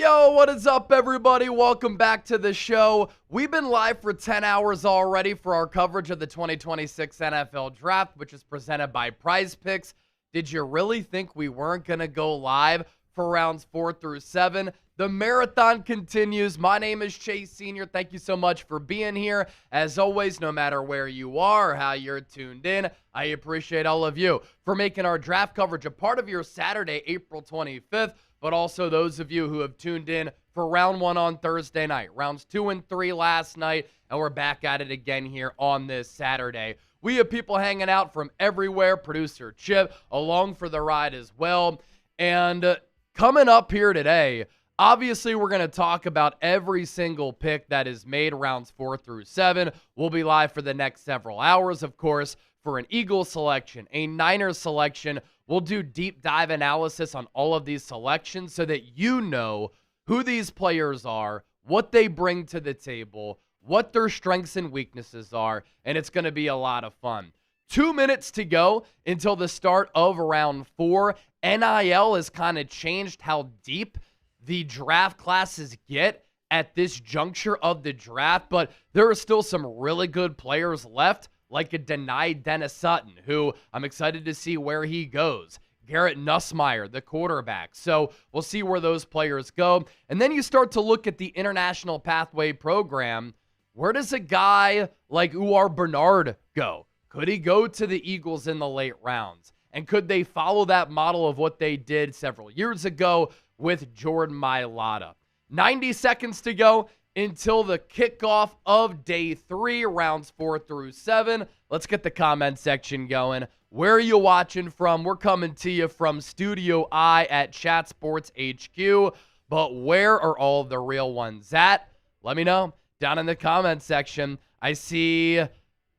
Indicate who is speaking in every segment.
Speaker 1: Yo, what is up, everybody? Welcome back to the show. We've been live for 10 hours already for our coverage of the 2026 NFL Draft, which is presented by PrizePicks. Did you really think we weren't going to go live for rounds 4 through 7? The marathon continues. My name is Chase Sr. Thank you so much for being here. As always, no matter where you are or how you're tuned in, I appreciate all of you for making our draft coverage a part of your Saturday, April 25th. But also those of you who have tuned in for round 1 on Thursday night, rounds 2 and 3 last night, and we're back at it again here on this Saturday. We have people hanging out from everywhere, producer Chip, along for the ride as well. And coming up here today, obviously we're going to talk about every single pick that is made rounds 4 through 7. We'll be live for the next several hours, of course, for an Eagles selection, a Niners selection. We'll do deep dive analysis on all of these selections so that you know who these players are, what they bring to the table, what their strengths and weaknesses are, and it's going to be a lot of fun. 2 minutes to go until the start of round 4. NIL has kind of changed how deep the draft classes get at this juncture of the draft, but there are still some really good players left, like a denied Dennis Sutton, who I'm excited to see where he goes. Garrett Nussmeier, the quarterback. So we'll see where those players go. And then you start to look at the International Pathway Program. Where does a guy like Uar Bernard go? Could he go to the Eagles in the late rounds? And could they follow that model of what they did several years ago with Jordan Mailata? 90 seconds to go until the kickoff of day 3, rounds 4 through 7. Let's get the comment section going. Where are you watching from? We're coming to you from Studio I at Chat Sports HQ. But where are all the real ones at? Let me know down in the comment section. I see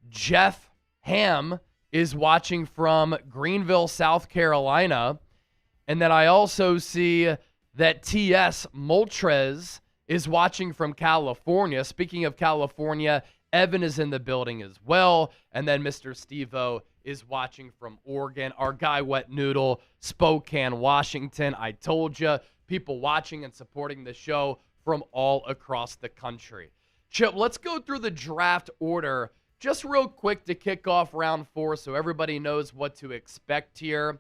Speaker 1: Jeff Ham is watching from Greenville, South Carolina. And then I also see that T.S. Moltres is watching from California. Speaking of California, Evan is in the building as well. And then Mr. Steve-O is watching from Oregon. Our guy Wet Noodle, Spokane, Washington. I told you, people watching and supporting the show from all across the country. Chip, let's go through the draft order just real quick to kick off round 4 so everybody knows what to expect here.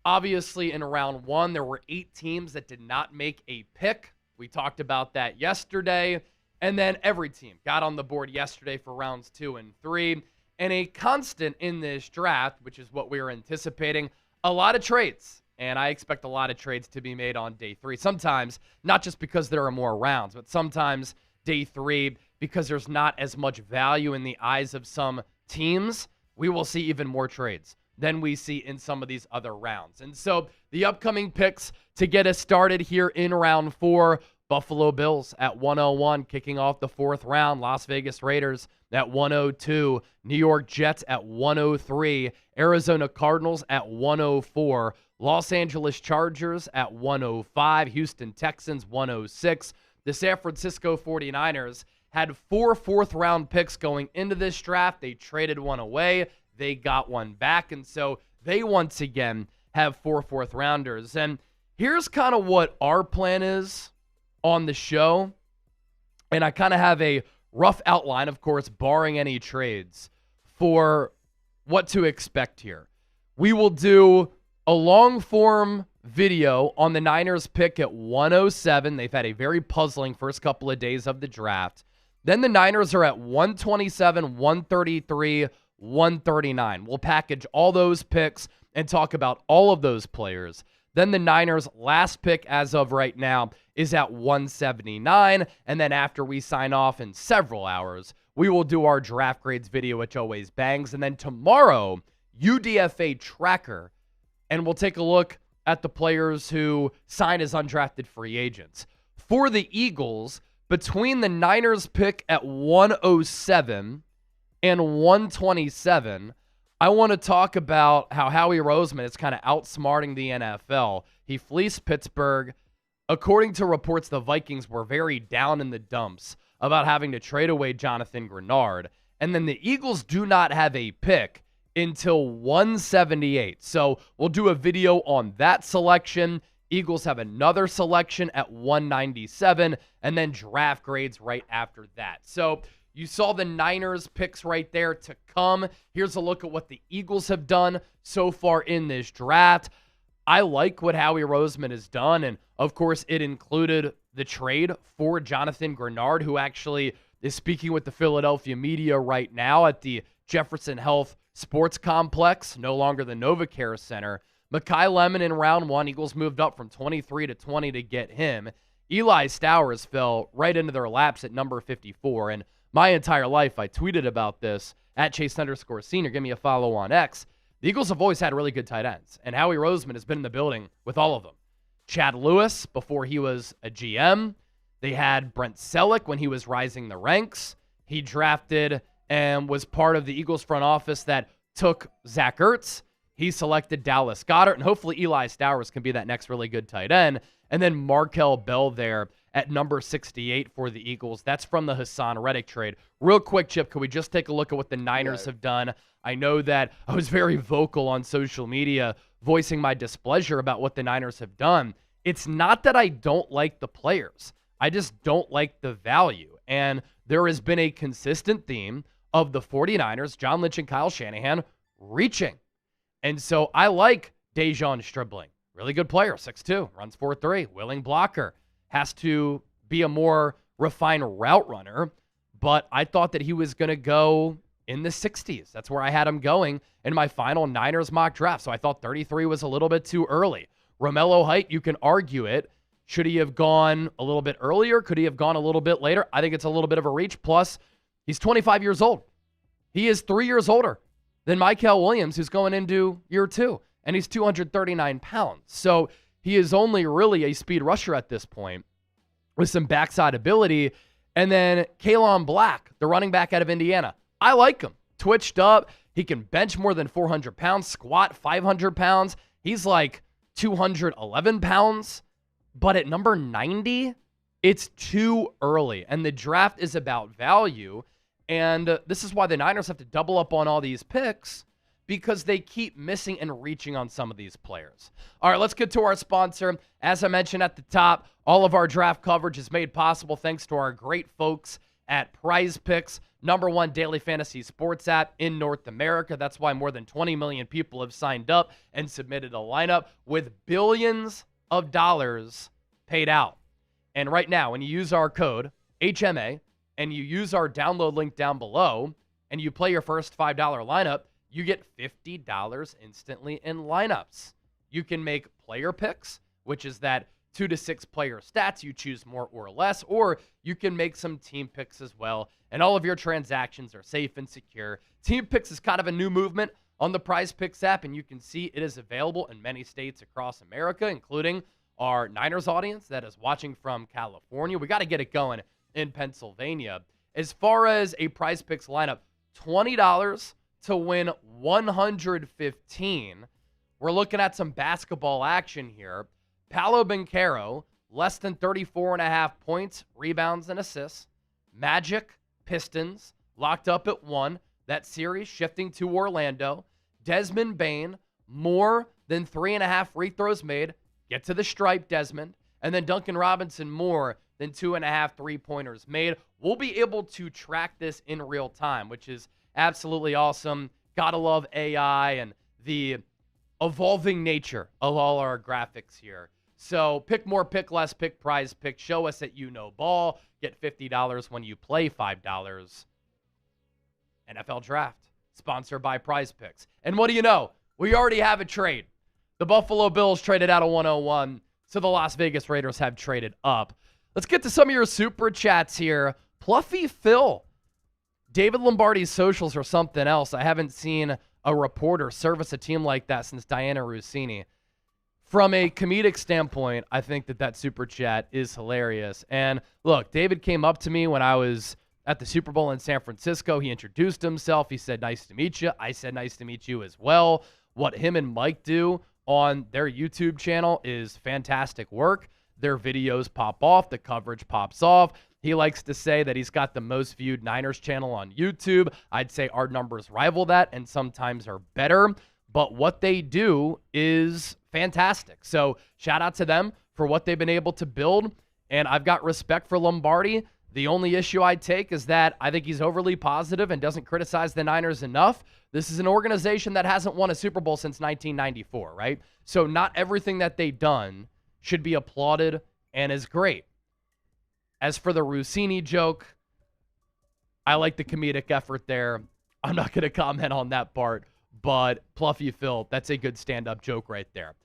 Speaker 1: Obviously, in round 1, there were 8 teams that did not make a pick. We talked about that yesterday. And then every team got on the board yesterday for rounds 2 and 3. And a constant in this draft, which is what we were anticipating, a lot of trades. And I expect a lot of trades to be made on day 3. Sometimes, not just because there are more rounds, but sometimes day 3, because there's not as much value in the eyes of some teams, we will see even more trades than we see in some of these other rounds. And so the upcoming picks to get us started here in round 4, Buffalo Bills at 101, kicking off the 4th round. Las Vegas Raiders at 102, New York Jets at 103, Arizona Cardinals at 104, Los Angeles Chargers at 105, Houston Texans 106. The San Francisco 49ers had 4 4th-round picks going into this draft. They traded one away. They got one back, and so they once again have 4 4th-rounders. And here's kind of what our plan is on the show. And I kind of have a rough outline, of course, barring any trades, for what to expect here. We will do a long-form video on the Niners pick at 107. They've had a very puzzling first couple of days of the draft. Then the Niners are at 127, 133, 139. We'll package all those picks and talk about all of those players. Then the Niners' last pick as of right now is at 179. And then after we sign off in several hours, we will do our draft grades video, which always bangs. And then tomorrow, UDFA tracker, and we'll take a look at the players who sign as undrafted free agents. For the Eagles, between the Niners pick at 107 and 127, I want to talk about how Howie Roseman is kind of outsmarting the NFL. He fleeced Pittsburgh. According to reports, the Vikings were very down in the dumps about having to trade away Jonathan Grenard. And then the Eagles do not have a pick until 178. So we'll do a video on that selection. Eagles have another selection at 197, and then draft grades right after that. So you saw the Niners picks right there to come. Here's a look at what the Eagles have done so far in this draft. I like what Howie Roseman has done, and of course it included the trade for Jonathan Grenard, who actually is speaking with the Philadelphia media right now at the Jefferson Health Sports Complex, no longer the NovaCare Center. Mekhi Lemon in round 1, Eagles moved up from 23 to 20 to get him. Eli Stowers fell right into their laps at number 54, and my entire life I tweeted about this at Chase_Senior. Give me a follow on X. The Eagles have always had really good tight ends, and Howie Roseman has been in the building with all of them. Chad Lewis, before he was a GM. They had Brent Selleck when he was rising the ranks. He drafted and was part of the Eagles front office that took Zach Ertz. He selected Dallas Goedert, and hopefully Eli Stowers can be that next really good tight end. And then Markel Bell there at number 68 for the Eagles. That's from the Hassan Reddick trade. Real quick, Chip, could we just take a look at what the Niners have done? I know that I was very vocal on social media voicing my displeasure about what the Niners have done. It's not that I don't like the players. I just don't like the value. And there has been a consistent theme of the 49ers, John Lynch and Kyle Shanahan, reaching. And so I like Dejon Stribling. Really good player, 6'2", runs 4'3", willing blocker. Has to be a more refined route runner, but I thought that he was going to go in the 60s. That's where I had him going in my final Niners mock draft. So I thought 33 was a little bit too early. Romello height, you can argue it. Should he have gone a little bit earlier? Could he have gone a little bit later? I think it's a little bit of a reach. Plus, he's 25 years old. He is 3 years older than Mykel Williams, who's going into year 2, and he's 239 pounds. So he is only really a speed rusher at this point with some backside ability. And then Kaelon Black, the running back out of Indiana. I like him. Twitched up. He can bench more than 400 pounds, squat 500 pounds. He's like 211 pounds. But at number 90, it's too early. And the draft is about value. And this is why the Niners have to double up on all these picks, because they keep missing and reaching on some of these players. All right, let's get to our sponsor. As I mentioned at the top, all of our draft coverage is made possible thanks to our great folks at PrizePicks, #1 daily fantasy sports app in North America. That's why more than 20 million people have signed up and submitted a lineup with billions of dollars paid out. And right now, when you use our code HMA and you use our download link down below and you play your first $5 lineup, you get $50 instantly in lineups. You can make player picks, which is that 2 to 6 player stats. You choose more or less, or you can make some team picks as well. And all of your transactions are safe and secure. Team picks is kind of a new movement on the PrizePicks app, and you can see it is available in many states across America, including our Niners audience that is watching from California. We got to get it going in Pennsylvania. As far as a PrizePicks lineup, $20 to win $115. We're looking at some basketball action here. Paolo Banchero, less than 34.5 points, rebounds, and assists. Magic, Pistons, locked up at 1. That series shifting to Orlando. Desmond Bane, more than 3.5 free throws made. Get to the stripe, Desmond. And then Duncan Robinson, more than 2.5 three-pointers made. We'll be able to track this in real time, which is absolutely awesome. Gotta love AI and the evolving nature of all our graphics here. So pick more, pick less, pick PrizePicks. Show us that you know ball. Get $50 when you play $5. NFL Draft, sponsored by PrizePicks. And what do you know? We already have a trade. The Buffalo Bills traded out of 101, so the Las Vegas Raiders have traded up. Let's get to some of your super chats here. Pluffy Phil. David Lombardi's socials are something else. I haven't seen a reporter service a team like that since Diana Rossini. From a comedic standpoint, I think that super chat is hilarious. And look, David came up to me when I was at the Super Bowl in San Francisco. He introduced himself. He said, "Nice to meet you." I said, "Nice to meet you as well." What him and Mike do on their YouTube channel is fantastic work. Their videos pop off. The coverage pops off. He likes to say that he's got the most viewed Niners channel on YouTube. I'd say our numbers rival that and sometimes are better. But what they do is fantastic. So shout out to them for what they've been able to build. And I've got respect for Lombardi. The only issue I take is that I think he's overly positive and doesn't criticize the Niners enough. This is an organization that hasn't won a Super Bowl since 1994, right? So not everything that they've done should be applauded and is great. As for the Rossini joke, I like the comedic effort there. I'm not going to comment on that part, but Pluffy Phil, that's a good stand-up joke right there.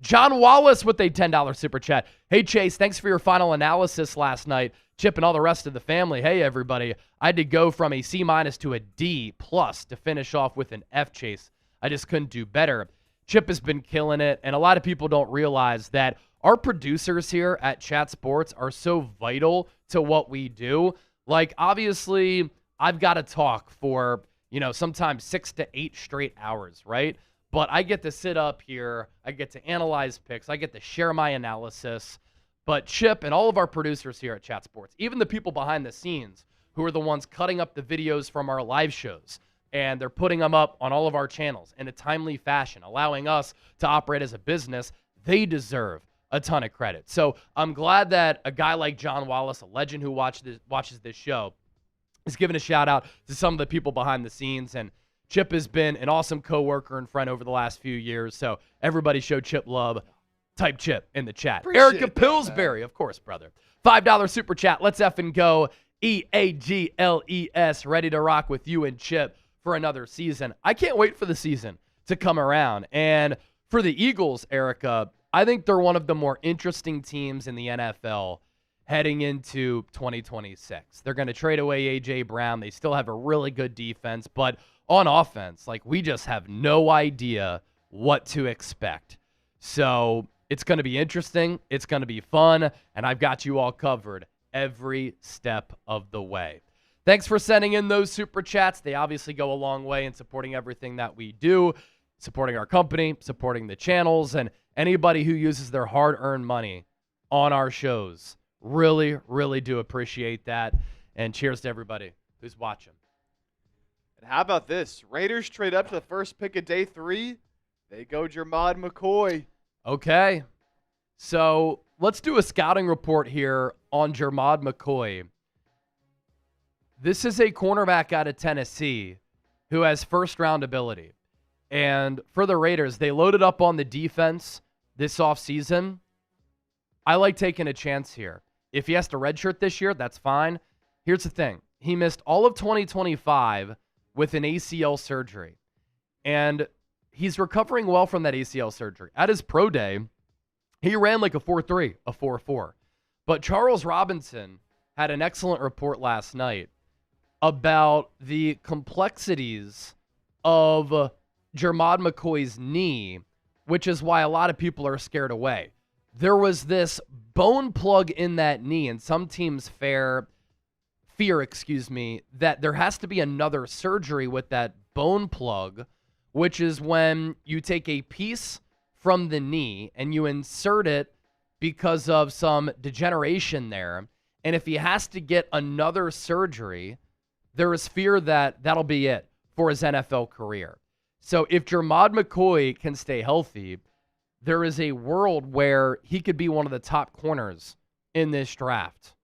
Speaker 1: John Wallace with a $10 super chat. Hey, Chase, thanks for your final analysis last night. Chip and all the rest of the family. Hey, everybody. I had to go from a C- to a D+ to finish off with an F, Chase. I just couldn't do better. Chip has been killing it, and a lot of people don't realize that our producers here at Chat Sports are so vital to what we do. Like, obviously, I've got to talk for, sometimes 6 to 8 straight hours, right? But I get to sit up here, I get to analyze picks, I get to share my analysis. But Chip and all of our producers here at Chat Sports, even the people behind the scenes who are the ones cutting up the videos from our live shows, and they're putting them up on all of our channels in a timely fashion, allowing us to operate as a business, they deserve a ton of credit. So I'm glad that a guy like John Wallace, a legend who watches this show, is giving a shout out to some of the people behind the scenes. And Chip has been an awesome coworker and friend over the last few years. So everybody show Chip love. Type Chip in the chat.
Speaker 2: Appreciate
Speaker 1: Erica
Speaker 2: that,
Speaker 1: Pillsbury, of course, brother. $5 super chat. Let's effing go. EAGLES, ready to rock with you and Chip for another season. I can't wait for the season to come around. And for the Eagles, Erica, I think they're one of the more interesting teams in the NFL heading into 2026. They're going to trade away A.J. Brown. They still have a really good defense, but on offense, we just have no idea what to expect. So it's going to be interesting. It's going to be fun, and I've got you all covered every step of the way. Thanks for sending in those super chats. They obviously go a long way in supporting everything that we do, supporting our company, supporting the channels, and anybody who uses their hard-earned money on our shows. Really, really do appreciate that. And cheers to everybody who's watching.
Speaker 2: And how about this? Raiders trade up to the first pick of day 3. They go Jeremiah McCoy.
Speaker 1: Okay. So let's do a scouting report here on Jeremiah McCoy. This is a cornerback out of Tennessee who has first-round ability. And for the Raiders, they loaded up on the defense this offseason. I like taking a chance here. If he has to redshirt this year, that's fine. Here's the thing. He missed all of 2025 with an ACL surgery. And he's recovering well from that ACL surgery. At his pro day, he ran like a 4.3, a 4.4. But Charles Robinson had an excellent report last night about the complexities of Jeremiah McCoy's knee, which is why a lot of people are scared away. There was this bone plug in that knee, and some teams fear, that there has to be another surgery with that bone plug, which is when you take a piece from the knee and you insert it because of some degeneration there. And if he has to get another surgery, there is fear that that'll be it for his NFL career. So if Jeremiah McCoy can stay healthy, there is a world where he could be one of the top corners in this draft.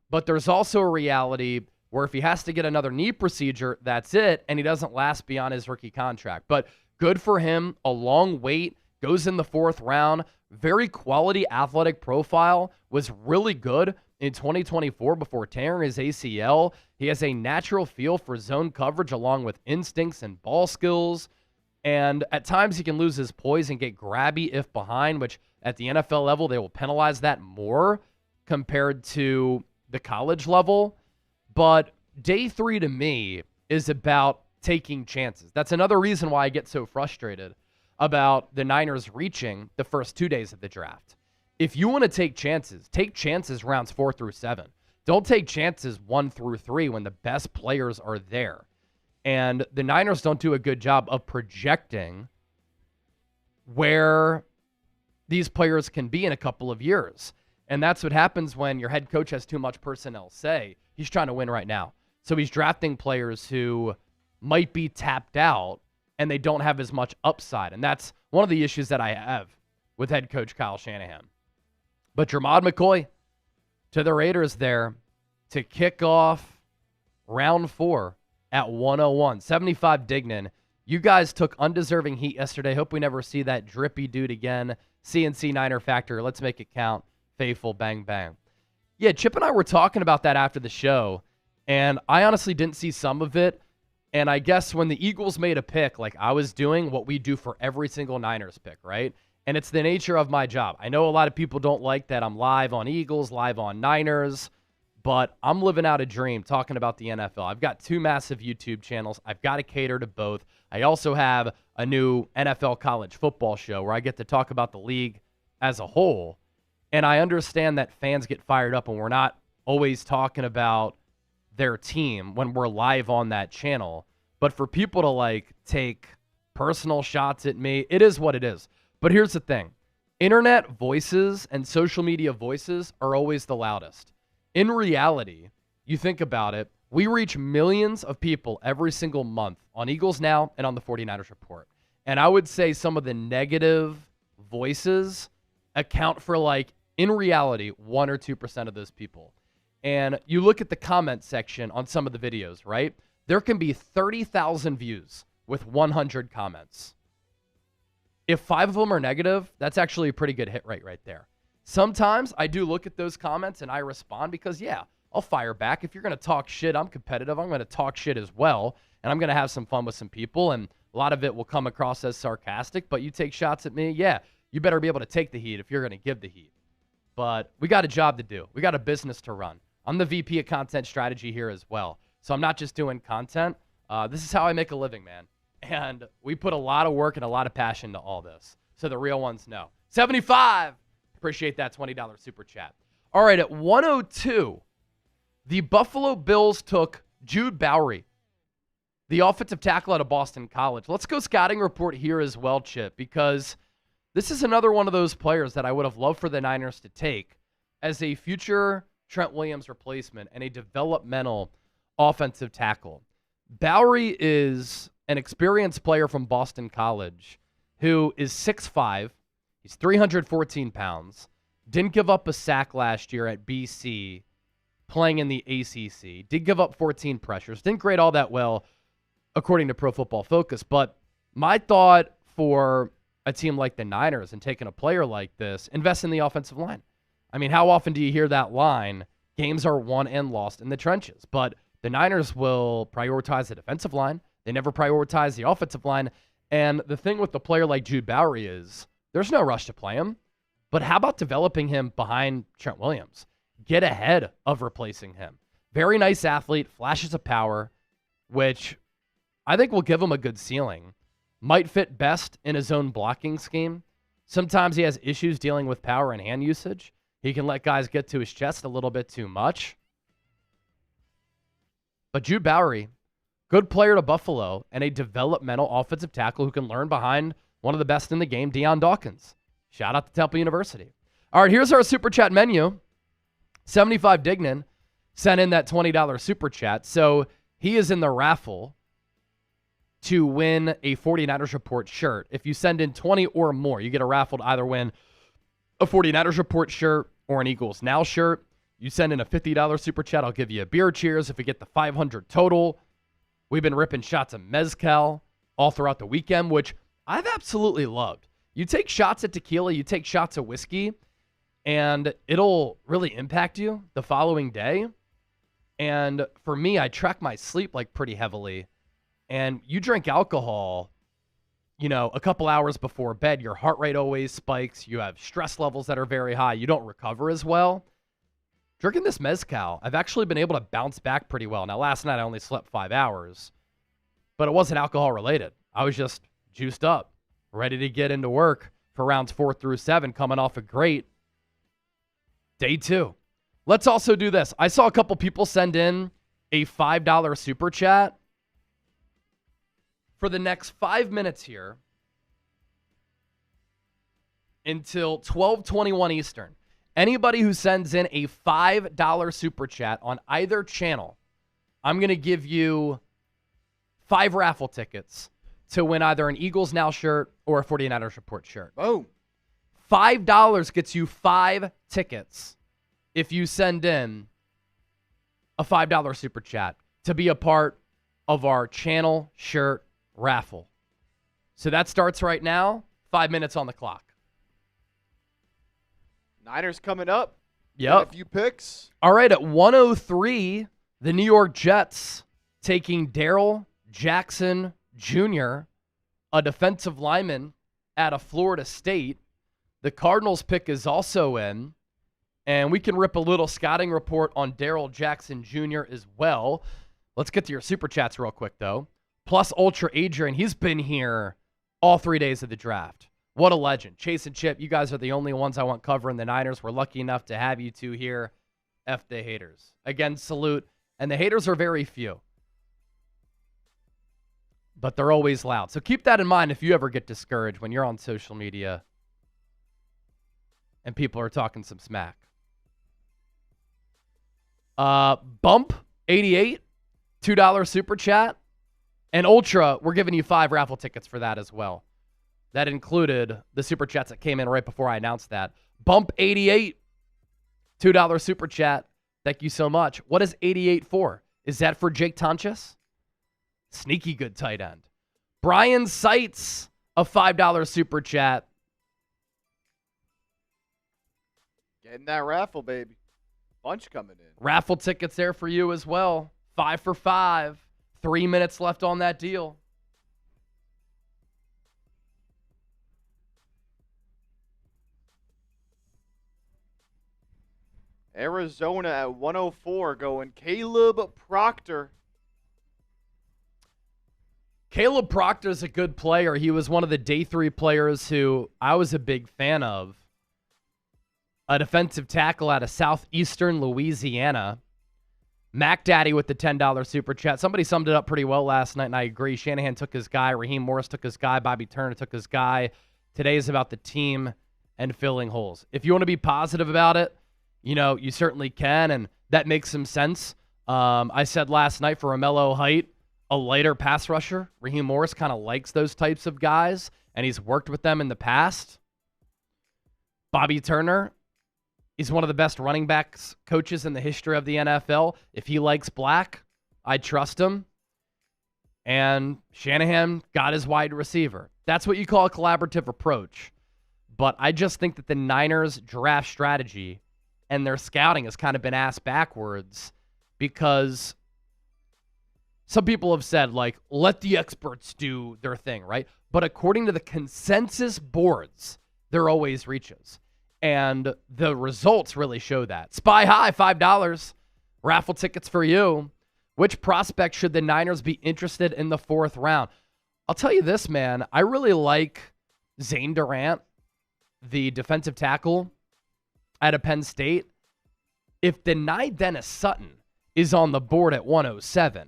Speaker 1: But there's also a reality where if he has to get another knee procedure, that's it, and he doesn't last beyond his rookie contract. But good for him, a long wait, goes in the 4th round, very quality athletic profile, was really good in 2024 before tearing his ACL. He has a natural feel for zone coverage along with instincts and ball skills. And at times he can lose his poise and get grabby if behind, which at the NFL level, they will penalize that more compared to the college level. But day 3 to me is about taking chances. That's another reason why I get so frustrated about the Niners reaching the first 2 days of the draft. If you want to take chances rounds 4 through 7. Don't take chances 1 through 3 when the best players are there. And the Niners don't do a good job of projecting where these players can be in a couple of years. And that's what happens when your head coach has too much personnel say. He's trying to win right now. So he's drafting players who might be tapped out and they don't have as much upside. And that's one of the issues that I have with head coach Kyle Shanahan. But Jermod McCoy to the Raiders there to kick off round 4 at 101. 75 Dignan. You guys took undeserving heat yesterday. Hope we never see that drippy dude again. CNC Niner Factor. Let's make it count. Faithful. Bang, bang. Yeah, Chip and I were talking about that after the show, and I honestly didn't see some of it. And I guess when the Eagles made a pick, like I was doing what we do for every single Niners pick, right? And it's the nature of my job. I know a lot of people don't like that I'm live on Eagles, live on Niners, but I'm living out a dream talking about the NFL. I've got 2 massive YouTube channels. I've got to cater to both. I also have a new NFL college football show where I get to talk about the league as a whole. And I understand that fans get fired up and we're not always talking about their team when we're live on that channel. But for people to like take personal shots at me, it is what it is. But here's the thing. Internet voices and social media voices are always the loudest. In reality, you think about it, we reach millions of people every single month on Eagles Now and on the 49ers Report. And I would say some of the negative voices account for, like, in reality, 1 or 2% of those people. And you look at the comment section on some of the videos, right? There can be 30,000 views with 100 comments. If 5 of them are negative, that's actually a pretty good hit rate right there. Sometimes I do look at those comments and I respond because, yeah, I'll fire back. If you're going to talk shit, I'm competitive. I'm going to talk shit as well, and I'm going to have some fun with some people, and a lot of it will come across as sarcastic, but you take shots at me, yeah, you better be able to take the heat if you're going to give the heat. But we got a job to do. We got a business to run. I'm the VP of Content Strategy here as well, so I'm not just doing content. This is how I make a living, man, and we put a lot of work and a lot of passion to all this, so the real ones know. 75! Appreciate that $20 super chat. All right, at 102, the Buffalo Bills took Jude Bowery, the offensive tackle out of Boston College. Let's go scouting report here as well, Chip, because this is another one of those players that I would have loved for the Niners to take as a future Trent Williams replacement and a developmental offensive tackle. Bowery is an experienced player from Boston College who is 6'5". He's 314 pounds. Didn't give up a sack last year at BC playing in the ACC. Did give up 14 pressures. Didn't grade all that well according to Pro Football Focus. But my thought for a team like the Niners and taking a player like this, invest in the offensive line. I mean, how often do you hear that line? Games are won and lost in the trenches. But the Niners will prioritize the defensive line. They never prioritize the offensive line. And the thing with the player like Jude Bowery is there's no rush to play him. But how about developing him behind Trent Williams? Get ahead of replacing him. Very nice athlete, flashes of power, which I think will give him a good ceiling. Might fit best in his own blocking scheme. Sometimes he has issues dealing with power and hand usage. He can let guys get to his chest a little bit too much. But Jude Bowery, good player to Buffalo, and a developmental offensive tackle who can learn behind one of the best in the game, Deion Dawkins. Shout out to Temple University. All right, here's our super chat menu. 75 Dignan sent in that $20 super chat. So he is in the raffle to win a 49ers Report shirt. If you send in 20 or more, you get a raffle to either win a 49ers Report shirt or an Eagles Now shirt. You send in a $50 super chat, I'll give you a beer cheers. If we get the 500 total, we've been ripping shots of mezcal all throughout the weekend, which I've absolutely loved. You take shots at tequila, you take shots of whiskey, and it'll really impact you the following day. And for me, I track my sleep like pretty heavily. And you drink alcohol, you know, a couple hours before bed, your heart rate always spikes. You have stress levels that are very high. You don't recover as well. Drinking this mezcal, I've actually been able to bounce back pretty well. Now, last night I only slept 5 hours, but it wasn't alcohol related. I was just juiced up, ready to get into work for rounds 4 through 7, coming off a great day 2. Let's also do this. I saw a couple people send in a $5 super chat. For the next 5 minutes here until 12:21 Eastern, anybody who sends in a $5 super chat on either channel, I'm going to give you 5 raffle tickets to win either an Eagles Now shirt or a 49ers Report shirt.
Speaker 2: Boom.
Speaker 1: $5 gets you 5 tickets if you send in a $5 super chat to be a part of our channel shirt raffle. So that starts right now, 5 minutes on the clock.
Speaker 2: Niners coming up.
Speaker 1: Yep.
Speaker 2: Got a few picks.
Speaker 1: All right, at 103, the New York Jets taking Darrell Jackson Jr., a defensive lineman out of Florida State. The Cardinals pick is also in, and we can rip a little scouting report on Darrell Jackson Jr. as well. Let's get to your super chats real quick, though. Plus Ultra Adrian, he's been here all 3 days of the draft. What a legend. Chase and Chip, you guys are the only ones I want covering the Niners. We're lucky enough to have you two here. F the haters. Again, salute. And the haters are very few. But they're always loud. So keep that in mind if you ever get discouraged when you're on social media and people are talking some smack. Bump 88, $2 super chat. And Ultra, we're giving you 5 raffle tickets for that as well. That included the super chats that came in right before I announced that. Bump 88, $2 super chat. Thank you so much. What is 88 for? Is that for Jake Tonches? Sneaky good tight end. Brian Seitz, a $5 super chat.
Speaker 2: Getting that raffle, baby. Bunch coming in.
Speaker 1: Raffle tickets there for you as well. 5 for 5. 3 minutes left on that deal.
Speaker 2: Arizona at 104 going Caleb Proctor.
Speaker 1: Caleb Proctor's a good player. He was one of the day 3 players who I was a big fan of. A defensive tackle out of southeastern Louisiana. Mac Daddy with the $10 super chat. Somebody summed it up pretty well last night, and I agree. Shanahan took his guy. Raheem Morris took his guy. Bobby Turner took his guy. Today is about the team and filling holes. If you want to be positive about it, you certainly can, and that makes some sense. I said last night for Romello height, a lighter pass rusher. Raheem Morris kind of likes those types of guys, and he's worked with them in the past. Bobby Turner is one of the best running backs coaches in the history of the NFL. If he likes black, I trust him. And Shanahan got his wide receiver. That's what you call a collaborative approach. But I just think that the Niners' draft strategy and their scouting has kind of been ass backwards because some people have said, let the experts do their thing, right? But according to the consensus boards, there always reaches. And the results really show that. Spy High, $5. Raffle tickets for you. Which prospect should the Niners be interested in the 4th round? I'll tell you this, man. I really like Zane Durant, the defensive tackle out of Penn State. If Denai Dennis Sutton is on the board at 107,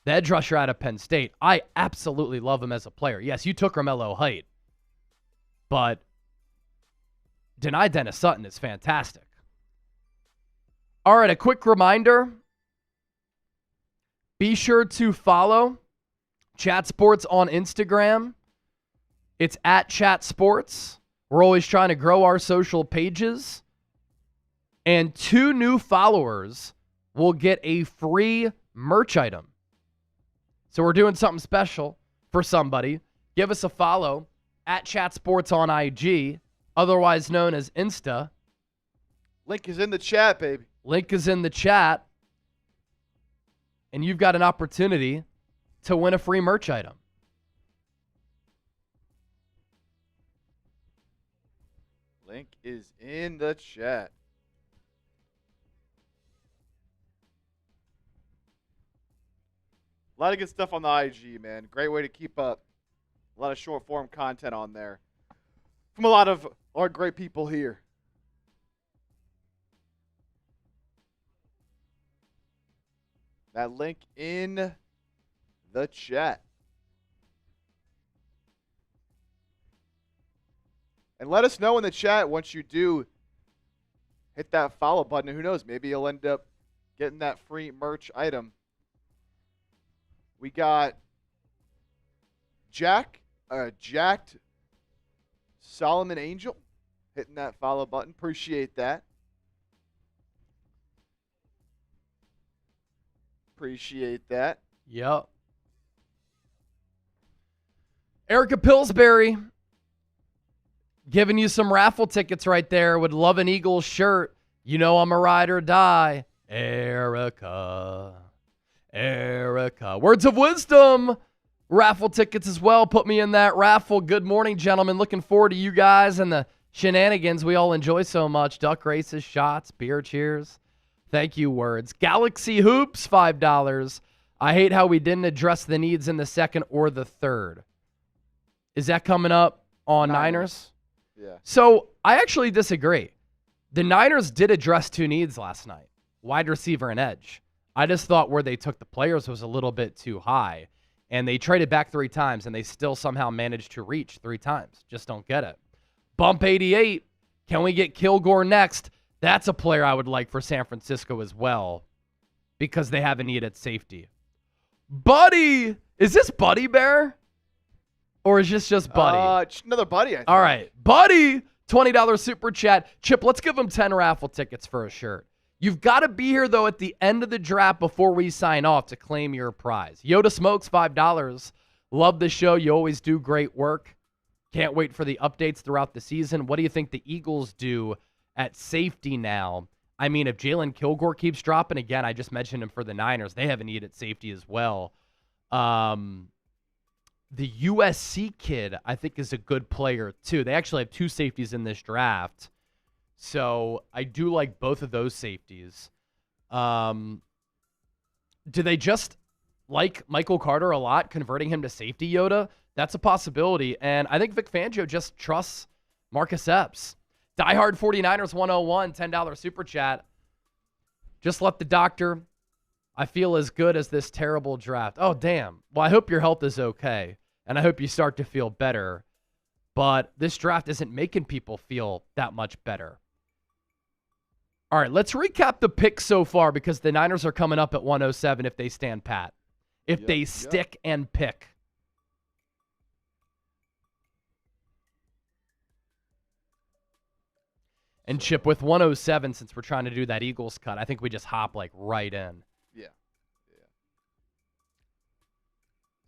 Speaker 1: the edge rusher out of Penn State, I absolutely love him as a player. Yes, you took Romello height, but Denai Dennis Sutton is fantastic. All right, a quick reminder. Be sure to follow Chat Sports on Instagram. It's at Chat Sports. We're always trying to grow our social pages. And 2 new followers will get a free merch item. So we're doing something special for somebody. Give us a follow at Chat Sports on IG, otherwise known as Insta.
Speaker 2: Link is in the chat, baby.
Speaker 1: Link is in the chat. And you've got an opportunity to win a free merch item.
Speaker 2: Link is in the chat. A lot of good stuff on the IG, man. Great way to keep up. A lot of short form content on there from a lot of our great people here. That link in the chat. And let us know in the chat once you do hit that follow button. Who knows? Maybe you'll end up getting that free merch item. We got Jacked Solomon Angel. hitting that follow button. Appreciate that. Appreciate that.
Speaker 1: Yep. Erica Pillsbury giving you some raffle tickets right there. Would love an Eagles shirt. You know I'm a ride or die. Erica. Words of wisdom. Raffle tickets as well. Put me in that raffle. Good morning, gentlemen. Looking forward to you guys and the shenanigans we all enjoy so much. Duck races, shots, beer cheers. Thank you, Words. Galaxy Hoops, $5. I hate how we didn't address the needs in the second or the third. Is that coming up on Niners?
Speaker 2: Yeah.
Speaker 1: So I actually disagree. The Niners did address two needs last night, wide receiver and edge. I just thought where they took the players was a little bit too high, and they traded back 3 times, and they still somehow managed to reach 3 times. Just don't get it. Bump 88. Can we get Kilgore next? That's a player I would like for San Francisco as well because they have a need at safety. Buddy! Is this Buddy Bear? Or is this just Buddy?
Speaker 2: Another Buddy, I think.
Speaker 1: All right. Buddy, $20 super chat. Chip, let's give him 10 raffle tickets for a shirt. You've got to be here, though, at the end of the draft before we sign off to claim your prize. Yoda Smokes, $5. Love the show. You always do great work. Can't wait for the updates throughout the season. What do you think the Eagles do at safety now? I mean, if Jalen Kilgore keeps dropping, again, I just mentioned him for the Niners. They have a need at safety as well. The USC kid, I think, is a good player, too. They actually have 2 safeties in this draft. So I do like both of those safeties. Do they just like Michael Carter a lot, converting him to safety, Yoda? That's a possibility. And I think Vic Fangio just trusts Marcus Epps. Diehard 49ers 101, $10 super chat. Just left the doctor. I feel as good as this terrible draft. Oh, damn. Well, I hope your health is okay, and I hope you start to feel better. But this draft isn't making people feel that much better. All right, let's recap the picks so far because the Niners are coming up at 107 if they stand pat. If they stick and pick. And Chip, with 107, since we're trying to do that Eagles cut, I think we just hop like right in.
Speaker 2: Yeah.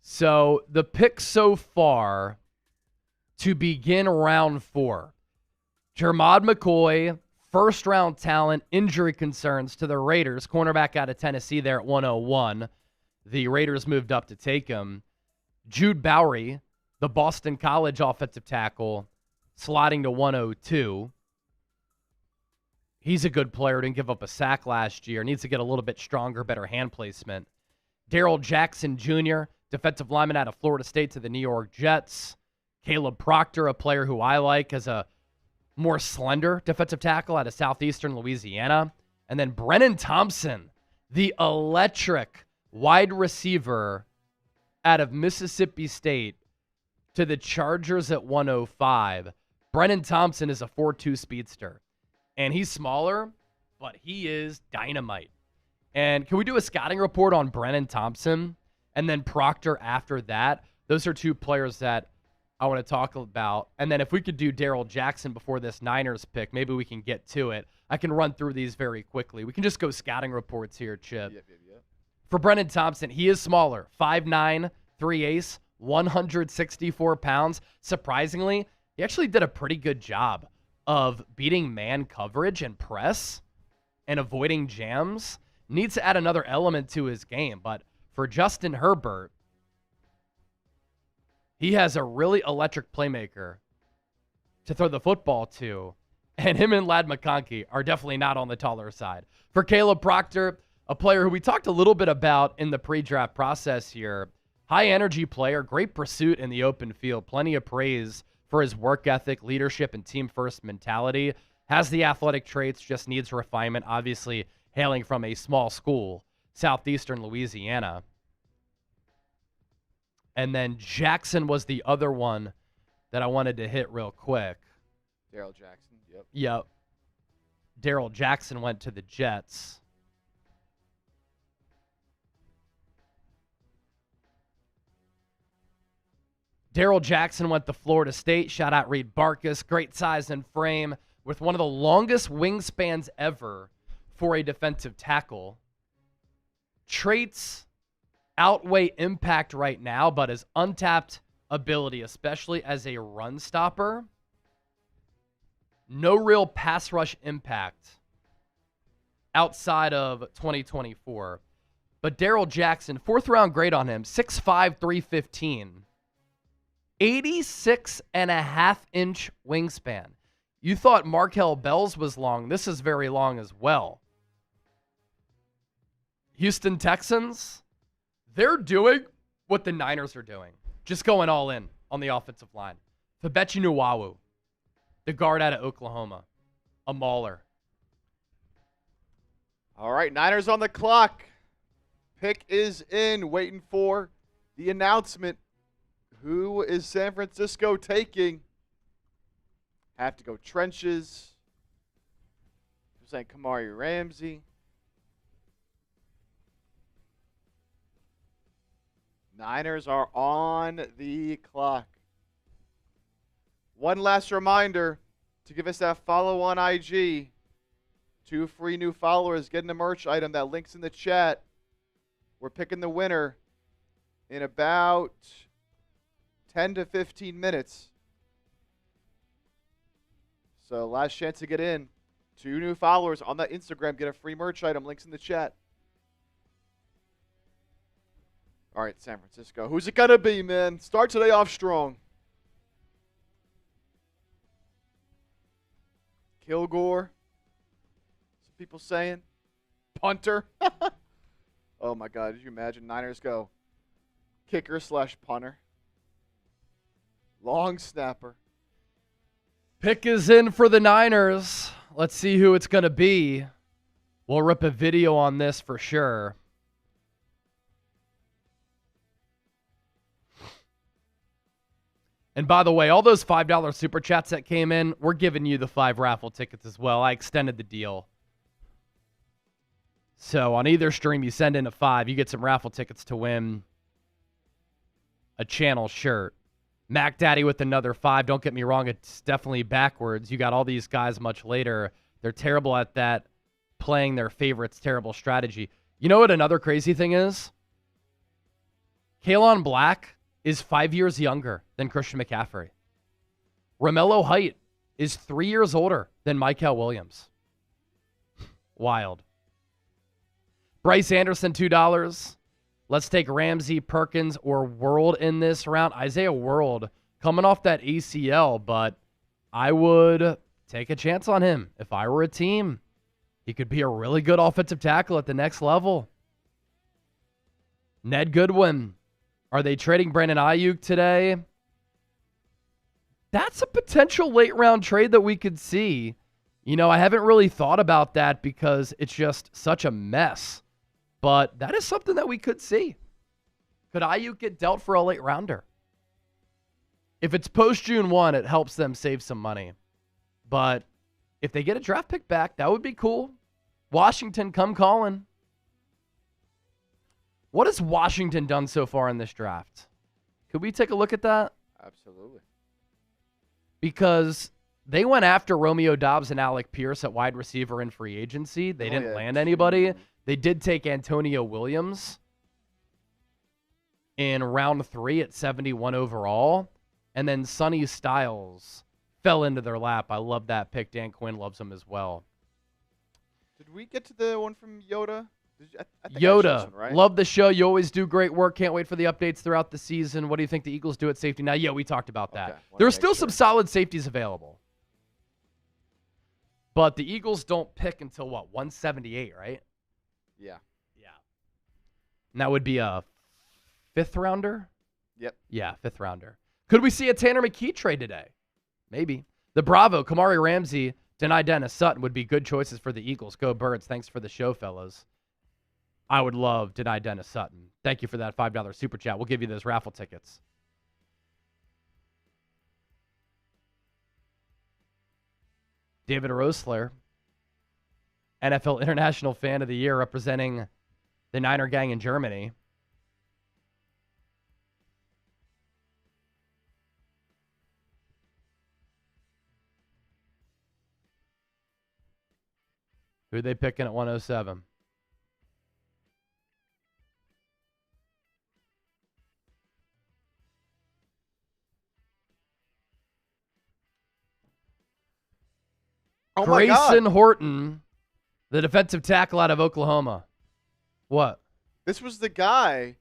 Speaker 1: So the picks so far to begin round 4. Jermod McCoy, first-round talent, injury concerns to the Raiders. Cornerback out of Tennessee there at 101. The Raiders moved up to take him. Jude Bowery, the Boston College offensive tackle, sliding to 102. He's a good player. Didn't give up a sack last year. Needs to get a little bit stronger, better hand placement. Darrell Jackson Jr., defensive lineman out of Florida State to the New York Jets. Caleb Proctor, a player who I like as a more slender defensive tackle out of southeastern Louisiana. And then Brennan Thompson, the electric wide receiver out of Mississippi State to the Chargers at 105. Brennan Thompson is a 4.2 speedster. And he's smaller, but he is dynamite. And can we do a scouting report on Brennan Thompson and then Proctor after that? Those are 2 players that I want to talk about. And then if we could do Darrell Jackson before this Niners pick, maybe we can get to it. I can run through these very quickly. We can just go scouting reports here, Chip.
Speaker 2: Yep.
Speaker 1: For Brennan Thompson, he is smaller, 5'9", 3/8, 164 pounds. Surprisingly, he actually did a pretty good job of beating man coverage and press and avoiding jams. Needs to add another element to his game. But for Justin Herbert, he has a really electric playmaker to throw the football to. And him and Ladd McConkey are definitely not on the taller side. For Caleb Proctor, a player who we talked a little bit about in the pre-draft process here. High energy player, great pursuit in the open field, plenty of praise for his work ethic, leadership, and team-first mentality. Has the athletic traits, just needs refinement, obviously hailing from a small school, southeastern Louisiana. And then Jackson was the other one that I wanted to hit real quick.
Speaker 2: Darrell Jackson,
Speaker 1: Yep. Darrell Jackson went to the Jets. Darrell Jackson went to Florida State. Shout out Reed Barkus. Great size and frame with one of the longest wingspans ever for a defensive tackle. Traits outweigh impact right now, but his untapped ability, especially as a run stopper, no real pass rush impact outside of 2024. But Darrell Jackson, 4th round grade on him, 6'5", 315. 86.5-inch wingspan. You thought Markel Bell's was long. This is very long as well. Houston Texans, they're doing what the Niners are doing. Just going all in on the offensive line. Febechi Nuwawu, the guard out of Oklahoma. A mauler.
Speaker 2: All right, Niners on the clock. Pick is in, waiting for the announcement. Who is San Francisco taking? Have to go trenches. They're saying Kamari Ramsey. Niners are on the clock. One last reminder to give us that follow on IG. 2 free new followers getting a merch item. That link's in the chat. We're picking the winner in about 10 to 15 minutes. So last chance to get in. 2 new followers on that Instagram get a free merch item. Links in the chat. All right, San Francisco. Who's it going to be, man? Start today off strong. Kilgore. Some people saying. Punter. Oh, my God. Did you imagine Niners go kicker / punter? Long snapper.
Speaker 1: Pick is in for the Niners. Let's see who it's going to be. We'll rip a video on this for sure. And by the way, all those $5 super chats that came in, we're giving you the 5 raffle tickets as well. I extended the deal. So on either stream, you send in a 5, you get some raffle tickets to win a channel shirt. Mac Daddy with another 5. Don't get me wrong, it's definitely backwards. You got all these guys much later. They're terrible at that, playing their favorites, terrible strategy. You know what another crazy thing is? Kaelon Black is 5 years younger than Christian McCaffrey. Romello Height is 3 years older than Michael Williams. Wild. Bryce Anderson, $2. Let's take Ramsey, Perkins, or World in this round. Isaiah World coming off that ACL, but I would take a chance on him. If I were a team, he could be a really good offensive tackle at the next level. Ned Goodwin. Are they trading Brandon Ayuk today? That's a potential late round trade that we could see. You know, I haven't really thought about that because it's just such a mess. But that is something that we could see. Could Ayuk get dealt for a late rounder? If it's post June 1, it helps them save some money. But if they get a draft pick back, that would be cool. Washington, come calling. What has Washington done so far in this draft? Could we take a look at that?
Speaker 2: Absolutely.
Speaker 1: Because they went after Romeo Doubs and Alec Pierce at wide receiver in free agency. They didn't land anybody. They did take Antonio Williams in round 3 at 71 overall. And then Sonny Styles fell into their lap. I love that pick. Dan Quinn loves him as well.
Speaker 2: Did we get to the one from Yoda? I think
Speaker 1: Yoda,
Speaker 2: one, right?
Speaker 1: Love the show. You always do great work. Can't wait for the updates throughout the season. What do you think the Eagles do at safety now? Yeah, we talked about that.
Speaker 2: Okay,
Speaker 1: There's still some solid safeties available. But the Eagles don't pick until, what, 178, right?
Speaker 2: Yeah.
Speaker 1: Yeah. And that would be a 5th rounder?
Speaker 2: Yep.
Speaker 1: Yeah, 5th rounder. Could we see a Tanner McKee trade today? Maybe. The Bravo, Kamari Ramsey, Deni Dennis Sutton would be good choices for the Eagles. Go Birds. Thanks for the show, fellas. I would love Deni Dennis Sutton. Thank you for that $5 super chat. We'll give you those raffle tickets. David Rosler, NFL International Fan of the Year, representing the Niner gang in Germany. Who are they picking at 107?
Speaker 2: Oh my God.
Speaker 1: Grayson Horton, the defensive tackle out of Oklahoma. What?
Speaker 2: This was the guy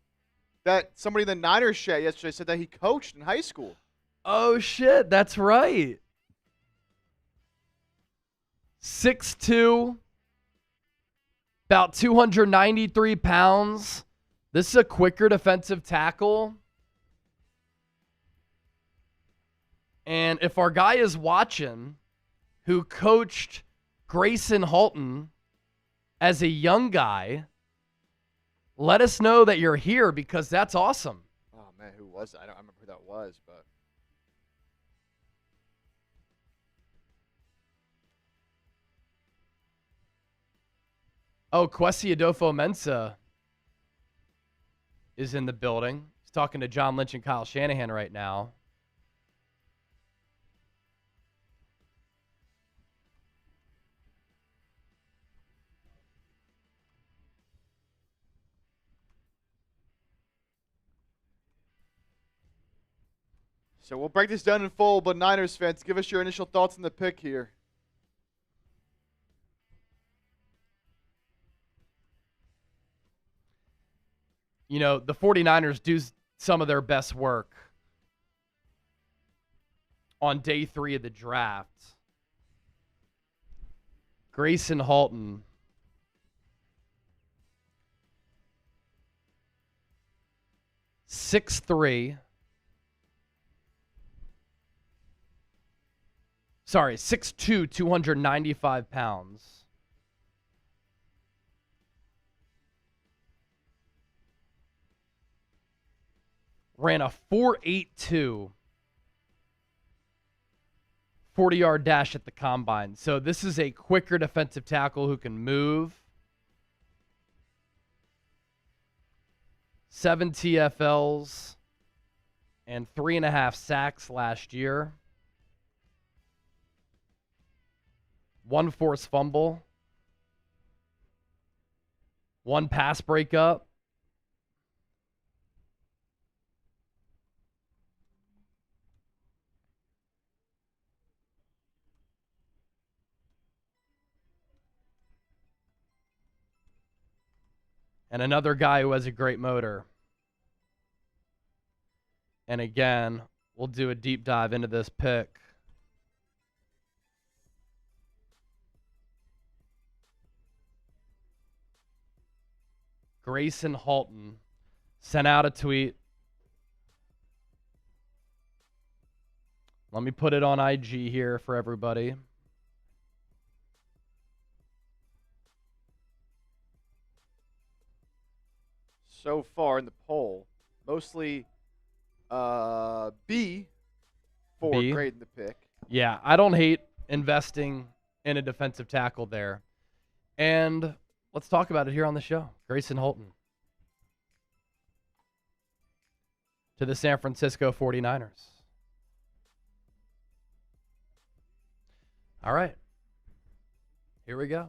Speaker 2: that somebody in the Niners chat yesterday said that he coached in high school.
Speaker 1: Oh, shit. That's right. 6'2", about 293 pounds. This is a quicker defensive tackle. And if our guy is watching, who coached Grayson Horton as a young guy, let us know that you're here because that's awesome.
Speaker 2: Oh, man, who was that? I don't remember who that was, but.
Speaker 1: Oh, Kwesi Adofo-Mensah is in the building. He's talking to John Lynch and Kyle Shanahan right now.
Speaker 2: So we'll break this down in full, but Niners fans, give us your initial thoughts on the pick here.
Speaker 1: You know, the 49ers do some of their best work on day 3 of the draft. Grayson Horton. (6'3". Sorry, 6'2", 295 pounds. Ran a 4.82 40-yard dash at the combine. So this is a quicker defensive tackle who can move. 7 TFLs and 3.5 sacks last year. 1 forced fumble. 1 pass breakup. And another guy who has a great motor. And again, we'll do a deep dive into this pick. Grayson Horton sent out a tweet. Let me put it on IG here for everybody.
Speaker 2: So far in the poll, mostly B for grading the pick.
Speaker 1: Yeah, I don't hate investing in a defensive tackle there. And let's talk about it here on the show. Grayson Horton to the San Francisco 49ers. All right. Here we go.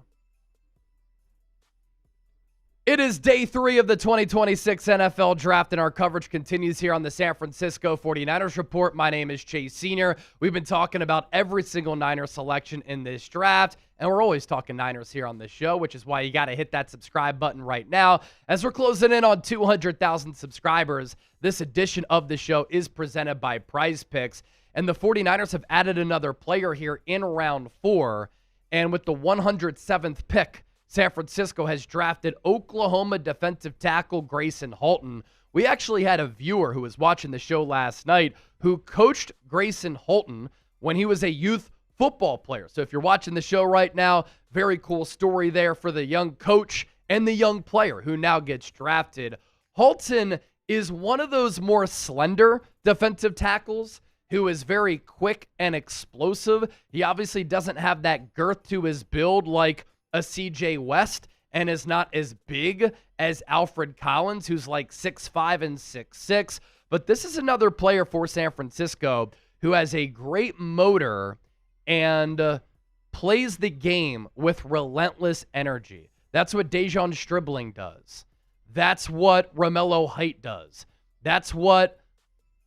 Speaker 1: It is day 3 of the 2026 NFL Draft, and our coverage continues here on the San Francisco 49ers Report. My name is Chase Sr. We've been talking about every single Niner selection in this draft, and we're always talking Niners here on this show, which is why you got to hit that subscribe button right now. As we're closing in on 200,000 subscribers, this edition of the show is presented by PrizePicks, and the 49ers have added another player here in round 4, and with the 107th pick, San Francisco has drafted Oklahoma defensive tackle Grayson Horton. We actually had a viewer who was watching the show last night who coached Grayson Horton when he was a youth football player. So if you're watching the show right now, very cool story there for the young coach and the young player who now gets drafted. Horton is one of those more slender defensive tackles who is very quick and explosive. He obviously doesn't have that girth to his build like a CJ West and is not as big as Alfred Collins, who's like 6'5" and 6'6". But this is another player for San Francisco who has a great motor and plays the game with relentless energy. That's what Dejon Stribling does. That's what Romello Height does. That's what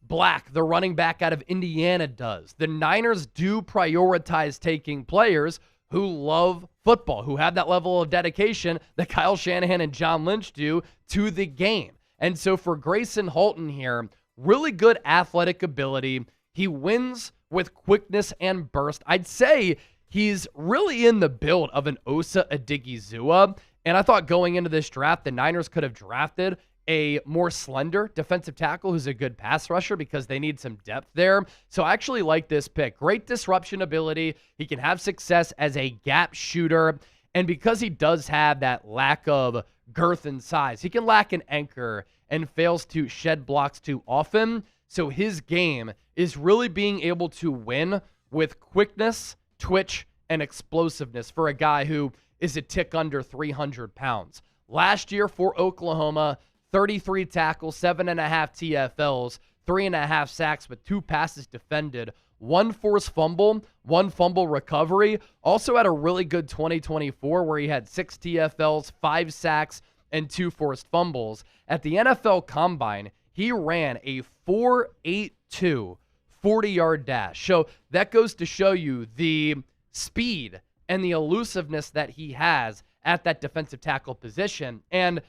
Speaker 1: Black, the running back out of Indiana, does. The Niners do prioritize taking players who love football, who have that level of dedication that Kyle Shanahan and John Lynch do to the game. And so for Grayson Holton here, really good athletic ability. He wins with quickness and burst. I'd say he's really in the build of an Osa Odigizua. And I thought going into this draft, the Niners could have drafted a more slender defensive tackle who's a good pass rusher because they need some depth there. So I actually like this pick. Great disruption ability. He can have success as a gap shooter. And because he does have that lack of girth and size, he can lack an anchor and fails to shed blocks too often. So his game is really being able to win with quickness, twitch, and explosiveness for a guy who is a tick under 300 pounds. Last year for Oklahoma, 33 tackles, 7.5 TFLs, 3.5 sacks with 2 passes defended, 1 forced fumble, 1 fumble recovery. Also had a really good 2024 where he had 6 TFLs, 5 sacks, and 2 forced fumbles. At the NFL Combine, he ran a 4.82 40-yard dash. So that goes to show you the speed and the elusiveness that he has at that defensive tackle position. And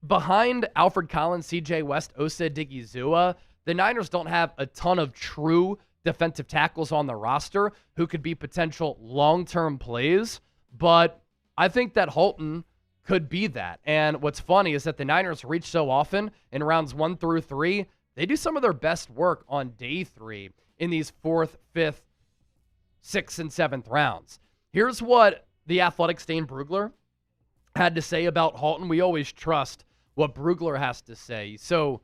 Speaker 1: behind Alfred Collins, CJ West, Osa Odigizua, the Niners don't have a ton of true defensive tackles on the roster who could be potential long-term plays, but I think that Holton could be that. And what's funny is that the Niners reach so often in rounds 1 through 3, they do some of their best work on day 3 in these 4th, 5th, 6th, and 7th rounds. Here's what the athletic Stain Brugler had to say about Holton. We always trust what Brugler has to say. He's so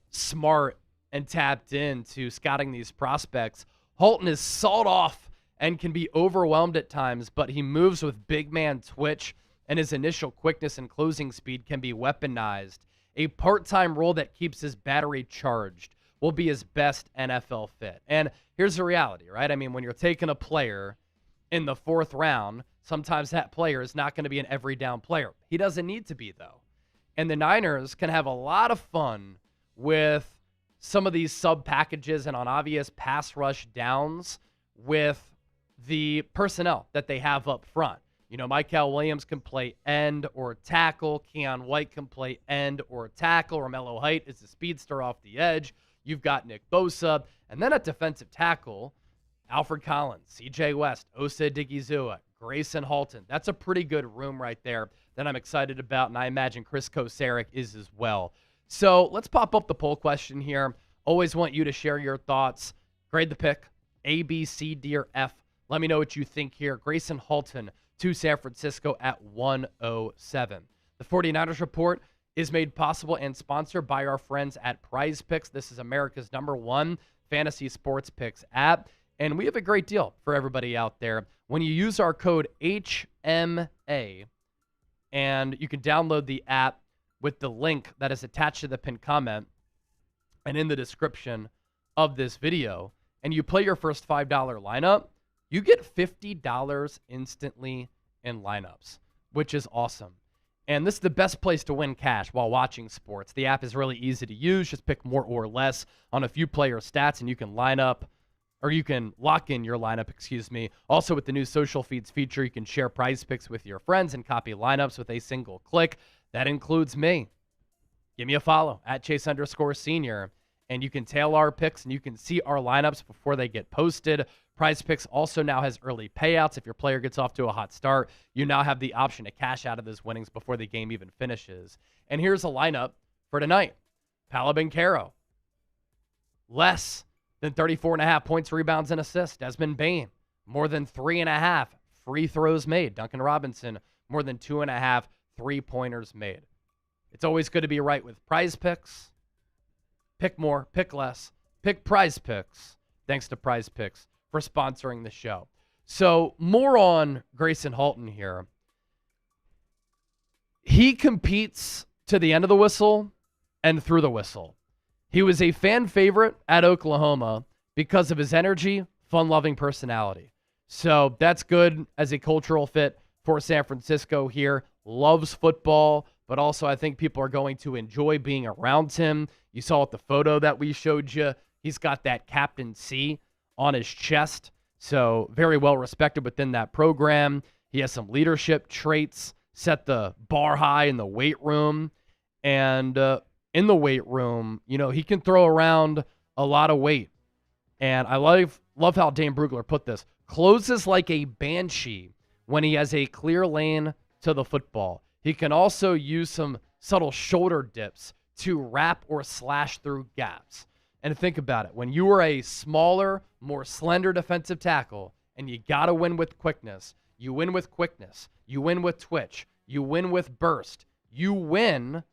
Speaker 1: smart and tapped into scouting these prospects. Holton is sawed off and can be overwhelmed at times, but he moves with big man twitch, and his initial quickness and closing speed can be weaponized. A part-time role that keeps his battery charged will be his best NFL fit. And here's the reality, right? I mean, when you're taking a player in the 4th round, sometimes that player is not going to be an every down player. He doesn't need to be, though. And the Niners can have a lot of fun with some of these sub packages and on obvious pass rush downs with the personnel that they have up front. You know, Mykel Williams can play end or tackle. Keon White can play end or tackle. Romello Height is the speedster off the edge. You've got Nick Bosa. And then at defensive tackle, Alfred Collins, CJ West, Osa Odigizua, Grayson Holton. That's a pretty good room right there that I'm excited about, and I imagine Chris Kocurek is as well. So let's pop up the poll question here. Always want you to share your thoughts. Grade the pick, A, B, C, D, or F. Let me know what you think here. Grayson Holton to San Francisco at 107. The 49ers Report is made possible and sponsored by our friends at PrizePicks. This is America's #1 fantasy sports picks app. And we have a great deal for everybody out there. When you use our code HMA, and you can download the app with the link that is attached to the pinned comment and in the description of this video, and you play your first $5 lineup, you get $50 instantly in lineups, which is awesome. And this is the best place to win cash while watching sports. The app is really easy to use. Just pick more or less on a few player stats, and you can you can lock in your lineup, Also, with the new social feeds feature, you can share prize picks with your friends and copy lineups with a single click. That includes me. Give me a follow at Chase_Senior, and you can tail our picks, and you can see our lineups before they get posted. PrizePicks also now has early payouts. If your player gets off to a hot start, you now have the option to cash out of those winnings before the game even finishes. And here's a lineup for tonight. Palabancaro, less than 34.5 points, rebounds, and assists. Desmond Bain, more than 3.5 free throws made. Duncan Robinson, more than 2.5 3-pointers made. It's always good to be right with PrizePicks. Pick more, pick less, pick PrizePicks. Thanks to PrizePicks for sponsoring the show. So more on Grayson Holton here. He competes to the end of the whistle and through the whistle. He was a fan favorite at Oklahoma because of his energy, fun-loving personality. So that's good as a cultural fit for San Francisco here. Loves football, but also I think people are going to enjoy being around him. You saw it the photo that we showed you. He's got that Captain C on his chest. So very well respected within that program. He has some leadership traits, set the bar high in the weight room. And in the weight room, he can throw around a lot of weight. And I love how Dane Brugler put this. Closes like a banshee when he has a clear lane to the football. He can also use some subtle shoulder dips to wrap or slash through gaps. And think about it. When you are a smaller, more slender defensive tackle, and you got to win with quickness, you win with quickness, you win with twitch, you win with burst, you win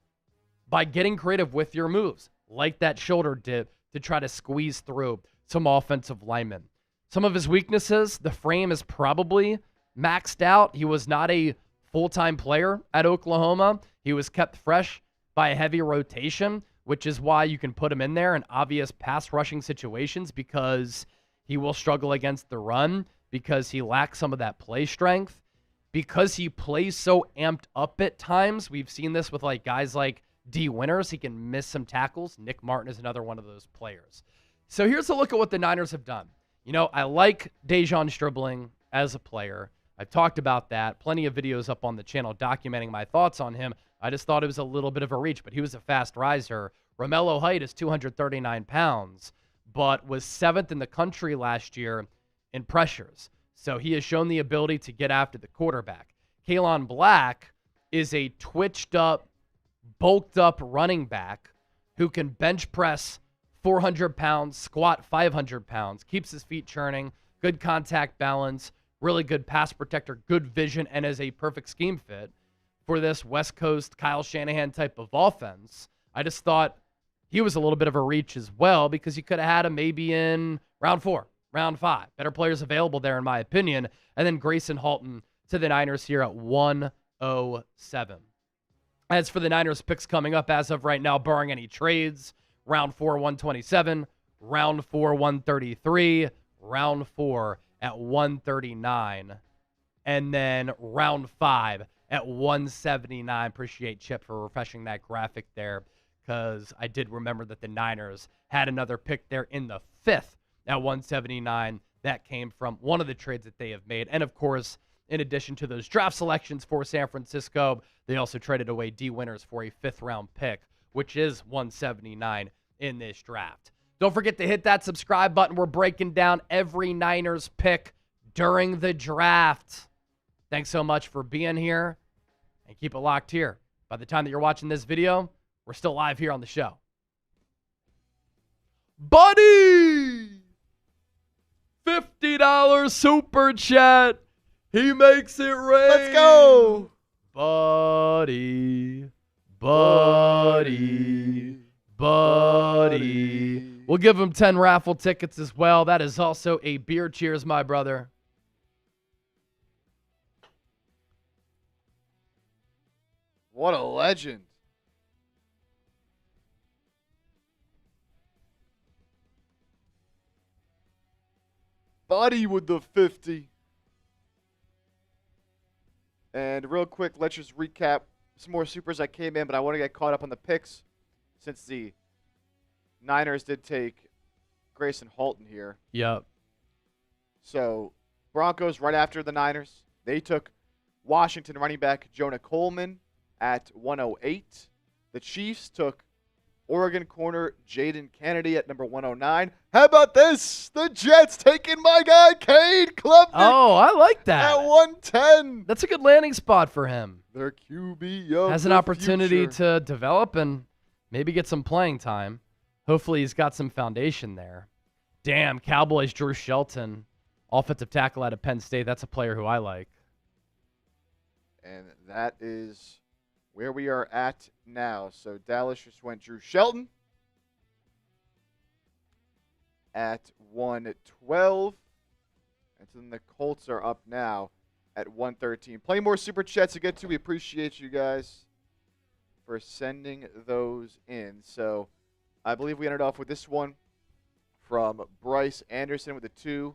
Speaker 1: by getting creative with your moves, like that shoulder dip to try to squeeze through some offensive linemen. Some of his weaknesses, the frame is probably maxed out. He was not a full-time player at Oklahoma. He was kept fresh by a heavy rotation, which is why you can put him in there in obvious pass rushing situations because he will struggle against the run, because he lacks some of that play strength, because he plays so amped up at times. We've seen this with guys like D. Winters. He can miss some tackles. Nick Martin is another one of those players. So here's a look at what the Niners have done. I like Dejon Stribling as a player. I've talked about that. Plenty of videos up on the channel documenting my thoughts on him. I just thought it was a little bit of a reach, but he was a fast riser. Romello height is 239 pounds, but was 7th in the country last year in pressures. So he has shown the ability to get after the quarterback. Kaelon Black is a twitched up, bulked up running back who can bench press 400 pounds, squat 500 pounds, keeps his feet churning, good contact balance, really good pass protector, good vision, and is a perfect scheme fit for this West Coast Kyle Shanahan type of offense. I just thought he was a little bit of a reach as well because you could have had him maybe in round 4, round 5. Better players available there, in my opinion. And then Grayson Halton to the Niners here at 107. As for the Niners picks coming up as of right now, barring any trades, round 4, 127, round 4, 133, round 4 at 139, and then round 5 at 179. Appreciate Chip for refreshing that graphic there because I did remember that the Niners had another pick there in the 5th at 179. That came from one of the trades that they have made. And, of course, in addition to those draft selections for San Francisco, they also traded away D. Winters for a 5th-round pick, which is 179 in this draft. Don't forget to hit that subscribe button. We're breaking down every Niners pick during the draft. Thanks so much for being here, and keep it locked here. By the time that you're watching this video, we're still live here on the show. Buddy! $50 super chat. He makes it rain.
Speaker 2: Let's go.
Speaker 1: Buddy. We'll give him 10 raffle tickets as well. That is also a beer cheers, my brother.
Speaker 2: What a legend. Buddy with the 50. And real quick, let's just recap some more supers that came in, but I want to get caught up on the picks since the Niners did take Grayson Halton here.
Speaker 1: Yep.
Speaker 2: So Broncos right after the Niners. They took Washington running back Jonah Coleman at 108. The Chiefs took Oregon corner Jaden Kennedy at number 109. How about this? The Jets taking my guy Cade Klubnik.
Speaker 1: Oh, I like that.
Speaker 2: At 110.
Speaker 1: That's a good landing spot for him.
Speaker 2: Their QB of
Speaker 1: has an
Speaker 2: the
Speaker 1: opportunity
Speaker 2: future.
Speaker 1: to develop and maybe get some playing time. Hopefully he's got some foundation there. Damn, Cowboys Drew Shelton, offensive tackle out of Penn State. That's a player who I like.
Speaker 2: And that is where we are at now. So Dallas just went Drew Shelton at 112. And then the Colts are up now at 113. Plenty more super chats to get to. We appreciate you guys for sending those in. So I believe we ended off with this one from Bryce Anderson with a 2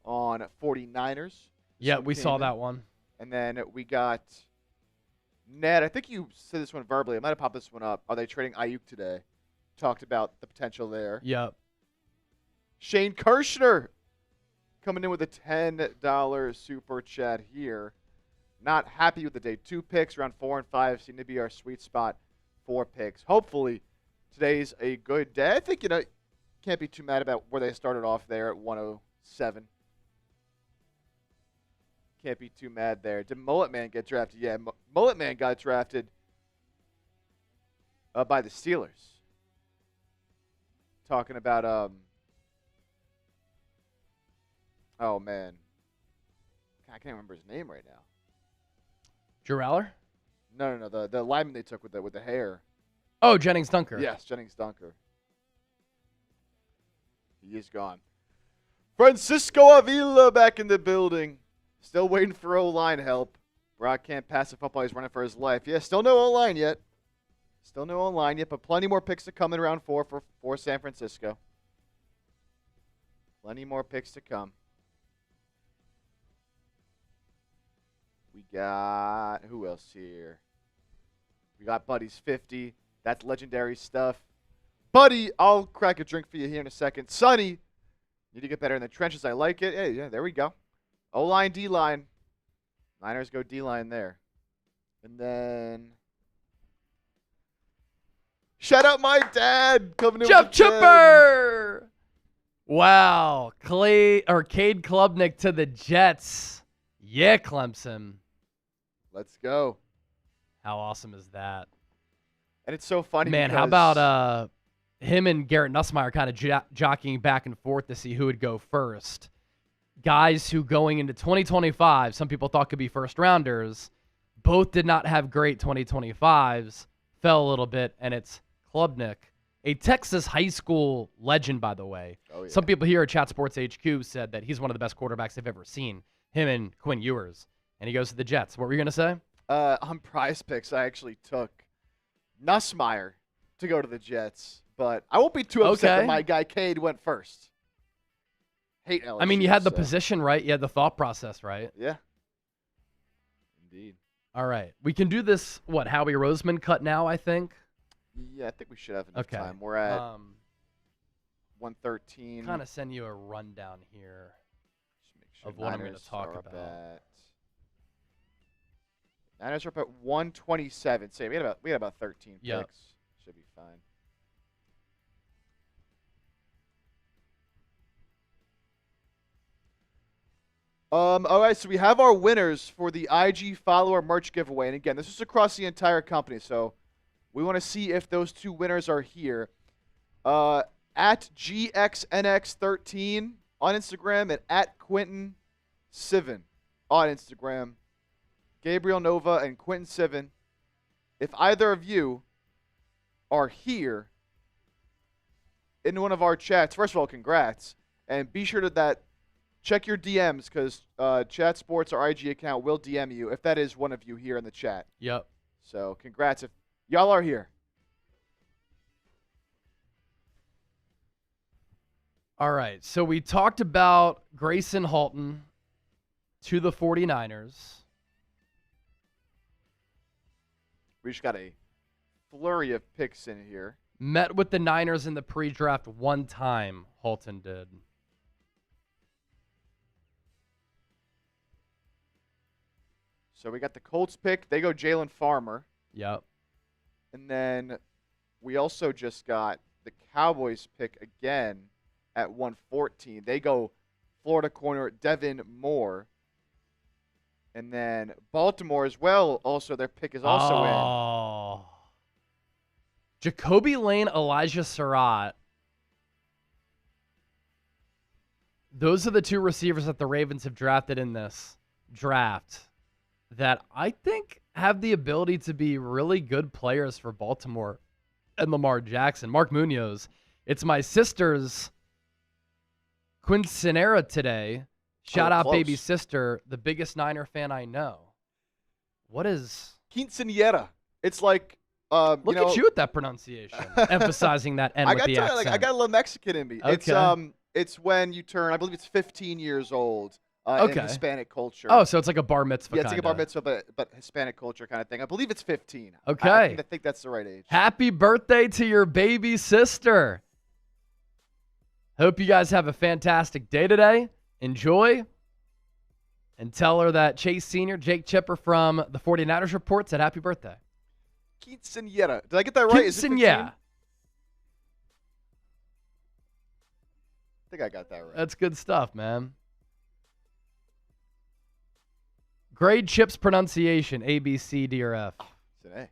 Speaker 2: on 49ers.
Speaker 1: Yeah, we saw that one.
Speaker 2: And then we got Ned. I think you said this one verbally. I might have popped this one up. Are they trading Ayuk today? Talked about the potential there.
Speaker 1: Yep.
Speaker 2: Shane Kirshner coming in with a $10 super chat here. Not happy with the day 2 picks. Around 4 and 5 seem to be our sweet spot for picks. Hopefully, today's a good day. I think, can't be too mad about where they started off there at 107. Can't be too mad there. Did Mullet Man get drafted? Yeah, Mullet Man got drafted by the Steelers. Talking about, oh, man. I can't remember his name right now.
Speaker 1: Drew Aller?
Speaker 2: No. The lineman they took with the hair.
Speaker 1: Oh, Jennings Dunker.
Speaker 2: Yes, Jennings Dunker. He is gone. Francisco Avila back in the building. Still waiting for O-line help. Brock can't pass the football. He's running for his life. Yeah, still no O-line yet. Still no O-line yet, but plenty more picks to come in round 4 for San Francisco. Plenty more picks to come. We got, who else here? We got Buddy's 50. That's legendary stuff. Buddy, I'll crack a drink for you here in a second. Sonny, need to get better in the trenches. I like it. Hey, yeah, there we go. O-line, D-line. Niners go D-line there. And then, shout out my dad coming in
Speaker 1: Jeff
Speaker 2: with
Speaker 1: Chipper! Wow. Cade Klubnik to the Jets. Yeah, Clemson.
Speaker 2: Let's go.
Speaker 1: How awesome is that?
Speaker 2: And it's so funny.
Speaker 1: Man, how about him and Garrett Nussmeier kind of jockeying back and forth to see who would go first? Guys who going into 2025, some people thought could be first rounders, both did not have great 2025s, fell a little bit, and it's Klubnik, a Texas high school legend, by the way.
Speaker 2: Oh, yeah.
Speaker 1: Some people here at Chat Sports HQ said that he's one of the best quarterbacks they've ever seen, him and Quinn Ewers, and he goes to the Jets. What were you going to say?
Speaker 2: On PrizePicks, I actually took Nussmeier to go to the Jets, but I won't be too upset that my guy Cade went first. Hate LSU.
Speaker 1: I mean, you had the position right. You had the thought process right.
Speaker 2: Yeah. Indeed.
Speaker 1: All right. We can do this, Howie Roseman cut now, I think?
Speaker 2: Yeah, I think we should have enough time. We're at 113.
Speaker 1: Kind of send you a rundown here
Speaker 2: sure
Speaker 1: of what I'm going to talk about.
Speaker 2: Niners are up at 127. Say we had about 13
Speaker 1: Yep.
Speaker 2: picks. Should be fine. All right, so we have our winners for the IG follower merch giveaway. And again, this is across the entire company, so we want to see if those 2 winners are here. At GXNX13 on Instagram and at Quentin Sivan on Instagram. Gabriel Nova and Quentin Sivan. If either of you are here in one of our chats, first of all, congrats. And be sure that check your DMs because Chat Sports, our IG account, will DM you if that is one of you here in the chat.
Speaker 1: Yep.
Speaker 2: So congrats if y'all are here.
Speaker 1: All right. So we talked about Grayson Halton to the 49ers.
Speaker 2: We just got a flurry of picks in here.
Speaker 1: Met with the Niners in the pre-draft one time, Halton did.
Speaker 2: So we got the Colts pick. They go Jalen Farmer.
Speaker 1: Yep.
Speaker 2: And then we also just got the Cowboys pick again at 114. They go Florida corner Devin Moore. And then Baltimore as well, also their pick is also in.
Speaker 1: Jacoby Lane, Elijah Surratt. Those are the 2 receivers that the Ravens have drafted in this draft that I think have the ability to be really good players for Baltimore and Lamar Jackson. Mark Munoz. It's my sister's quinceanera today. Shout out,
Speaker 2: close.
Speaker 1: baby sister, the biggest Niner fan I know. What is...
Speaker 2: Quinceanera. It's like...
Speaker 1: Look at you with that pronunciation. Emphasizing that N with the accent.
Speaker 2: I got a little Mexican in me.
Speaker 1: Okay.
Speaker 2: It's when you turn, I believe it's 15 years old in Hispanic culture.
Speaker 1: Oh, so it's like a bar mitzvah.
Speaker 2: Yeah, it's like a bar mitzvah, but Hispanic culture kind of thing. I believe it's 15.
Speaker 1: Okay.
Speaker 2: I think that's the right age.
Speaker 1: Happy birthday to your baby sister. Hope you guys have a fantastic day today. Enjoy. And tell her that Chase Sr., Jake Chipper from the 49ers Report said happy birthday.
Speaker 2: Quinceañera. Did I get that right?
Speaker 1: Quinceañera.
Speaker 2: I think I got that right.
Speaker 1: That's good stuff, man. Grade Chip's pronunciation, A, B, C, D, or F.
Speaker 2: It's an A.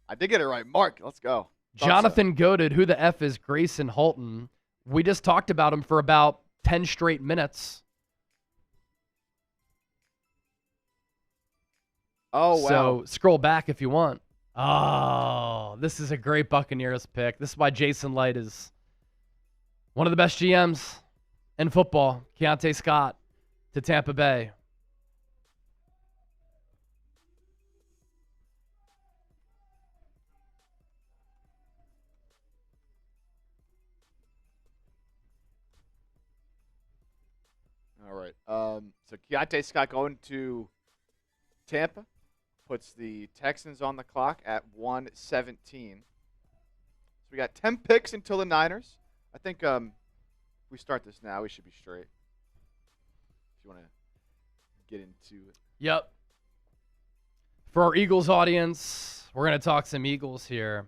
Speaker 2: I did get it right. Mark, let's go.
Speaker 1: Jonathan goaded, who the F is Grayson Halton. We just talked about him for about 10 straight minutes.
Speaker 2: Oh, wow.
Speaker 1: So scroll back if you want. Oh, this is a great Buccaneers pick. This is why Jason Light is one of the best GMs in football. Keontae Scott to Tampa Bay.
Speaker 2: All right. So Keontae Scott going to Tampa puts the Texans on the clock at 1:17. So we got 10 picks until the Niners. I think if we start this now, we should be straight. If you want to get into it.
Speaker 1: Yep. For our Eagles audience, we're going to talk some Eagles here.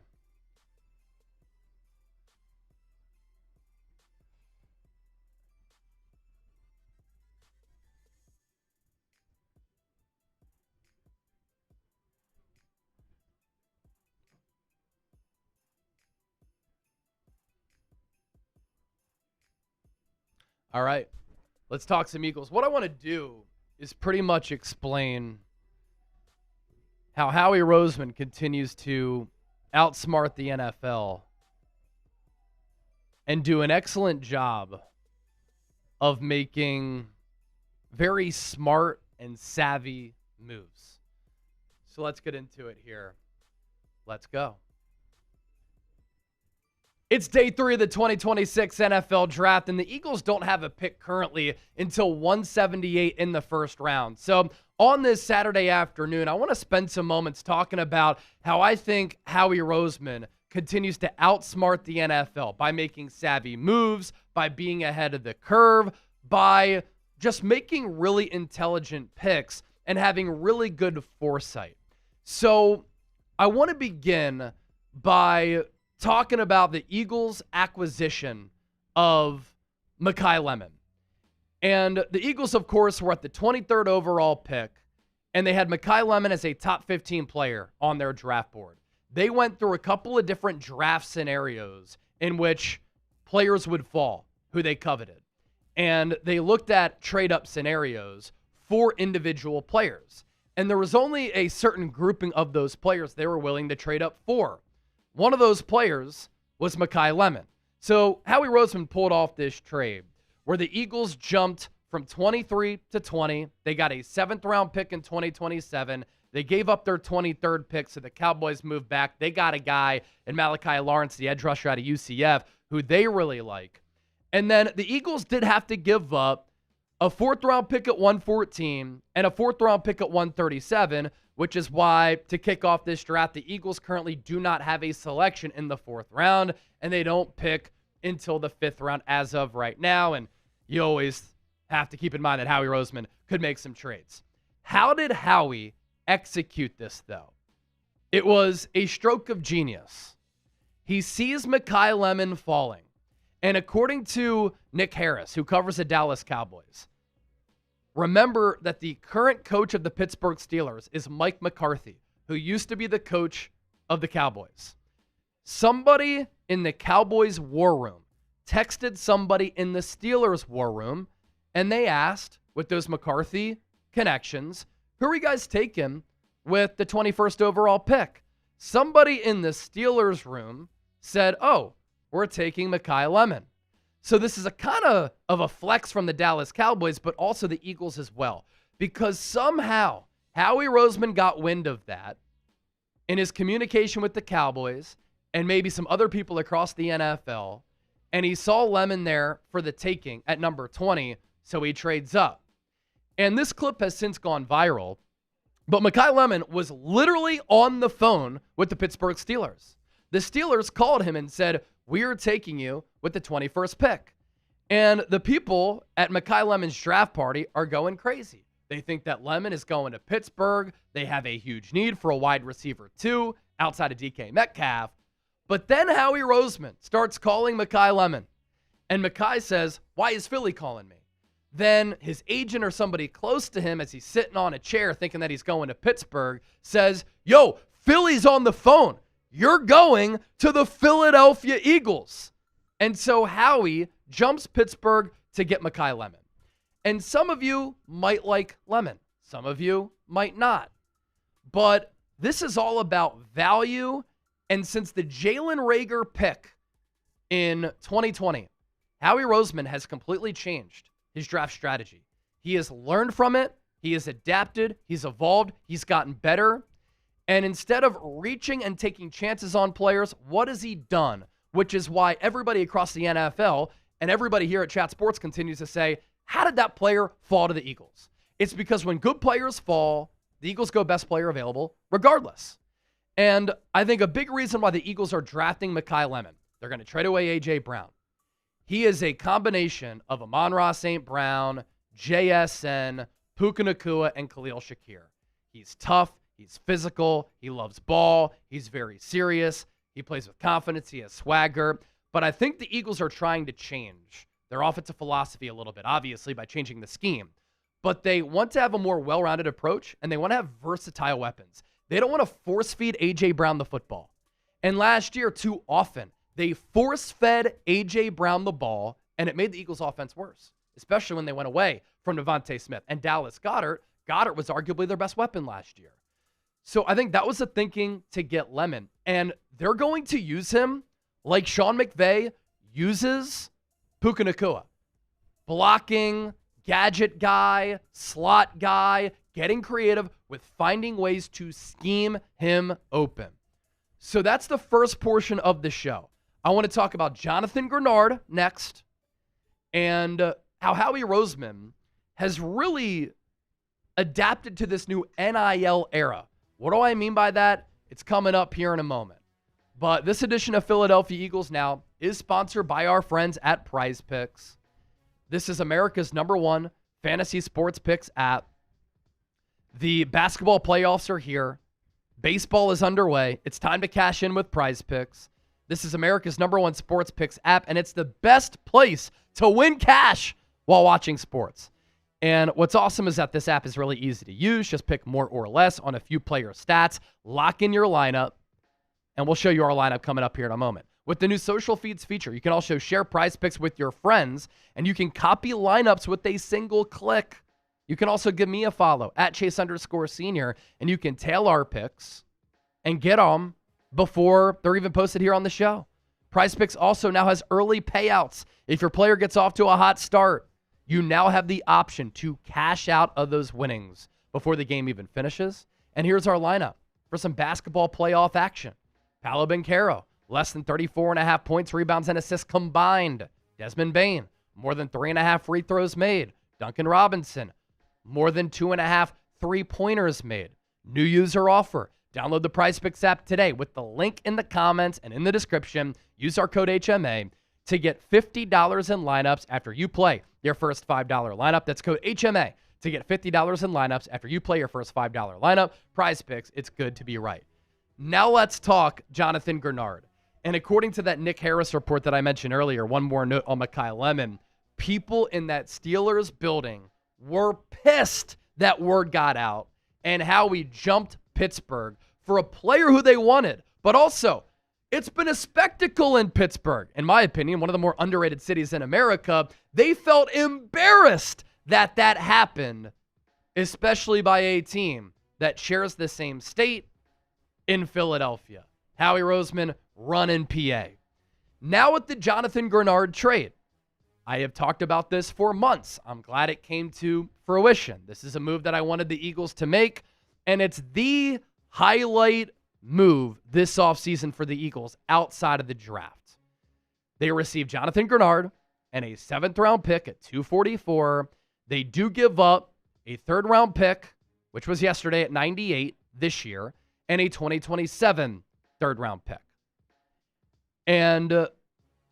Speaker 1: All right, let's talk some Eagles. What I want to do is pretty much explain how Howie Roseman continues to outsmart the NFL and do an excellent job of making very smart and savvy moves. So let's get into it here. Let's go. It's day 3 of the 2026 NFL Draft, and the Eagles don't have a pick currently until 178 in the first round. So on this Saturday afternoon, I want to spend some moments talking about how I think Howie Roseman continues to outsmart the NFL by making savvy moves, by being ahead of the curve, by just making really intelligent picks and having really good foresight. So I want to begin by talking about the Eagles' acquisition of Mekhi Lemon. And the Eagles, of course, were at the 23rd overall pick, and they had Mekhi Lemon as a top 15 player on their draft board. They went through a couple of different draft scenarios in which players would fall, who they coveted. And they looked at trade-up scenarios for individual players. And there was only a certain grouping of those players they were willing to trade up for. One of those players was Mekhi Lemon. So Howie Roseman pulled off this trade where the Eagles jumped from 23 to 20. They got a 7th-round pick in 2027. They gave up their 23rd pick, so the Cowboys moved back. They got a guy in Malachi Lawrence, the edge rusher out of UCF, who they really like. And then the Eagles did have to give up a 4th-round pick at 114 and a 4th-round pick at 137, which is why, to kick off this draft, the Eagles currently do not have a selection in the 4th round, and they don't pick until the 5th round as of right now. And you always have to keep in mind that Howie Roseman could make some trades. How did Howie execute this, though? It was a stroke of genius. He sees Mekhi Lemon falling, and according to Nick Harris, who covers the Dallas Cowboys, remember that the current coach of the Pittsburgh Steelers is Mike McCarthy, who used to be the coach of the Cowboys. Somebody in the Cowboys war room texted somebody in the Steelers war room, and they asked, with those McCarthy connections, who are you guys taking with the 21st overall pick? Somebody in the Steelers room said, oh, we're taking Mekhi Lemon. So this is a kind of a flex from the Dallas Cowboys, but also the Eagles as well. Because somehow Howie Roseman got wind of that in his communication with the Cowboys and maybe some other people across the NFL. and he saw Lemon there for the taking at number 20, so he trades up. And this clip has since gone viral, but Mekhi Lemon was literally on the phone with the Pittsburgh Steelers. The Steelers called him and said, "We are taking you with the 21st pick." And the people at Mekhi Lemon's draft party are going crazy. They think that Lemon is going to Pittsburgh. They have a huge need for a wide receiver too, outside of DK Metcalf. But then Howie Roseman starts calling Mekhi Lemon. And Mekhi says, "Why is Philly calling me?" Then his agent or somebody close to him, as he's sitting on a chair thinking that he's going to Pittsburgh, says, "Yo, Philly's on the phone. You're going to the Philadelphia Eagles." And so Howie jumps Pittsburgh to get Mekhi Lemon. And some of you might like Lemon. Some of you might not. But this is all about value. And since the Jalen Reagor pick in 2020, Howie Roseman has completely changed his draft strategy. He has learned from it. He has adapted. He's evolved. He's gotten better. And instead of reaching and taking chances on players, what has he done? Which is why everybody across the NFL and everybody here at Chat Sports continues to say, how did that player fall to the Eagles? It's because when good players fall, the Eagles go best player available regardless. And I think a big reason why the Eagles are drafting Mekhi Lemon, they're going to trade away A.J. Brown. He is a combination of Amon-Ra St. Brown, JSN, Puka Nacua, and Khalil Shakir. He's tough. He's physical. He loves ball. He's very serious. He plays with confidence. He has swagger. But I think the Eagles are trying to change their offensive philosophy a little bit, obviously, by changing the scheme. But they want to have a more well-rounded approach, and they want to have versatile weapons. They don't want to force-feed A.J. Brown the football. And last year, too often, they force-fed A.J. Brown the ball, and it made the Eagles' offense worse, especially when they went away from Devontae Smith. And Dallas Goedert was arguably their best weapon last year. So I think that was the thinking to get Lemon. And they're going to use him like Sean McVay uses Puka Nacua. Blocking, gadget guy, slot guy, getting creative with finding ways to scheme him open. So that's the first portion of the show. I want to talk about Jonathan Grenard next and how Howie Roseman has really adapted to this new NIL era. What do I mean by that? It's coming up here in a moment. But this edition of Philadelphia Eagles Now is sponsored by our friends at PrizePicks. This is America's #1 fantasy sports picks app. The basketball playoffs are here. Baseball is underway. It's time to cash in with PrizePicks. This is America's #1 sports picks app, and it's the best place to win cash while watching sports. And what's awesome is that this app is really easy to use. Just pick more or less on a few player stats, lock in your lineup, and we'll show you our lineup coming up here in a moment. With the new social feeds feature, you can also share prize picks with your friends, and you can copy lineups with a single click. You can also give me a follow at Chase_Senior, and you can tail our picks and get them before they're even posted here on the show. PrizePicks also now has early payouts. If your player gets off to a hot start, you now have the option to cash out of those winnings before the game even finishes. And here's our lineup for some basketball playoff action. Paolo Banchero, less than 34.5 points, rebounds, and assists combined. Desmond Bane, more than 3.5 free throws made. Duncan Robinson, more than 2.5 3-pointers made. New user offer. Download the PrizePicks app today with the link in the comments and in the description. Use our code HMA to get $50 in lineups after you play your first $5 lineup. That's code HMA to get $50 in lineups after you play your first $5 lineup. PrizePicks, it's good to be right. Now let's talk Jonathan Grenard. And according to that Nick Harris report that I mentioned earlier, one more note on Mekhi Lemon, people in that Steelers building were pissed that word got out and how we jumped Pittsburgh for a player who they wanted. But also, it's been a spectacle in Pittsburgh. In my opinion, one of the more underrated cities in America. They felt embarrassed that that happened, especially by a team that shares the same state in Philadelphia. Howie Roseman running PA. Now with the Jonathan Grenard trade, I have talked about this for months. I'm glad it came to fruition. This is a move that I wanted the Eagles to make, and it's the highlight move this offseason for the Eagles outside of the draft. They received Jonathan Grenard and a 7th-round pick at 244. They do give up a 3rd-round pick, which was yesterday at 98 this year, and a 2027 3rd-round pick. And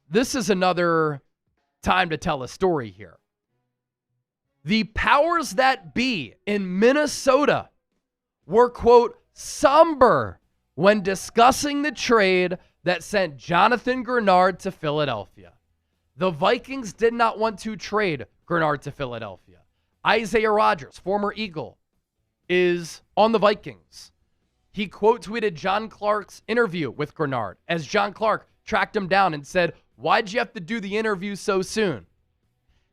Speaker 1: this is another time to tell a story here. The powers that be in Minnesota were, quote, somber when discussing the trade that sent Jonathan Grenard to Philadelphia. The Vikings did not want to trade Grenard to Philadelphia. Isaiah Rodgers, former Eagle, is on the Vikings. He quote tweeted John Clark's interview with Grenard as John Clark tracked him down and said, "Why'd you have to do the interview so soon?"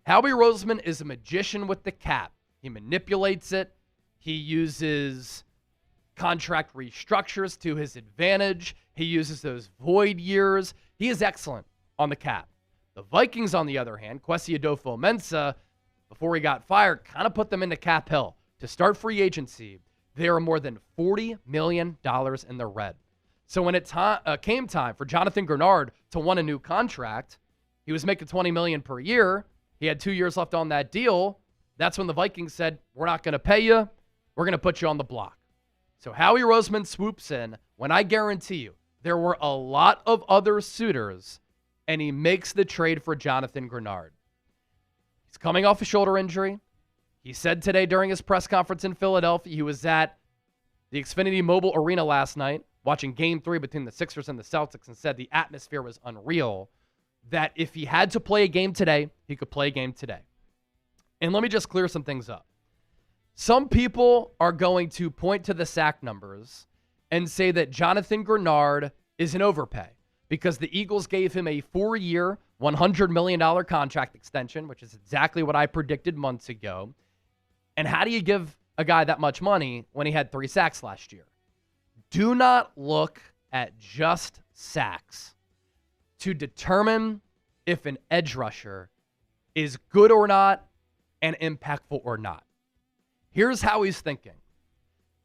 Speaker 1: Howie Roseman is a magician with the cap. He manipulates it. He uses contract restructures to his advantage. He uses those void years. He is excellent on the cap. The Vikings, on the other hand, Kwesi Adofo-Mensah, before he got fired, kind of put them into cap hill. To start free agency, they are more than $40 million in the red. So when it came time for Jonathan Grenard to want a new contract, he was making $20 million per year. He had 2 years left on that deal. That's when the Vikings said, "We're not going to pay you. We're going to put you on the block." So Howie Roseman swoops in when I guarantee you there were a lot of other suitors, and he makes the trade for Jonathan Grenard. He's coming off a shoulder injury. He said today during his press conference in Philadelphia, he was at the Xfinity Mobile Arena last night watching Game 3 between the Sixers and the Celtics and said the atmosphere was unreal, that if he had to play a game today, he could play a game today. And let me just clear some things up. Some people are going to point to the sack numbers and say that Jonathan Grenard is an overpay because the Eagles gave him a 4-year, $100 million contract extension, which is exactly what I predicted months ago. And how do you give a guy that much money when he had 3 sacks last year? Do not look at just sacks to determine if an edge rusher is good or not and impactful or not. Here's how he's thinking.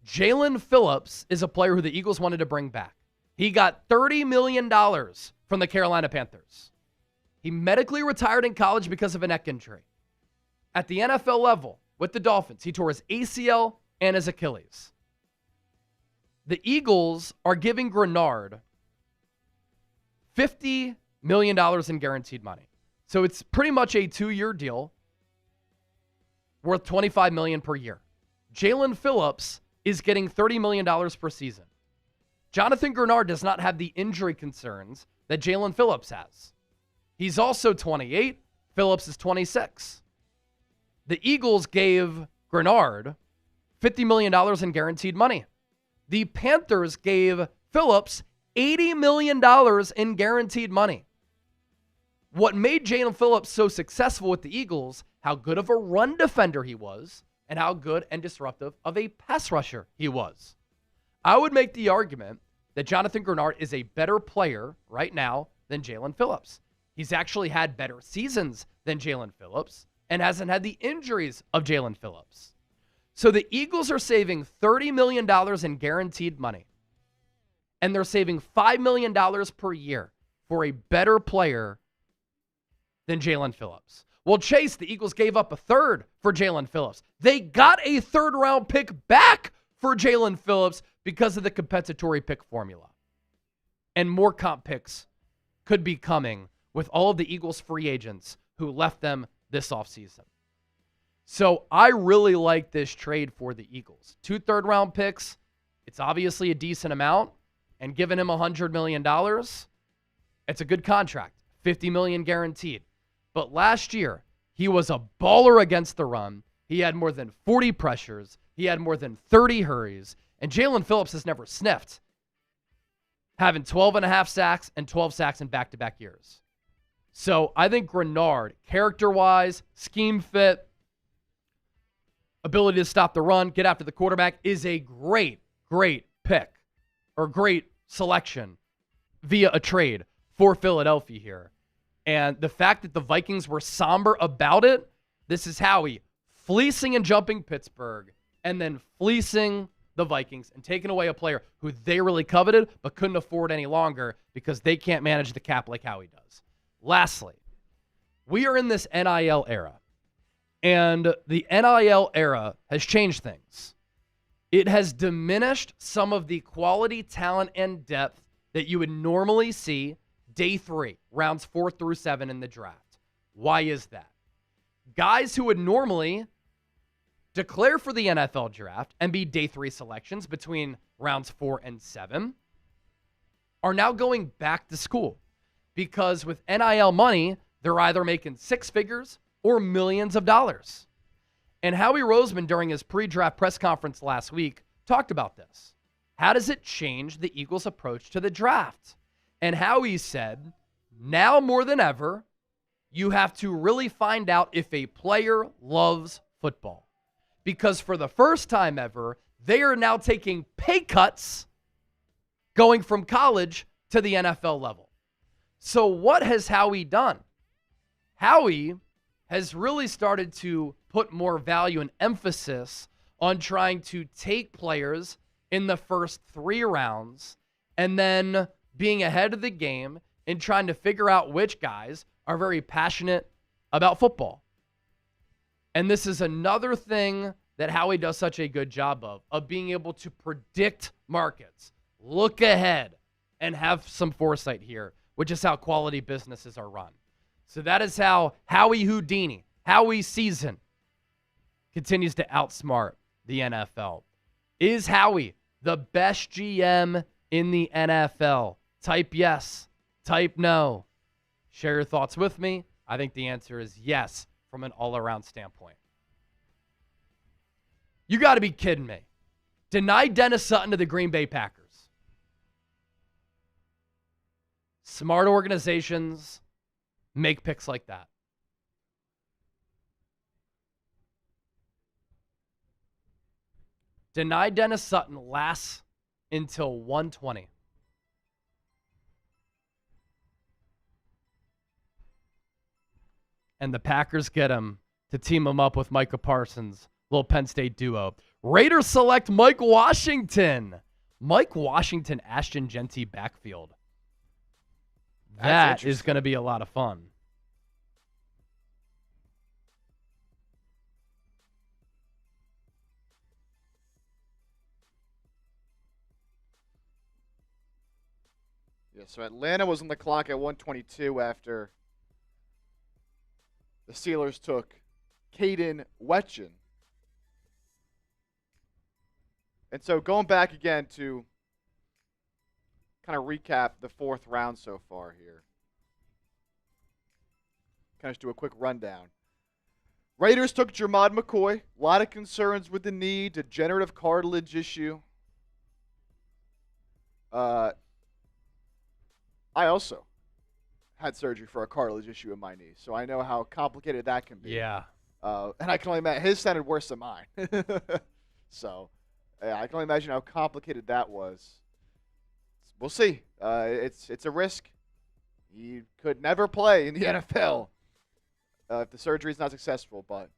Speaker 1: Jalen Phillips is a player who the Eagles wanted to bring back. He got $30 million from the Carolina Panthers. He medically retired in college because of a neck injury. At the NFL level, with the Dolphins, he tore his ACL and his Achilles. The Eagles are giving Grenard $50 million in guaranteed money. So it's pretty much a 2-year deal worth $25 million per year. Jalen Phillips is getting $30 million per season. Jonathan Grenard does not have the injury concerns that Jalen Phillips has. He's also 28. Phillips is 26. The Eagles gave Grenard $50 million in guaranteed money. The Panthers gave Phillips $80 million in guaranteed money. What made Jalen Phillips so successful with the Eagles, how good of a run defender he was, and how good and disruptive of a pass rusher he was. I would make the argument that Jonathan Grenard is a better player right now than Jalen Phillips. He's actually had better seasons than Jalen Phillips and hasn't had the injuries of Jalen Phillips. So the Eagles are saving $30 million in guaranteed money, and they're saving $5 million per year for a better player than Jalen Phillips. Well, Chase, the Eagles gave up a 3rd for Jalen Phillips. They got a 3rd-round pick back for Jalen Phillips because of the compensatory pick formula. And more comp picks could be coming with all of the Eagles free agents who left them this offseason. So I really like this trade for the Eagles. 2 third-round picks. It's obviously a decent amount. And giving him $100 million, it's a good contract. $50 million guaranteed. But last year, he was a baller against the run. He had more than 40 pressures. He had more than 30 hurries. And Jalen Phillips has never sniffed having 12.5 sacks and 12 sacks in back-to-back years. So I think Grenard, character-wise, scheme fit, ability to stop the run, get after the quarterback, is a great pick or great selection via a trade for Philadelphia here. And the fact that the Vikings were somber about it, this is Howie fleecing and jumping Pittsburgh and then fleecing the Vikings and taking away a player who they really coveted but couldn't afford any longer because they can't manage the cap like Howie does. Lastly, we are in this NIL era, and the NIL era has changed things. It has diminished some of the quality, talent, and depth that you would normally see day 3, rounds 4 through 7 in the draft. Why is that? Guys who would normally declare for the NFL draft and be day 3 selections between rounds 4 and 7 are now going back to school because with NIL money, they're either making 6 figures or millions of dollars. And Howie Roseman, during his pre-draft press conference last week, talked about this. How does it change the Eagles' approach to the draft? And Howie said, now more than ever, you have to really find out if a player loves football. Because for the first time ever, they are now taking pay cuts going from college to the NFL level. So what has Howie done? Howie has really started to put more value and emphasis on trying to take players in the first 3 rounds and then being ahead of the game and trying to figure out which guys are very passionate about football. And this is another thing that Howie does such a good job of being able to predict markets, look ahead, and have some foresight here, which is how quality businesses are run. So that is how Howie Houdini, Howie Season, continues to outsmart the NFL. Is Howie the best GM in the NFL? Type yes, type no. Share your thoughts with me. I think the answer is yes from an all-around standpoint. You got to be kidding me. Deny Dennis Sutton to the Green Bay Packers. Smart organizations make picks like that. Deny Dennis Sutton lasts until 120. And the Packers get him to team him up with Micah Parsons, little Penn State duo. Raiders select Mike Washington. Mike Washington, Ashton Genty backfield. That is going to be a lot of fun.
Speaker 2: Yeah, so Atlanta was on the clock at 122 after the Steelers took Caden Wetchen. And so going back again to kind of recap the 4th round so far here. Kind of just do a quick rundown. Raiders took Jermod McCoy. A lot of concerns with the knee, degenerative cartilage issue. I also had surgery for a cartilage issue in my knee, so I know how complicated that can be.
Speaker 1: Yeah.
Speaker 2: And I can only imagine his sounded worse than mine. So I can only imagine how complicated that was. We'll see. It's a risk. He could never play in the NFL if the surgery is not successful, but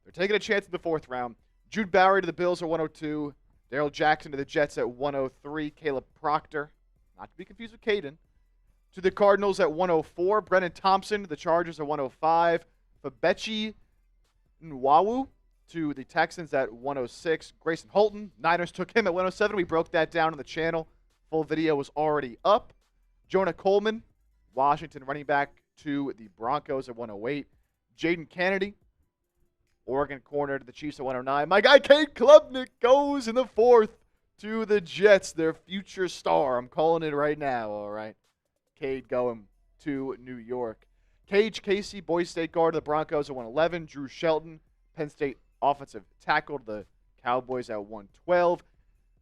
Speaker 2: they're taking a chance in the 4th round. Jude Bowery to the Bills at 102. Darrell Jackson to the Jets at 103. Caleb Proctor, not to be confused with Caden, to the Cardinals at 104. Brennan Thompson to the Chargers at 105. Fabechi Nwawu to the Texans at 106. Grayson Holton, Niners took him at 107. We broke that down on the channel. Full video was already up. Jonah Coleman, Washington running back to the Broncos at 108. Jaden Kennedy, Oregon corner to the Chiefs at 109. My guy Cade Klubnik goes in the 4th to the Jets, their future star. I'm calling it right now, all right. Cade going to New York. Cage Casey, Boise State guard to the Broncos at 111. Drew Shelton, Penn State offensive tackle to the Cowboys at 112.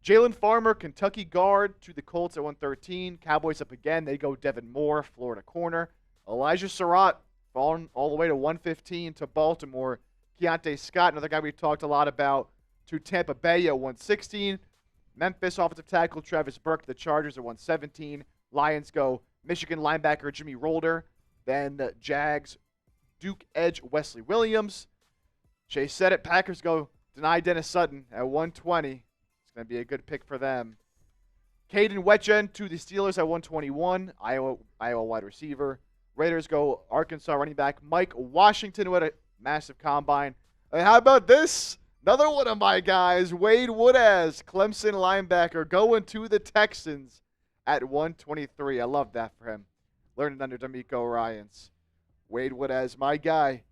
Speaker 2: Jalen Farmer, Kentucky guard to the Colts at 113. Cowboys up again. They go Devin Moore, Florida corner. Elijah Surratt falling all the way to 115 to Baltimore. Keontae Scott, another guy we've talked a lot about, to Tampa Bay at 116. Memphis offensive tackle Travis Burke to the Chargers at 117. Lions go Michigan linebacker Jimmy Rolder. Then the Jags, Duke edge Wesley Williams. Chase said it. Packers go deny Dennis Sutton at 120. It's going to be a good pick for them. Caden Wetchen to the Steelers at 121. Iowa wide receiver. Raiders go Arkansas running back Mike Washington with a massive combine. And how about this? Another one of my guys, Wade Woodaz, Clemson linebacker, going to the Texans at 123. I love that for him. Learning under D'Amico Ryans. Wade Woodaz, my guy,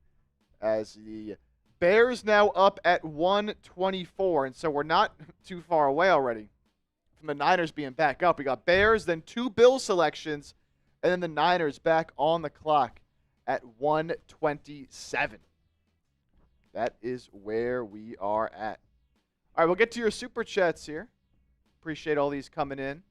Speaker 2: as the Bears now up at 124. And so we're not too far away already from the Niners being back up. We got Bears, then 2 Bills selections, and then the Niners back on the clock at 127. That is where we are at. All right, we'll get to your Super Chats here. Appreciate all these coming in.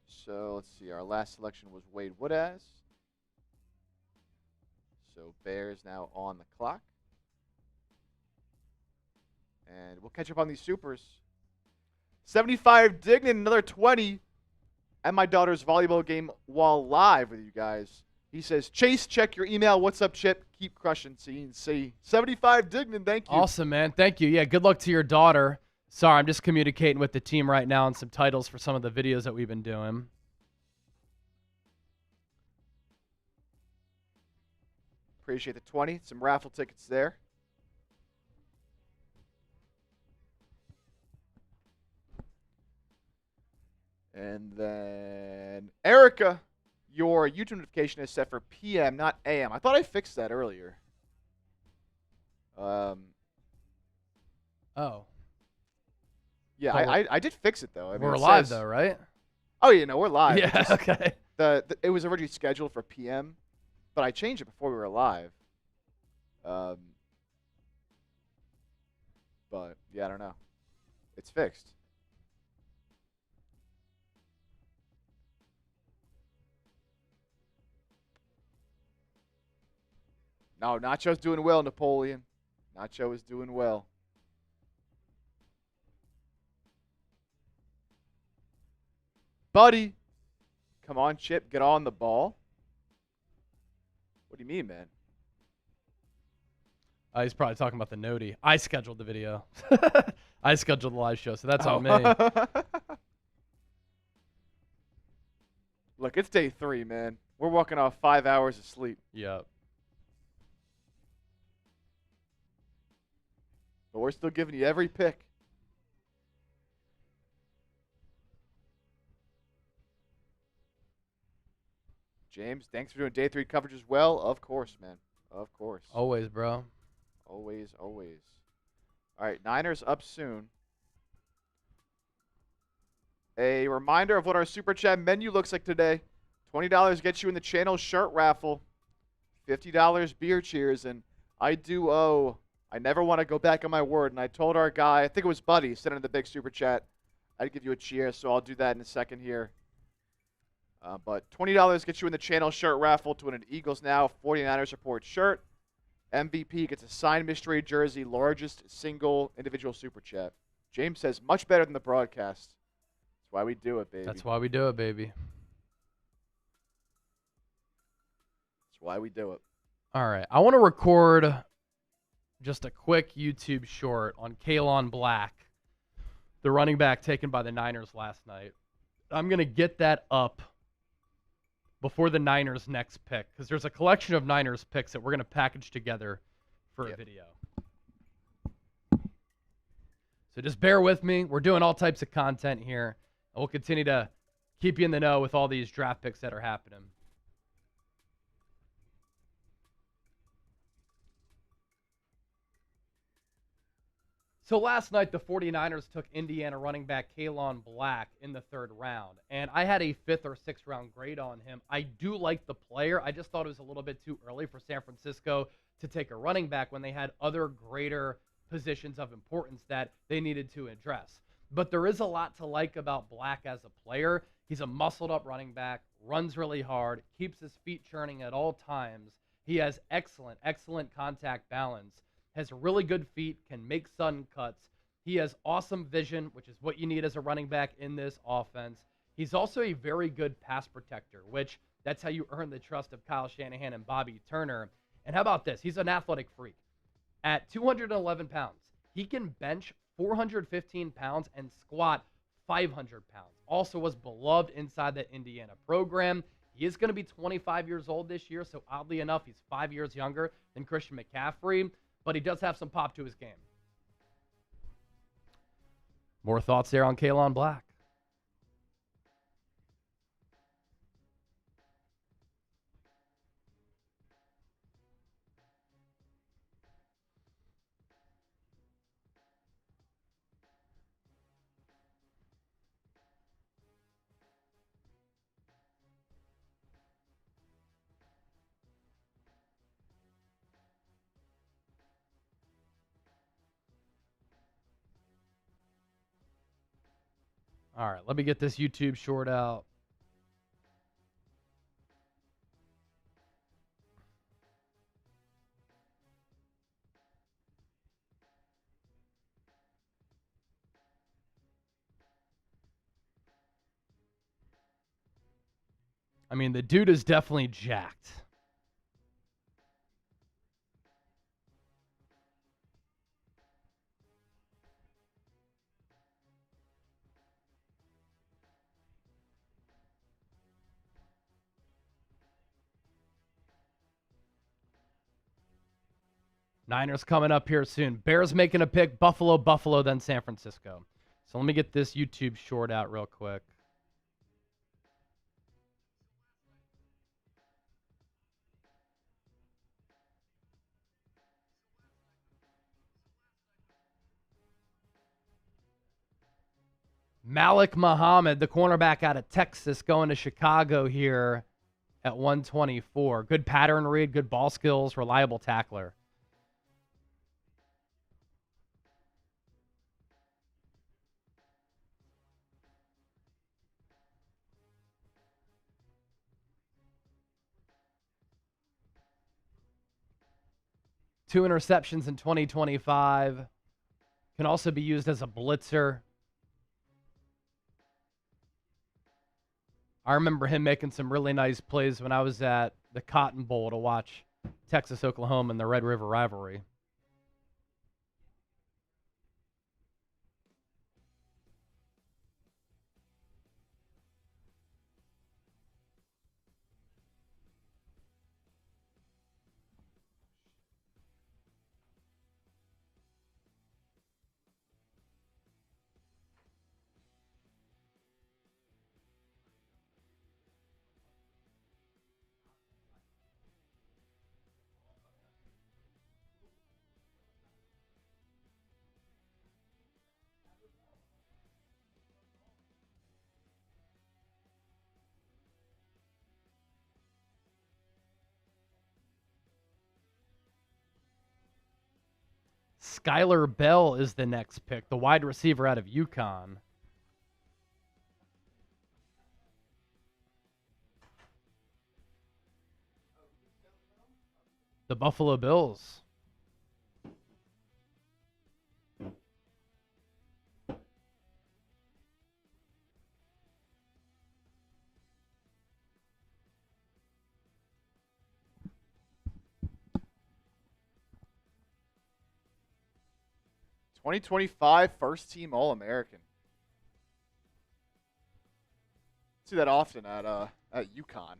Speaker 2: So let's see. Our last selection was Wade Woodaz. So Bears now on the clock. And we'll catch up on these supers. 75 Dignan, another 20. And my daughter's volleyball game while live with you guys. He says, Chase, check your email. What's up, Chip? Keep crushing CNC. 75 Dignan, thank you.
Speaker 1: Awesome, man. Thank you. Yeah, good luck to your daughter. Sorry, I'm just communicating with the team right now on some titles for some of the videos that we've been doing.
Speaker 2: Appreciate the 20. Some raffle tickets there. And then, Erica, your YouTube notification is set for PM, not AM. I thought I fixed that earlier.
Speaker 1: Oh.
Speaker 2: Yeah,
Speaker 1: Well,
Speaker 2: I did fix it, though. I mean,
Speaker 1: we're
Speaker 2: it
Speaker 1: live,
Speaker 2: says-
Speaker 1: though, right?
Speaker 2: Oh, yeah, no, we're live. It
Speaker 1: Yeah,
Speaker 2: just-
Speaker 1: okay.
Speaker 2: It was originally scheduled for PM, but I changed it before we were live. But, yeah, I don't know. It's fixed. No, Nacho's doing well, Napoleon. Nacho is doing well. Buddy. Come on, Chip. Get on the ball. What do you mean, man?
Speaker 1: He's probably talking about the Noti. I scheduled the video. I scheduled the live show, so that's on me.
Speaker 2: Look, it's day 3, man. We're walking off 5 hours of sleep.
Speaker 1: Yep.
Speaker 2: But we're still giving you every pick. James, thanks for doing day 3 coverage as well. Of course, man. Of course.
Speaker 1: Always, bro.
Speaker 2: Always, always. All right, Niners up soon. A reminder of what our Super Chat menu looks like today. $20 gets you in the channel shirt raffle. $50 beer cheers. And I never want to go back on my word. And I told our guy, I think it was Buddy, sent in the big Super Chat, I'd give you a cheer. So I'll do that in a second here. But $20 gets you in the channel shirt raffle to win an Eagles Now 49ers Report shirt. MVP gets a signed mystery jersey, largest single individual Super Chat. James says, much better than the broadcast. That's why we do it, baby.
Speaker 1: That's why we do it, baby.
Speaker 2: That's why we do it.
Speaker 1: All right. I want to record just a quick YouTube short on Kaelon Black, the running back taken by the Niners last night. I'm going to get that up before the Niners' next pick, because there's a collection of Niners picks that we're going to package together for a video. So just bear with me. We're doing all types of content here, and we'll continue to keep you in the know with all these draft picks that are happening. So last night, the 49ers took Indiana running back Kaelon Black in the 3rd round, and I had a 5th or 6th round grade on him. I do like the player. I just thought it was a little bit too early for San Francisco to take a running back when they had other greater positions of importance that they needed to address. But there is a lot to like about Black as a player. He's a muscled-up running back, runs really hard, keeps his feet churning at all times. He has excellent contact balance. Has really good feet, can make sudden cuts. He has awesome vision, which is what you need as a running back in this offense. He's also a very good pass protector, which that's how you earn the trust of Kyle Shanahan and Bobby Turner. And how about this? He's an athletic freak. At 211 pounds, he can bench 415 pounds and squat 500 pounds. Also was beloved inside the Indiana program. He is going to be 25 years old this year, so oddly enough, he's 5 years younger than Christian McCaffrey, but he does have some pop to his game. More thoughts there on Kaelon Black. All right, let me get this YouTube short out. I mean, the dude is definitely jacked. Niners coming up here soon. Bears making a pick. Buffalo, then San Francisco. So let me get this YouTube short out real quick. Malik Muhammad, the cornerback out of Texas, going to Chicago here at 124. Good pattern read, good ball skills, reliable tackler. Two interceptions in 2025. Can also be used as a blitzer. I remember him making some really nice plays when I was at the Cotton Bowl to watch Texas, Oklahoma in the Red River rivalry. Skylar Bell is the next pick, the wide receiver out of UConn. The Buffalo Bills.
Speaker 2: (2025) first team All-American. See that often at UConn.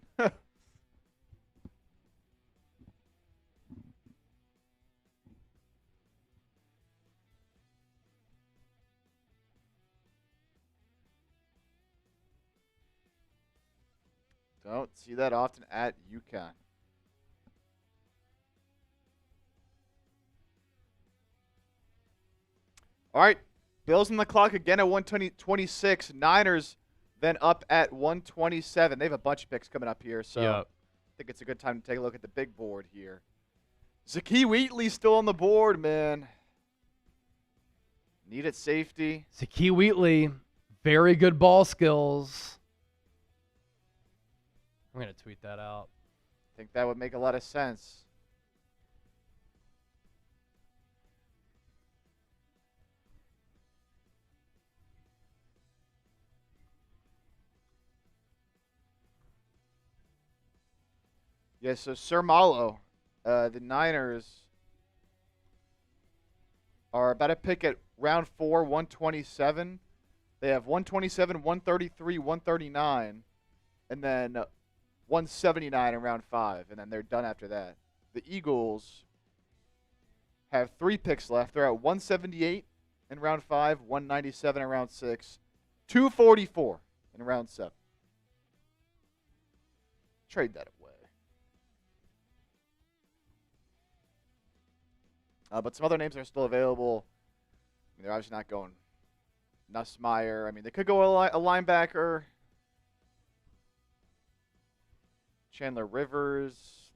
Speaker 2: Don't see that often at UConn. All right, Bills on the clock again at 126. Niners then up at 127. They have a bunch of picks coming up here, so I think it's a good time to take a look at the big board here. Zakee Wheatley still on the board, man. Need it safety.
Speaker 1: Zakee Wheatley, very good ball skills. I'm going to tweet that out.
Speaker 2: I think that would make a lot of sense. Yeah, so Sir Malo, the Niners are about to pick at round 4, 127. They have 127, 133, 139, and then 179 in round 5, and then they're done after that. The Eagles have 3 picks left. They're at 178 in round 5, 197 in round 6, 244 in round 7. Trade that away. But some other names are still available. I mean, they're obviously not going Nussmeier. I mean, they could go a linebacker. Chandler Rivers.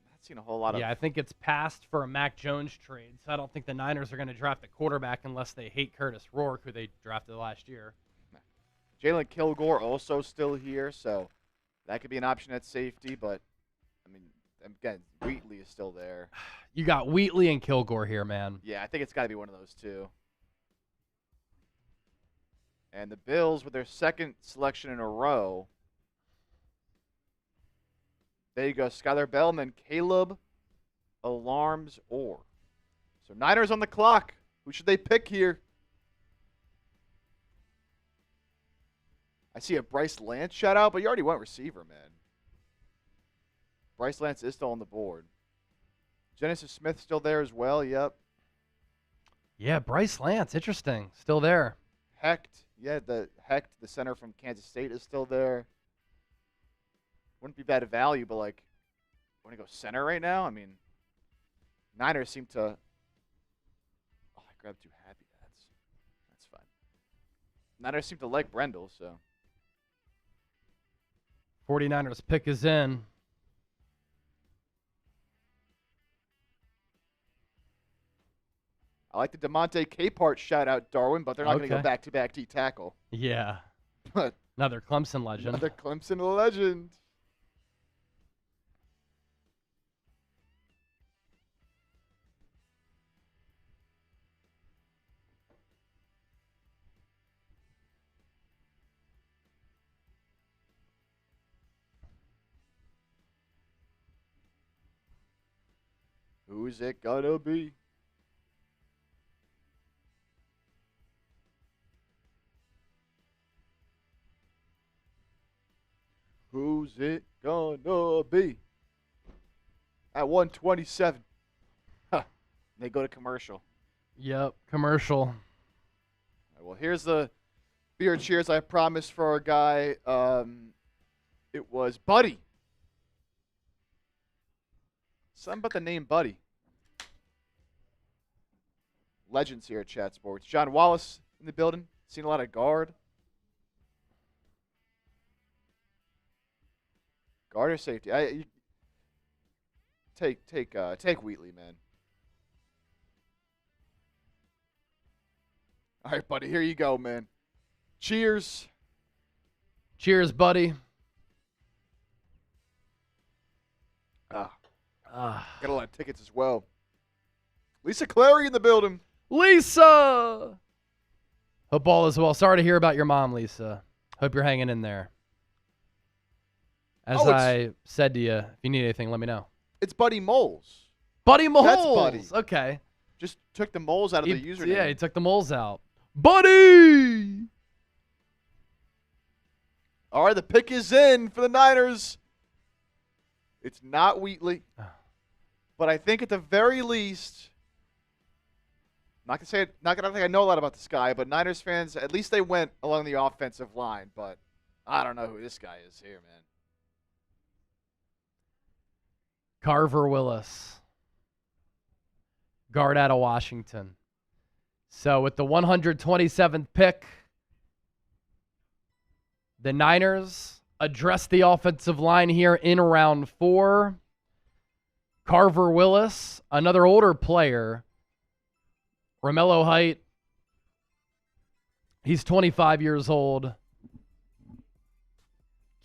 Speaker 2: Not seen a whole lot of.
Speaker 1: Yeah, I think it's passed for a Mac Jones trade. So I don't think the Niners are going to draft a quarterback unless they hate Curtis Rourke, who they drafted last year.
Speaker 2: Jalen Kilgore also still here, so that could be an option at safety. But, I mean, again, Wheatley is still there.
Speaker 1: You got Wheatley and Kilgore here, man.
Speaker 2: Yeah, I think it's got to be one of those two. And the Bills, with their second selection in a row, there you go, Skylar Bell and then Caleb Alarms Orr. So Niners on the clock. Who should they pick here? I see a Bryce Lance shout out, but you already went receiver, man. Bryce Lance is still on the board. Genesis Smith still there as well, yep.
Speaker 1: Yeah, Bryce Lance, interesting. Still there.
Speaker 2: Hecht, yeah, the center from Kansas State is still there. Wouldn't be bad value, but like, want to go center right now? I mean, Niners seem to. Oh, I grabbed 2 happy ads. That's fine. Niners seem to like Brendel, so.
Speaker 1: 49ers pick is in.
Speaker 2: I like the DeMonte Capehart shout out, Darwin, but they're not going to go back-to-back D tackle.
Speaker 1: Yeah.
Speaker 2: But
Speaker 1: Another Clemson legend.
Speaker 2: another Clemson legend. Who's it gonna be? Who's it gonna be? At 127. Huh. They go to commercial.
Speaker 1: Yep, commercial.
Speaker 2: All right, well, here's the beer cheers I promised for our guy. It was Buddy. Something about the name Buddy. Legends here at Chat Sports. John Wallace in the building. Seen a lot of guard. Guard or safety? Take Wheatley, man. All right, buddy. Here you go, man. Cheers.
Speaker 1: Cheers, buddy.
Speaker 2: Got a lot of tickets as well. Lisa Clary in the building.
Speaker 1: Lisa! Hope all is well. Sorry to hear about your mom, Lisa. Hope you're hanging in there. As I said to you, if you need anything, let me know.
Speaker 2: It's Buddy Moles.
Speaker 1: Buddy Moles!
Speaker 2: That's Buddy.
Speaker 1: Okay.
Speaker 2: Just took the moles out of the username.
Speaker 1: Yeah, he took the moles out. Buddy!
Speaker 2: All right, the pick is in for the Niners. It's not Wheatley. But I think at the very least, not gonna think I know a lot about this guy, but Niners fans, at least they went along the offensive line. But I don't know who this guy is here, man.
Speaker 1: Carver Willis. Guard out of Washington. So with the 127th pick, the Niners address the offensive line here in round 4. Carver Willis, another older player. Romello height. He's 25 years old.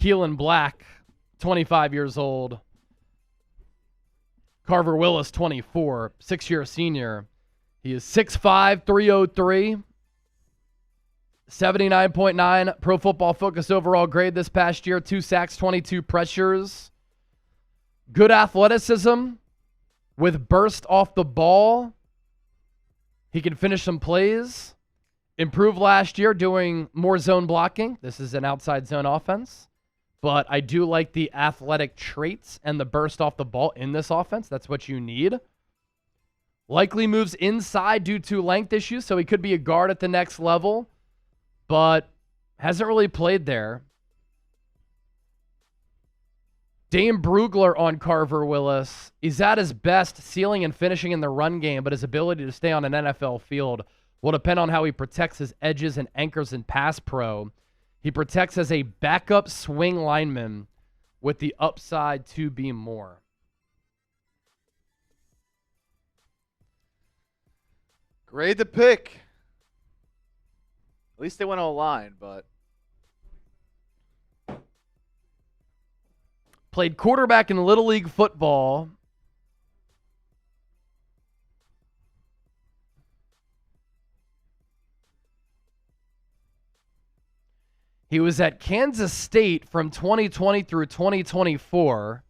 Speaker 1: Keelan Black, 25 years old. Carver Willis, 24, 6-year senior. He is 6'5", 303, 79.9 Pro Football Focus overall grade this past year, 2 sacks, 22 pressures. Good athleticism with burst off the ball. He can finish some plays. Improved last year doing more zone blocking. This is an outside zone offense. But I do like the athletic traits and the burst off the ball in this offense. That's what you need. Likely moves inside due to length issues, so he could be a guard at the next level, but hasn't really played there. Dame Brugler on Carver Willis. He's at his best sealing and finishing in the run game, but his ability to stay on an NFL field will depend on how he protects his edges and anchors in pass pro. He protects as a backup swing lineman with the upside to be more.
Speaker 2: Grade the pick. At least they went O-line, but
Speaker 1: played quarterback in Little League football. He was at Kansas State from 2020 through 2024,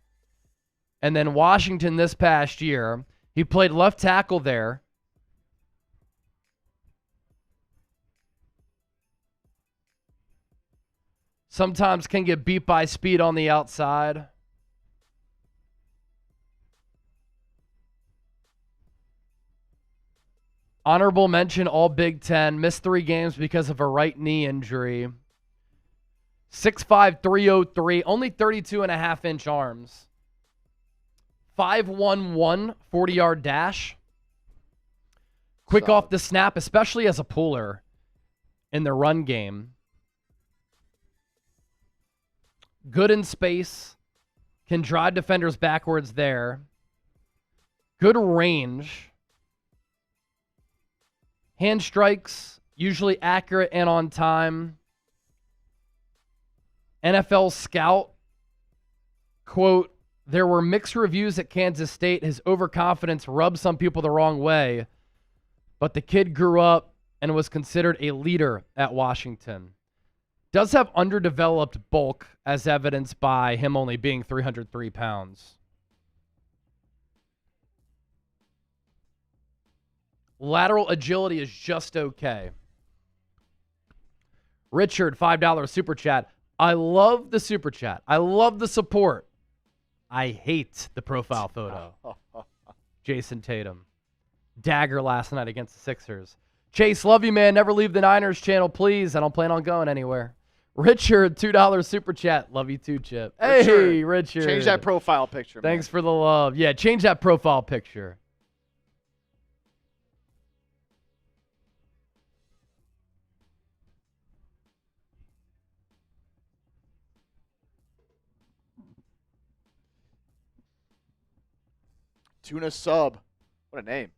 Speaker 1: and then Washington this past year. He played left tackle there. Sometimes can get beat by speed on the outside. Honorable mention, all Big Ten. Missed 3 games because of a right knee injury. 6'5", 303, only 32.5-inch arms. 5'1", 40-yard dash. Quick
Speaker 2: Solid.
Speaker 1: off the snap, especially as a puller in the run game. Good in space. Can drive defenders backwards there. Good range. Hand strikes, usually accurate and on time. NFL scout, quote, there were mixed reviews at Kansas State. His overconfidence rubbed some people the wrong way, but the kid grew up and was considered a leader at Washington. Does have underdeveloped bulk, as evidenced by him only being 303 pounds. Lateral agility is just okay. Richard, $5 super chat. I love the super chat. I love the support. I hate the profile photo. Jason Tatum. Dagger last night against the Sixers. Chase, love you, man. Never leave the Niners channel, please. I don't plan on going anywhere. Richard, $2 super chat. Love you too, Chip. Hey, Richard.
Speaker 2: Change that profile picture, man.
Speaker 1: Thanks for the love. Yeah, change that profile picture.
Speaker 2: Tuna sub. What a name.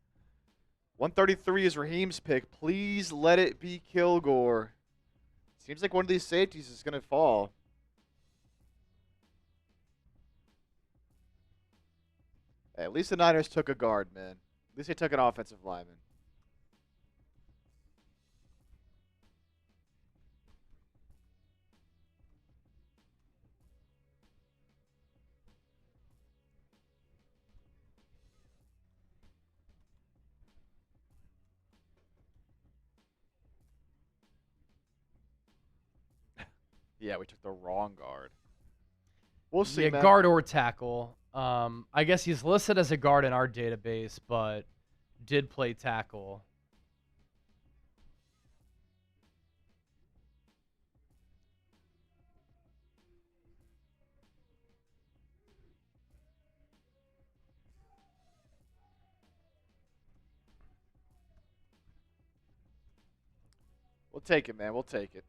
Speaker 2: 133 is Raheem's pick. Please let it be Kilgore. Seems like one of these safeties is going to fall. Hey, at least the Niners took a guard, man. At least they took an offensive lineman. Yeah, we took the wrong guard. We'll see,
Speaker 1: Yeah,
Speaker 2: man.
Speaker 1: guard or tackle. I guess he's listed as a guard in our database, but did play tackle.
Speaker 2: We'll take it, man. We'll take it.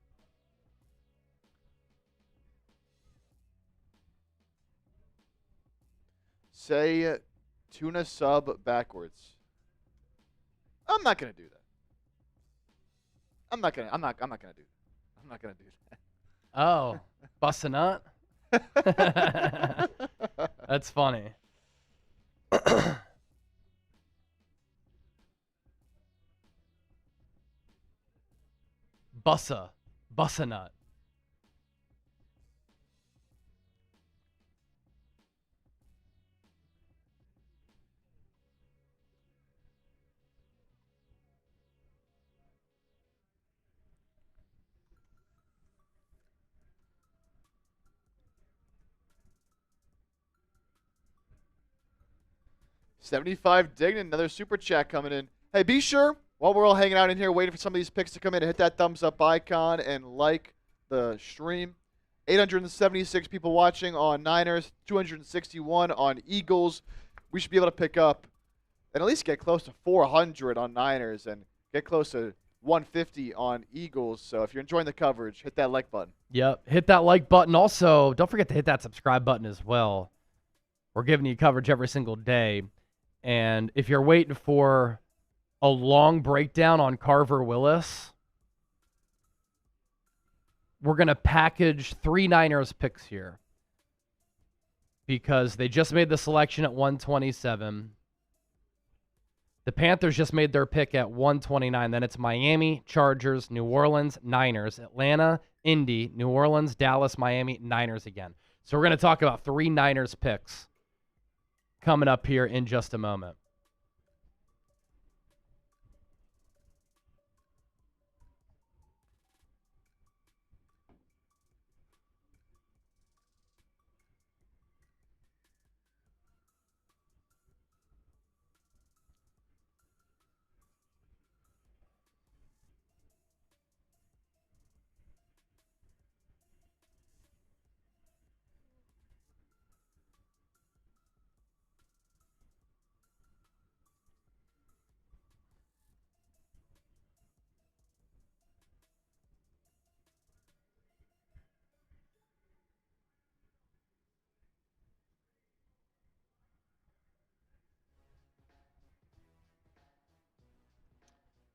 Speaker 2: Say tuna sub backwards. I'm not gonna do that. I'm not gonna do that. I'm not gonna do that.
Speaker 1: Oh, bust a nut? That's funny. Bussa nut.
Speaker 2: 75 Dignan, another super chat coming in. Hey, be sure, while we're all hanging out in here waiting for some of these picks to come in, to hit that thumbs up icon and like the stream. 876 people watching on Niners, 261 on Eagles. We should be able to pick up and at least get close to 400 on Niners and get close to 150 on Eagles. So if you're enjoying the coverage, hit that like button.
Speaker 1: Yep, hit that like button. Also, don't forget to hit that subscribe button as well. We're giving you coverage every single day. And if you're waiting for a long breakdown on Carver Willis, we're going to package 3 Niners picks here because they just made the selection at 127. The Panthers just made their pick at 129. Then it's Miami, Chargers, New Orleans, Niners, Atlanta, Indy, New Orleans, Dallas, Miami, Niners again. So we're going to talk about 3 Niners picks coming up here in just a moment.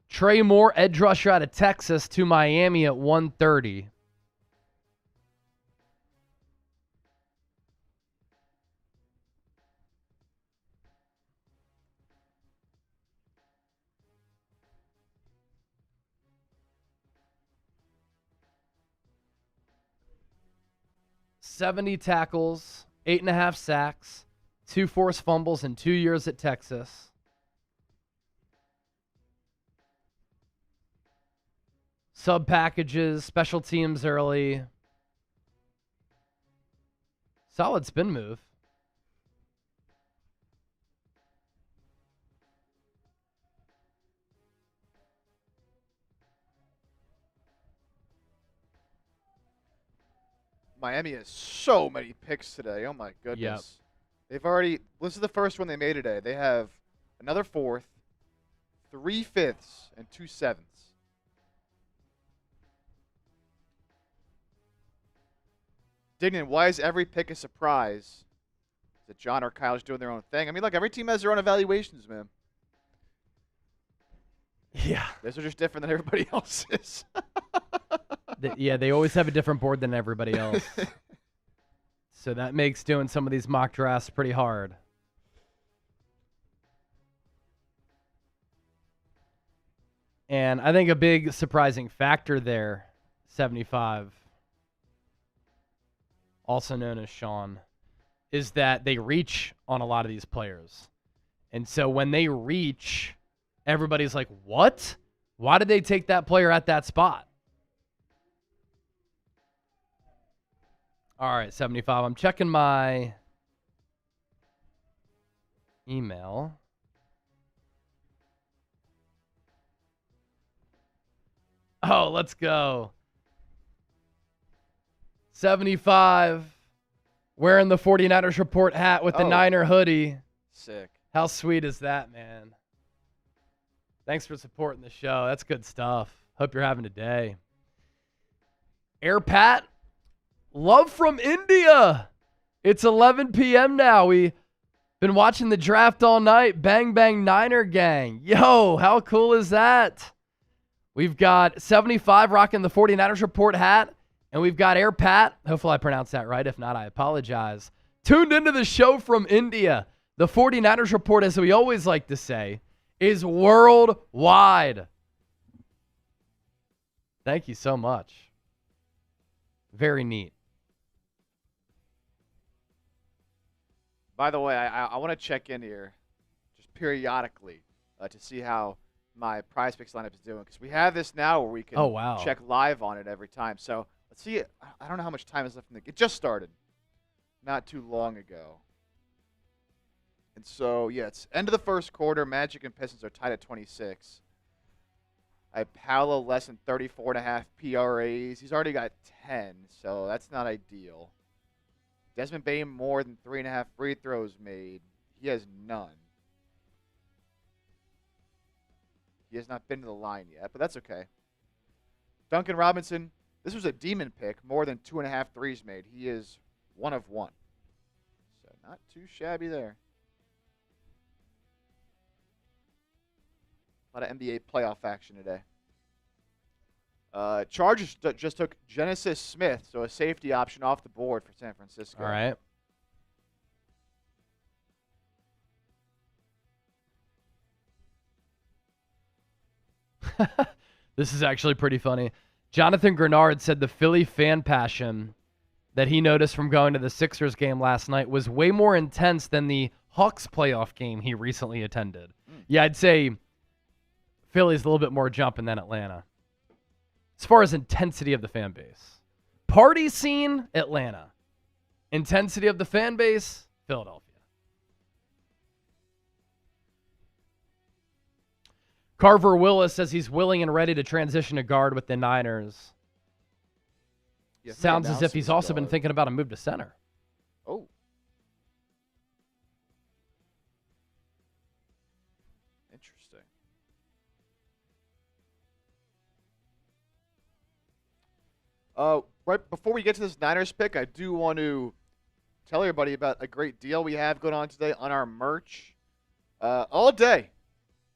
Speaker 1: Trey Moore, edge rusher out of Texas, to Miami at 130. $70 tackles, 8.5 sacks, 2 forced fumbles in 2 years at Texas. Sub packages, special teams early. Solid spin move.
Speaker 2: Miami has so many picks today. Oh, my goodness.
Speaker 1: Yep.
Speaker 2: They've already – this is the first one they made today. They have another 4th, 3 5ths, and 2 7ths. Dignan, why is every pick a surprise? Is it John or Kyle just doing their own thing? I mean, look, every team has their own evaluations, man.
Speaker 1: Yeah.
Speaker 2: These are just different than everybody else's.
Speaker 1: Yeah, they always have a different board than everybody else. So that makes doing some of these mock drafts pretty hard. And I think a big surprising factor there, 75, also known as Sean, is that they reach on a lot of these players. And so when they reach, everybody's like, what? Why did they take that player at that spot? All right, 75. I'm checking my email. Oh, let's go. 75. Wearing the 49ers report hat with the Niner hoodie.
Speaker 2: Sick.
Speaker 1: How sweet is that, man? Thanks for supporting the show. That's good stuff. Hope you're having a day. Air Pat. Love from India. It's 11 p.m. now. We've been watching the draft all night. Bang, bang, Niner gang. Yo, how cool is that? We've got 75 rocking the 49ers report hat. And we've got Air Pat. Hopefully I pronounced that right. If not, I apologize. Tuned into the show from India. The 49ers report, as we always like to say, is worldwide. Thank you so much. Very neat.
Speaker 2: By the way, I want to check in here just periodically to see how my PrizePicks lineup is doing, because we have this now where we can check live on it every time. So let's see. I don't know how much time is left in the – it just started not too long ago. And so, yeah, it's end of the first quarter. Magic and Pistons are tied at 26. I have Paolo less than 34.5 PRAs. He's already got 10, so that's not ideal. Desmond Bain more than 3.5 free throws made. He has none. He has not been to the line yet, but that's okay. Duncan Robinson, this was a demon pick, more than 2.5 threes made. He is 1 of 1. So not too shabby there. A lot of NBA playoff action today. Chargers just took Genesis Smith, so a safety option off the board for San Francisco.
Speaker 1: All right. This is actually pretty funny. Jonathan Grenard said the Philly fan passion that he noticed from going to the Sixers game last night was way more intense than the Hawks playoff game he recently attended. Yeah, I'd say Philly's a little bit more jumping than Atlanta. As far as intensity of the fan base. Party scene, Atlanta. Intensity of the fan base, Philadelphia. Carver Willis says he's willing and ready to transition to guard with the Niners.
Speaker 2: Yeah,
Speaker 1: Sounds as if he's also been thinking about a move to center.
Speaker 2: Oh. Interesting. Right before we get to this Niners pick, I do want to tell everybody about a great deal we have going on today on our merch. All day,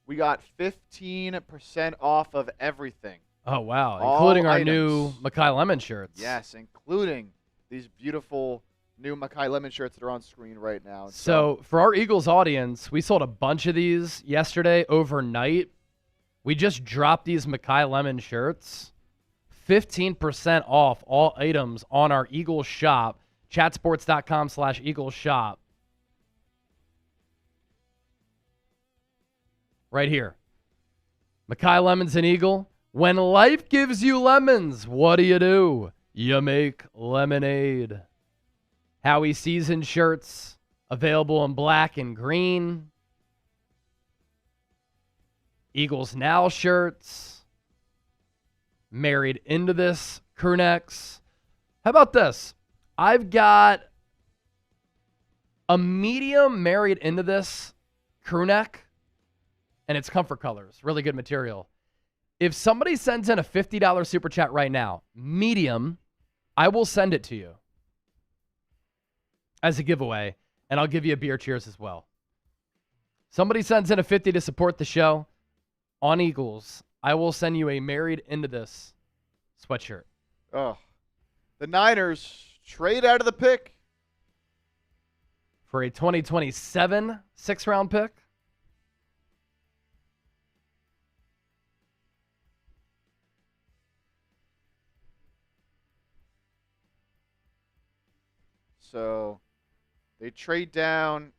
Speaker 2: we got 15% off of everything.
Speaker 1: Oh, wow.
Speaker 2: All
Speaker 1: including our
Speaker 2: items.
Speaker 1: new Makai Lemon shirts.
Speaker 2: Yes, including these beautiful new Makai Lemon shirts that are on screen right now.
Speaker 1: So for our Eagles audience, we sold a bunch of these yesterday overnight. We just dropped these Makai Lemon shirts. 15% off all items on our Eagles shop. Chatsports.com/Eagles shop. Right here. Makai Lemon's an Eagle. When life gives you lemons, what do? You make lemonade. Howie season shirts available in black and green. Eagles Now shirts. Married into this crew necks. How about this? I've got a medium married into this crew neck, and it's comfort colors. Really good material. If somebody sends in a $50 super chat right now, medium, I will send it to you as a giveaway, and I'll give you a beer cheers as well. Somebody sends in a 50 to support the show on Eagles, I will send you a married into this sweatshirt.
Speaker 2: Oh, the Niners trade out of the pick
Speaker 1: For a 2027 sixth-round pick.
Speaker 2: So they trade down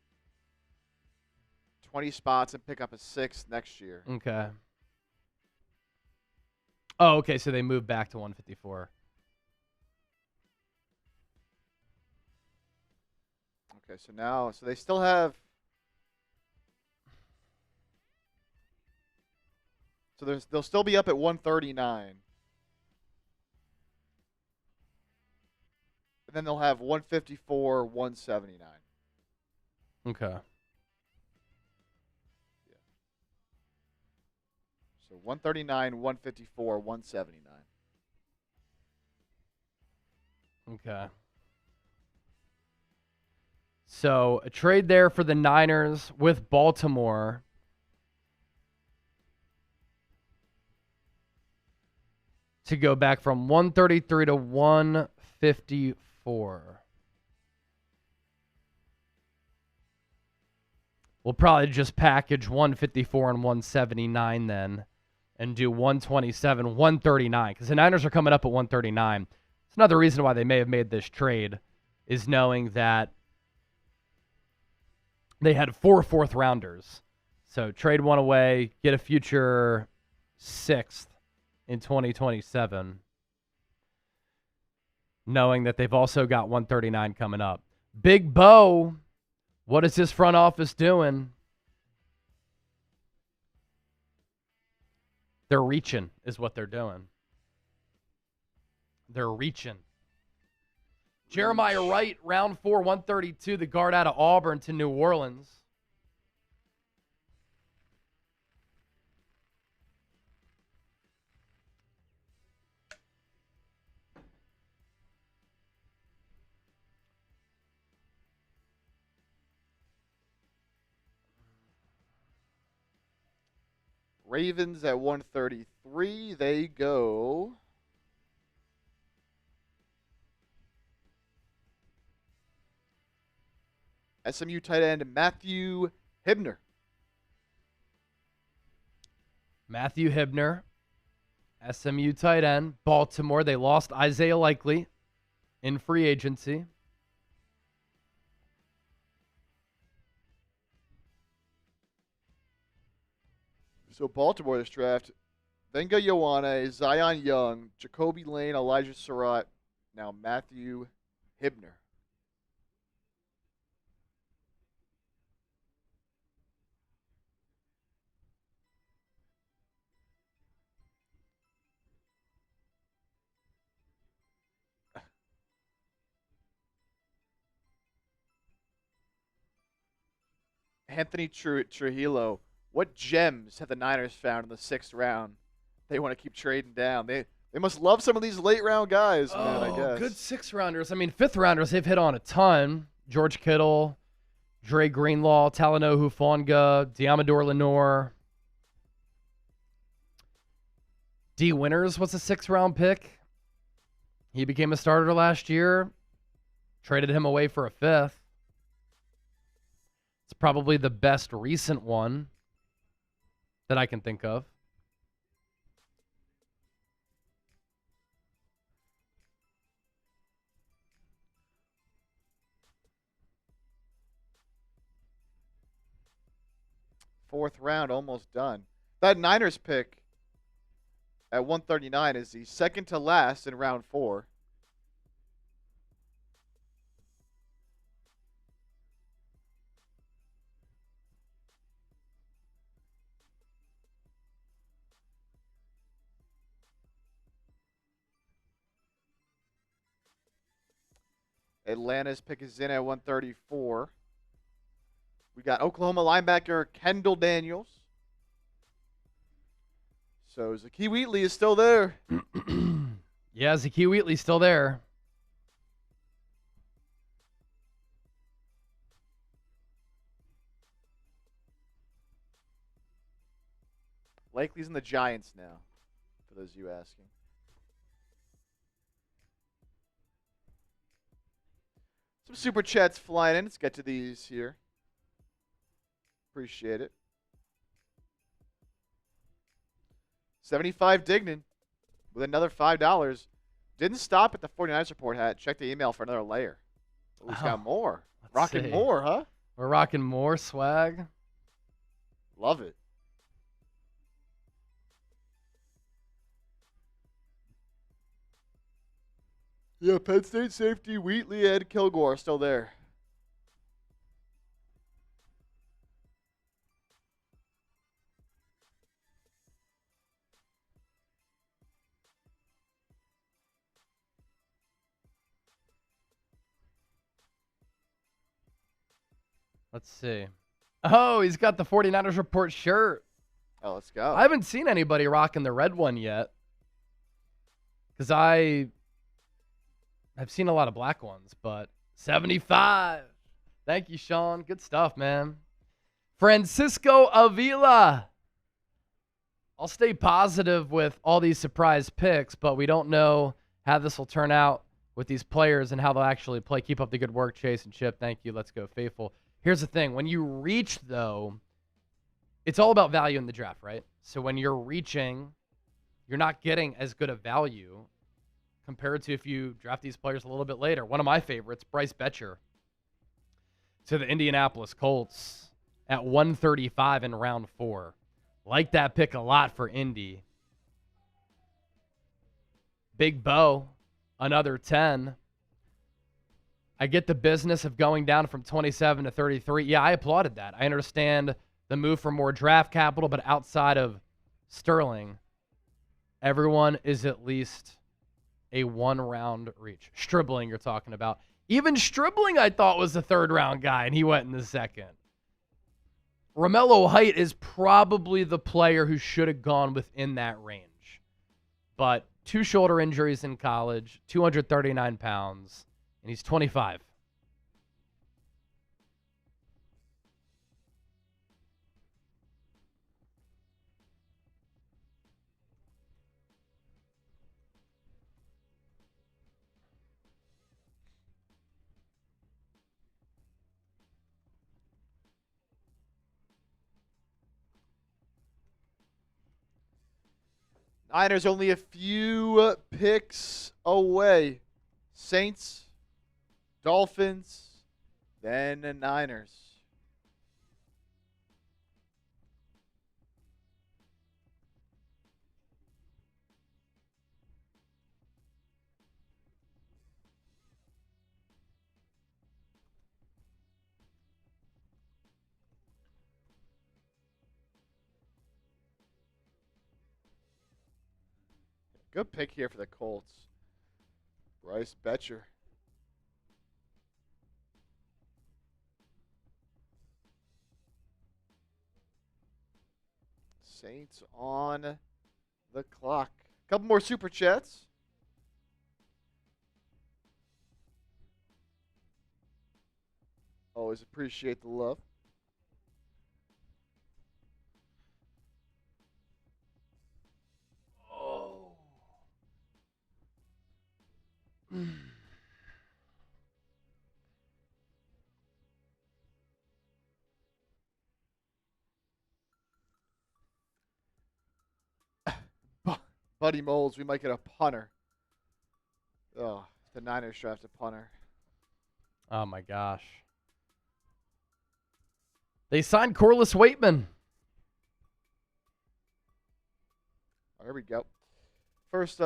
Speaker 2: 20 spots and pick up a 6th next year.
Speaker 1: Okay. Oh, okay, so they moved back to 154.
Speaker 2: Okay, so they still have. So they'll still be up at 139. And then they'll have 154, 179.
Speaker 1: Okay.
Speaker 2: Yeah. So 139, 154, 179.
Speaker 1: Okay. So a trade there for the Niners with Baltimore. To go back from 133 to 154. We'll probably just package 154 and 179 then and do 127, 139 because the Niners are coming up at 139. It's another reason why they may have made this trade is knowing that they had 4 fourth-rounders. So trade one away, get a future 6th in 2027, knowing that they've also got 139 coming up. Big Bo What is this front office doing? They're reaching is what they're doing. They're reaching. Jeremiyah Wright, round 4, 132, the guard out of Auburn to New Orleans.
Speaker 2: Ravens at 133. They go SMU tight end Matthew Hibner.
Speaker 1: Matthew Hibner, SMU tight end. Baltimore, they lost Isaiah Likely in free agency.
Speaker 2: So Baltimore this draft, Venga Ioane, Zion Young, Jacoby Lane, Elijah Surratt, now Matthew Hibner. Anthony Trujillo. What gems have the Niners found in the 6th round? They want to keep trading down. They must love some of these late round guys, man, I guess.
Speaker 1: Good 6th-rounders. I mean, 5th-rounders, they've hit on a ton. George Kittle, Dre Greenlaw, Talanoa Hufanga, Diamador Lenore. D. Winters was a 6th-round pick. He became a starter last year. Traded him away for a 5th. It's probably the best recent one that I can think of.
Speaker 2: Fourth round, almost done. That Niners pick at 139 is the second to last in round 4. Atlanta's pick is in at 134. We got Oklahoma linebacker Kendall Daniels. So Zakee Wheatley is still there.
Speaker 1: Yeah, Zakee Wheatley's still there.
Speaker 2: Likely's in the Giants now, for those of you asking. Some super chats flying in. Let's get to these here. Appreciate it. 75 Dignan with another $5. Didn't stop at the 49ers report hat. Check the email for another layer. Oh, he's got more. Rocking
Speaker 1: see.
Speaker 2: more, huh?
Speaker 1: We're rocking more swag.
Speaker 2: Love it. Yeah, Penn State safety Wheatley and Kilgore are still there.
Speaker 1: Let's see. Oh, he's got the 49ers report shirt.
Speaker 2: Oh, let's go.
Speaker 1: I haven't seen anybody rocking the red one yet. Because I have seen a lot of black ones, but 75. Thank you, Sean. Good stuff, man. Francisco Avila. I'll stay positive with all these surprise picks, but we don't know how this will turn out with these players and how they'll actually play. Keep up the good work, Chase and Chip. Thank you. Let's go, Faithful. Here's the thing. When you reach, though, it's all about value in the draft, right? So when you're reaching, you're not getting as good a value compared to if you draft these players a little bit later. One of my favorites, Bryce Betcher, to the Indianapolis Colts at 135 in round 4. Like that pick a lot for Indy. Big Bo, another 10. I get the business of going down from 27 to 33. Yeah, I applauded that. I understand the move for more draft capital, but outside of Sterling, everyone is at least a one-round reach. Stribling, you're talking about. Even Stribling, I thought, was a third-round guy, and he went in the second. Romello height is probably the player who should have gone within that range. But 2 shoulder injuries in college, 239 pounds, and he's 25.
Speaker 2: Niners only a few picks away. Saints, Dolphins, then the Niners. Good pick here for the Colts. Bryce Betcher. Saints on the clock. Couple more super chats. Always appreciate the love.
Speaker 1: Oh.
Speaker 2: Buddy Moles, we might get a punter. Oh, the Niners draft a punter.
Speaker 1: Oh, my gosh. They signed Corliss Waitman.
Speaker 2: Oh, here we go. First,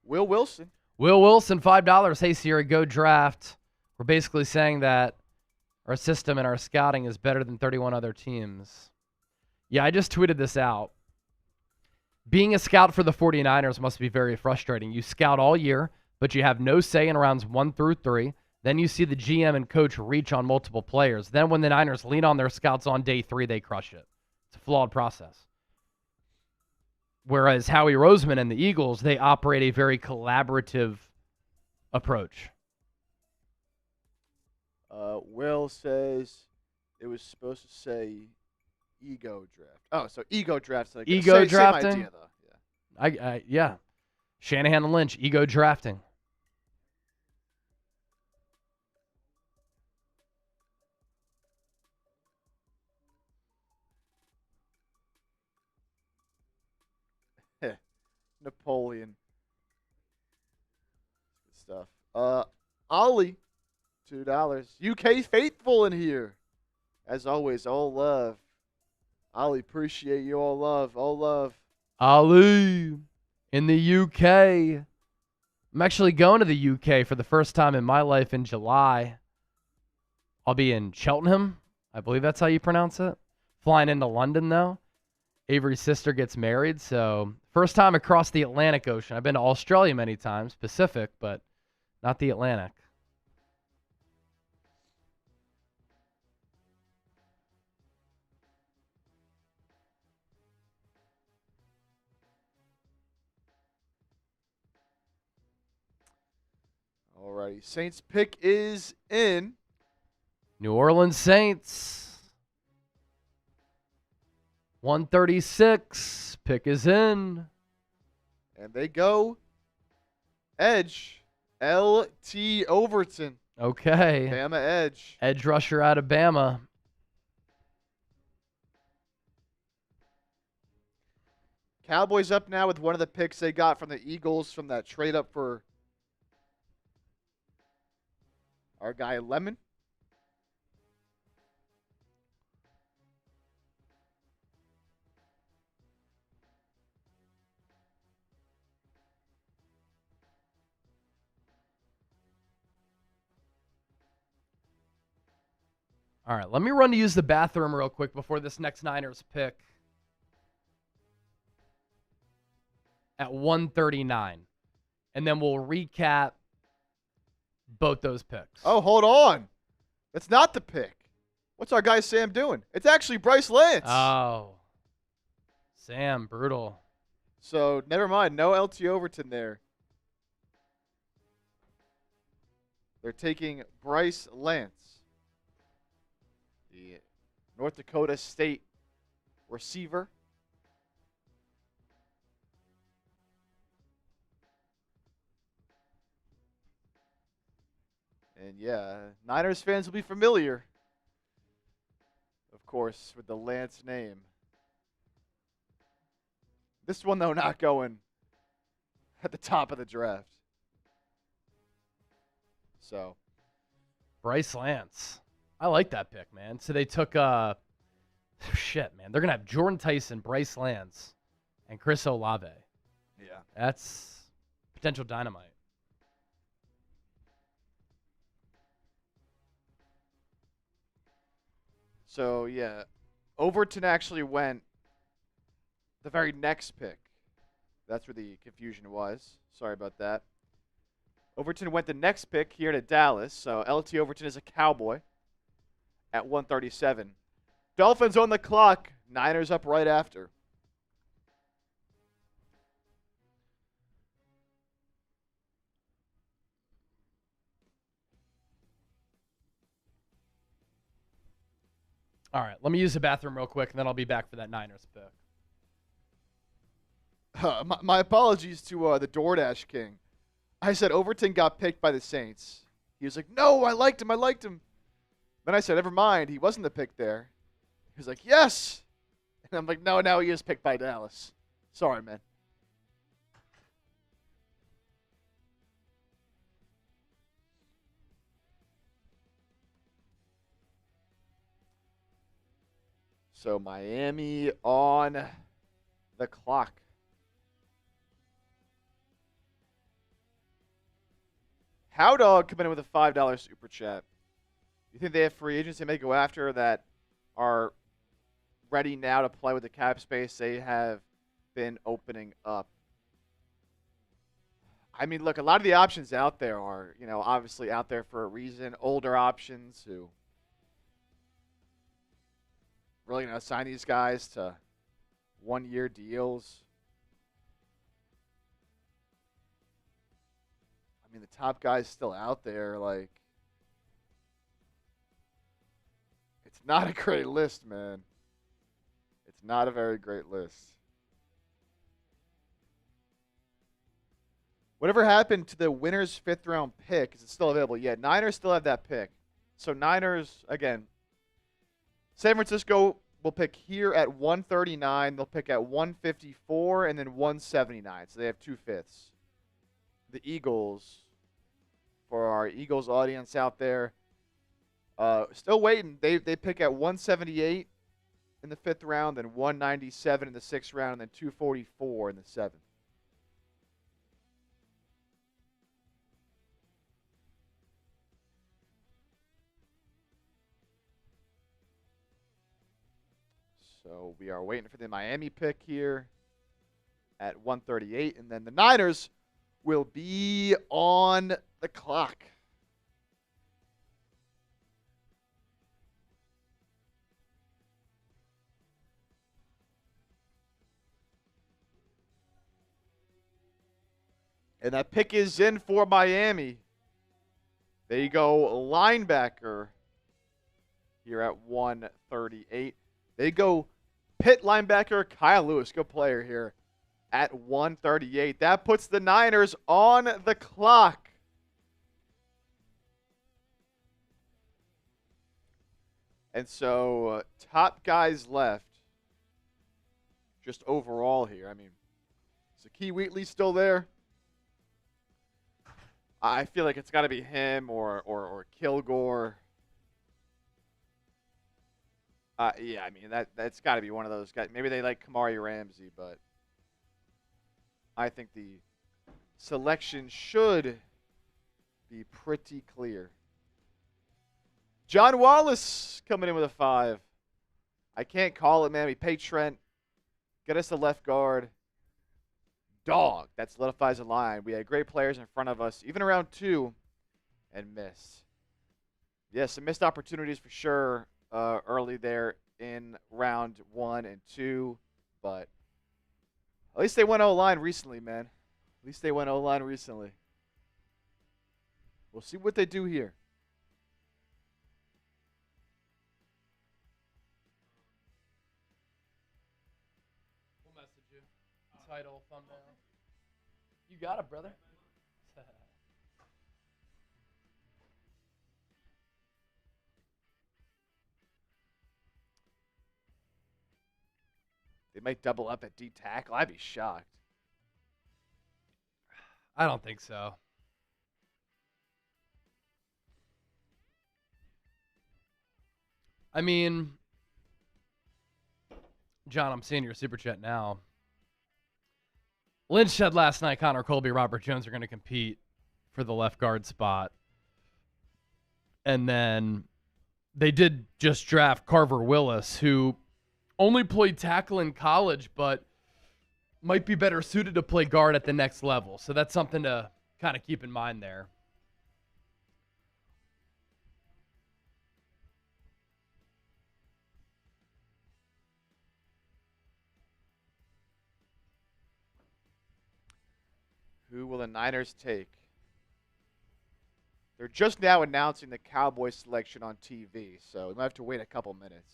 Speaker 2: Will Wilson.
Speaker 1: Will Wilson, $5. Hey, Siri, go draft. We're basically saying that our system and our scouting is better than 31 other teams. Yeah, I just tweeted this out. Being a scout for the 49ers must be very frustrating. You scout all year, but you have no say in rounds 1 through 3. Then you see the GM and coach reach on multiple players. Then when the Niners lean on their scouts on day 3, they crush it. It's a flawed process. Whereas Howie Roseman and the Eagles, they operate a very collaborative approach.
Speaker 2: Will says it was supposed to say ego draft. Oh, so ego draft's like
Speaker 1: Ego drafting?
Speaker 2: Same idea, though. Yeah.
Speaker 1: Yeah. Shanahan and Lynch, ego drafting.
Speaker 2: Napoleon. Good stuff. Ollie, $2. UK faithful in here. As always, all love. Ollie, appreciate you. All love. All love.
Speaker 1: Ali in the UK. I'm actually going to the UK for the first time in my life in July. I'll be in Cheltenham. I believe that's how you pronounce it. Flying into London, though. Avery's sister gets married, so first time across the Atlantic Ocean. I've been to Australia many times, Pacific, but not the Atlantic.
Speaker 2: Alrighty. Saints pick is in.
Speaker 1: New Orleans Saints. 136. Pick is in.
Speaker 2: And they go edge. L.T. Overton.
Speaker 1: Okay.
Speaker 2: Bama edge.
Speaker 1: Edge rusher out of Bama.
Speaker 2: Cowboys up now with one of the picks they got from the Eagles from that trade up for our guy Lemon.
Speaker 1: All right, let me run to use the bathroom real quick before this next Niners pick at 139. And then we'll recap both those picks.
Speaker 2: Oh, hold on. That's not the pick. What's our guy Sam doing? It's actually Bryce Lance.
Speaker 1: Oh. Sam, brutal.
Speaker 2: So, never mind. No LT Overton there. They're taking Bryce Lance, the North Dakota State receiver. And yeah, Niners fans will be familiar, of course, with the Lance name. This one, though, not going at the top of the draft. So,
Speaker 1: Bryce Lance. I like that pick, man. So they took, shit, man. They're going to have Jordan Tyson, Bryce Lance, and Chris Olave.
Speaker 2: yeah.
Speaker 1: That's potential dynamite.
Speaker 2: So, yeah, Overton actually went the very next pick. That's where the confusion was. Sorry about that. Overton went the next pick here to Dallas. So, LT Overton is a Cowboy at 137. Dolphins on the clock. Niners up right after.
Speaker 1: All right, let me use the bathroom real quick, and then I'll be back for that Niners pick.
Speaker 2: My apologies to the DoorDash King. I said Overton got picked by the Saints. He was like, no, I liked him. Then I said, never mind. He wasn't the pick there. He was like, yes. And I'm like, no, now he is picked by Dallas. Sorry, man. So Miami on the clock. Howdog coming in with a $5 super chat. You think they have free agents they may go after that are ready now to play with the cap space they have been opening up? I mean, look, a lot of the options out there are, obviously out there for a reason. Older options who really going to sign these guys to one-year deals. I mean, the top guy's still out there. Like, it's not a great list, man. It's not a very great list. Whatever happened to the winner's fifth-round pick? Is it still available? Yeah, Niners still have that pick. So Niners, again, San Francisco will pick here at 139. They'll pick at 154 and then 179. So they have 2 fifths. The Eagles, for our Eagles audience out there, still waiting. They pick at 178 in the 5th round, then 197 in the 6th round, and then 244 in the 7th. So we are waiting for the Miami pick here at 138, and then the Niners will be on the clock. And that pick is in for Miami. They go linebacker here at 138. They go Pitt linebacker Kyle Lewis, good player here, at 138. That puts the Niners on the clock. And so top guys left just overall here. I mean, is Zakee Wheatley still there? I feel like it's got to be him or Kilgore. Yeah, I mean, that's got to be one of those guys. Maybe they like Kamari Ramsey, but I think the selection should be pretty clear. John Wallace coming in with a 5. I can't call it, man. We pay Trent. Get us the left guard. Dog. That solidifies the line. We had great players in front of us, even around 2, and missed. Yeah, some missed opportunities for sure early there in round 1 and 2, but at least they went O-line recently, man. At least they went O-line recently. We'll see what they do here.
Speaker 1: We'll message you. Title, thumbnail. You got it, brother.
Speaker 2: They might double up at D tackle. I'd be shocked.
Speaker 1: I don't think so. I mean, John, I'm seeing your super chat now. Lynch said last night Connor Colby, Robert Jones are going to compete for the left guard spot. And then they did just draft Carver Willis, who only played tackle in college, but might be better suited to play guard at the next level. So that's something to kind of keep in mind there.
Speaker 2: Who will the Niners take? They're just now announcing the Cowboys selection on TV, so we might have to wait a couple minutes.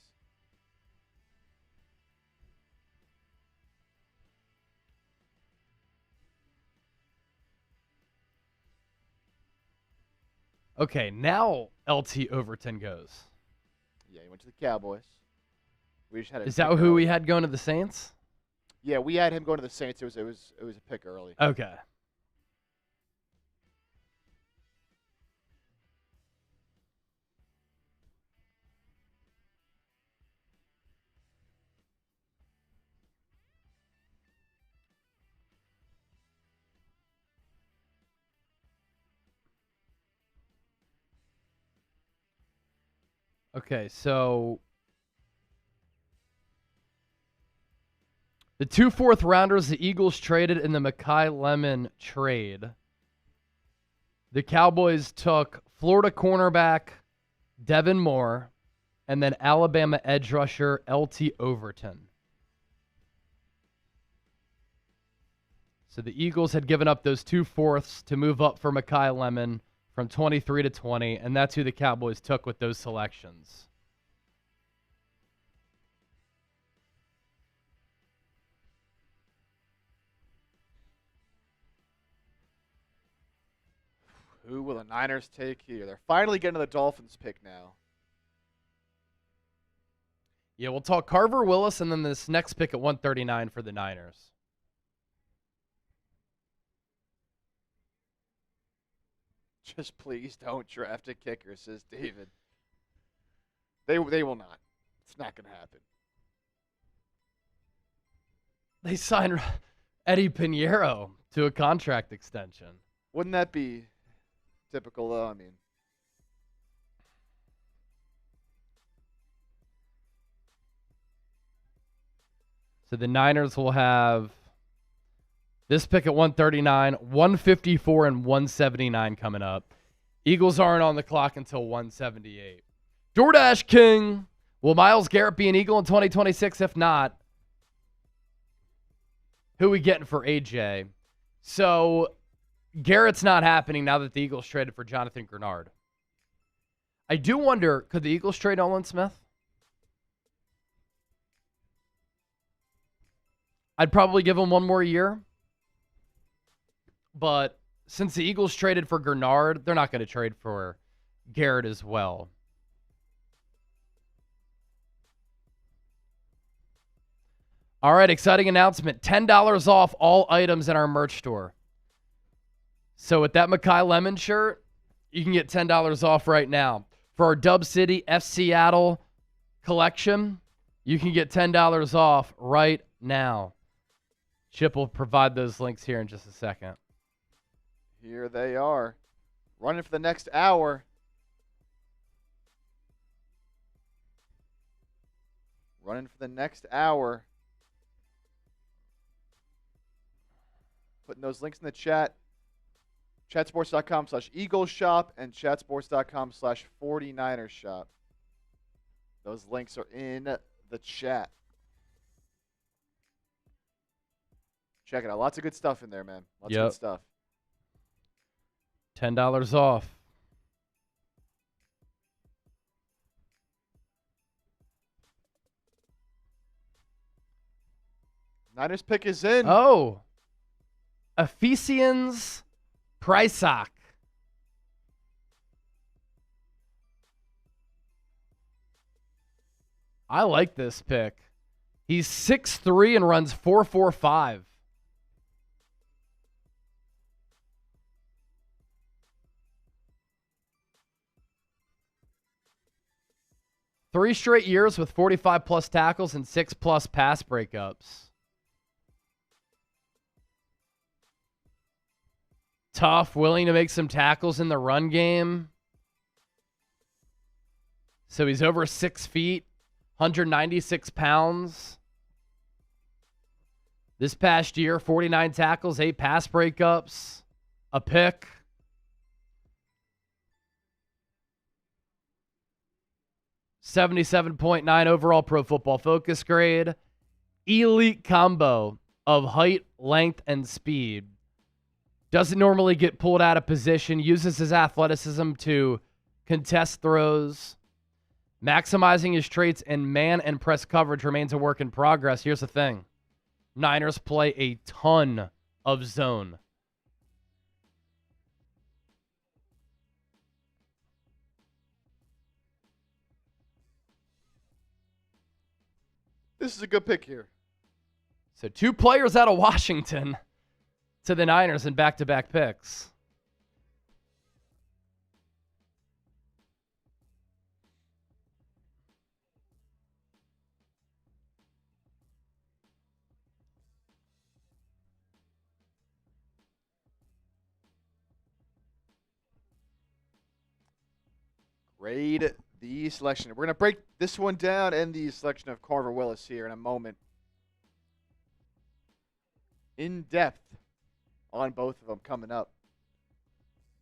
Speaker 1: Okay, now LT Overton goes.
Speaker 2: Yeah, he went to the Cowboys. We just had
Speaker 1: Is that who we had going to the Saints?
Speaker 2: Yeah, we had him going to the Saints. It was a pick early.
Speaker 1: Okay. Okay, so the 2 fourth-rounders the Eagles traded in the Mekhi Lemon trade. The Cowboys took Florida cornerback Devin Moore and then Alabama edge rusher LT Overton. So the Eagles had given up those 2 fourths to move up for Mekhi Lemon from 23 to 20, and that's who the Cowboys took with those selections.
Speaker 2: Who will the Niners take here? They're finally getting to the Dolphins pick now.
Speaker 1: Yeah, we'll talk Carver Willis and then this next pick at 139 for the Niners.
Speaker 2: Just please don't draft a kicker, says David. They will not. It's not going to happen.
Speaker 1: They signed Eddie Pinheiro to a contract extension.
Speaker 2: Wouldn't that be typical, though? I mean,
Speaker 1: so the Niners will have this pick at 139, 154, and 179 coming up. Eagles aren't on the clock until 178. DoorDash King. Will Myles Garrett be an Eagle in 2026? If not, who are we getting for AJ? So Garrett's not happening now that the Eagles traded for Jonathan Grenard. I do wonder, could the Eagles trade Nolan Smith? I'd probably give him one more year. But since the Eagles traded for Grenard, they're not going to trade for Garrett as well. All right, exciting announcement. $10 off all items in our merch store. So with that Mekhi Lemon shirt, you can get $10 off right now. For our Dub City F Seattle collection, you can get $10 off right now. Chip will provide those links here in just a second.
Speaker 2: here they are. Running for the next hour. Running for the next hour. Putting those links in the chat. Chatsports.com/Eagles shop and chatsports.com/49ers shop. Those links are in the chat. Check it out. Lots of good stuff in there, man. Lots of good stuff.
Speaker 1: $10 off.
Speaker 2: Niners pick is in.
Speaker 1: Oh. Ephesians Prysock. I like this pick. He's 6'3" and runs 4.45. Three straight years with 45-plus tackles and 6-plus pass breakups. Tough, willing to make some tackles in the run game. So he's over 6 feet, 196 pounds. This past year, 49 tackles, 8 pass breakups, a pick. .9 overall Pro Football Focus grade. Elite combo of height, length, and speed. Doesn't normally get pulled out of position. Uses his athleticism to contest throws. Maximizing his traits in man and press coverage remains a work in progress. Here's the thing. Niners play a ton of zone.
Speaker 2: This is a good pick here.
Speaker 1: So 2 players out of Washington to the Niners in back-to-back picks.
Speaker 2: Grade the selection. We're going to break this one down and the selection of Carver Willis here in a moment. In depth on both of them coming up.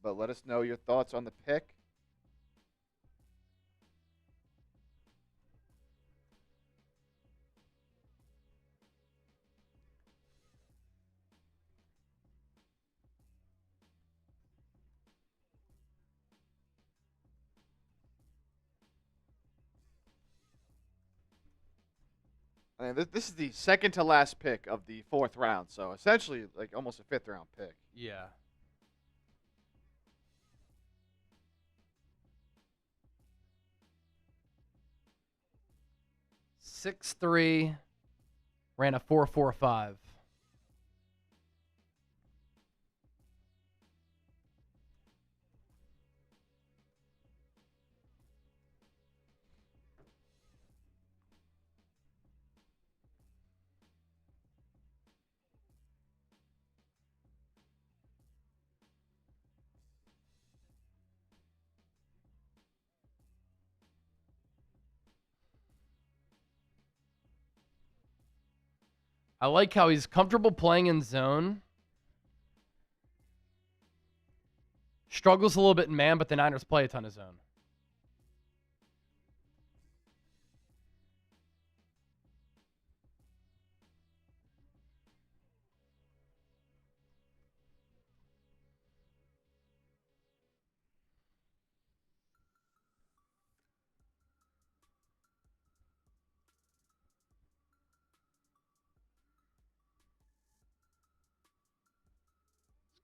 Speaker 2: But let us know your thoughts on the pick. I mean, this is the second to last pick of the 4th round, so essentially like almost a 5th round pick.
Speaker 1: Yeah. .6'3", ran a 4.45. I like how he's comfortable playing in zone. Struggles a little bit in man, but the Niners play a ton of zone.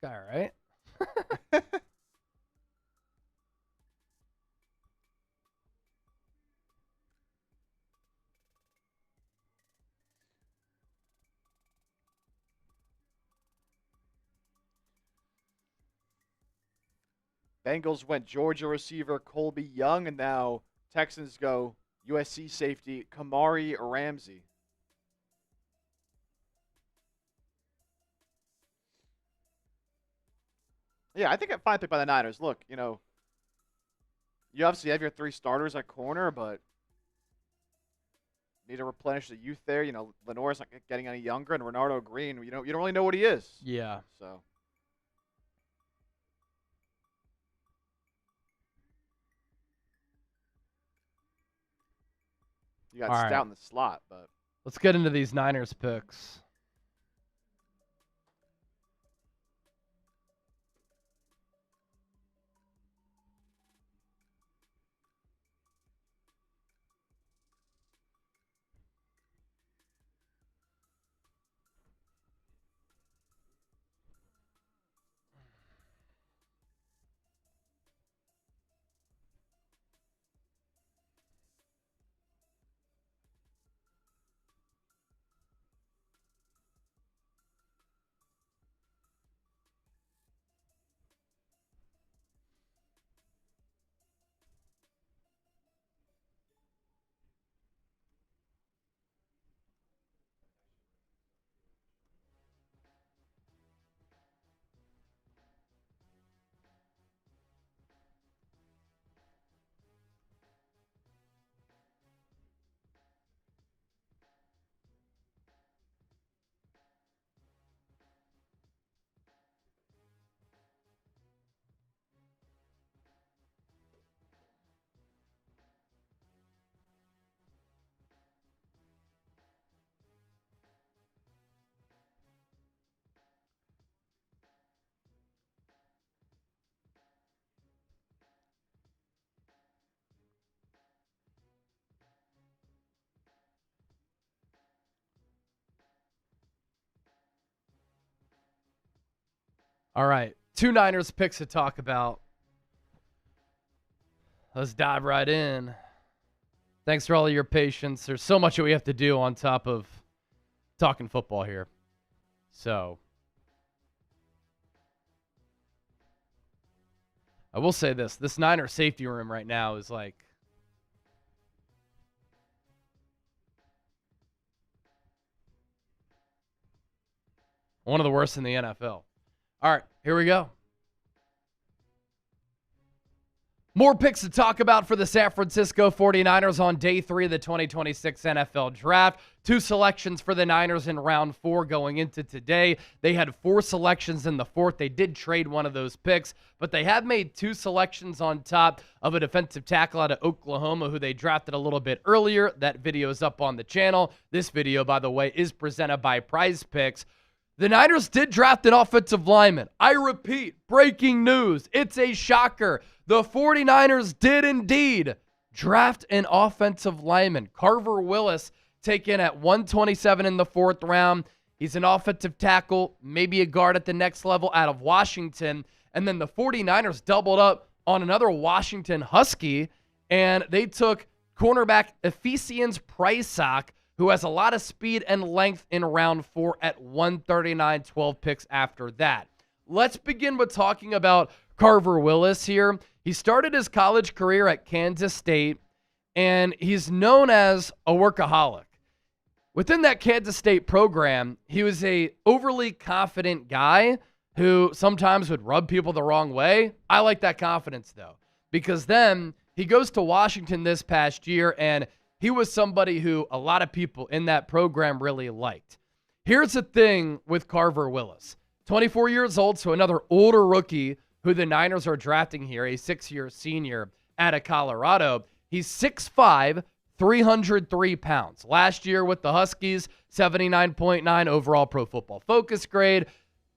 Speaker 1: This guy, right?
Speaker 2: Bengals went Georgia receiver Colby Young, and now Texans go USC safety Kamari Ramsey. Yeah, I think a fine pick by the Niners. Look, you know, you obviously have your 3 starters at corner, but need to replenish the youth there. Lenore's not getting any younger, and Renardo Green, you don't really know what he is.
Speaker 1: Yeah.
Speaker 2: So. You got
Speaker 1: All
Speaker 2: Stout
Speaker 1: right.
Speaker 2: in the slot, but.
Speaker 1: Let's get into these Niners picks. All right, 2 Niners picks to talk about. Let's dive right in. Thanks for all of your patience. There's so much that we have to do on top of talking football here. So, I will say this Niner safety room right now is like one of the worst in the NFL. All right, here we go. More picks to talk about for the San Francisco 49ers on day 3 of the 2026 NFL Draft. 2 selections for the Niners in round 4 going into today. They had 4 selections in the 4th. They did trade one of those picks, but they have made 2 selections on top of a defensive tackle out of Oklahoma who they drafted a little bit earlier. That video is up on the channel. This video, by the way, is presented by PrizePicks. The Niners did draft an offensive lineman. I repeat, breaking news. It's a shocker. The 49ers did indeed draft an offensive lineman. Carver Willis taken at 127 in the 4th round. He's an offensive tackle, maybe a guard at the next level out of Washington. And then the 49ers doubled up on another Washington Husky, and they took cornerback Ephesians Prysock, who has a lot of speed and length in round 4 at 139, 12 picks after that. Let's begin with talking about Carver Willis here. He started his college career at Kansas State, and he's known as a workaholic. Within that Kansas State program, he was a overly confident guy who sometimes would rub people the wrong way. I like that confidence, though, because then he goes to Washington this past year, and he was somebody who a lot of people in that program really liked. Here's the thing with Carver Willis. 24 years old, so another older rookie who the Niners are drafting here, a 6-year senior out of Colorado. He's 6'5", 303 pounds. Last year with the Huskies, 79.9 overall Pro Football Focus grade.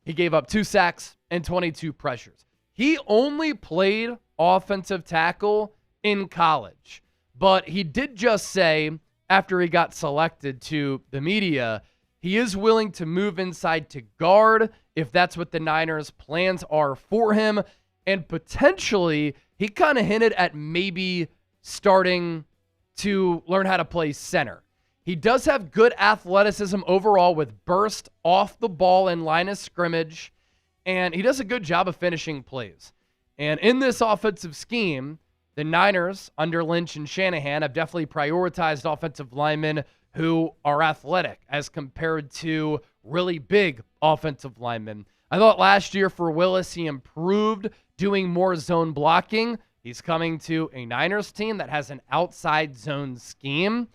Speaker 1: He gave up 2 sacks and 22 pressures. He only played offensive tackle in college. But he did just say, after he got selected to the media, he is willing to move inside to guard if that's what the Niners' plans are for him. And potentially, he kind of hinted at maybe starting to learn how to play center. He does have good athleticism overall with burst off the ball in line of scrimmage, and he does a good job of finishing plays. And in this offensive scheme, the Niners, under Lynch and Shanahan, have definitely prioritized offensive linemen who are athletic as compared to really big offensive linemen. I thought last year for Willis, he improved doing more zone blocking. He's coming to a Niners team that has an outside zone scheme.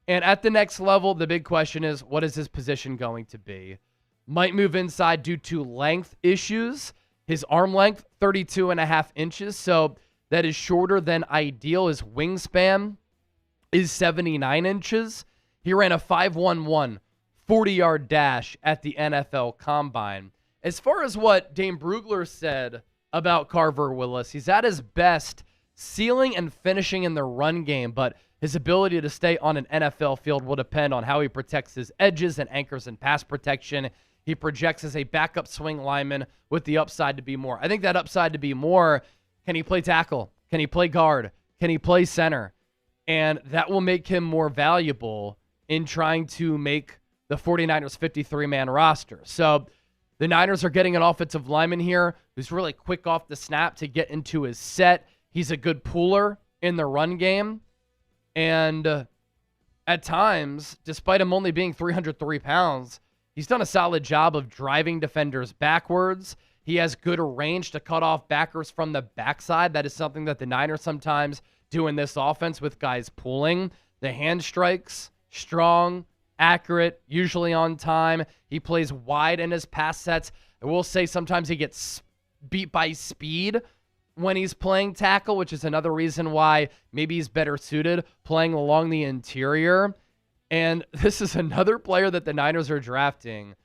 Speaker 1: And at the next level, the big question is, what is his position going to be? Might move inside due to length issues. His arm length, 32.5 inches, so that is shorter than ideal. His wingspan is 79 inches. He ran a 5.11 40-yard dash at the NFL Combine. As far as what Dane Brugler said about Carver Willis, he's at his best sealing and finishing in the run game, but his ability to stay on an NFL field will depend on how he protects his edges and anchors in pass protection. He projects as a backup swing lineman with the upside to be more. I think that upside to be more, can he play tackle? Can he play guard? Can he play center? And that will make him more valuable in trying to make the 49ers 53-man roster. So the Niners are getting an offensive lineman here who's really quick off the snap to get into his set. He's a good puller in the run game. And at times, despite him only being 303 pounds, he's done a solid job of driving defenders backwards. He has good range to cut off backers from the backside. That is something that the Niners sometimes do in this offense with guys pulling. The hand strikes, strong, accurate, usually on time. He plays wide in his pass sets. I will say sometimes he gets beat by speed when he's playing tackle, which is another reason why maybe he's better suited playing along the interior. And this is another player that the Niners are drafting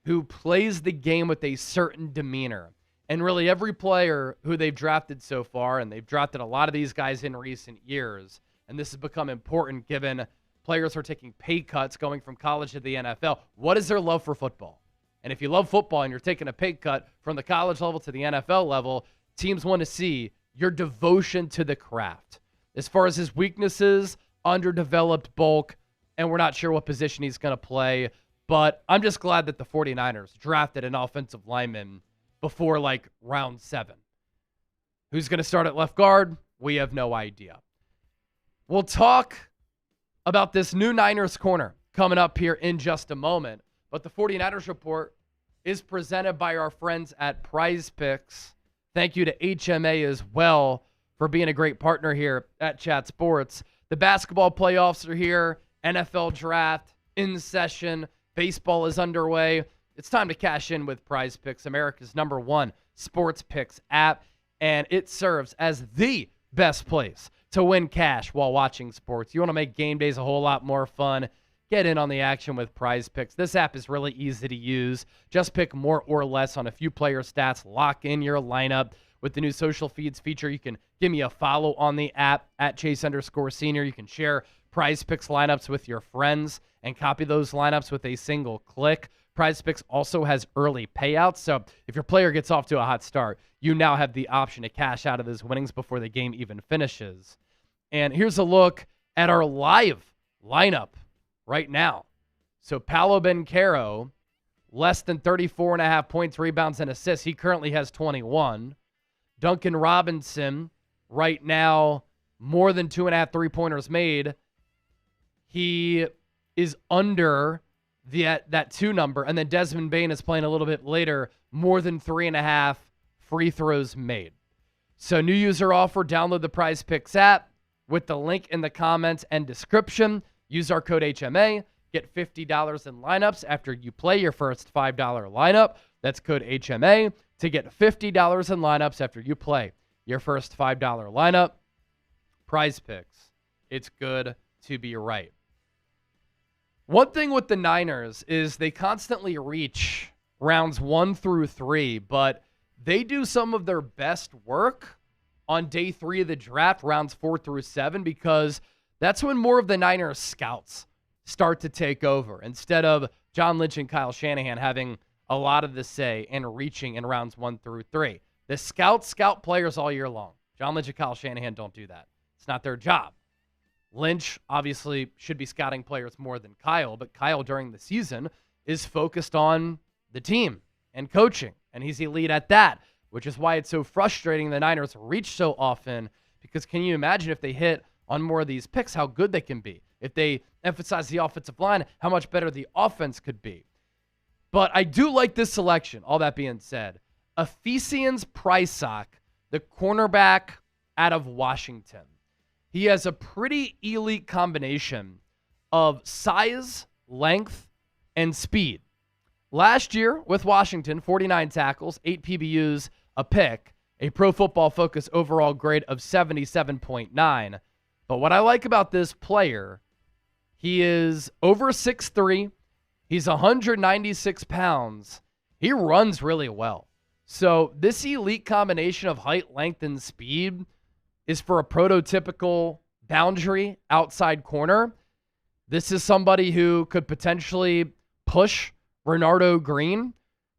Speaker 1: who plays the game with a certain demeanor. And really every player who they've drafted so far, and they've drafted a lot of these guys in recent years, and this has become important given players are taking pay cuts going from college to the NFL. What is their love for football? And if you love football and you're taking a pay cut from the college level to the NFL level, teams want to see your devotion to the craft. As far as his weaknesses, underdeveloped bulk, and we're not sure what position he's going to play. But I'm just glad that the 49ers drafted an offensive lineman before like round 7. Who's going to start at left guard? We have no idea. We'll talk about this new Niners corner coming up here in just a moment. But the 49ers report is presented by our friends at PrizePicks. Thank you to HMA as well for being a great partner here at Chat Sports. The basketball playoffs are here. NFL draft in session. Baseball is underway. It's time to cash in with PrizePicks, America's #1 sports picks app, and it serves as the best place to win cash while watching sports. You want to make game days a whole lot more fun? Get in on the action with PrizePicks. This app is really easy to use. Just pick more or less on a few player stats. Lock in your lineup. With the new social feeds feature, you can give me a follow on the app at Chase_Senior. You can share PrizePicks lineups with your friends and copy those lineups with a single click. PrizePicks also has early payouts, so if your player gets off to a hot start, you now have the option to cash out of those winnings before the game even finishes. And here's a look at our live lineup right now. So Paolo Banchero, less than 34.5 points, rebounds, and assists. He currently has 21. Duncan Robinson, right now, more than 2.5 3-pointers made. He is under that 2 number. And then Desmond Bane is playing a little bit later, more than 3.5 free throws made. So new user offer, download the PrizePicks app with the link in the comments and description. Use our code HMA. Get $50 in lineups after you play your first $5 lineup. That's code HMA to get $50 in lineups after you play your first $5 lineup. PrizePicks. It's good to be right. One thing with the Niners is they constantly reach rounds 1 through 3, but they do some of their best work on day 3 of the draft, rounds 4 through 7, because that's when more of the Niners scouts start to take over instead of John Lynch and Kyle Shanahan having a lot of the say and reaching in rounds 1 through 3. The scouts scout players all year long. John Lynch and Kyle Shanahan don't do that. It's not their job. Lynch obviously should be scouting players more than Kyle, but Kyle during the season is focused on the team and coaching, and he's elite at that, which is why it's so frustrating the Niners reach so often, because can you imagine if they hit on more of these picks, how good they can be? If they emphasize the offensive line, how much better the offense could be. But I do like this selection, all that being said. Ephesians Prysock, the cornerback out of Washington. He has a pretty elite combination of size, length, and speed. Last year with Washington, 49 tackles, 8 PBUs, a pick, a Pro Football Focus overall grade of 77.9. But what I like about this player, he is over 6'3", he's 196 pounds, he runs really well. So this elite combination of height, length, and speed is for a prototypical boundary outside corner. This is somebody who could potentially push Renardo Green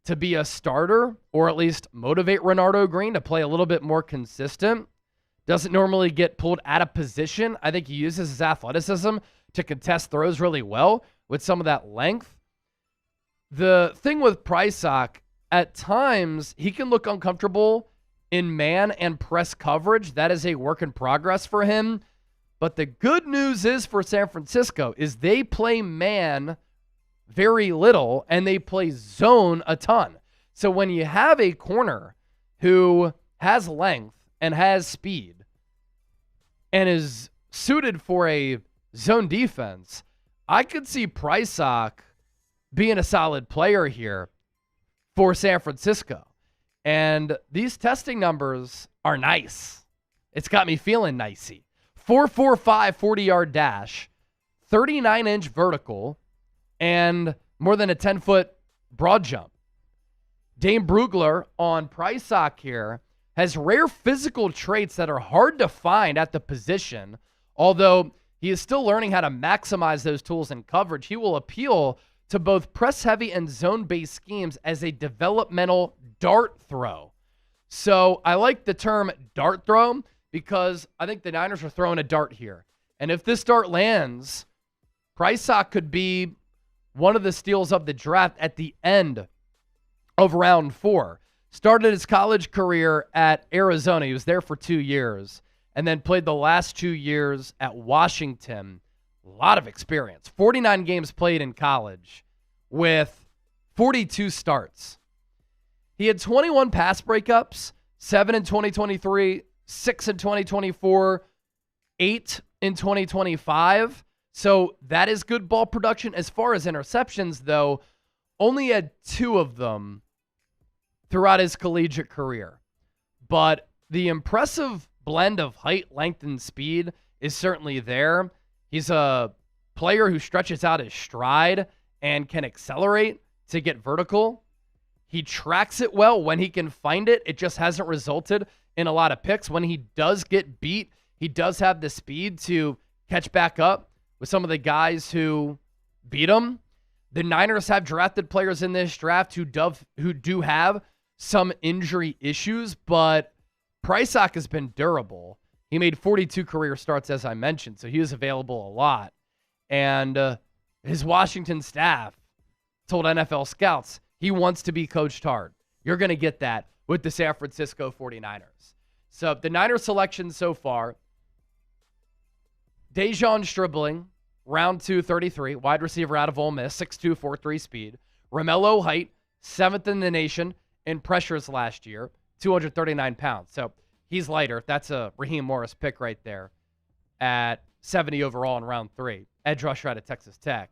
Speaker 1: to be a starter, or at least motivate Renardo Green to play a little bit more consistent. Doesn't normally get pulled out of position. I think he uses his athleticism to contest throws really well with some of that length. The thing with PrizePicks, at times, he can look uncomfortable in man and press coverage. That is a work in progress for him. But the good news is for San Francisco is they play man very little and they play zone a ton. So when you have a corner who has length and has speed and is suited for a zone defense, I could see PrizePicks being a solid player here for San Francisco. And these testing numbers are nice. It's got me feeling nicey. 4.45 40-yard dash, 39-inch vertical, and more than a 10-foot broad jump. Dane Brugler on PrizePicks here has rare physical traits that are hard to find at the position. Although he is still learning how to maximize those tools in coverage, he will appeal to both press-heavy and zone-based schemes as a developmental dart throw. So I like the term dart throw because I think the Niners are throwing a dart here. And if this dart lands, PrizePicks could be one of the steals of the draft at the end of round 4. Started his college career at Arizona. He was there for 2 years and then played the last 2 years at Washington. A lot of experience. 49 games played in college with 42 starts. He had 21 pass breakups, 7 in 2023, 6 in 2024, 8 in 2025. So that is good ball production. As far as interceptions, though, only had 2 of them throughout his collegiate career. But the impressive blend of height, length, and speed is certainly there. He's a player who stretches out his stride and can accelerate to get vertical. He tracks it well when he can find it. It just hasn't resulted in a lot of picks. When he does get beat, he does have the speed to catch back up with some of the guys who beat him. The Niners have drafted players in this draft who do have some injury issues, but PrizePicks has been durable. He made 42 career starts, as I mentioned, so he was available a lot. And his Washington staff told NFL scouts he wants to be coached hard. You're going to get that with the San Francisco 49ers. So the Niners selection so far, Dejon Stribling, round 2, 33, wide receiver out of Ole Miss, 6'2", 4'3" speed. Romello, height, 7th in the nation in pressures last year, 239 pounds. So he's lighter. That's a Raheem Morris pick right there at 70 overall in round 3. Edge rusher out of Texas Tech.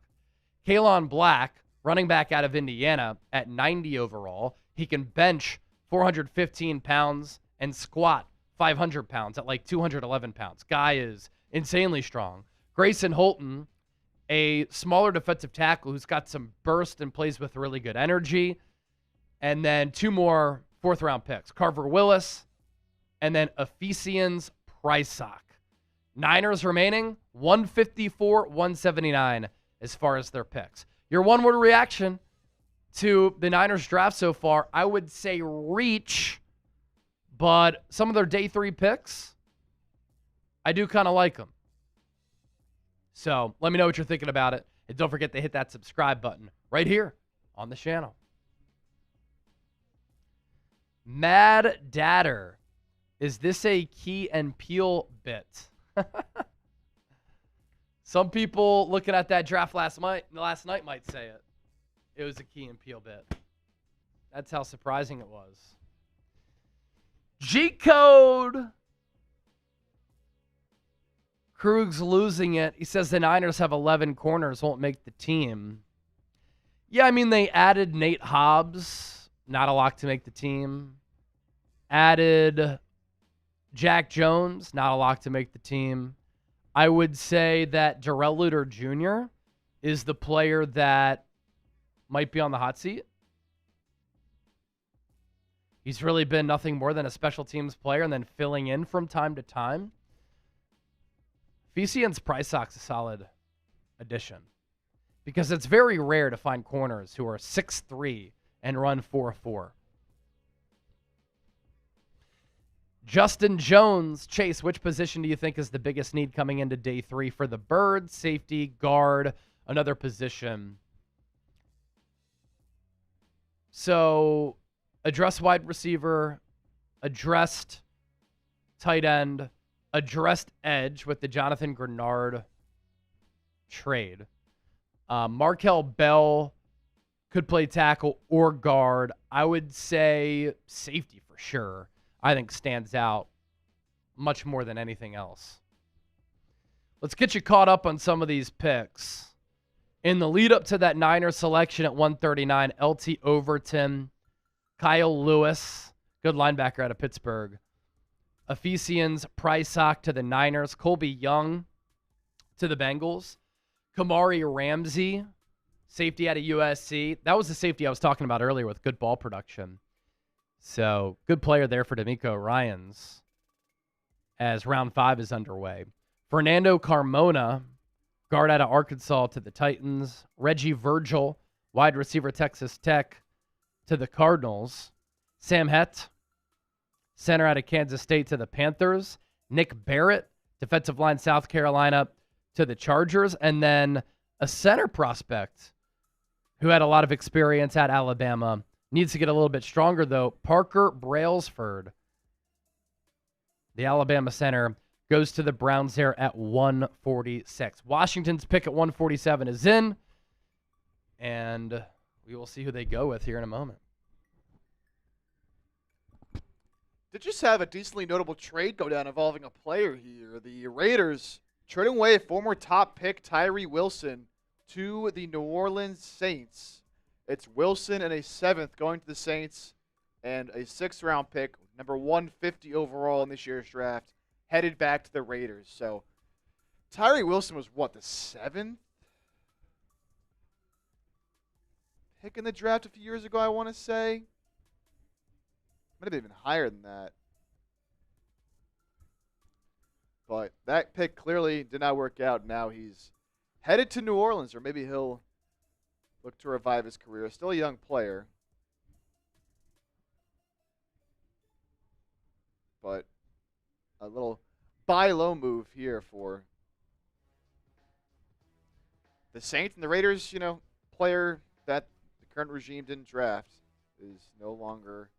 Speaker 1: Kaelon Black, running back out of Indiana at 90 overall. He can bench 415 pounds and squat 500 pounds at like 211 pounds. Guy is insanely strong. Grayson Holton, a smaller defensive tackle who's got some burst and plays with really good energy. And then 2 more 4th-round picks. Carver Willis, and then Ephesians PrizePicks. Niners remaining 154, 179 as far as their picks. Your one-word reaction to the Niners draft so far, I would say reach, but some of their day 3 picks, I do kind of like them. So let me know what you're thinking about it. And don't forget to hit that subscribe button right here on the channel. Mad Datter. Is this a Key and Peele bit? Some people looking at that draft last night might say it. It was a Key and Peele bit. That's how surprising it was. G-Code Krug's losing it. He says the Niners have 11 corners, won't make the team. Yeah, I mean, they added Nate Hobbs. Not a lock to make the team. Added Jack Jones. Not a lock to make the team. I would say that Darrell Luter Jr. is the player that might be on the hot seat. He's really been nothing more than a special teams player and then filling in from time to time. Fesian's PrizePicks a solid addition because it's very rare to find corners who are 6'3" and run 4.4. Justin Jones, Chase, which position do you think is the biggest need coming into day 3 for the Birds? Safety, guard, another position. So, address wide receiver, addressed tight end, addressed edge with the Jonathan Grenard trade. Markel Bell could play tackle or guard. I would say safety for sure. I think stands out much more than anything else. Let's get you caught up on some of these picks. In the lead up to that Niner selection at 139, LT Overton, Kyle Lewis, good linebacker out of Pittsburgh. Ephesians PrizePicks to the Niners. Colby Young to the Bengals. Kamari Ramsey, safety out of USC. That was the safety I was talking about earlier with good ball production. So, good player there for D'Amico Ryans as round 5 is underway. Fernando Carmona, guard out of Arkansas to the Titans. Reggie Virgil, wide receiver Texas Tech to the Cardinals. Sam Hett, center out of Kansas State to the Panthers. Nick Barrett, defensive line South Carolina to the Chargers. And then a center prospect who had a lot of experience at Alabama. Needs to get a little bit stronger, though. Parker Brailsford, the Alabama center, goes to the Browns there at 146. Washington's pick at 147 is in, and we will see who they go with here in a moment.
Speaker 2: Did just have a decently notable trade go down involving a player here. The Raiders trading away a former top pick, Tyree Wilson, to the New Orleans Saints. It's Wilson and a 7th going to the Saints and a 6th-round pick, number 150 overall in this year's draft, headed back to the Raiders. So Tyree Wilson was, what, the 7th pick in the draft a few years ago, I want to say? Might have been even higher than that. But that pick clearly did not work out. Now he's headed to New Orleans, or maybe he'll look to revive his career. Still a young player. But a little buy low move here for the Saints and the Raiders. Player that the current regime didn't draft is no longer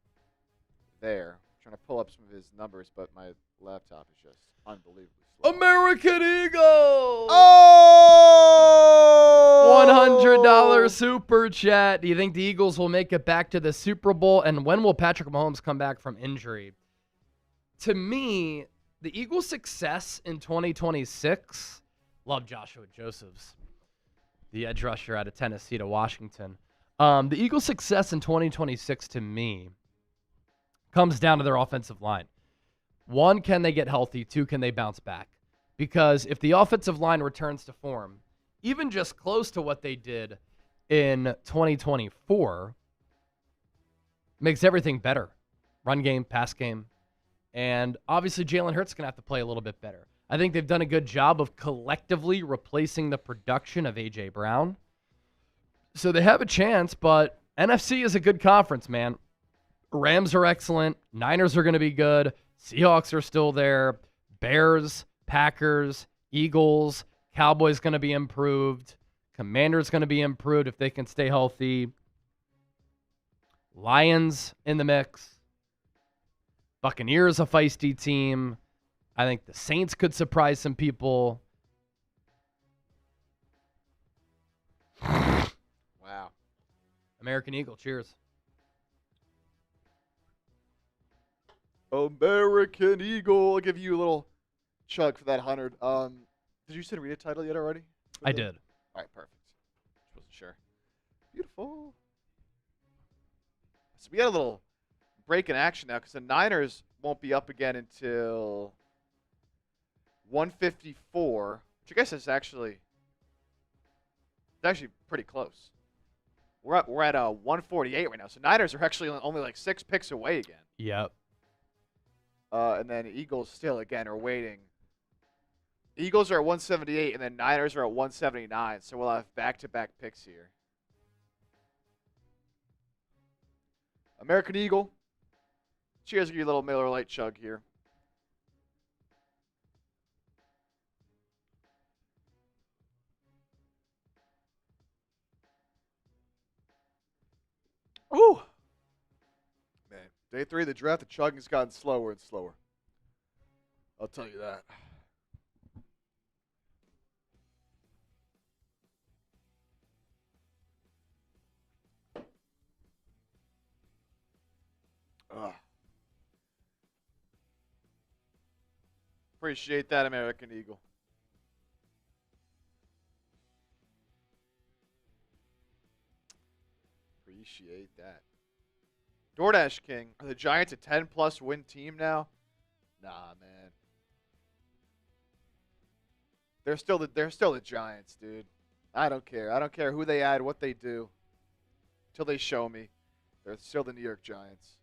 Speaker 2: there. I'm trying to pull up some of his numbers, but my laptop is just unbelievably slow.
Speaker 1: American Eagle!
Speaker 2: Oh!
Speaker 1: $100 super chat. Do you think the Eagles will make it back to the Super Bowl? And when will Patrick Mahomes come back from injury? To me, the Eagles' success in 2026, love Joshua Josephs, the edge rusher out of Tennessee to Washington. The Eagles' success in 2026, to me, comes down to their offensive line. 1, can they get healthy? 2, can they bounce back? Because if the offensive line returns to form, even just close to what they did in 2024, makes everything better. Run game, pass game. And obviously Jalen Hurts is going to have to play a little bit better. I think they've done a good job of collectively replacing the production of A.J. Brown. So they have a chance, but NFC is a good conference, man. Rams are excellent. Niners are going to be good. Seahawks are still there. Bears, Packers, Eagles, Cowboys going to be improved. Commanders going to be improved if they can stay healthy. Lions in the mix. Buccaneers a feisty team. I think the Saints could surprise some people.
Speaker 2: Wow.
Speaker 1: American Eagle, cheers.
Speaker 2: American Eagle. I'll give you a little chug for that 100. Did you send read a title yet already?
Speaker 1: I did.
Speaker 2: All right, perfect. Just wasn't sure. Beautiful. So we got a little break in action now because the Niners won't be up again until 154, which I guess is actually pretty close. We're at 148 right now, so Niners are actually only like 6 picks away again.
Speaker 1: Yep.
Speaker 2: And then Eagles still again are waiting. Eagles are at 178, and then Niners are at 179. So we'll have back-to-back picks here. American Eagle. Cheers, give you a little Miller Lite chug here. Ooh. Man, day 3 of the draft, the chugging's gotten slower and slower. I'll tell you that. Appreciate that, American Eagle. Appreciate that. DoorDash King, are the Giants a 10-plus win team now? Nah, man. They're still the Giants, dude. I don't care. I don't care who they add, what they do. Until they show me. They're still the New York Giants.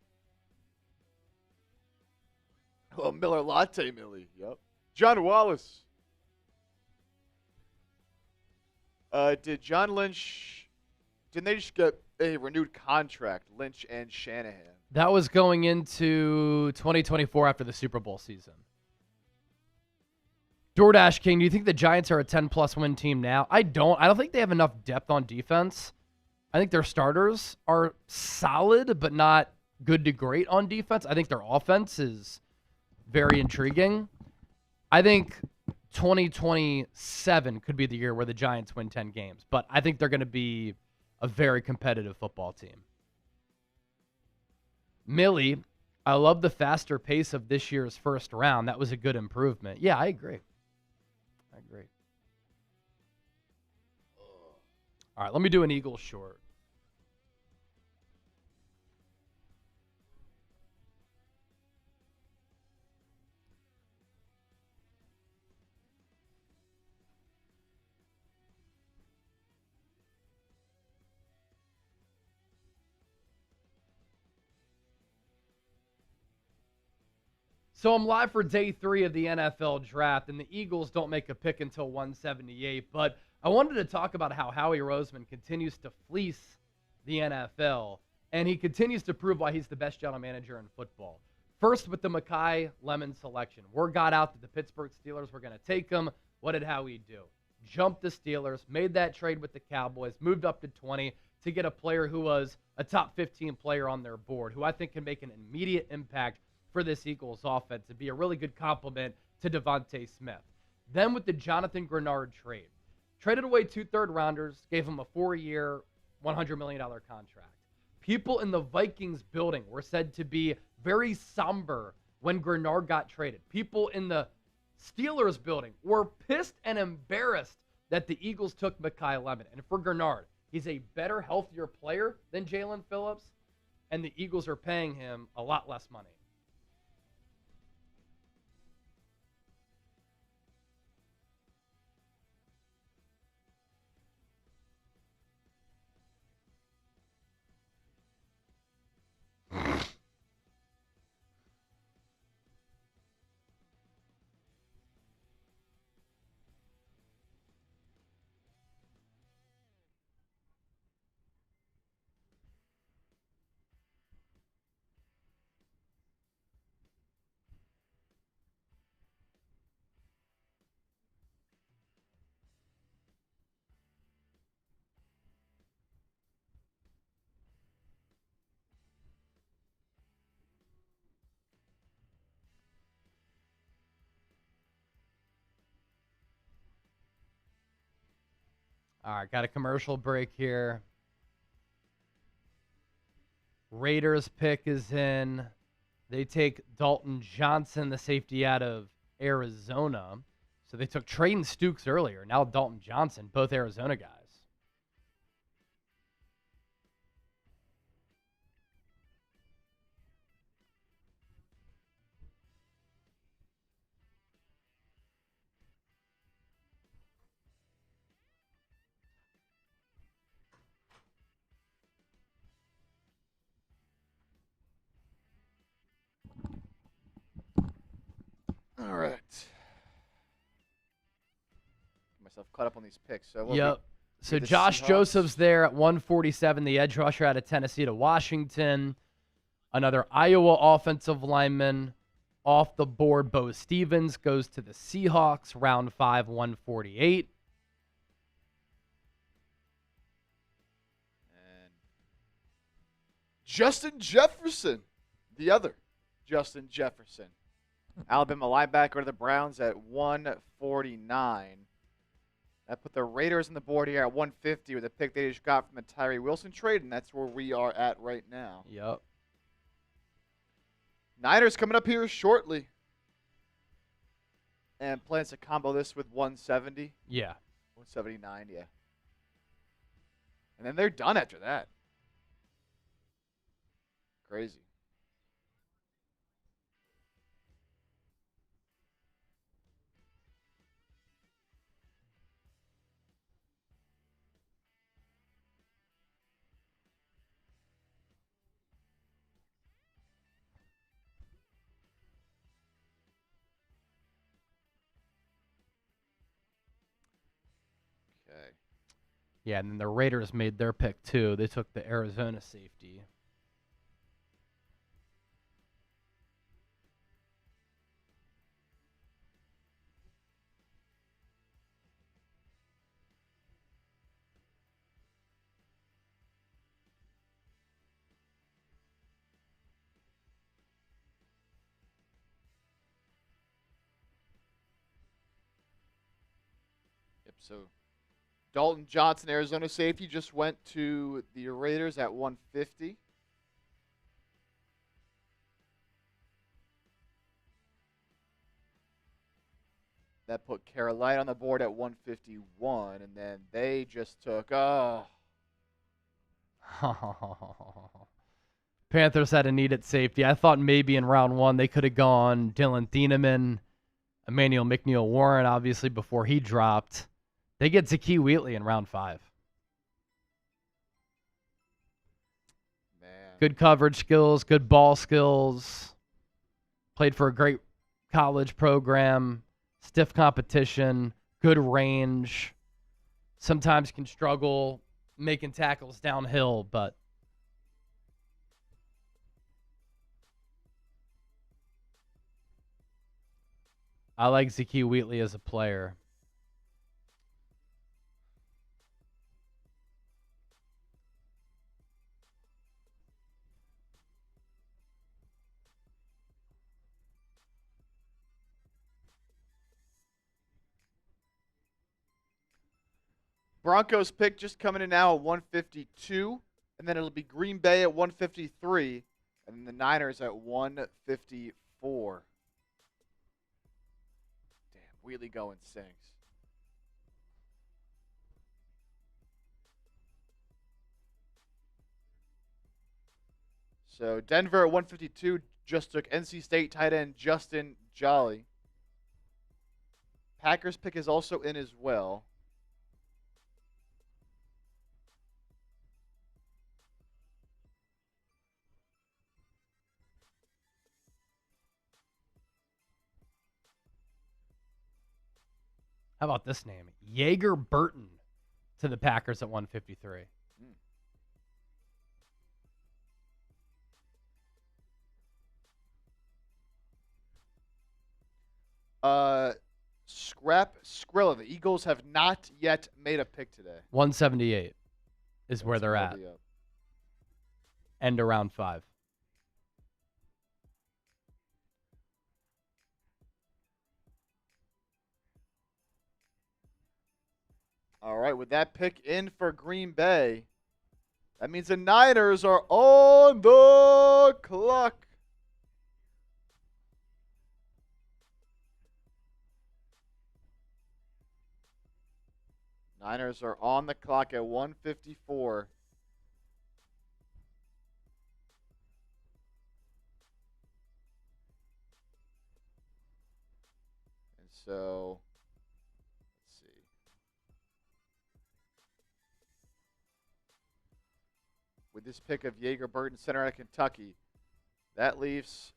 Speaker 2: Oh, Miller Latte Millie. Yep. John Wallace. Did John Lynch... Didn't they just get a renewed contract, Lynch and Shanahan?
Speaker 1: That was going into 2024 after the Super Bowl season. DoorDash King, do you think the Giants are a 10-plus win team now? I don't. I don't think they have enough depth on defense. I think their starters are solid, but not good to great on defense. I think their offense is very intriguing. I think 2027 could be the year where the Giants win 10 games, but I think they're going to be a very competitive football team. Millie, I love the faster pace of this year's first round. That was a good improvement. Yeah, I agree. All right, let me do an Eagles short. So I'm live for day 3 of the NFL draft, and the Eagles don't make a pick until 178. But I wanted to talk about how Howie Roseman continues to fleece the NFL, and he continues to prove why he's the best general manager in football. First, with the Mekhi Lemon selection. Word got out that the Pittsburgh Steelers were going to take him. What did Howie do? Jumped the Steelers, made that trade with the Cowboys, moved up to 20 to get a player who was a top 15 player on their board, who I think can make an immediate impact for this Eagles offense and be a really good compliment to Devontae Smith. Then with the Jonathan Grenard trade, traded away 2 third-rounders, gave him a 4-year, $100 million contract. People in the Vikings building were said to be very somber when Grenard got traded. People in the Steelers building were pissed and embarrassed that the Eagles took Mekhi Lemon. And for Grenard, he's a better, healthier player than Jalen Phillips, and the Eagles are paying him a lot less money. All right, got a commercial break here. Raiders pick is in. They take Dalton Johnson, the safety out of Arizona. So they took Trayton Stukes earlier. Now Dalton Johnson, both Arizona guys.
Speaker 2: All right. Get myself caught up on these picks. So
Speaker 1: Yep. So
Speaker 2: the
Speaker 1: Josh
Speaker 2: Seahawks.
Speaker 1: Joseph's there at 147, the edge rusher out of Tennessee to Washington. Another Iowa offensive lineman off the board. Bo Stevens goes to the Seahawks, round 5, 148.
Speaker 2: And Justin Jefferson, the other Justin Jefferson. Alabama linebacker to the Browns at 149. That put the Raiders on the board here at 150 with a pick they just got from the Tyree Wilson trade, and that's where we are at right now.
Speaker 1: Yep.
Speaker 2: Niners coming up here shortly. And plans to combo this with 170.
Speaker 1: Yeah.
Speaker 2: 179, yeah. And then they're done after that. Crazy. Okay.
Speaker 1: Yeah, and then the Raiders made their pick too. They took the Arizona safety.
Speaker 2: Yep, so Dalton Johnson, Arizona safety, just went to the Raiders at 150. That put Carolina on the board at 151, and then they just took,
Speaker 1: Panthers had a need at safety. I thought maybe in round 1 they could have gone Dylan Thieneman, Emmanuel McNeil-Warren, obviously, before he dropped. They get Zakee Wheatley in round 5.
Speaker 2: man.
Speaker 1: Good coverage skills, good ball skills. Played for a great college program. Stiff competition, good range. Sometimes can struggle making tackles downhill, but I like Zakee Wheatley as a player.
Speaker 2: Broncos pick just coming in now at 152, and then it'll be Green Bay at 153, and then the Niners at 154. Damn, Wheatley going sinks. So Denver at 152 just took NC State tight end Justin Jolly. Packers pick is also in as well.
Speaker 1: How about this name? Jaeger Burton to the Packers at 153.
Speaker 2: Scrap Skrilla. The Eagles have not yet made a pick today.
Speaker 1: 178 is where they're at.
Speaker 2: Up.
Speaker 1: End of round 5.
Speaker 2: All right, with that pick in for Green Bay, that means the Niners are on the clock. Niners are on the clock at 1:54. And so, let's see. With this pick of Yeager Burton, center out of Kentucky, that leaves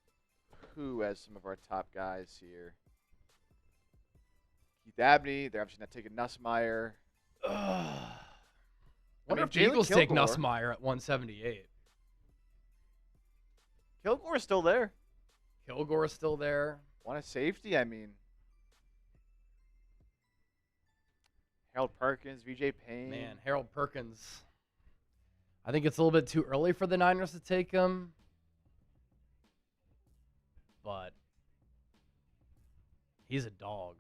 Speaker 2: who as some of our top guys here? Keith Abney. They're obviously not taking Nussmeier.
Speaker 1: Wonder if the Eagles take Nussmeier at 178.
Speaker 2: Kilgore's still there.
Speaker 1: Kilgore's still there.
Speaker 2: Want a safety? I mean, Harold Perkins, VJ Payne.
Speaker 1: Man, Harold Perkins. I think it's a little bit too early for the Niners to take him. But he's a dog.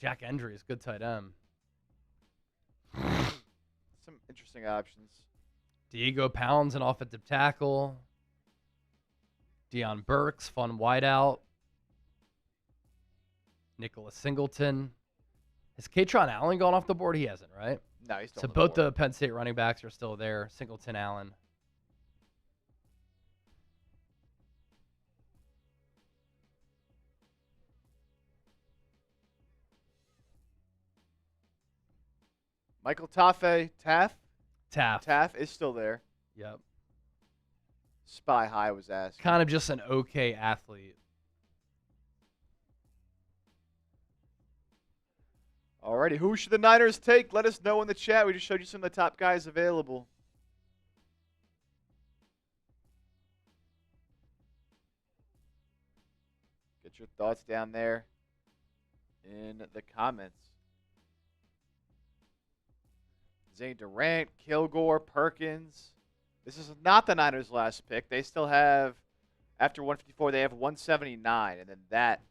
Speaker 1: Jack Endry's good tight end.
Speaker 2: Some interesting options.
Speaker 1: Diego Pounds, an offensive tackle. Deion Burks, fun wideout. Nicholas Singleton. Has Katron Allen gone off the board? He hasn't, right?
Speaker 2: No, he's still
Speaker 1: So
Speaker 2: on the
Speaker 1: both
Speaker 2: board.
Speaker 1: the Penn State running backs are still there. Singleton, Allen.
Speaker 2: Michael Taff
Speaker 1: Taff.
Speaker 2: is still there.
Speaker 1: Yep.
Speaker 2: Spy High was asked.
Speaker 1: Kind of just an okay athlete.
Speaker 2: Alrighty, who should the Niners take? Let us know in the chat. We just showed you some of the top guys available. Get your thoughts down there in the comments. Zane Durant, Kilgore, Perkins. This is not the Niners' last pick. They still have, after 154, they have 179, and then that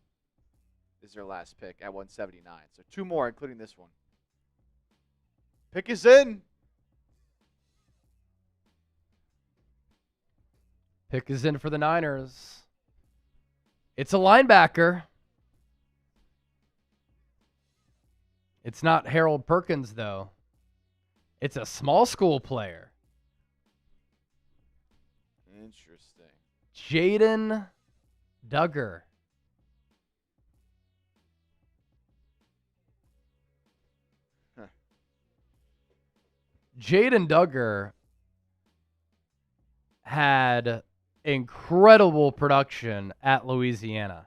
Speaker 2: is their last pick at 179. So 2 more, including this one. Pick is in.
Speaker 1: Pick is in for the Niners. It's a linebacker. It's not Harold Perkins, though. It's a small school player.
Speaker 2: Interesting.
Speaker 1: Jaden Duggar.
Speaker 2: Huh.
Speaker 1: Jaden Duggar had incredible production at Louisiana.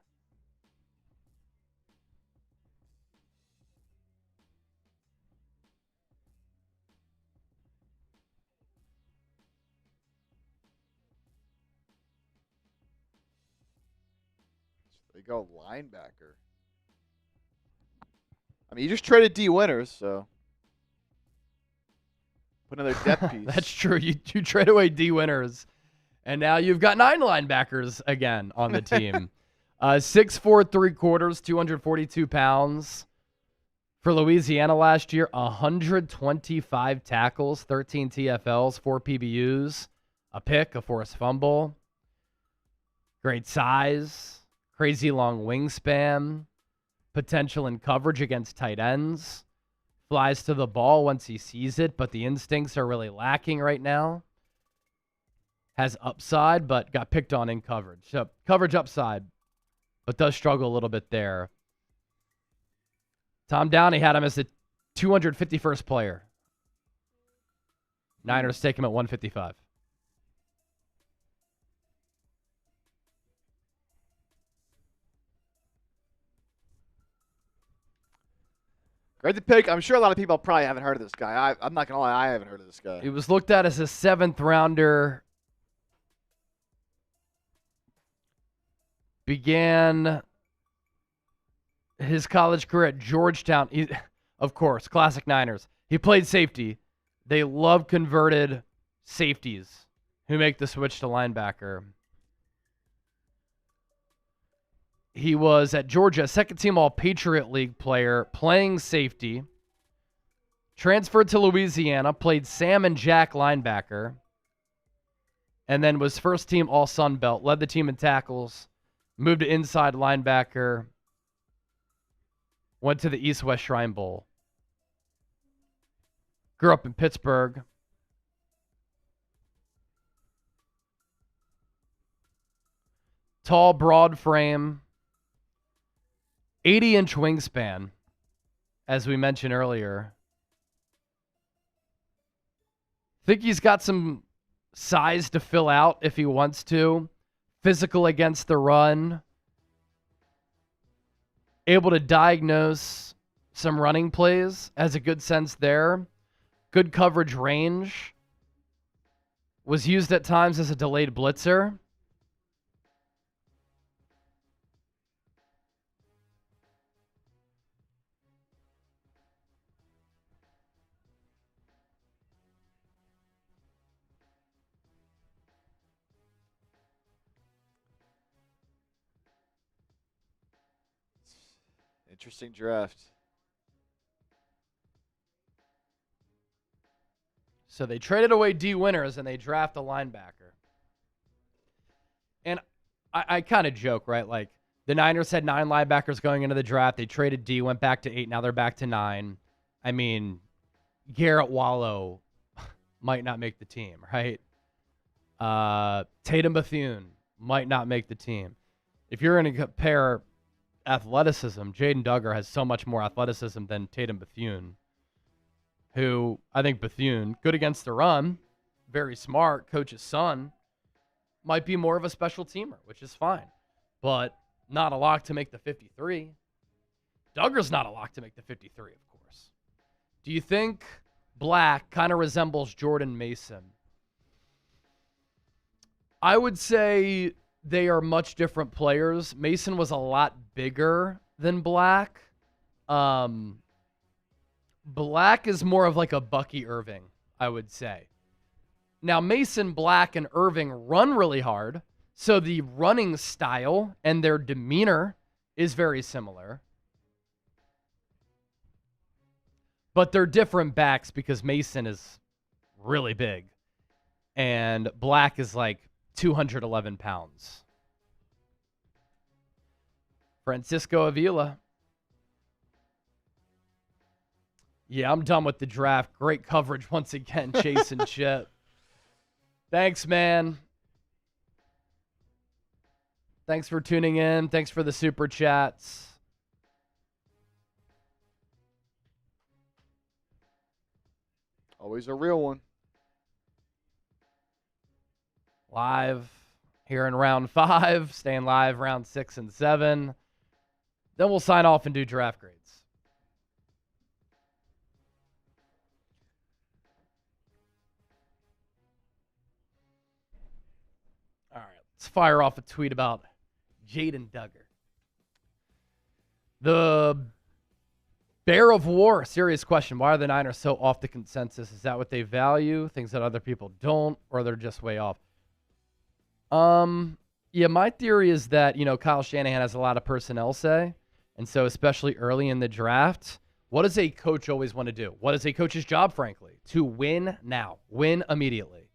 Speaker 2: They go linebacker. I mean, you just traded D Winters, so put another depth piece.
Speaker 1: That's true. You trade away D Winters, and now you've got 9 linebackers again on the team. 6'4", 3/4, 242 pounds. For Louisiana last year, 125 tackles, 13 TFLs, 4 PBUs, a pick, a forced fumble. Great size. Crazy long wingspan, potential in coverage against tight ends, flies to the ball once he sees it, but the instincts are really lacking right now. Has upside, but got picked on in coverage. So coverage upside, but does struggle a little bit there. Tom Downey had him as the 251st player. Niners take him at 155.
Speaker 2: Great to pick. I'm sure a lot of people probably haven't heard of this guy. I'm not going to lie, I haven't heard of this guy.
Speaker 1: He was looked at as a 7th rounder. Began his college career at Georgetown. Of course, classic Niners. He played safety. They love converted safeties who make the switch to linebacker. He was at Georgia, second-team All-Patriot League player, playing safety. Transferred to Louisiana, played Sam and Jack linebacker, and then was first-team All-Sun Belt, led the team in tackles, moved to inside linebacker, went to the East-West Shrine Bowl. Grew up in Pittsburgh. Tall, broad frame. 80-inch wingspan, as we mentioned earlier. Think he's got some size to fill out if he wants to. Physical against the run. Able to diagnose some running plays. Has a good sense there. Good coverage range. Was used at times as a delayed blitzer.
Speaker 2: Interesting draft.
Speaker 1: So they traded away D Winters and they draft a linebacker. And I kind of joke, right? Like, the Niners had 9 linebackers going into the draft. They traded D, went back to 8. Now they're back to 9. I mean, Garrett Wallow might not make the team, right? Tatum Bethune might not make the team. If you're going to compare athleticism, Jaden Duggar has so much more athleticism than Tatum Bethune, who I think Bethune, good against the run, very smart, coach's son, might be more of a special teamer, which is fine, but not a lock to make the 53. Duggar's not a lock to make the 53, of course. Do you think Black kind of resembles Jordan Mason? I would say they are much different players. Mason was a lot bigger than Black. Black is more of like a Bucky Irving, I would say. Now, Mason, Black, and Irving run really hard, so the running style and their demeanor is very similar. But they're different backs because Mason is really big, and Black is like 211 pounds. Francisco Avila. Yeah, I'm done with the draft. Great coverage once again, Chase and Chip. Thanks, man. Thanks for tuning in. Thanks for the super chats.
Speaker 2: Always a real one.
Speaker 1: Live here in round 5. Staying live round 6 and 7. Then we'll sign off and do draft grades. All right, let's fire off a tweet about Jaden Duggar. The Bear of War, serious question. Why are the Niners so off the consensus? Is that what they value? Things that other people don't, or they're just way off? Yeah, my theory is that, Kyle Shanahan has a lot of personnel say. And so especially early in the draft, what does a coach always want to do? What is a coach's job, frankly? To win now. Win immediately.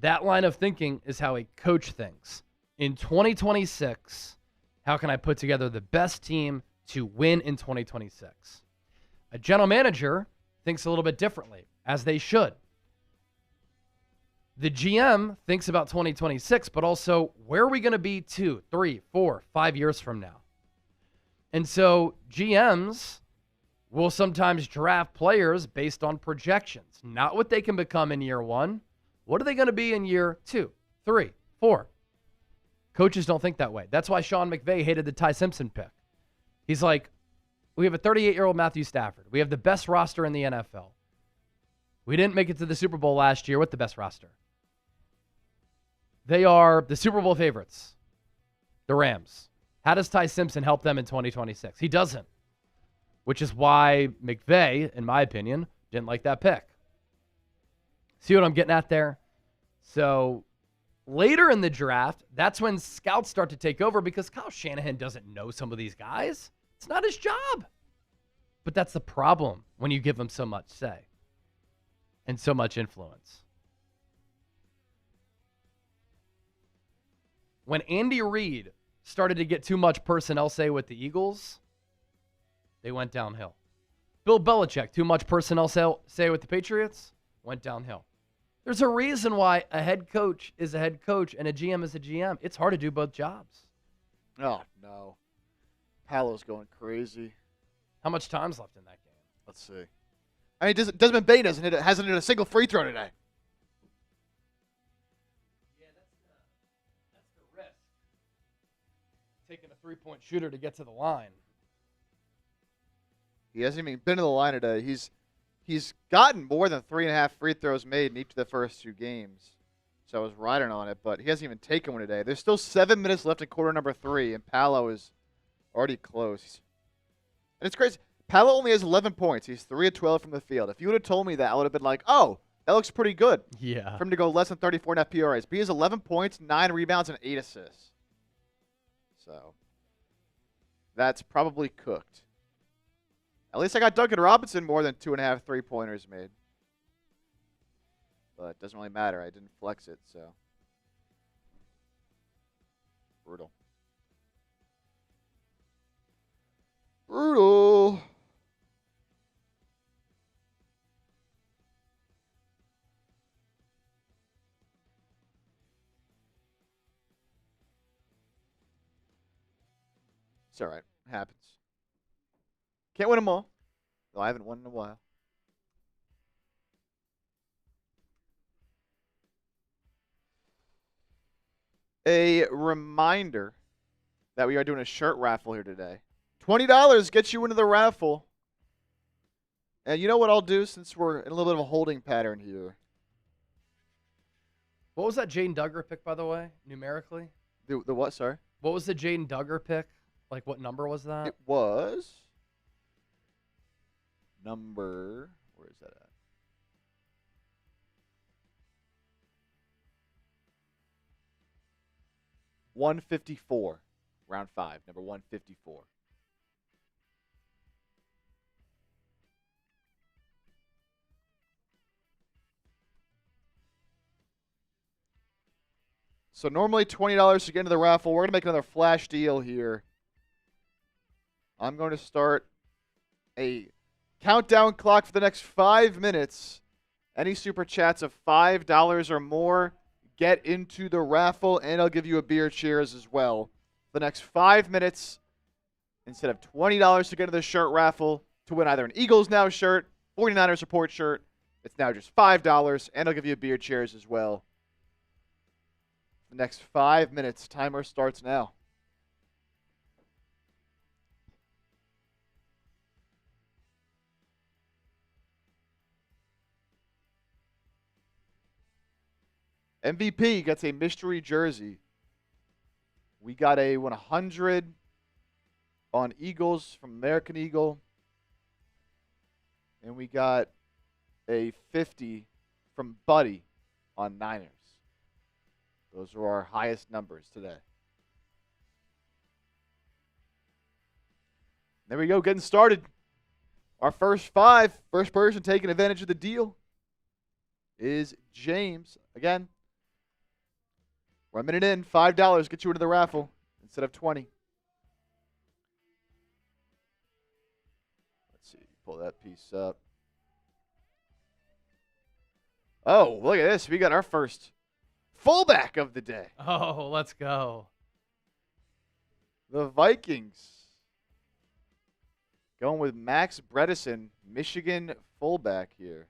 Speaker 1: That line of thinking is how a coach thinks. In 2026, how can I put together the best team to win in 2026? A general manager thinks a little bit differently, as they should. The GM thinks about 2026, but also where are we going to be 2, 3, 4, 5 years from now? And so GMs will sometimes draft players based on projections, not what they can become in year 1. What are they going to be in year 2, 3, 4? Coaches don't think that way. That's why Sean McVay hated the Ty Simpson pick. He's like, we have a 38-year-old Matthew Stafford. We have the best roster in the NFL. We didn't make it to the Super Bowl last year with the best roster. They are the Super Bowl favorites, the Rams. How does Ty Simpson help them in 2026? He doesn't, which is why McVay, in my opinion, didn't like that pick. See what I'm getting at there? So later in the draft, that's when scouts start to take over because Kyle Shanahan doesn't know some of these guys. It's not his job. But that's the problem when you give him so much say and so much influence. When Andy Reid started to get too much personnel say with the Eagles, they went downhill. Bill Belichick, too much personnel say with the Patriots, went downhill. There's a reason why a head coach is a head coach and a GM is a GM. It's hard to do both jobs.
Speaker 2: Oh, no. Palo's going crazy.
Speaker 1: How much time's left in that game?
Speaker 2: Let's see. I mean, Desmond Bain hasn't hit a single free throw today.
Speaker 1: Yeah, that's the risk. Taking a three-point shooter to get to the line.
Speaker 2: He hasn't even been to the line today. He's gotten more than 3.5 free throws made in each of the first 2 games. So I was riding on it, but he hasn't even taken one today. There's still 7 minutes left in quarter number 3, and Palo is already close. And it's crazy. Palo only has 11 points. He's 3 of 12 from the field. If you would have told me that, I would have been like, oh, that looks pretty good.
Speaker 1: Yeah.
Speaker 2: For him to go less than 34.5 PRAs. But he has 11 points, 9 rebounds, and 8 assists. So that's probably cooked. At least I got Duncan Robinson more than 2.5 3-pointers made. But it doesn't really matter. I didn't flex it, so. Brutal. Brutal. It's all right. It happens. Can't win them all. Though I haven't won in a while. A reminder that we are doing a shirt raffle here today. $20 gets you into the raffle. And you know what I'll do since we're in a little bit of a holding pattern here?
Speaker 1: What was that Jaden Duggar pick, by the way, numerically?
Speaker 2: The what, sorry?
Speaker 1: What was the Jaden Duggar pick? Like, what number was that?
Speaker 2: It was number, where is that at? $154, round 5, number 154. So normally $20 to get into the raffle. We're going to make another flash deal here. I'm going to start a countdown clock for the next 5 minutes. Any super chats of $5 or more get into the raffle, and I'll give you a beer cheers as well. The next 5 minutes, instead of $20 to get into the shirt raffle to win either an Eagles Now shirt, 49ers support shirt, it's now just $5, and I'll give you a beer cheers as well. The next 5 minutes, timer starts now. MVP gets a mystery jersey. We got a 100 on Eagles from American Eagle. And we got a 50 from Buddy on Niners. Those are our highest numbers today. There we go, getting started. Our first 5, first person taking advantage of the deal is James. Again, we're a minute in, $5 get you into the raffle instead of 20. Let's see, pull that piece up. Oh, look at this. We got our first fullback of the day.
Speaker 1: Oh, let's go.
Speaker 2: The Vikings. Going with Max Bredesen, Michigan fullback here.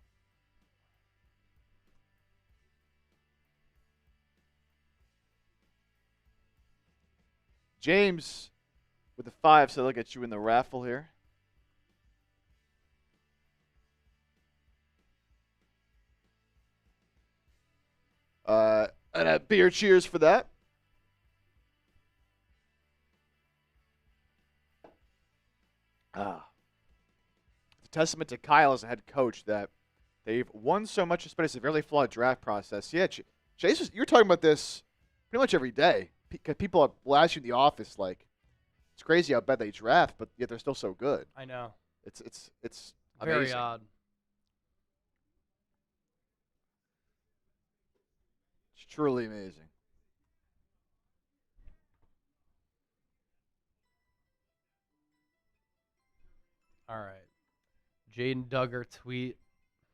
Speaker 2: James with a 5, so they'll get you in the raffle here. And a beer cheers for that. It's a testament to Kyle as a head coach that they've won so much despite a severely flawed draft process. Yeah, Chase, you're talking about this pretty much every day. Because people are blasting the office like it's crazy how bad they draft, but yet they're still so good.
Speaker 1: I know.
Speaker 2: It's
Speaker 1: Very
Speaker 2: amazing.
Speaker 1: odd.
Speaker 2: It's truly amazing.
Speaker 1: All right. Jaden Duggar tweet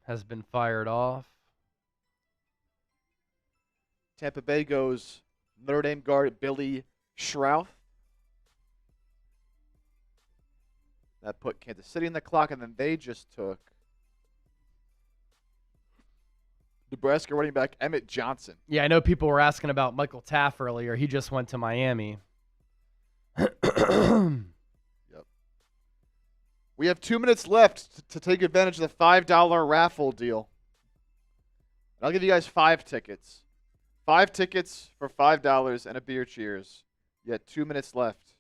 Speaker 1: has been fired off.
Speaker 2: Tampa Bay goes Notre Dame guard Billy Schrauth. That put Kansas City in the clock, and then they just took Nebraska running back Emmett Johnson.
Speaker 1: Yeah, I know people were asking about Michael Taff earlier. He just went to Miami.
Speaker 2: Yep. We have 2 minutes left to take advantage of the $5 raffle deal. I'll give you guys 5 tickets. 5 tickets for $5 and a beer cheers. You got 2 minutes left.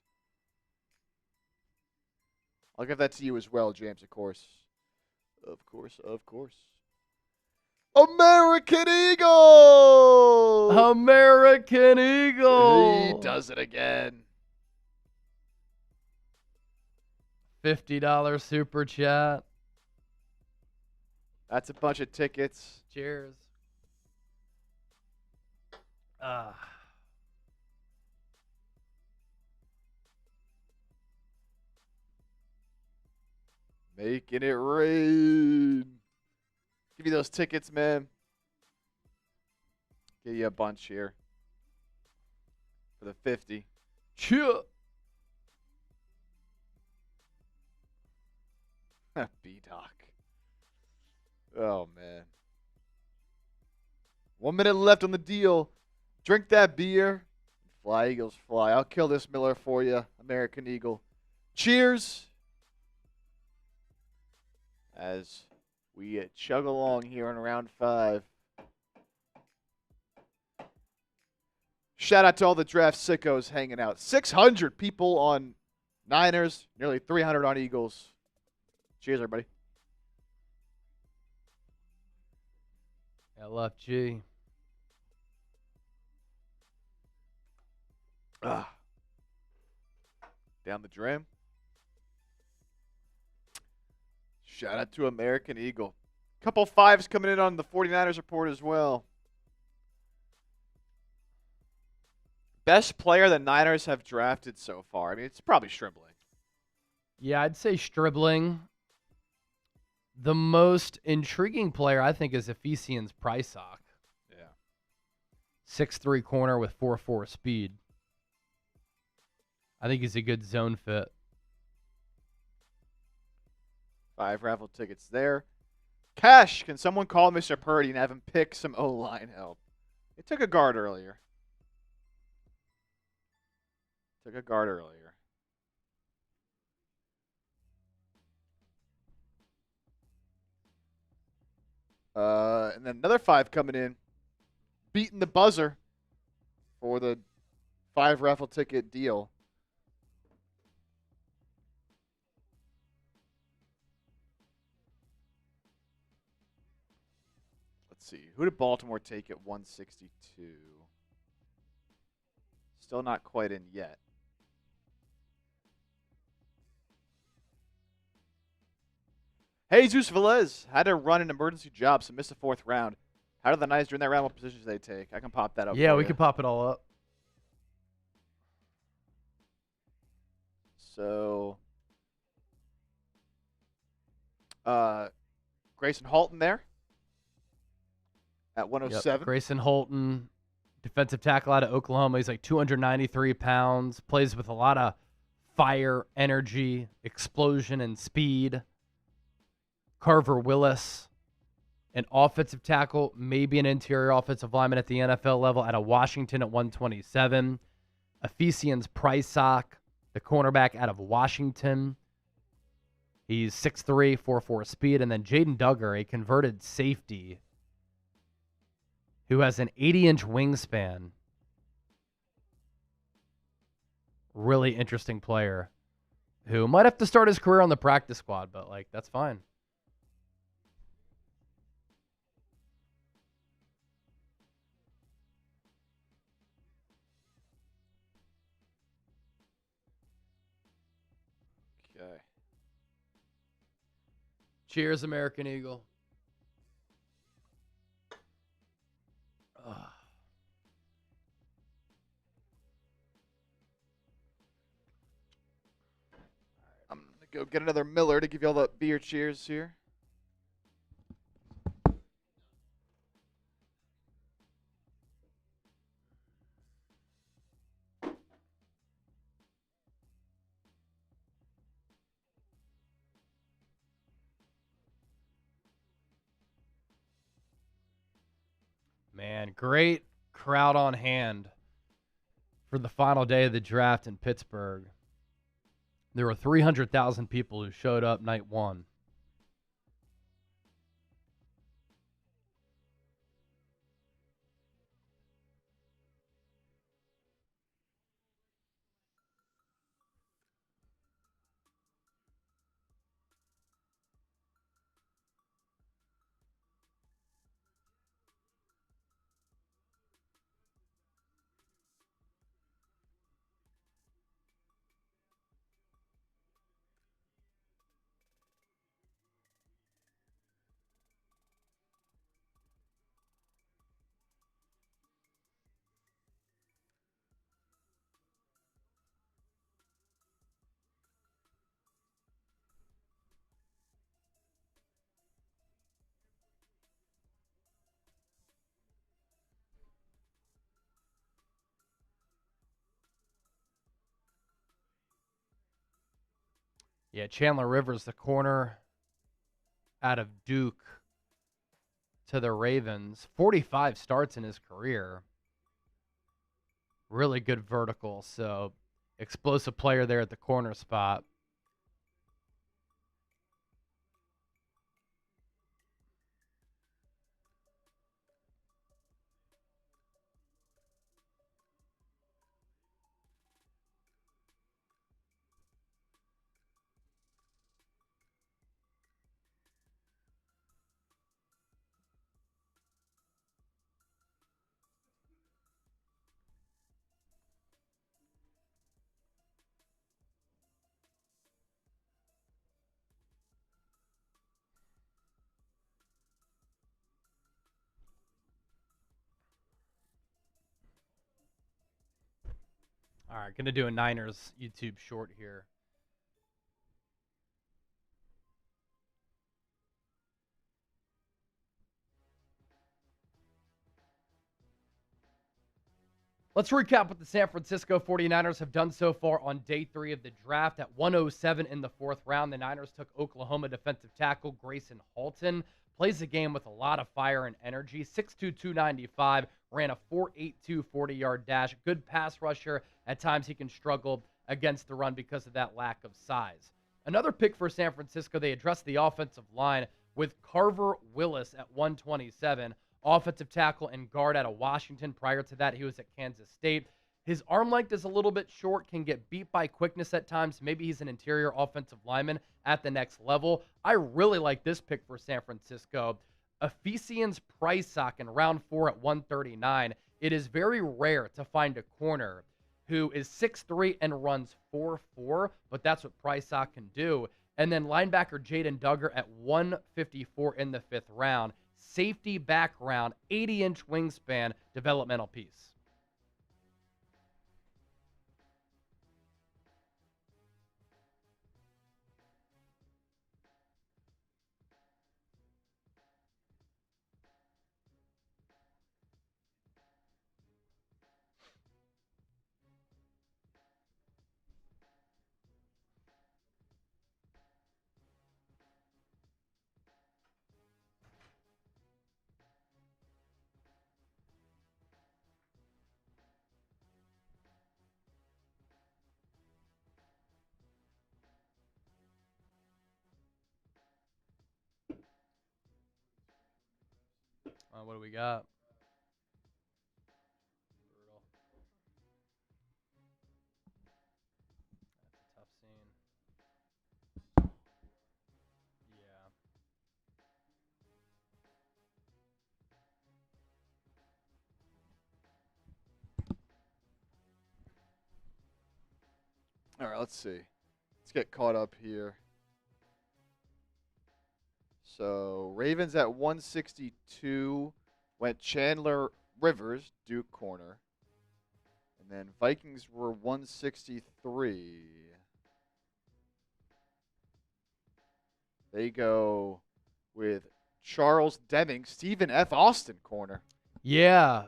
Speaker 2: I'll give that to you as well, James, of course. Of course, of course. American Eagle!
Speaker 1: American Eagle!
Speaker 2: He does it again.
Speaker 1: $50 super chat.
Speaker 2: That's a bunch of tickets.
Speaker 1: Cheers.
Speaker 2: Making it rain. Give you those tickets, man. Give you a bunch here for the 50.
Speaker 1: Cheer.
Speaker 2: B-Doc. Oh, man. 1 minute left on the deal. Drink that beer. Fly, Eagles, fly. I'll kill this Miller for you, American Eagle. Cheers. As we chug along here in round 5. Shout out to all the draft sickos hanging out. 600 people on Niners, nearly 300 on Eagles. Cheers, everybody.
Speaker 1: LFG.
Speaker 2: Down the drain. Shout out to American Eagle. Couple 5s coming in on the 49ers report as well. Best player the Niners have drafted so far. I mean, it's probably Stribling.
Speaker 1: Yeah, I'd say Stribling. The most intriguing player, I think, is Ephesians Prysock.
Speaker 2: Yeah.
Speaker 1: 6'3" corner with 4.4 speed. I think he's a good zone fit.
Speaker 2: 5 raffle tickets there. Cash, can someone call Mr. Purdy and have him pick some O-line help? They took a guard earlier. Took a guard earlier. And then another 5 coming in. Beating the buzzer for the 5 raffle ticket deal. Let's see. Who did Baltimore take at 162? Still not quite in yet. Jesus Velez had to run an emergency job, so missed the 4th round. How did the Niners during that round? What positions did they take? I can pop that up.
Speaker 1: Yeah,
Speaker 2: for
Speaker 1: we
Speaker 2: you.
Speaker 1: can pop it all up.
Speaker 2: So, Grayson Halton there at 107.
Speaker 1: Yep. Grayson Holton, defensive tackle out of Oklahoma. He's like 293 pounds. Plays with a lot of fire, energy, explosion, and speed. Carver Willis, an offensive tackle, maybe an interior offensive lineman at the NFL level out of Washington at 127. Ephesians Prysock, the cornerback out of Washington. He's 6'3", 4.4 speed. And then Jaden Duggar, a converted safety who has an 80-inch wingspan. Really interesting player who might have to start his career on the practice squad, but, like, that's fine.
Speaker 2: Okay.
Speaker 1: Cheers, American Eagle.
Speaker 2: I'm going to Go get another Miller to give you all the beer cheers here.
Speaker 1: Man, great crowd on hand for the final day of the draft in Pittsburgh. There were 300,000 people who showed up night one. Yeah, Chandler Rivers, the corner out of Duke to the Ravens. 45 starts in his career. Really good vertical, so explosive player there at the corner spot. All right, going to do a Niners YouTube short here. Let's recap what the San Francisco 49ers have done so far on day 3 of the draft. At 107 in the 4th round, the Niners took Oklahoma defensive tackle Grayson Halton. Plays the game with a lot of fire and energy. 6'2", 295, ran a 4.82 40-yard dash. Good pass rusher. At times he can struggle against the run because of that lack of size. Another pick for San Francisco, they addressed the offensive line with Carver Willis at 127. Offensive tackle and guard out of Washington. Prior to that, he was at Kansas State. His arm length is a little bit short, can get beat by quickness at times. Maybe he's an interior offensive lineman at the next level. I really like this pick for San Francisco. Ephesians Pricesock in round 4 at 139. It is very rare to find a corner who is 6'3" and runs 4.4, but that's what Pricesock can do. And then linebacker Jaden Duggar at 154 in the 5th round. Safety background, 80-inch wingspan, developmental piece. What do we got? Brutal. That's a tough scene. Yeah.
Speaker 2: All right, let's see. Let's get caught up here. So Ravens at 162 went Chandler Rivers, Duke corner. And then Vikings were 163. They go with Charles Deming, Stephen F. Austin corner.
Speaker 1: Yeah.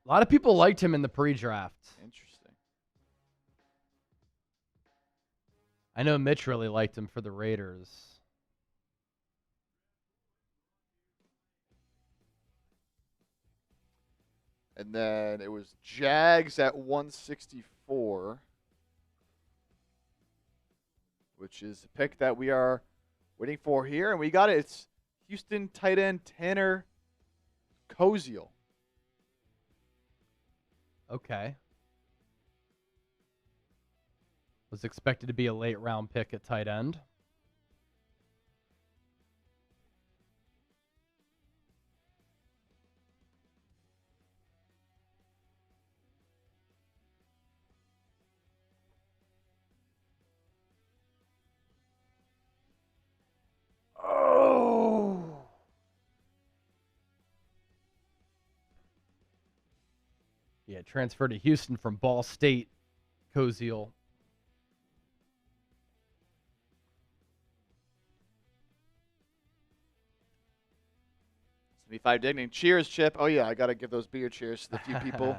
Speaker 1: A lot of people liked him in the pre-draft.
Speaker 2: Interesting.
Speaker 1: I know Mitch really liked him for the Raiders.
Speaker 2: And then it was Jags at 164, which is the pick that we are waiting for here. And we got it. It's Houston tight end Tanner Koziel.
Speaker 1: Okay. Was expected to be a late round pick at tight end. Oh. Yeah, transferred to Houston from Ball State, Koziel.
Speaker 2: 75 Digning. Cheers, Chip. Oh, yeah, I got to give those beer cheers to the few people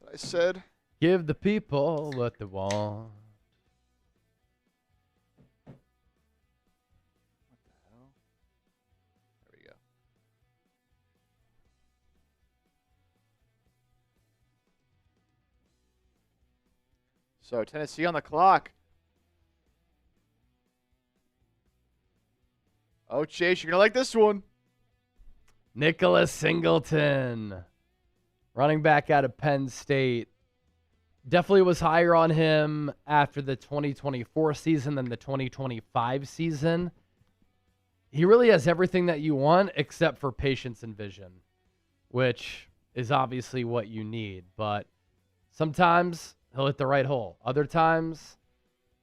Speaker 2: that I said.
Speaker 1: Give the people what they want.
Speaker 2: What the hell? There we go. So, Tennessee on the clock. Oh, Chase, you're going to like this one.
Speaker 1: Nicholas Singleton, running back out of Penn State. Definitely was higher on him after the 2024 season than the 2025 season. He really has everything that you want except for patience and vision, which is obviously what you need. But sometimes he'll hit the right hole. Other times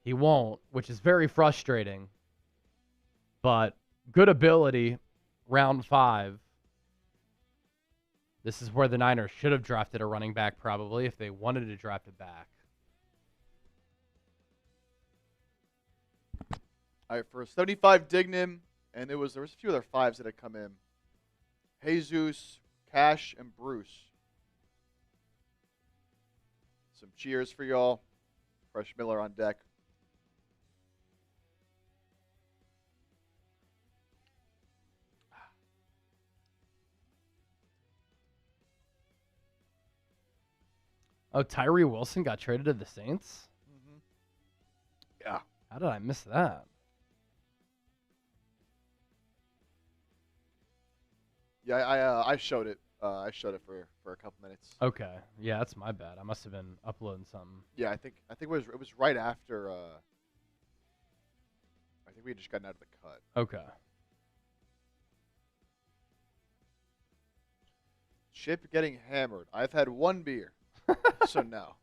Speaker 1: he won't, which is very frustrating. But good ability, round 5. This is where the Niners should have drafted a running back probably if they wanted to draft it back.
Speaker 2: All right, for 75 Dignam, and there was a few other 5s that had come in. Jesus, Cash, and Bruce. Some cheers for y'all. Fresh Miller on deck.
Speaker 1: Oh, Tyree Wilson got traded to the Saints?
Speaker 2: Mm-hmm. Yeah.
Speaker 1: How did I miss that?
Speaker 2: Yeah, I showed it. I showed it for a couple minutes.
Speaker 1: Okay. Yeah, that's my bad. I must have been uploading something.
Speaker 2: Yeah, I think it was right after. I think we had just gotten out of the cut.
Speaker 1: Okay.
Speaker 2: Chip getting hammered. I've had one beer, so no.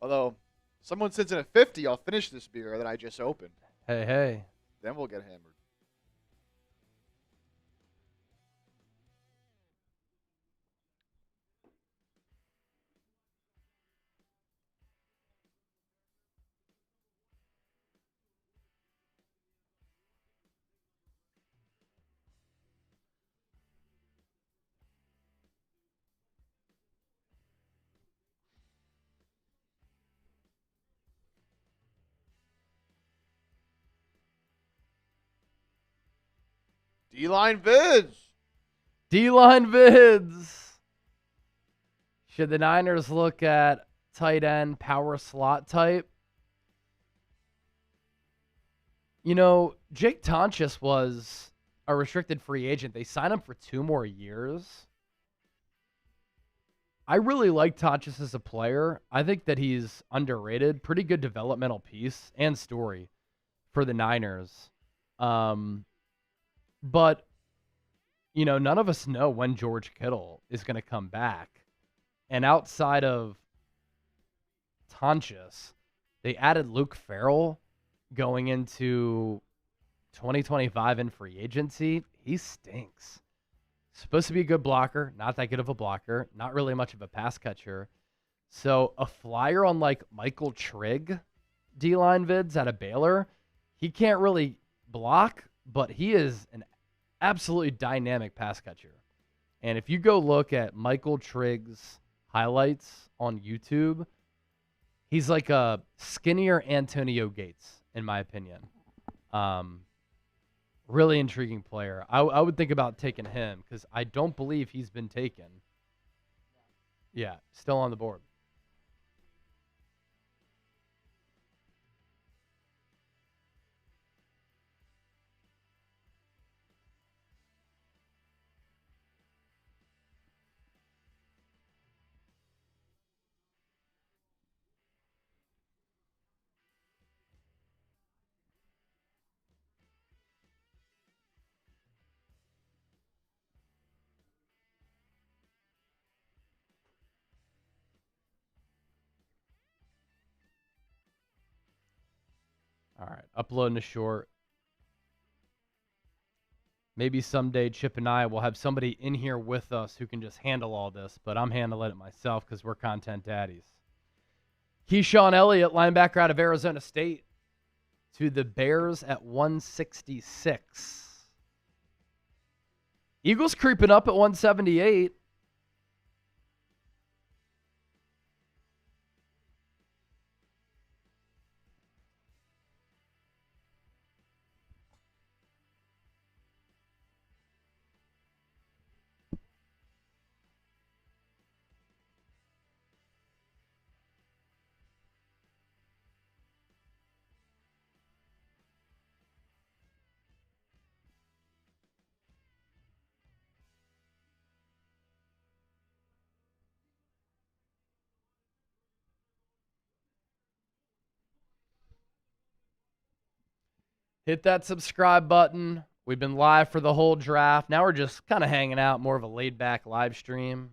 Speaker 2: Although, someone sends in a 50, I'll finish this beer that I just opened.
Speaker 1: Hey, hey.
Speaker 2: Then we'll get hammered. D-line vids.
Speaker 1: D-line vids. Should the Niners look at tight end power slot type? You know, Jake Tonches was a restricted free agent. They signed him for 2 more years. I really like Tonches as a player. I think that he's underrated. Pretty good developmental piece and story for the Niners. But, you know, none of us know when George Kittle is going to come back. And outside of Tonches, they added Luke Farrell going into 2025 in free agency. He stinks. Supposed to be a good blocker, not that good of a blocker, not really much of a pass catcher. So a flyer on like Michael Trigg D-line vids out of Baylor he can't really block, but he is an absolutely dynamic pass catcher. And if you go look at Michael Trigg's highlights on YouTube, he's like a skinnier Antonio Gates, in my opinion. Really intriguing player. I would think about taking him because I don't believe he's been taken. Yeah, still on the board. All right, uploading a short. Maybe someday Chip and I will have somebody in here with us who can just handle all this, but I'm handling it myself because we're content daddies. Keyshawn Elliott, linebacker out of Arizona State, to the Bears at 166. Eagles creeping up at 178. Hit that subscribe button. We've been live for the whole draft. Now we're just kind of hanging out, more of a laid-back live stream.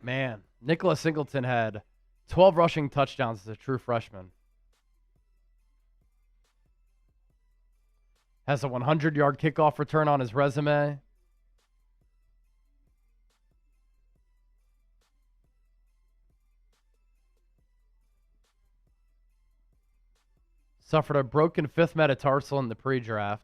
Speaker 1: Man, Nicholas Singleton had 12 rushing touchdowns as a true freshman. Has a 100-yard kickoff return on his resume. Suffered a broken fifth metatarsal in the pre-draft.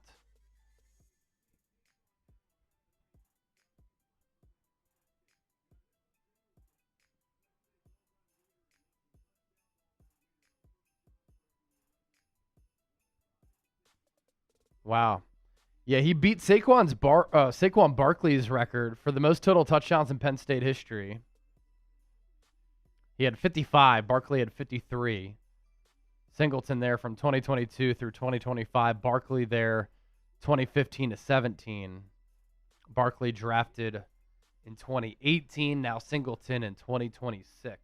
Speaker 1: Wow. Yeah, he beat Saquon Barkley's record for the most total touchdowns in Penn State history. He had 55. Barkley had 53. Singleton there from 2022 through 2025. Barkley there 2015 to 17. Barkley drafted in 2018. Now Singleton in 2026.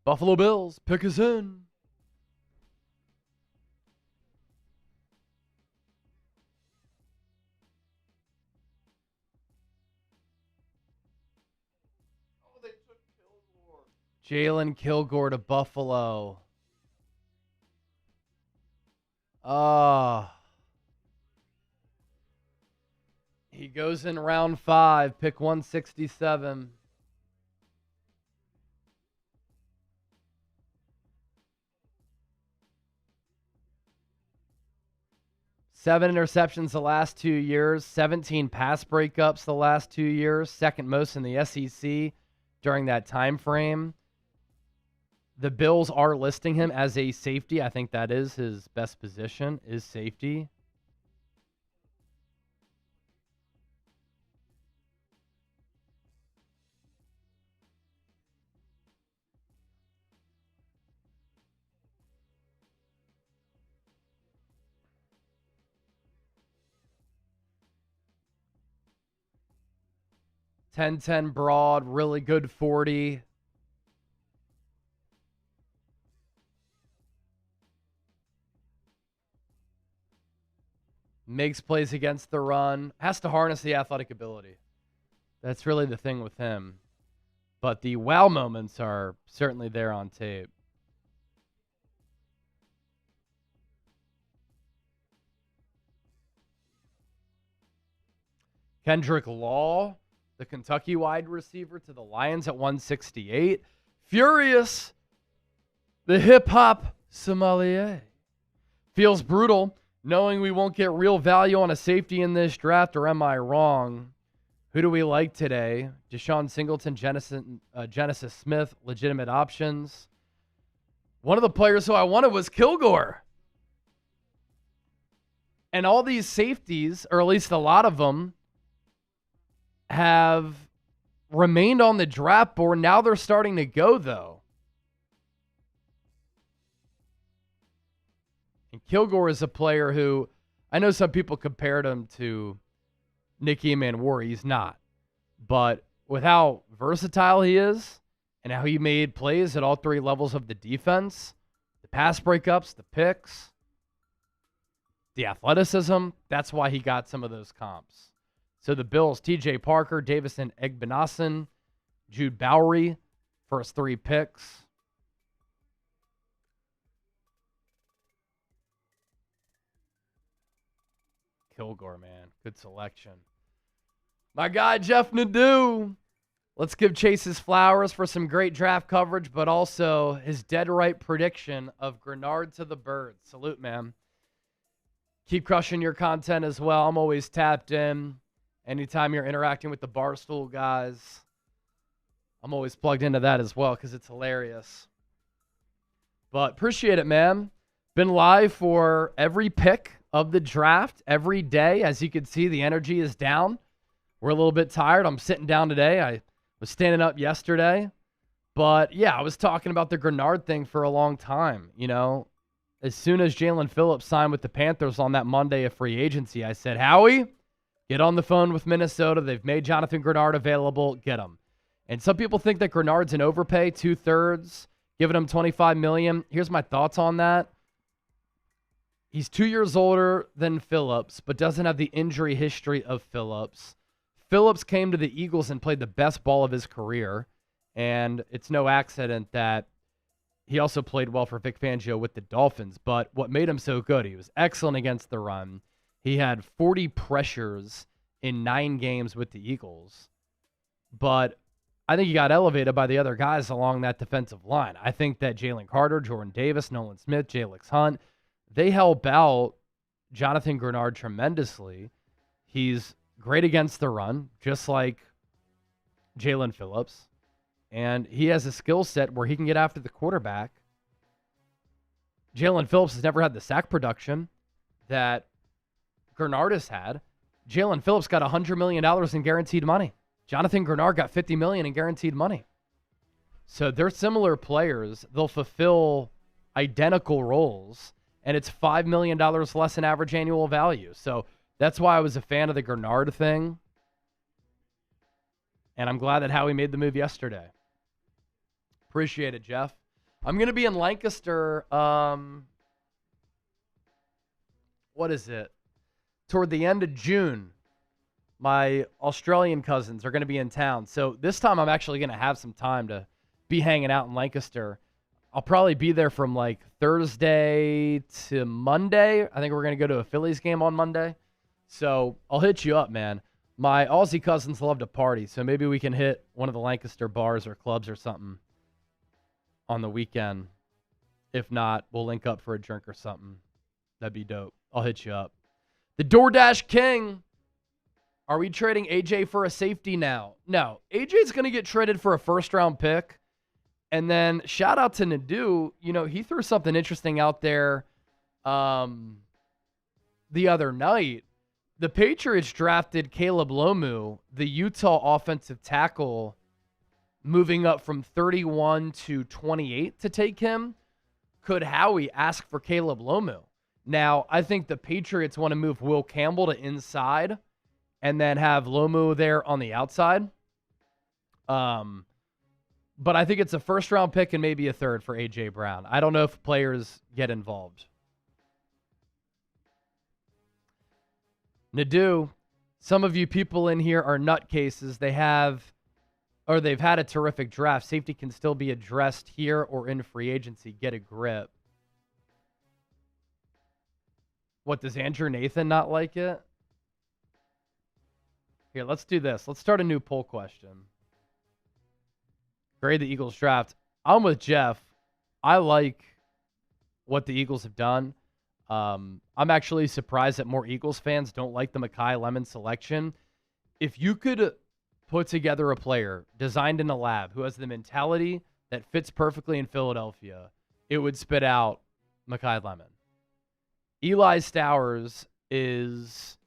Speaker 1: Buffalo Bills, pick us in.
Speaker 2: Oh, they took Kilgore.
Speaker 1: Jalen Kilgore to Buffalo. He goes in round 5, pick 167. Seven interceptions the last 2 years, 17 pass breakups the last 2 years, second most in the SEC during that time frame. The Bills are listing him as a safety. I think that is his best position, is safety. Ten broad, really good 40. Makes plays against the run. Has to harness the athletic ability. That's really the thing with him. But the wow moments are certainly there on tape. Kendrick Law, the Kentucky wide receiver, to the Lions at 168. Furious, the hip-hop sommelier. Feels brutal knowing we won't get real value on a safety in this draft, or am I wrong? Who do we like today? Deshaun Singleton, Genesis Smith, legitimate options. One of the players who I wanted was Kilgore. And all these safeties, or at least a lot of them, have remained on the draft board. Now they're starting to go, though. And Kilgore is a player who, I know some people compared him to Nicky Mansoor. He's not. But with how versatile he is and how he made plays at all three levels of the defense, the pass breakups, the picks, the athleticism, that's why he got some of those comps. So the Bills, TJ Parker, Davison Egbenason, Jude Bowery, first 3 picks. Kilgore, man. Good selection. My guy, Jeff Nadeau. Let's give Chase his flowers for some great draft coverage, but also his dead right prediction of Grenard to the Birds. Salute, man. Keep crushing your content as well. I'm always tapped in. Anytime you're interacting with the Barstool guys, I'm always plugged into that as well because it's hilarious. But appreciate it, man. Been live for every pick of the draft every day. As you can see, the energy is down. We're a little bit tired. I'm sitting down today. I was standing up yesterday. But, yeah, I was talking about the Grenard thing for a long time. You know, as soon as Jalen Phillips signed with the Panthers on that Monday of free agency, I said, Howie, get on the phone with Minnesota. They've made Jonathan Grenard available. Get him. And some people think that Grenard's an overpay, 2/3, giving him $25 million. Here's my thoughts on that. He's 2 years older than Phillips, but doesn't have the injury history of Phillips. Phillips came to the Eagles and played the best ball of his career, and it's no accident that he also played well for Vic Fangio with the Dolphins. But what made him so good, he was excellent against the run. He had 40 pressures in 9 games with the Eagles. But I think he got elevated by the other guys along that defensive line. I think that Jalen Carter, Jordan Davis, Nolan Smith, Jalix Hunt, they help out Jonathan Grenard tremendously. He's great against the run, just like Jalen Phillips. And he has a skill set where he can get after the quarterback. Jalen Phillips has never had the sack production that Grenard has had. Jalen Phillips got $100 million in guaranteed money. Jonathan Grenard got $50 million in guaranteed money. So they're similar players. They'll fulfill identical roles, and it's $5 million less in average annual value. So that's why I was a fan of the Grenard thing. And I'm glad that Howie made the move yesterday. Appreciate it, Jeff. I'm going to be in Lancaster. What is it? Toward the end of June. My Australian cousins are going to be in town. So this time I'm actually going to have some time to be hanging out in Lancaster. I'll probably be there from like Thursday to Monday. I think we're going to go to a Phillies game on Monday. So I'll hit you up, man. My Aussie cousins love to party, so maybe we can hit one of the Lancaster bars or clubs or something on the weekend. If not, we'll link up for a drink or something. That'd be dope. I'll hit you up. The DoorDash King. Are we trading AJ for a safety now? No. AJ's going to get traded for a first-round pick. And then shout out to Nadu. You know, he threw something interesting out there the other night. The Patriots drafted Caleb Lomu, the Utah offensive tackle, moving up from 31 to 28 to take him. Could Howie ask for Caleb Lomu? Now, I think the Patriots want to move Will Campbell to inside and then have Lomu there on the outside. But I think it's a first-round pick and maybe a third for A.J. Brown. I don't know if players get involved. Nadu, some of you people in here are nutcases. They've had a terrific draft. Safety can still be addressed here or in free agency. Get a grip. What, does Andrew Nathan not like it? Here, let's do this. Let's start a new poll question. Grade the Eagles draft. I'm with Jeff. I like what the Eagles have done. I'm actually surprised that more Eagles fans don't like the Mekhi Lemon selection. If you could put together a player designed in a lab who has the mentality that fits perfectly in Philadelphia, it would spit out Mekhi Lemon. Eli Stowers is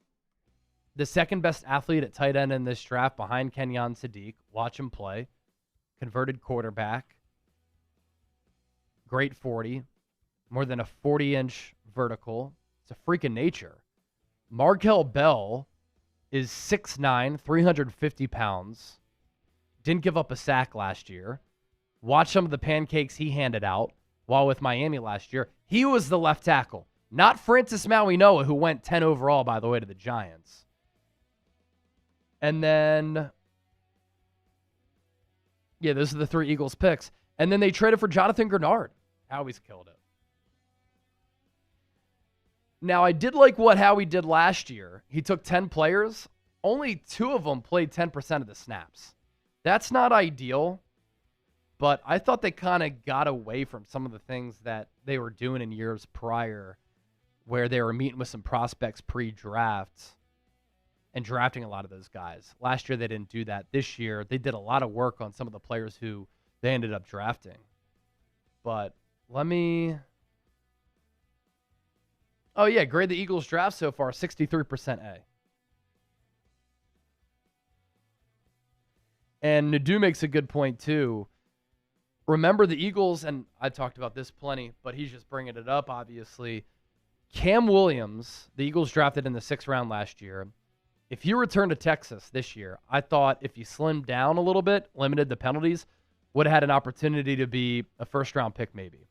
Speaker 1: the second best athlete at tight end in this draft behind Kenyon Sadiq. Watch him play. Converted quarterback. Great 40. More than a 40-inch vertical. It's a freak of nature. Markel Bell is 6'9", 350 pounds. Didn't give up a sack last year. Watch some of the pancakes he handed out while with Miami last year. He was the left tackle. Not Francis Mauigoa, who went 10 overall, by the way, to the Giants. And then, yeah, those are the three Eagles picks. And then they traded for Jonathan Grenard. Howie's killed it. Now, I did like what Howie did last year. He took 10 players. Only 2 of them played 10% of the snaps. That's not ideal, but I thought they kind of got away from some of the things that they were doing in years prior, where they were meeting with some prospects pre-draft and drafting a lot of those guys. Last year, they didn't do that. This year, they did a lot of work on some of the players who they ended up drafting. But let me... Oh, yeah, grade the Eagles draft so far, 63% A. And Nadu makes a good point, too. Remember the Eagles, and I talked about this plenty, but he's just bringing it up, obviously. Cam Williams, the Eagles drafted in the 6th round last year. If he returned to Texas this year, I thought if he slimmed down a little bit, limited the penalties, would have had an opportunity to be a first-round pick maybe.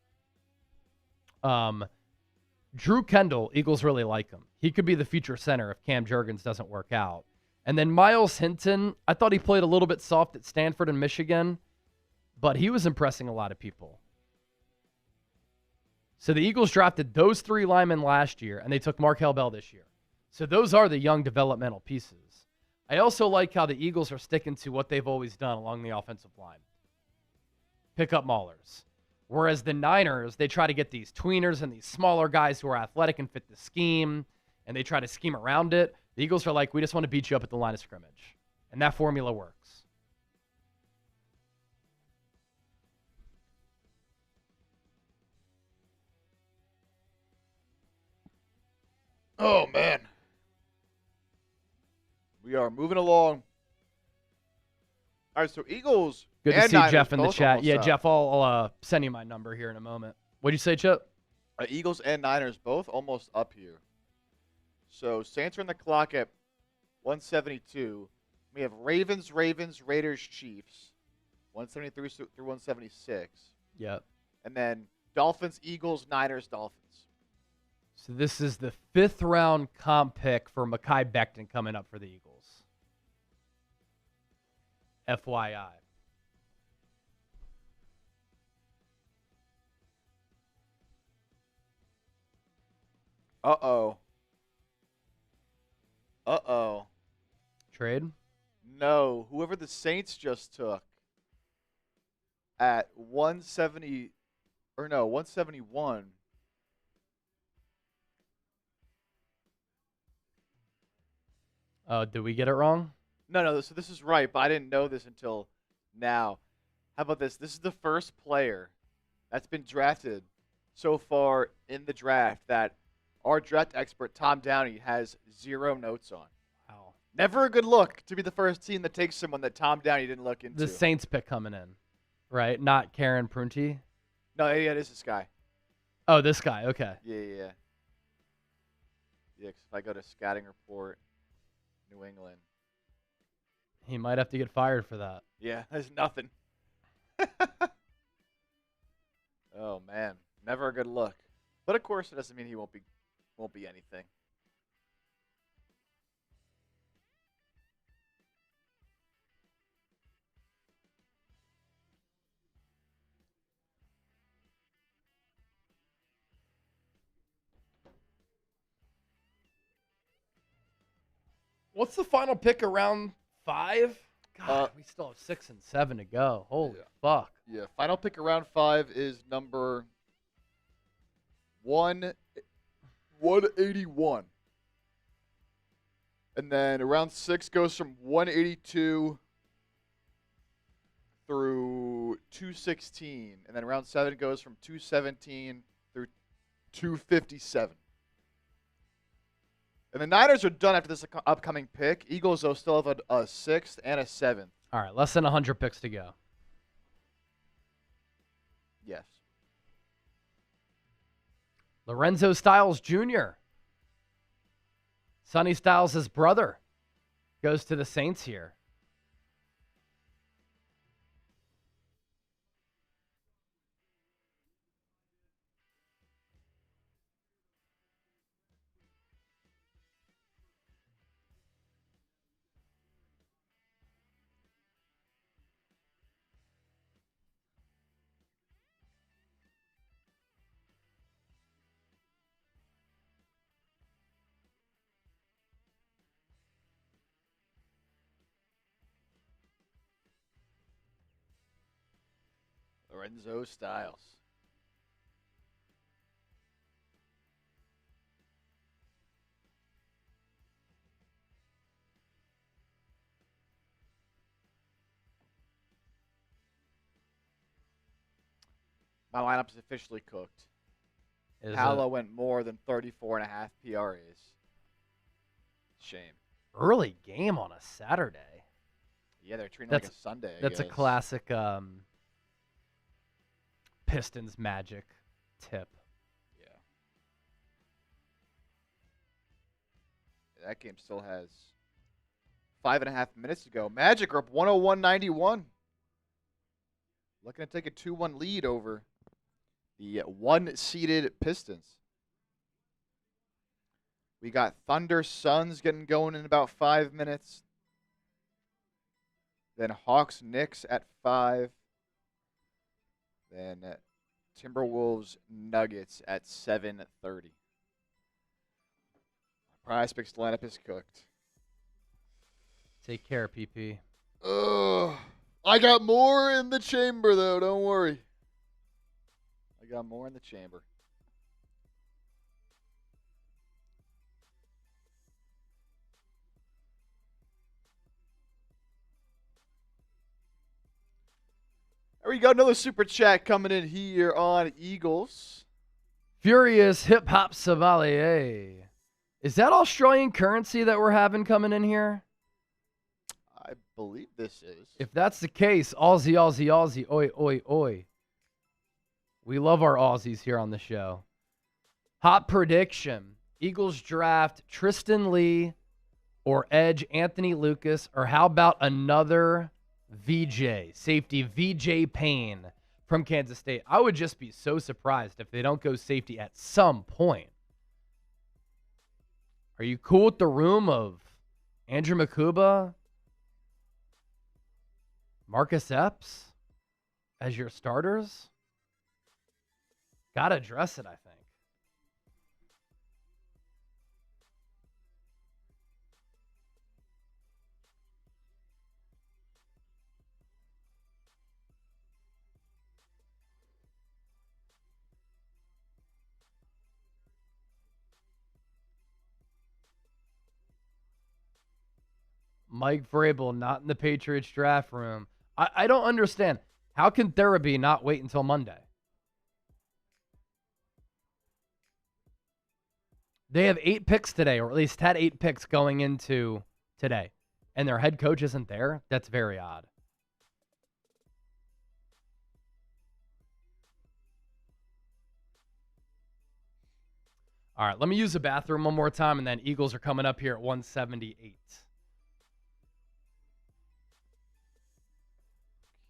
Speaker 1: Drew Kendall, Eagles really like him. He could be the future center if Cam Jurgens doesn't work out. And then Miles Hinton, I thought he played a little bit soft at Stanford and Michigan, but he was impressing a lot of people. So the Eagles drafted those 3 linemen last year, and they took Markel Bell this year. So those are the young developmental pieces. I also like how the Eagles are sticking to what they've always done along the offensive line. Pick up maulers. Whereas the Niners, they try to get these tweeners and these smaller guys who are athletic and fit the scheme, and they try to scheme around it. The Eagles are like, we just want to beat you up at the line of scrimmage. And that formula works.
Speaker 2: Oh, man. We are moving along. All right, so Eagles.
Speaker 1: Good to
Speaker 2: and
Speaker 1: see
Speaker 2: Niners
Speaker 1: Jeff in the
Speaker 2: both
Speaker 1: chat.
Speaker 2: almost
Speaker 1: Yeah,
Speaker 2: up.
Speaker 1: Jeff, I'll send you my number here in a moment. What'd you say, Chip?
Speaker 2: Eagles and Niners both almost up here. So Saints are on the clock at 172. We have Ravens, Raiders, Chiefs, 173 through 176.
Speaker 1: Yep.
Speaker 2: And then Dolphins, Eagles, Niners, Dolphins.
Speaker 1: So this is the 5th round comp pick for Mekhi Becton coming up for the Eagles. FYI.
Speaker 2: Uh-oh. Uh-oh.
Speaker 1: Trade?
Speaker 2: No. Whoever the Saints just took at 170, or no, 171.
Speaker 1: Oh, did we get it wrong?
Speaker 2: No, so this is right, but I didn't know this until now. How about this? This is the first player that's been drafted so far in the draft that our draft expert, Tom Downey, has 0 notes on.
Speaker 1: Wow.
Speaker 2: Never a good look to be the first team that takes someone that Tom Downey didn't look into.
Speaker 1: The Saints pick coming in, right? Not Karen Prunty?
Speaker 2: No, yeah, it is this guy.
Speaker 1: Oh, this guy. Okay.
Speaker 2: Yeah. Yeah, because if I go to scouting report, New England.
Speaker 1: He might have to get fired for that.
Speaker 2: Yeah, there's nothing. Oh, man. Never a good look. But, of course, it doesn't mean he won't be anything.
Speaker 1: What's the final pick around 5? God, we still have 6 and 7 to go. Holy fuck.
Speaker 2: Yeah, final pick around 5 is number 181. And then round 6 goes from 182 through 216. And then round 7 goes from 217 through 257. And the Niners are done after this upcoming pick. Eagles, though, still have a 6th and a 7th.
Speaker 1: All right, less than 100 picks to go.
Speaker 2: Yes.
Speaker 1: Lorenzo Styles Jr. Sonny Styles' brother goes to the Saints here.
Speaker 2: Lorenzo Styles. My lineup's officially cooked. Paolo went more than 34.5 PRAs. Shame.
Speaker 1: Early game on a Saturday.
Speaker 2: Yeah, they're treating it like a Sunday.
Speaker 1: That's a classic Pistons Magic tip.
Speaker 2: Yeah. That game still has 5.5 minutes to go. Magic are up 101-91. Looking to take a 2-1 lead over the 1-seeded Pistons. We got Thunder Suns getting going in about 5 minutes. Then Hawks Knicks at 5. Then Timberwolves Nuggets at 7:30. PrizePicks lineup is cooked.
Speaker 1: Take care, PP.
Speaker 2: I got more in the chamber, though. Don't worry. I got more in the chamber. There we go. Another super chat coming in here on Eagles.
Speaker 1: Furious Hip Hop Sommelier. Is that Australian currency that we're having coming in here?
Speaker 2: I believe this is.
Speaker 1: If that's the case, Aussie, Aussie, Aussie, oi, oi, oi. We love our Aussies here on the show. Hot prediction. Eagles draft Tristan Lee or edge Anthony Lucas, or how about another VJ, safety VJ Payne, from Kansas State. I would just be so surprised if they don't go safety at some point. Are you cool with the room of Andrew Makuba, Marcus Epps as your starters? Got to address it, I think. Mike Vrabel not in the Patriots draft room. I don't understand. How can Therapy not wait until Monday? They have 8 picks today, or at least had 8 picks going into today, and their head coach isn't there? That's very odd. All right, let me use the bathroom one more time, and then Eagles are coming up here at 178.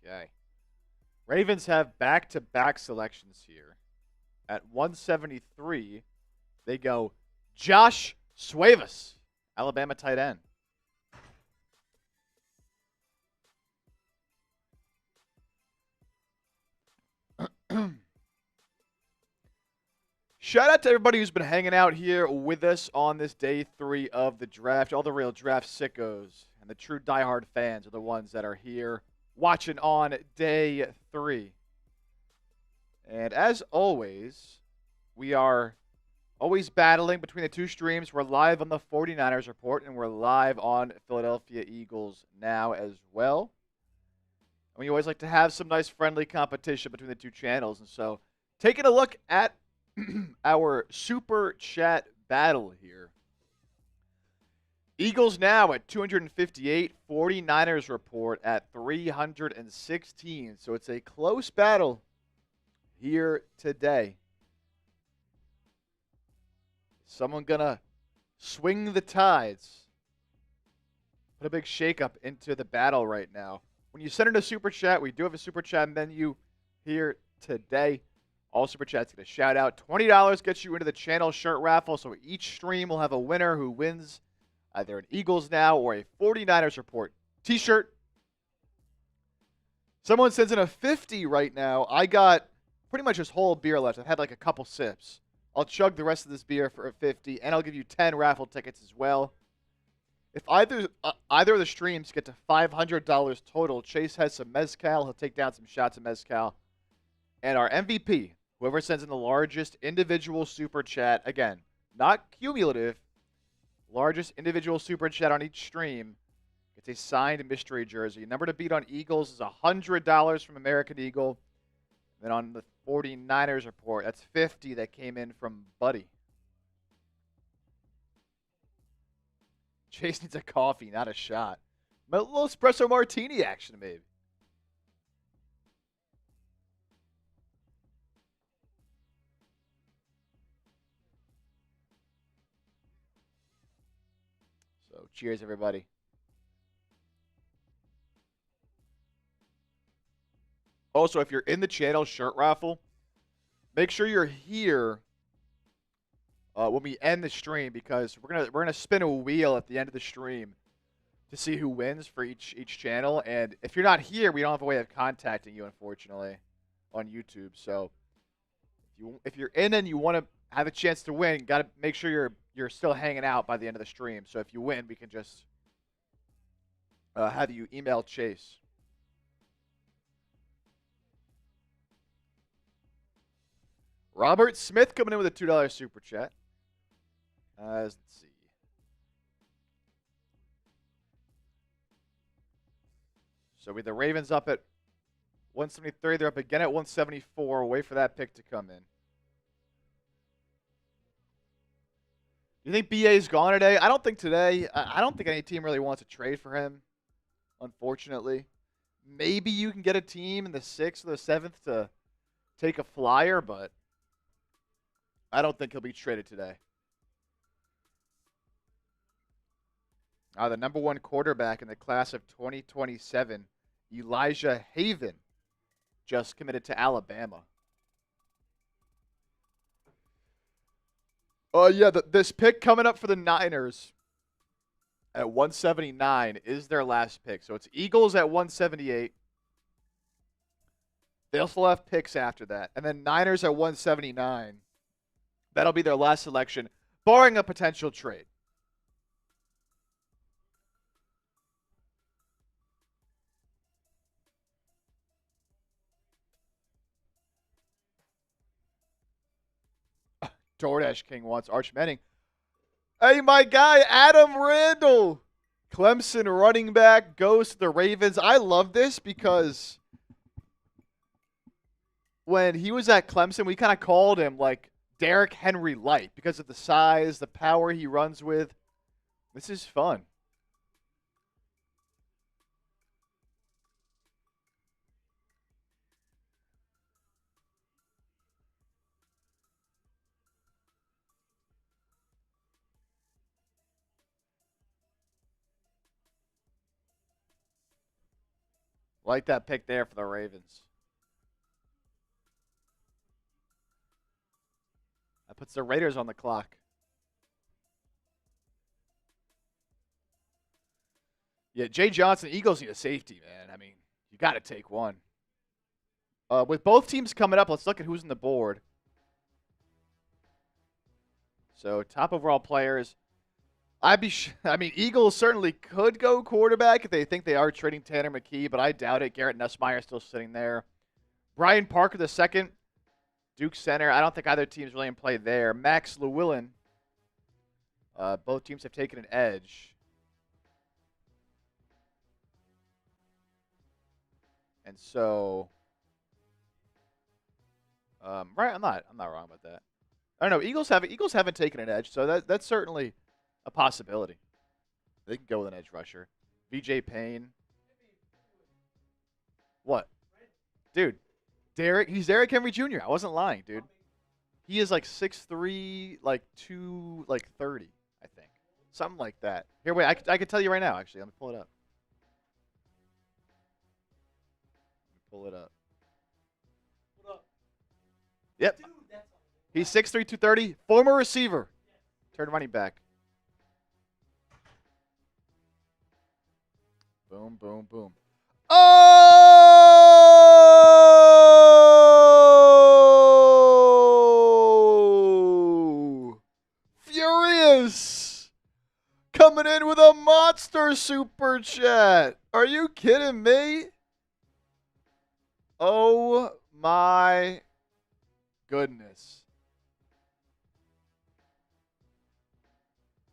Speaker 2: Okay. Ravens have back-to-back selections here. At 173, they go Josh Suevas, Alabama tight end. Shout out to everybody who's been hanging out here with us on this day 3 of the draft. All the real draft sickos and the true diehard fans are the ones that are here watching on day 3. And as always, we are always battling between the two streams. We're live on the 49ers report, and we're live on Philadelphia Eagles now as well. And we always like to have some nice friendly competition between the two channels. And so taking a look at our Super Chat battle here. Eagles now at 258, 49ers report at 316. So it's a close battle here today. Someone gonna swing the tides. Put a big shakeup into the battle right now. When you send in a Super Chat, we do have a Super Chat menu here today. All Super Chats get a shout out. $20 gets you into the channel shirt raffle. So each stream will have a winner who wins either an Eagles Now or a 49ers Report t-shirt. Someone sends in a 50 right now. I got pretty much this whole beer left. I've had like a couple sips. I'll chug the rest of this beer for a 50, and I'll give you 10 raffle tickets as well. If either of the streams get to $500 total, Chase has some mezcal. He'll take down some shots of mezcal. And our MVP, whoever sends in the largest individual super chat, again, not cumulative, largest individual super chat on each stream, gets a signed mystery jersey. Number to beat on Eagles is $100 from American Eagle. Then on the 49ers report, that's 50 that came in from Buddy. Chase needs a coffee, not a shot. A little espresso martini action, maybe. So, cheers, everybody. Also, if you're in the channel shirt raffle, make sure you're here when we end the stream, because we're gonna spin a wheel at the end of the stream to see who wins for each channel. And if you're not here, we don't have a way of contacting you, unfortunately, on YouTube. So if you're in and you want to have a chance to win, got to make sure you're still hanging out by the end of the stream. So if you win, we can just have you email Chase. Robert Smith coming in with a $2 super chat. Let's see. So with the Ravens up at 173, they're up again at 174. Wait for that pick to come in. Do you think BA's gone today? I don't think today. I don't think any team really wants to trade for him, unfortunately. Maybe you can get a team in the 6th or the 7th to take a flyer, but I don't think he'll be traded today. The number 1 quarterback in the class of 2027, Elijah Haven, just committed to Alabama. Yeah, this pick coming up for the Niners at 179 is their last pick. So it's Eagles at 178. They'll still have picks after that. And then Niners at 179. That'll be their last selection, barring a potential trade. DoorDash King wants Arch Manning. Hey, my guy, Adam Randall. Clemson running back goes to the Ravens. I love this because when he was at Clemson, we kind of called him like Derrick Henry light because of the size, the power he runs with. This is fun. Like that pick there for the Ravens. That puts the Raiders on the clock. Yeah, Jay Johnson, Eagles need a safety, man. I mean, you got to take one. With both teams coming up, let's look at who's on the board. So, top overall players. I mean, Eagles certainly could go quarterback if they think they are trading Tanner McKee, but I doubt it. Garrett Nussmeier still sitting there. Brian Parker II, Duke center. I don't think either team's really in play there. Max Llewellyn. Both teams have taken an edge. And so, right, I'm not wrong about that. I don't know. Eagles haven't taken an edge, so that's certainly a possibility. They can go with an edge rusher. VJ Payne. What? Dude, he's Derrick Henry Jr. I wasn't lying, dude. He is like 6'3", like 230, I think. Something like that. Here, wait, I can tell you right now, actually. Let me pull it up. Pull it up. Yep. He's 6'3", 230. Former receiver. Turned running back. Boom, boom, boom. Oh! Furious! Coming in with a monster super chat. Are you kidding me? Oh my goodness.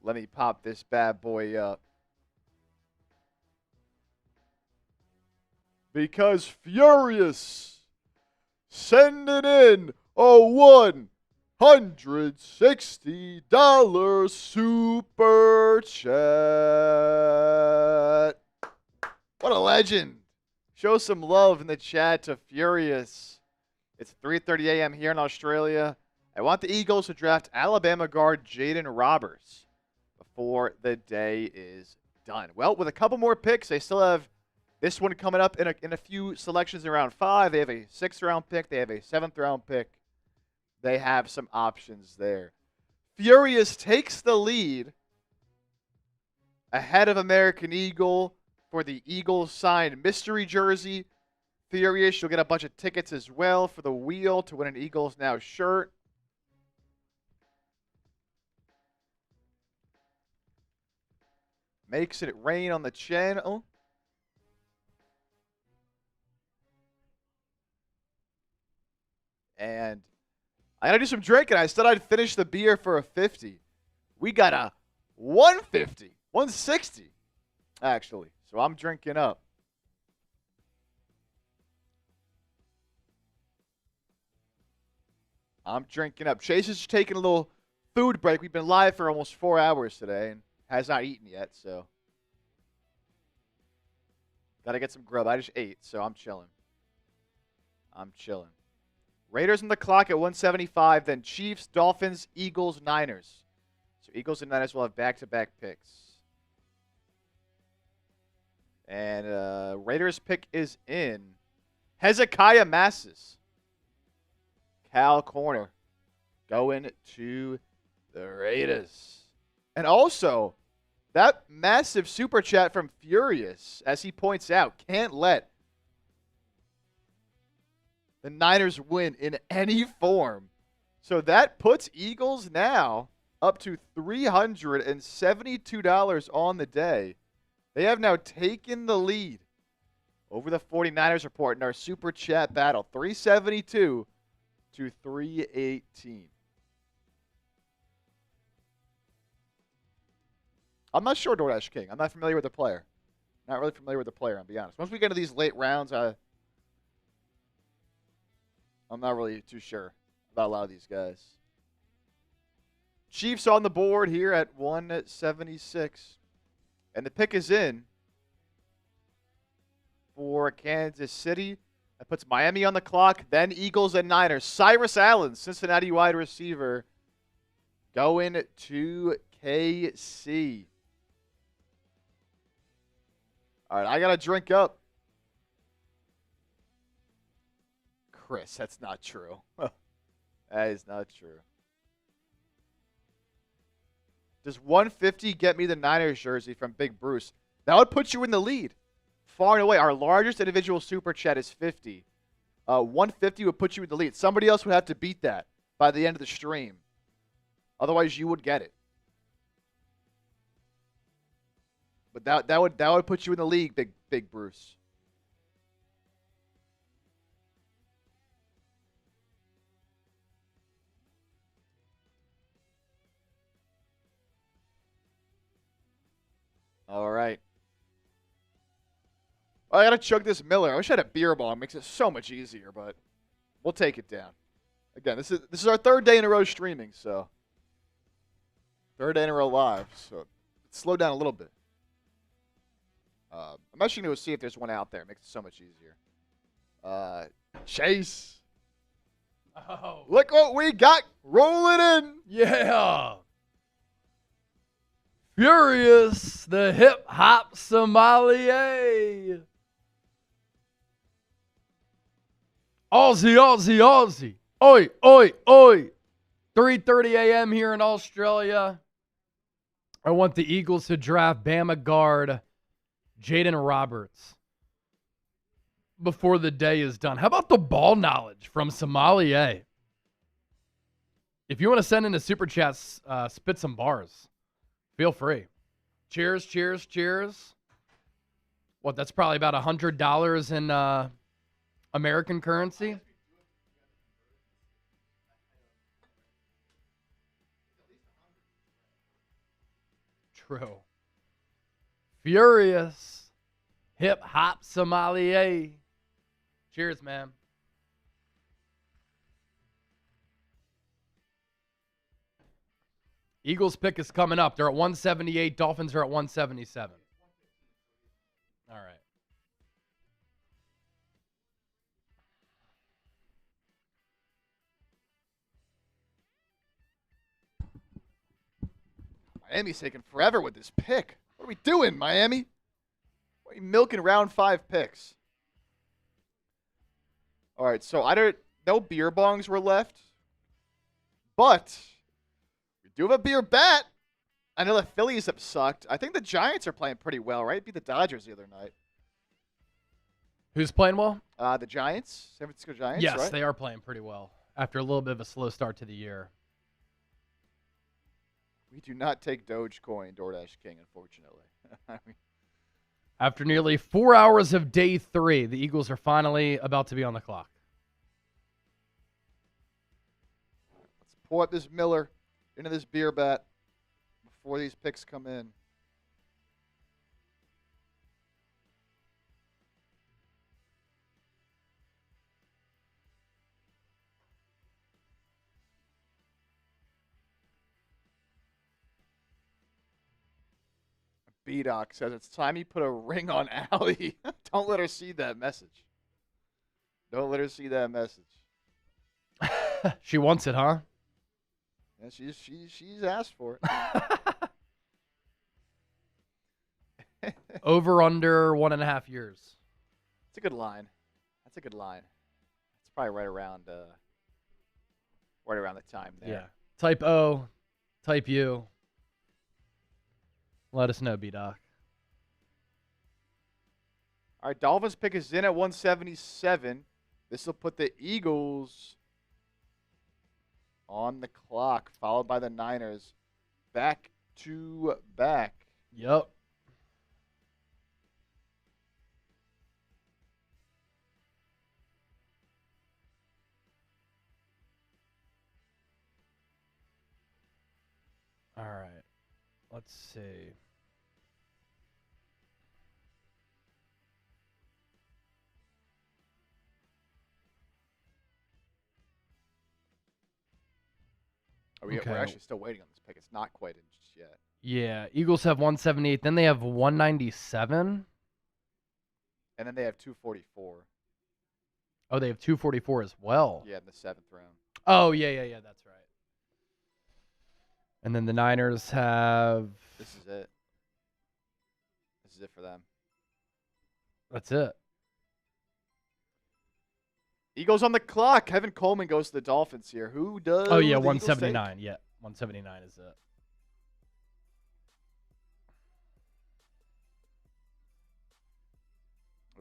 Speaker 2: Let me pop this bad boy up. Because Furious sending in a $160 super chat. What a legend. Show some love in the chat to Furious. It's 3:30 a.m. here in Australia. I want the Eagles to draft Alabama guard Jaden Roberts before the day is done. Well, with a couple more picks, they still have this one coming up in a few selections in round 5. They have a 6th-round pick. They have a 7th-round pick. They have some options there. Furious takes the lead ahead of American Eagle for the Eagles signed mystery jersey. Furious, you'll get a bunch of tickets as well for the wheel to win an Eagles Now shirt. Makes it rain on the channel. And I got to do some drinking. I said I'd finish the beer for a 50. We got a 150, 160, actually. So I'm drinking up. I'm drinking up. Chase is taking a little food break. We've been live for almost 4 hours today and has not eaten yet, so. Got to get some grub. I just ate, so I'm chilling. Raiders on the clock at 175, then Chiefs, Dolphins, Eagles, Niners. So Eagles and Niners will have back-to-back picks. And Raiders pick is in. Hezekiah Masses. Cal corner. Going to the Raiders. And also, that massive super chat from Furious, as he points out, can't let the Niners win in any form. So that puts Eagles now up to $372 on the day. They have now taken the lead over the 49ers report in our super chat battle. 372 to 318. I'm not sure DoorDash King. I'm not familiar with the player. Not really familiar with the player, I'll be honest. Once we get into these late rounds, I'm not really too sure about a lot of these guys. Chiefs on the board here at 176. And the pick is in for Kansas City. That puts Miami on the clock, then Eagles and Niners. Cyrus Allen, Cincinnati wide receiver, going to KC. All right, I got to drink up. Chris, that's not true. That is not true. Does 150 get me the Niners jersey from Big Bruce? That would put you in the lead. Far and away. Our largest individual super chat is 50. 150 would put you in the lead. Somebody else would have to beat that by the end of the stream. Otherwise, you would get it. But that would put you in the league, Big Bruce. All right. I gotta chug this Miller. I wish I had a beer bong. It makes it so much easier, but we'll take it down. Again, this is our third day in a row streaming, so third day in a row live. So slow down a little bit. I'm actually going to see if there's one out there. It makes it so much easier. Chase.
Speaker 1: Oh.
Speaker 2: Look what we got rolling in.
Speaker 1: Yeah. Furious, the hip-hop sommelier. Aussie, Aussie, Aussie. Oi, oi, oi. 3:30 a.m. here in Australia. I want the Eagles to draft Bama guard Jaden Roberts before the day is done. How about the ball knowledge from Sommelier? If you want to send in a super chat, spit some bars. Feel free. Cheers, cheers, cheers. What, that's probably about $100 in American currency? True. Furious. Hip-hop sommelier. Cheers, man. Eagles pick is coming up. They're at 178. Dolphins are at 177. All right.
Speaker 2: Miami's taking forever with this pick. What are we doing, Miami? Why are you milking round 5 picks? All right, so no beer bongs were left, but we do have a beer bat. I know the Phillies have sucked. I think the Giants are playing pretty well, right? Beat the Dodgers the other night.
Speaker 1: Who's playing well?
Speaker 2: The Giants, San Francisco Giants,
Speaker 1: Yes,
Speaker 2: right?
Speaker 1: they are playing pretty well after a little bit of a slow start to the year.
Speaker 2: We do not take Dogecoin, DoorDash King, unfortunately. I mean,
Speaker 1: After nearly 4 hours of day 3, the Eagles are finally about to be on the clock.
Speaker 2: let's pour up this Miller into this beer bat before these picks come in. B-Doc says, it's time you put a ring on Allie. Don't let her see that message. Don't let her see that message.
Speaker 1: She wants it, huh?
Speaker 2: Yeah, she's asked for it.
Speaker 1: Over under 1.5 years.
Speaker 2: It's a good line. That's a good line. It's probably right around the time there.
Speaker 1: Yeah. Type O, type U. Let us know, B-Doc.
Speaker 2: All right, Dolphins pick is in at 177. This will put the Eagles on the clock, followed by the Niners. Back to back.
Speaker 1: Yep. All right. Let's see.
Speaker 2: We're
Speaker 1: Okay.
Speaker 2: actually still waiting on this pick. It's not quite in just yet.
Speaker 1: Yeah, Eagles have 178. Then they have 197.
Speaker 2: And then they have 244.
Speaker 1: Oh, they have 244 as well.
Speaker 2: Yeah, in the 7th round.
Speaker 1: Oh, yeah, that's right. And then the Niners have...
Speaker 2: This is it. This is it for them.
Speaker 1: That's it.
Speaker 2: Eagles on the clock. Kevin Coleman goes to the Dolphins here. Who does?
Speaker 1: Oh, yeah,
Speaker 2: the Eagles
Speaker 1: 179.
Speaker 2: take?
Speaker 1: Yeah, 179 is it.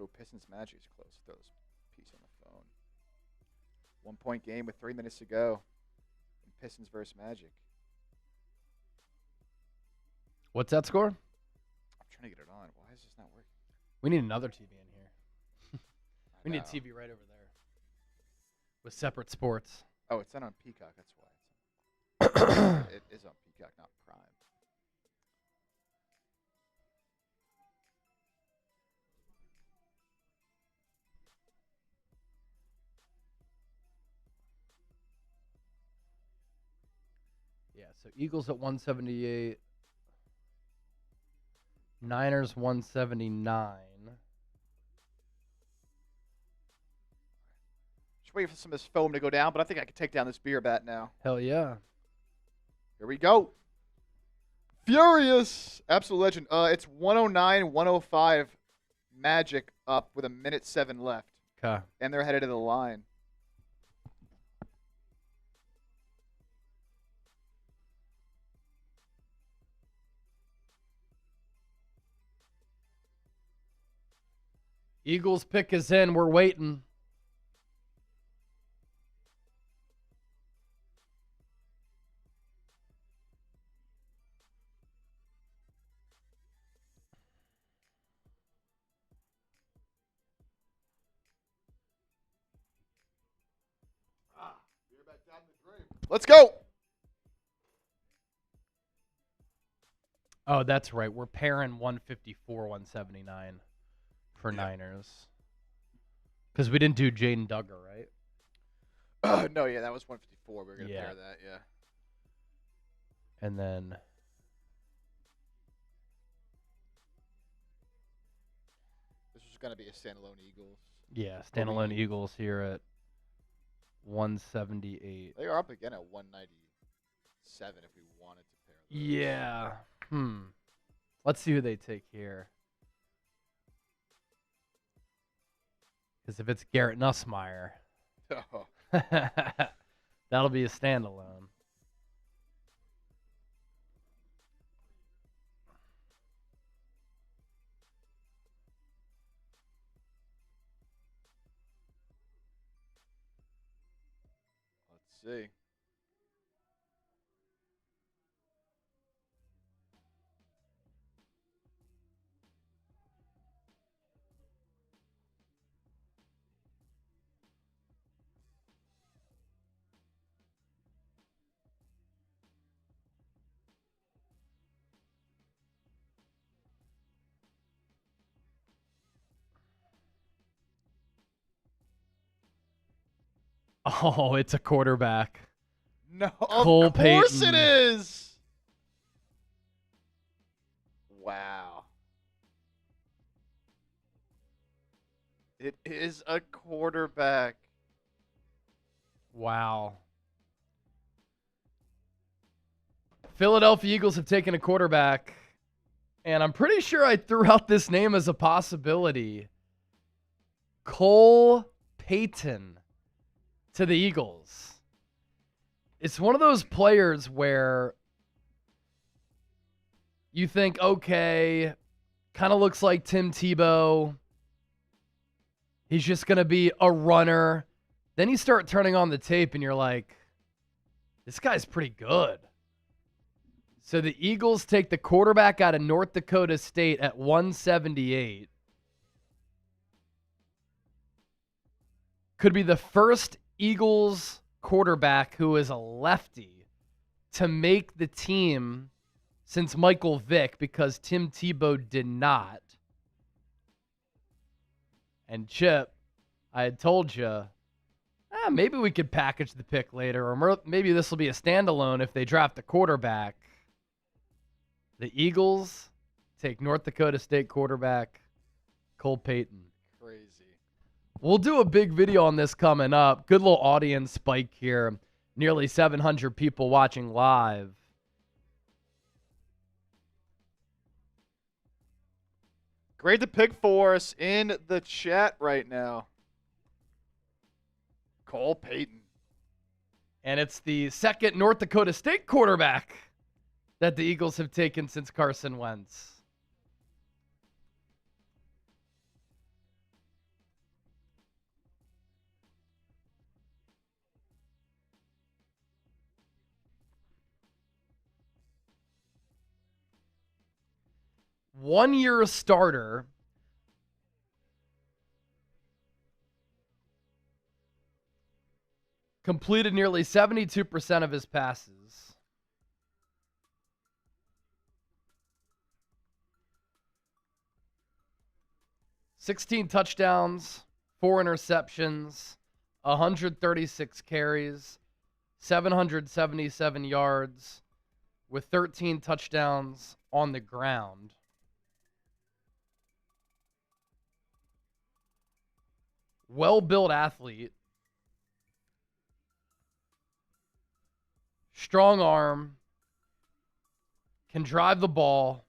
Speaker 2: Oh, Pistons Magic is close. Throw this piece on the phone. 1-point game with 3 minutes to go. Pistons versus Magic.
Speaker 1: What's that score?
Speaker 2: I'm trying to get it on. Why is this not working?
Speaker 1: We need another TV in here. We need
Speaker 2: know.
Speaker 1: a TV right over there with separate sports.
Speaker 2: Oh, it's not on Peacock. That's why. It is on Peacock, not Prime.
Speaker 1: Yeah, so Eagles at 178. Niners 179.
Speaker 2: Just waiting for some of this foam to go down, but I think I can take down this beer bat now.
Speaker 1: Hell yeah.
Speaker 2: Here we go. Furious. Absolute legend. It's 109-105 Magic up with 1:07 left.
Speaker 1: Okay.
Speaker 2: And they're headed to the line.
Speaker 1: Eagles pick is in. We're waiting.
Speaker 2: Let's go.
Speaker 1: Oh, that's right. We're pairing 154, 179 for Niners. Because we didn't do Jaden Duggar, right?
Speaker 2: No, yeah, that was 154. We were going to
Speaker 1: Yeah.
Speaker 2: pair that, yeah.
Speaker 1: And then
Speaker 2: This was going to be a standalone Eagles.
Speaker 1: yeah, standalone Eagles here at 178.
Speaker 2: They are up again at 197 if we wanted to pair those.
Speaker 1: Yeah. Let's see who they take here. Because if it's Garrett Nussmeier,
Speaker 2: Oh.
Speaker 1: that'll be a standalone.
Speaker 2: Let's see.
Speaker 1: Oh, it's a quarterback.
Speaker 2: No,
Speaker 1: Cole
Speaker 2: of course
Speaker 1: Payton.
Speaker 2: it is. Wow. It is a quarterback.
Speaker 1: Wow. Philadelphia Eagles have taken a quarterback, and I'm pretty sure I threw out this name as a possibility. Cole Payton to the Eagles. It's one of those players where you think, okay, kind of looks like Tim Tebow. He's just going to be a runner. Then you start turning on the tape and you're like, this guy's pretty good. So the Eagles take the quarterback out of North Dakota State at 178. Could be the first Eagles quarterback who is a lefty to make the team since Michael Vick, because Tim Tebow did not. And Chip, I had told you, maybe we could package the pick later, or maybe this will be a standalone if they draft a quarterback. The Eagles take North Dakota State quarterback Cole Payton.
Speaker 2: Crazy.
Speaker 1: We'll do a big video on this coming up. Good little audience spike here. Nearly 700 people watching live.
Speaker 2: Great to pick for us in the chat right now. Cole Payton.
Speaker 1: And it's the second North Dakota State quarterback that the Eagles have taken since Carson Wentz. One-year starter. Completed nearly 72% of his passes. 16 touchdowns, 4 interceptions, 136 carries, 777 yards, with 13 touchdowns on the ground. Well-built athlete. Strong arm. Can drive the ball.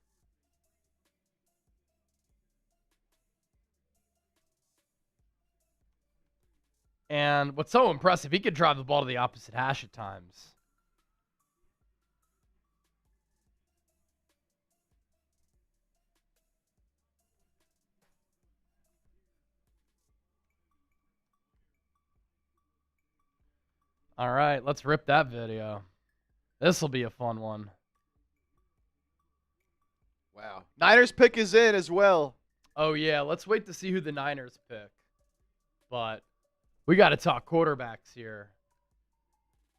Speaker 1: And what's so impressive, he could drive the ball to the opposite hash at times. All right, let's rip that video. This will be a fun one.
Speaker 2: Wow. Niners pick is in as well.
Speaker 1: Oh, yeah. Let's wait to see who the Niners pick. But we got to talk quarterbacks here,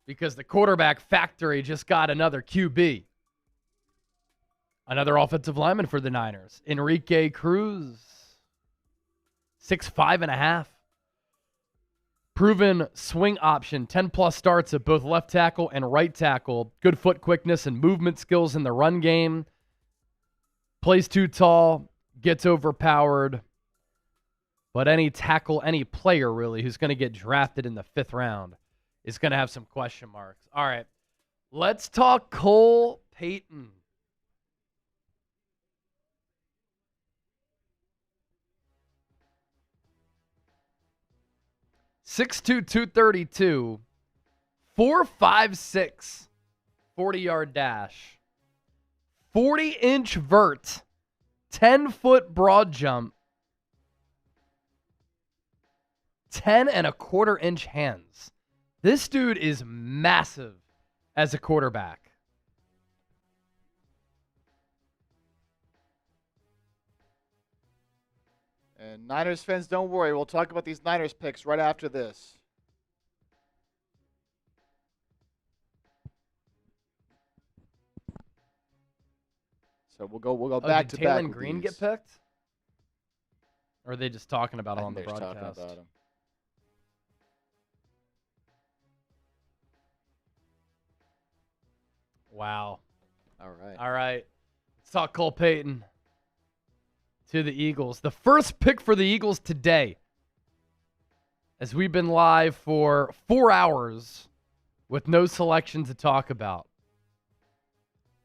Speaker 1: because the quarterback factory just got another QB. Another offensive lineman for the Niners. Enrique Cruz. 6'5.5". Proven swing option, 10-plus starts at both left tackle and right tackle. Good foot quickness and movement skills in the run game. Plays too tall, gets overpowered. But any tackle, any player really, who's going to get drafted in the 5th round is going to have some question marks. All right, let's talk Cole Payton. (6'2", 232, 4.56, 40-yard dash, 40-inch vert, 10-foot broad jump, 10.25-inch hands. This dude is massive as a quarterback.
Speaker 2: And Niners fans, don't worry. We'll talk about these Niners picks right after this. So we'll go back to back.
Speaker 1: Did Delane Green get picked? Or are they just talking about it on the broadcast?
Speaker 2: Talking about him.
Speaker 1: Wow.
Speaker 2: All right.
Speaker 1: All right. Let's talk Cole Payton to the Eagles. The first pick for the Eagles today, as we've been live for 4 hours with no selection to talk about.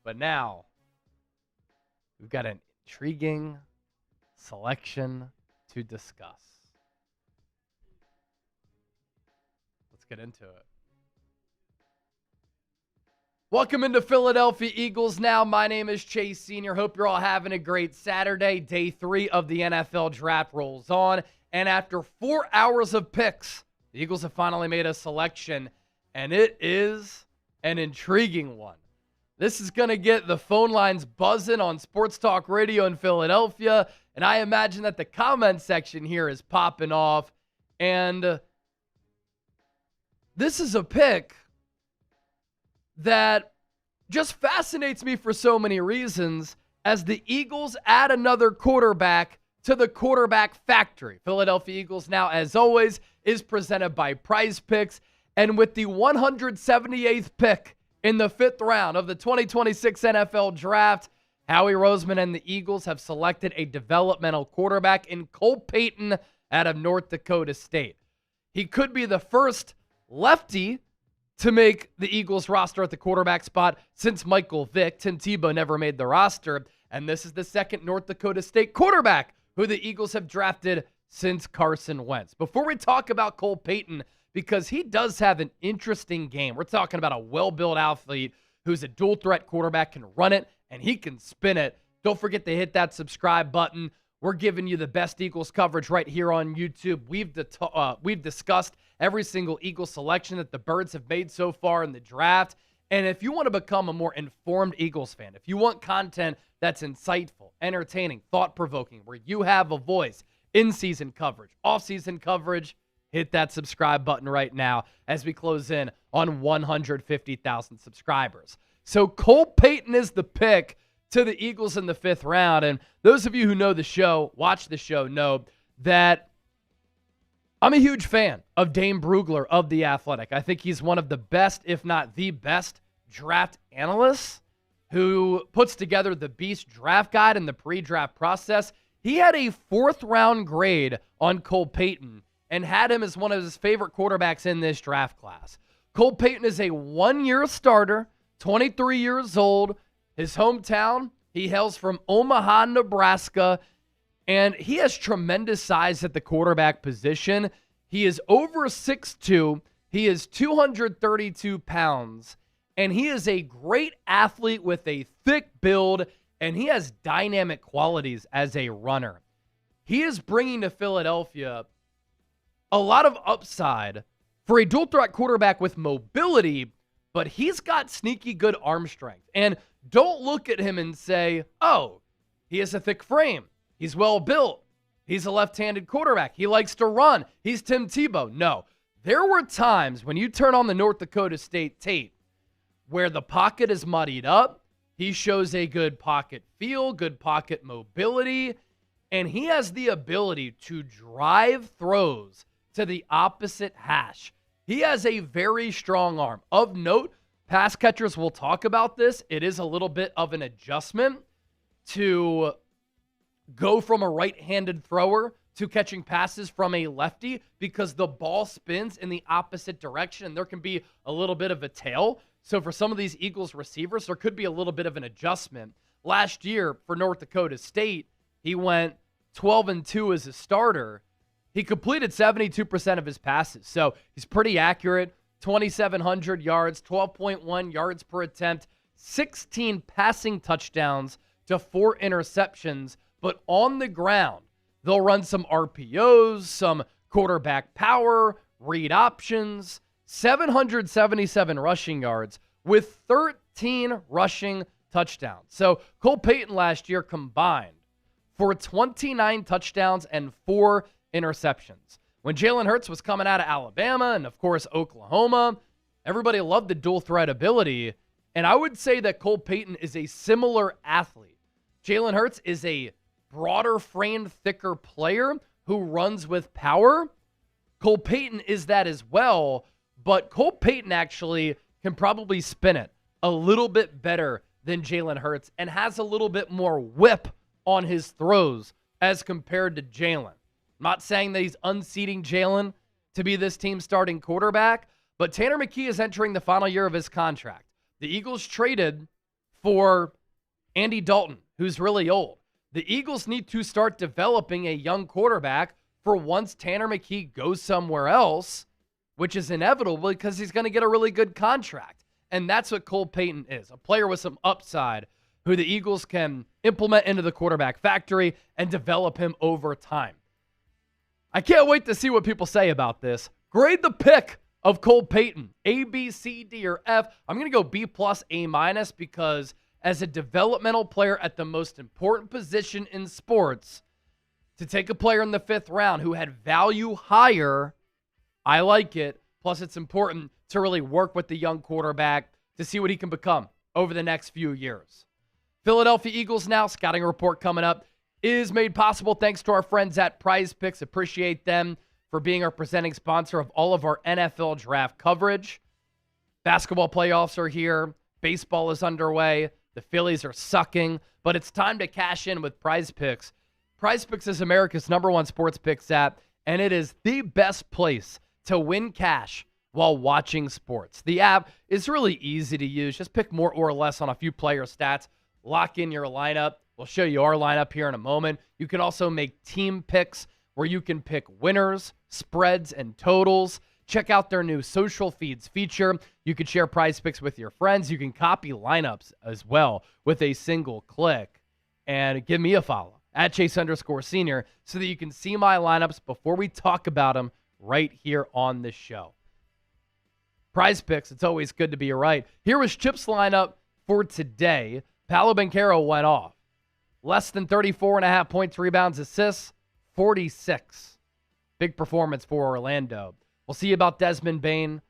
Speaker 1: But now, we've got an intriguing selection to discuss. get into it. Welcome into Philadelphia Eagles Now. My name is Chase Sr. Hope you're all having a great Saturday. Day 3 of the NFL Draft rolls on. And after 4 hours of picks, the Eagles have finally made a selection. And it is an intriguing one. This is going to get the phone lines buzzing on Sports Talk Radio in Philadelphia. And I imagine that the comment section here is popping off. And this is a pick that just fascinates me for so many reasons as the Eagles add another quarterback to the quarterback factory. Philadelphia Eagles Now, as always, is presented by PrizePicks. And with the 178th pick in the 5th round of the 2026 NFL Draft, Howie Roseman and the Eagles have selected a developmental quarterback in Cole Payton out of North Dakota State. He could be the first lefty to make the Eagles roster at the quarterback spot since Michael Vick. Tim Tebow never made the roster. And this is the second North Dakota State quarterback who the Eagles have drafted since Carson Wentz. Before we talk about Cole Payton, because he does have an interesting game. We're talking about a well-built athlete who's a dual-threat quarterback, can run it, and he can spin it. Don't forget to hit that subscribe button. We're giving you the best Eagles coverage right here on YouTube. We've discussed every single Eagles selection that the Birds have made so far in the draft. And if you want to become a more informed Eagles fan, if you want content that's insightful, entertaining, thought-provoking, where you have a voice, in-season coverage, off-season coverage, hit that subscribe button right now as we close in on 150,000 subscribers. So Cole Payton is the pick to the Eagles in the 5th round. And those of you who know the show, watch the show, know that I'm a huge fan of Dane Brugler of The Athletic. I think he's one of the best, if not the best, draft analysts who puts together the Beast draft guide and the pre-draft process. He had a 4th-round grade on Cole Payton and had him as one of his favorite quarterbacks in this draft class. Cole Payton is a 1-year starter, 23 years old. His hometown, he hails from Omaha, Nebraska, and he has tremendous size at the quarterback position. He is over 6'2". He is 232 pounds, and he is a great athlete with a thick build, and he has dynamic qualities as a runner. He is bringing to Philadelphia a lot of upside for a dual-threat quarterback with mobility, but he's got sneaky good arm strength. And don't look at him and say, oh, he has a thick frame. He's well-built. He's a left-handed quarterback. He likes to run. He's Tim Tebow. No. There were times when you turn on the North Dakota State Tate where the pocket is muddied up. He shows a good pocket feel, good pocket mobility, and he has the ability to drive throws to the opposite hash. He has a very strong arm. Of note, pass catchers will talk about this. It is a little bit of an adjustment to go from a right-handed thrower to catching passes from a lefty because the ball spins in the opposite direction and there can be a little bit of a tail. So for some of these Eagles receivers, there could be a little bit of an adjustment. Last year for North Dakota State, he went 12-2 as a starter. He completed 72% of his passes, so he's pretty accurate. 2,700 yards, 12.1 yards per attempt, 16 passing touchdowns to 4 interceptions. But on the ground, they'll run some RPOs, some quarterback power, read options, 777 rushing yards with 13 rushing touchdowns. So Cole Payton last year combined for 29 touchdowns and 4 interceptions. When Jalen Hurts was coming out of Alabama and, of course, Oklahoma, everybody loved the dual threat ability. And I would say that Cole Payton is a similar athlete. Jalen Hurts is a broader framed, thicker player who runs with power. Cole Payton is that as well, but Cole Payton actually can probably spin it a little bit better than Jalen Hurts and has a little bit more whip on his throws as compared to Jalen. I'm not saying that he's unseating Jalen to be this team's starting quarterback, but Tanner McKee is entering the final year of his contract. The Eagles traded for Andy Dalton, who's really old. The Eagles need to start developing a young quarterback for once Tanner McKee goes somewhere else. which is inevitable because he's going to get a really good contract. And that's what Cole Payton is, a player with some upside who the Eagles can implement into the quarterback factory and develop him over time. I can't wait to see what people say about this. Grade the pick of Cole Payton, A, B, C, D, or F. I'm going to go B+, A- because as a developmental player at the most important position in sports, to take a player in the 5th round who had value higher, I like it. Plus, it's important to really work with the young quarterback to see what he can become over the next few years. Philadelphia Eagles now, scouting report coming up, is made possible thanks to our friends at PrizePicks. Appreciate them for being our presenting sponsor of all of our NFL draft coverage. Basketball playoffs are here. Baseball is underway. The Phillies are sucking, but it's time to cash in with PrizePicks. PrizePicks is America's #1 sports picks app, and it is the best place to win cash while watching sports. The app is really easy to use. Just pick more or less on a few player stats. Lock in your lineup. We'll show you our lineup here in a moment. You can also make team picks where you can pick winners, spreads, and totals. Check out their new social feeds feature. You can share prize picks with your friends. You can copy lineups as well with a single click. And give me a follow at Chase_Senior so that you can see my lineups before we talk about them right here on this show. Prize picks, it's always good to be right. Here was Chip's lineup for today. Paolo Banchero went off. Less than 34.5 points, rebounds, assists, 46. Big performance for Orlando. We'll see about Desmond Bane.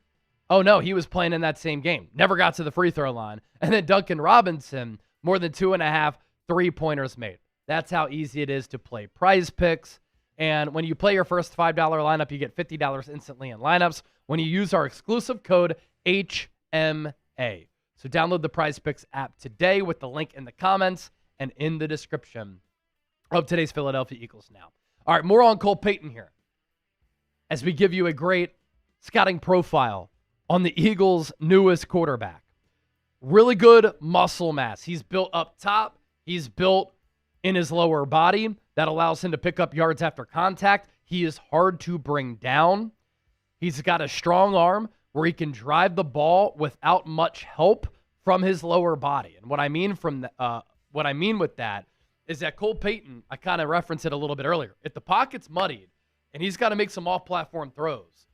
Speaker 1: Oh, no, he was playing in that same game. Never got to the free throw line. And then Duncan Robinson, more than 2.5 3-pointers made. That's how easy it is to play Prize Picks. And when you play your first $5 lineup, you get $50 instantly in lineups when you use our exclusive code HMA. So download the PrizePicks app today with the link in the comments and in the description of today's Philadelphia Eagles now. All right, more on Cole Payton here as we give you a great scouting profile on the Eagles' newest quarterback. Really good muscle mass. He's built up top. He's built in his lower body. That allows him to pick up yards after contact. He is hard to bring down. He's got a strong arm where he can drive the ball without much help from his lower body. And what I mean with that is that Cole Payton, I kind of referenced it a little bit earlier. If the pocket's muddied and he's got to make some off-platform throws,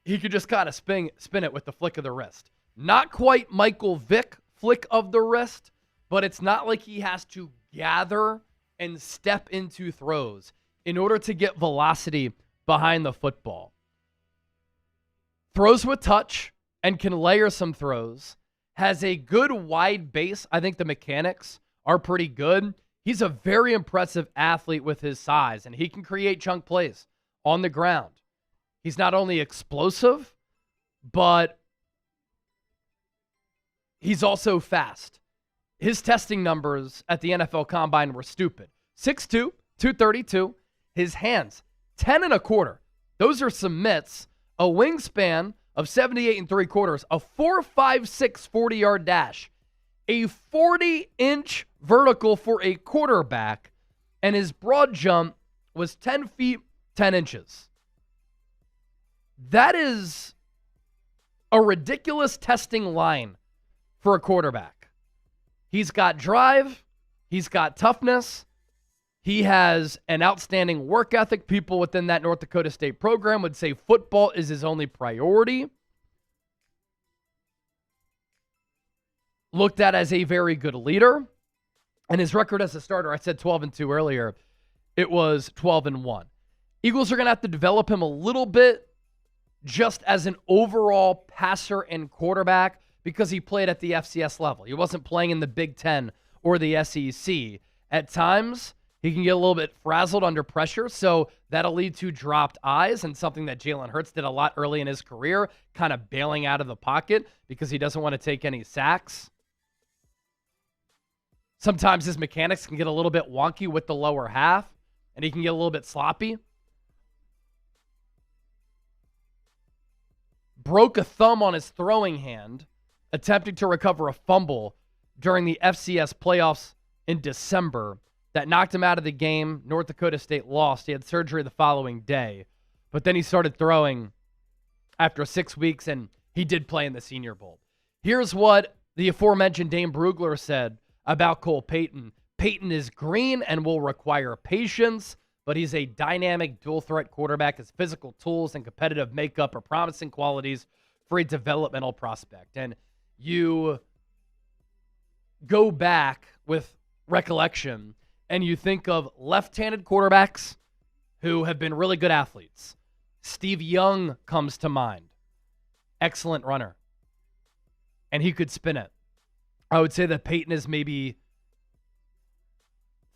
Speaker 1: he could just kind of spin it with the flick of the wrist. Not quite Michael Vick flick of the wrist, but it's not like he has to gather and step into throws in order to get velocity behind the football. Throws with touch and can layer some throws. Has a good wide base. I think the mechanics are pretty good. He's a very impressive athlete with his size, and he can create chunk plays on the ground. He's not only explosive, but he's also fast. His testing numbers at the NFL Combine were stupid. 6'2", 232. His hands, 10 1/4. Those are some mitts. A wingspan of 78 3/4. A 4.56 40-yard dash. A 40-inch vertical for a quarterback. And his broad jump was 10 feet, 10 inches. That is a ridiculous testing line for a quarterback. He's got drive. He's got toughness. He has an outstanding work ethic. People within that North Dakota State program would say football is his only priority. Looked at as a very good leader. And his record as a starter, I said 12-2 earlier. It was 12-1. Eagles are going to have to develop him a little bit just as an overall passer and quarterback because he played at the FCS level. He wasn't playing in the Big Ten or the SEC. At times, he can get a little bit frazzled under pressure, so that'll lead to dropped eyes and something that Jalen Hurts did a lot early in his career, kind of bailing out of the pocket because he doesn't want to take any sacks. Sometimes his mechanics can get a little bit wonky with the lower half, and he can get a little bit sloppy. Broke a thumb on his throwing hand, attempting to recover a fumble during the FCS playoffs in December. That knocked him out of the game. North Dakota State lost. He had surgery the following day. But then he started throwing after 6 weeks, and he did play in the Senior Bowl. Here's what the aforementioned Dane Brugler said about Cole Payton. Payton is green and will require patience, but he's a dynamic dual-threat quarterback. His physical tools and competitive makeup are promising qualities for a developmental prospect. And you go back with recollection, and you think of left-handed quarterbacks who have been really good athletes. Steve Young comes to mind. Excellent runner. And he could spin it. I would say that Payton is maybe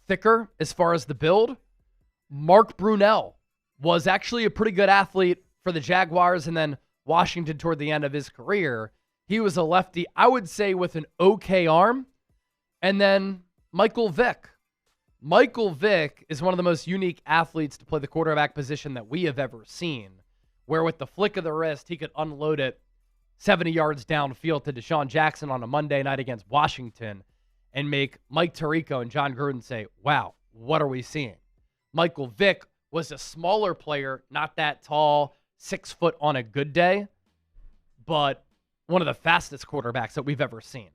Speaker 1: thicker as far as the build. Mark Brunell was actually a pretty good athlete for the Jaguars and then Washington toward the end of his career. He was a lefty, I would say, with an okay arm. And then Michael Vick. Michael Vick is one of the most unique athletes to play the quarterback position that we have ever seen, where with the flick of the wrist, he could unload it 70 yards downfield to Deshaun Jackson on a Monday night against Washington and make Mike Tirico and John Gruden say, wow, what are we seeing? Michael Vick was a smaller player, not that tall, 6 foot on a good day, but one of the fastest quarterbacks that we've ever seen.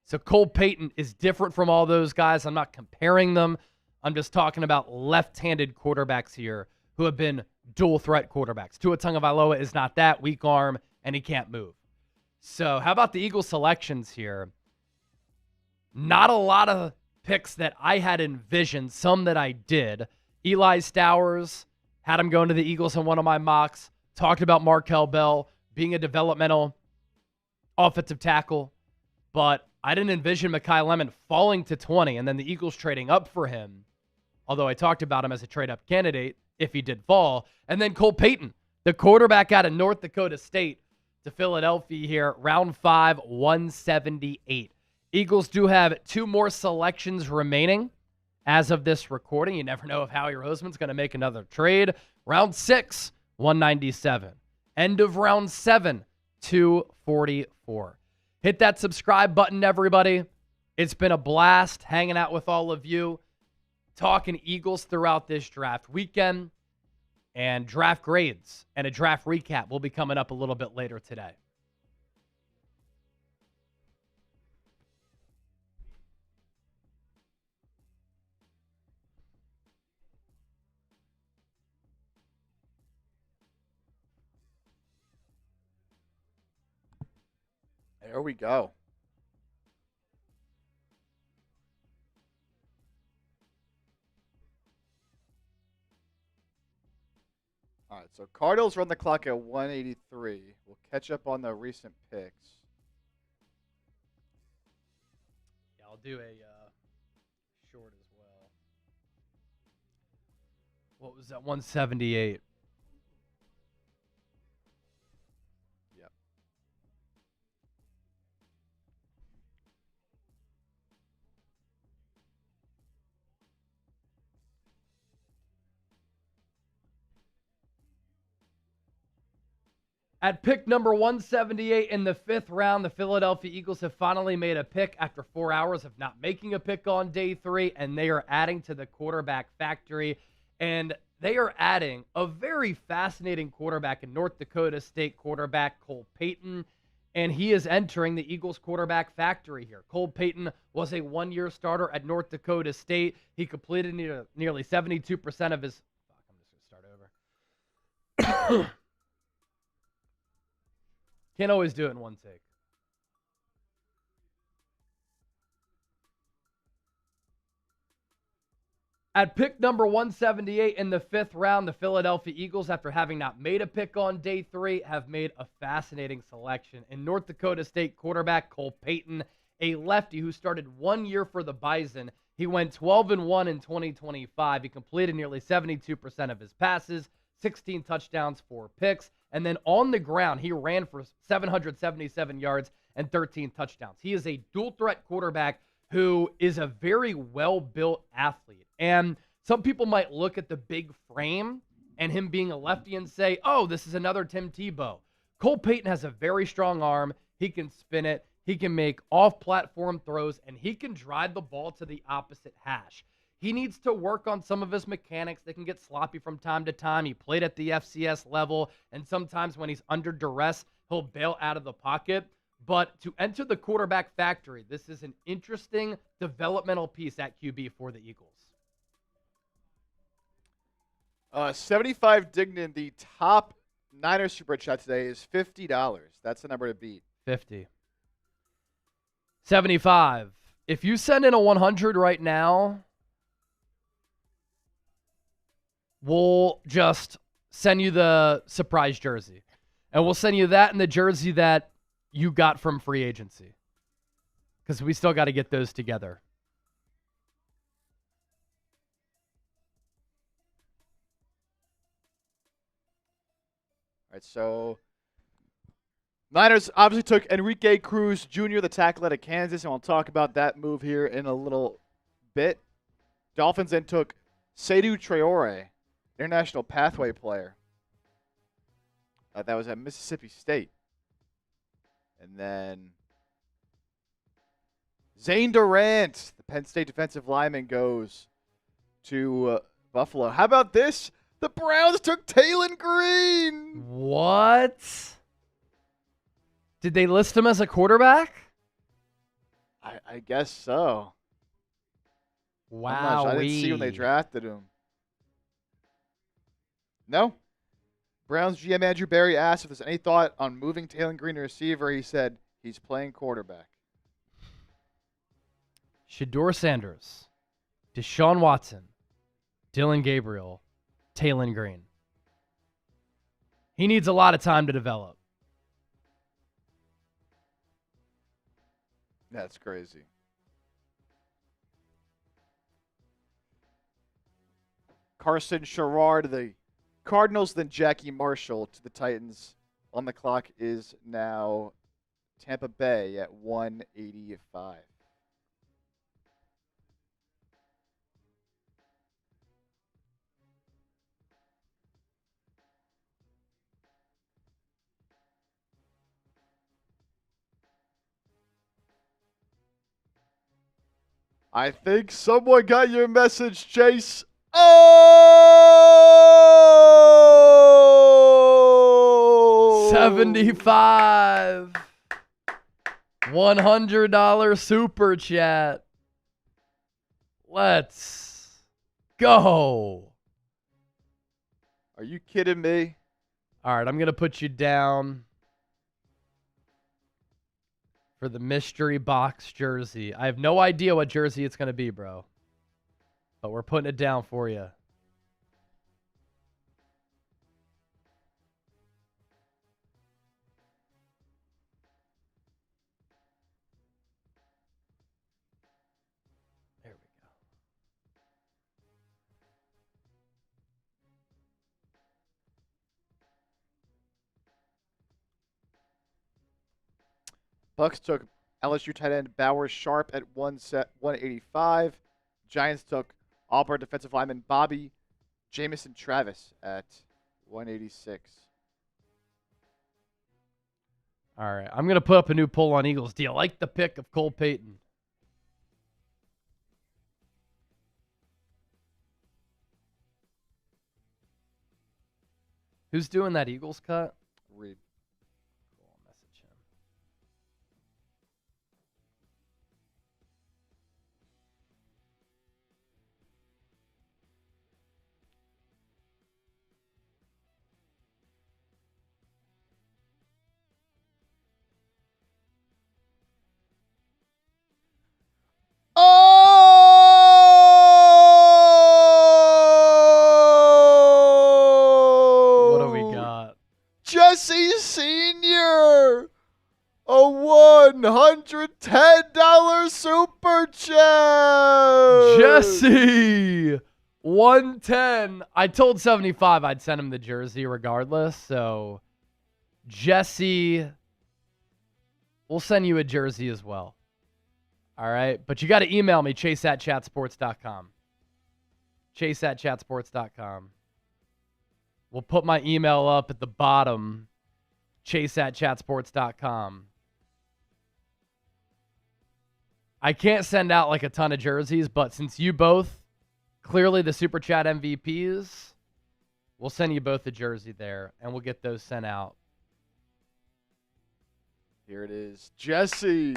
Speaker 1: So Cole Payton is different from all those guys. I'm not comparing them. I'm just talking about left-handed quarterbacks here who have been dual-threat quarterbacks. Tua Tagovailoa is not that, weak arm, and he can't move. So how about the Eagles selections here? Not a lot of picks that I had envisioned, some that I did. Eli Stowers, had him going to the Eagles in one of my mocks. Talked about Markel Bell being a developmental offensive tackle. But I didn't envision Mekhi Lemon falling to 20 and then the Eagles trading up for him. Although I talked about him as a trade-up candidate if he did fall. And then Cole Payton, the quarterback out of North Dakota State to Philadelphia here. Round 5, 178. Eagles do have 2 more selections remaining as of this recording. You never know if Howie Roseman's going to make another trade. Round 6, 197. End of round 7, 244. Hit that subscribe button, everybody. It's been a blast hanging out with all of you, talking Eagles throughout this draft weekend, and draft grades and a draft recap will be coming up a little bit later today.
Speaker 2: There we go. All right, so Cardinals run the clock at 183. We'll catch up on the recent picks.
Speaker 1: Yeah, I'll do a short as well. What was that? 178.
Speaker 2: Yep.
Speaker 1: At pick number 178 in the 5th round, the Philadelphia Eagles have finally made a pick after 4 hours of not making a pick on day 3, and they are adding to the quarterback factory. And they are adding a very fascinating quarterback in North Dakota State quarterback Cole Payton, and he is entering the Eagles quarterback factory here. Cole Payton was a 1-year starter at North Dakota State. He completed nearly 72% of his... I'm just going to start over. Can't always do it in one take. At pick number 178 in the 5th round, the Philadelphia Eagles, after having not made a pick on day 3, have made a fascinating selection in North Dakota State quarterback Cole Payton, a lefty who started 1 year for the Bison. He went 12-1 in 2025. He completed nearly 72% of his passes, 16 touchdowns, 4 picks. And then on the ground, he ran for 777 yards and 13 touchdowns. He is a dual-threat quarterback who is a very well-built athlete. And some people might look at the big frame and him being a lefty and say, oh, this is another Tim Tebow. Cole Payton has a very strong arm. He can spin it. He can make off-platform throws, and he can drive the ball to the opposite hash. He needs to work on some of his mechanics. They can get sloppy from time to time. He played at the FCS level, and sometimes when he's under duress, he'll bail out of the pocket. But to enter the quarterback factory, this is an interesting developmental piece at QB for the Eagles.
Speaker 2: 75 Dignan, the top Niners super chat today is $50. That's the number to beat.
Speaker 1: 50. 75. If you send in a 100 right now, we'll just send you the surprise jersey. And we'll send you that and the jersey that you got from free agency. Because we still got to get those together.
Speaker 2: All right, so Niners obviously took Enrique Cruz Jr., the tackle out of Kansas, and we'll talk about that move here in a little bit. Dolphins then took Seydou Traore, international pathway player. That was at Mississippi State. And then Zane Durant, the Penn State defensive lineman, goes to Buffalo. How about this? The Browns took Talon Green.
Speaker 1: What? Did they list him as a quarterback?
Speaker 2: I guess so.
Speaker 1: Wow.
Speaker 2: I didn't see when they drafted him. No. Browns GM Andrew Berry asked if there's any thought on moving Talon Green to receiver. He said he's playing quarterback.
Speaker 1: Shedeur Sanders, Deshaun Watson, Dylan Gabriel, Talon Green. He needs a lot of time to develop.
Speaker 2: That's crazy. Carson Sherrard, the Cardinals, then Jackie Marshall to the Titans. On the clock is now Tampa Bay at 185. I think someone got your message, Chase. Oh!
Speaker 1: 75. $100 super chat. Let's go.
Speaker 2: Are you kidding me?
Speaker 1: All right, I'm going to put you down for the mystery box jersey. I have no idea what jersey it's going to be, bro. But we're putting it down for you. There we go.
Speaker 2: Bucks took LSU tight end Bauer Sharp at 185. Giants took Auburn defensive lineman Bobby Jamison Travis at 186.
Speaker 1: All right, I'm going to put up a new poll on Eagles. Do you like the pick of Cole Payton? Who's doing that Eagles cut?
Speaker 2: Reed.
Speaker 1: Cool, I'll message him.
Speaker 2: Oh!
Speaker 1: What do we got?
Speaker 2: Jesse Sr. A $110 super chat.
Speaker 1: Jesse! 110. I told 75 I'd send him the jersey regardless, so Jesse, we'll send you a jersey as well. All right, but you got to email me, chase@chatsports.com. Chase@chatsports.com. We'll put my email up at the bottom, chase@chatsports.com. I can't send out like a ton of jerseys, but since you both clearly the Super Chat MVPs, we'll send you both a jersey there, and we'll get those sent out.
Speaker 2: Here it is. Jesse.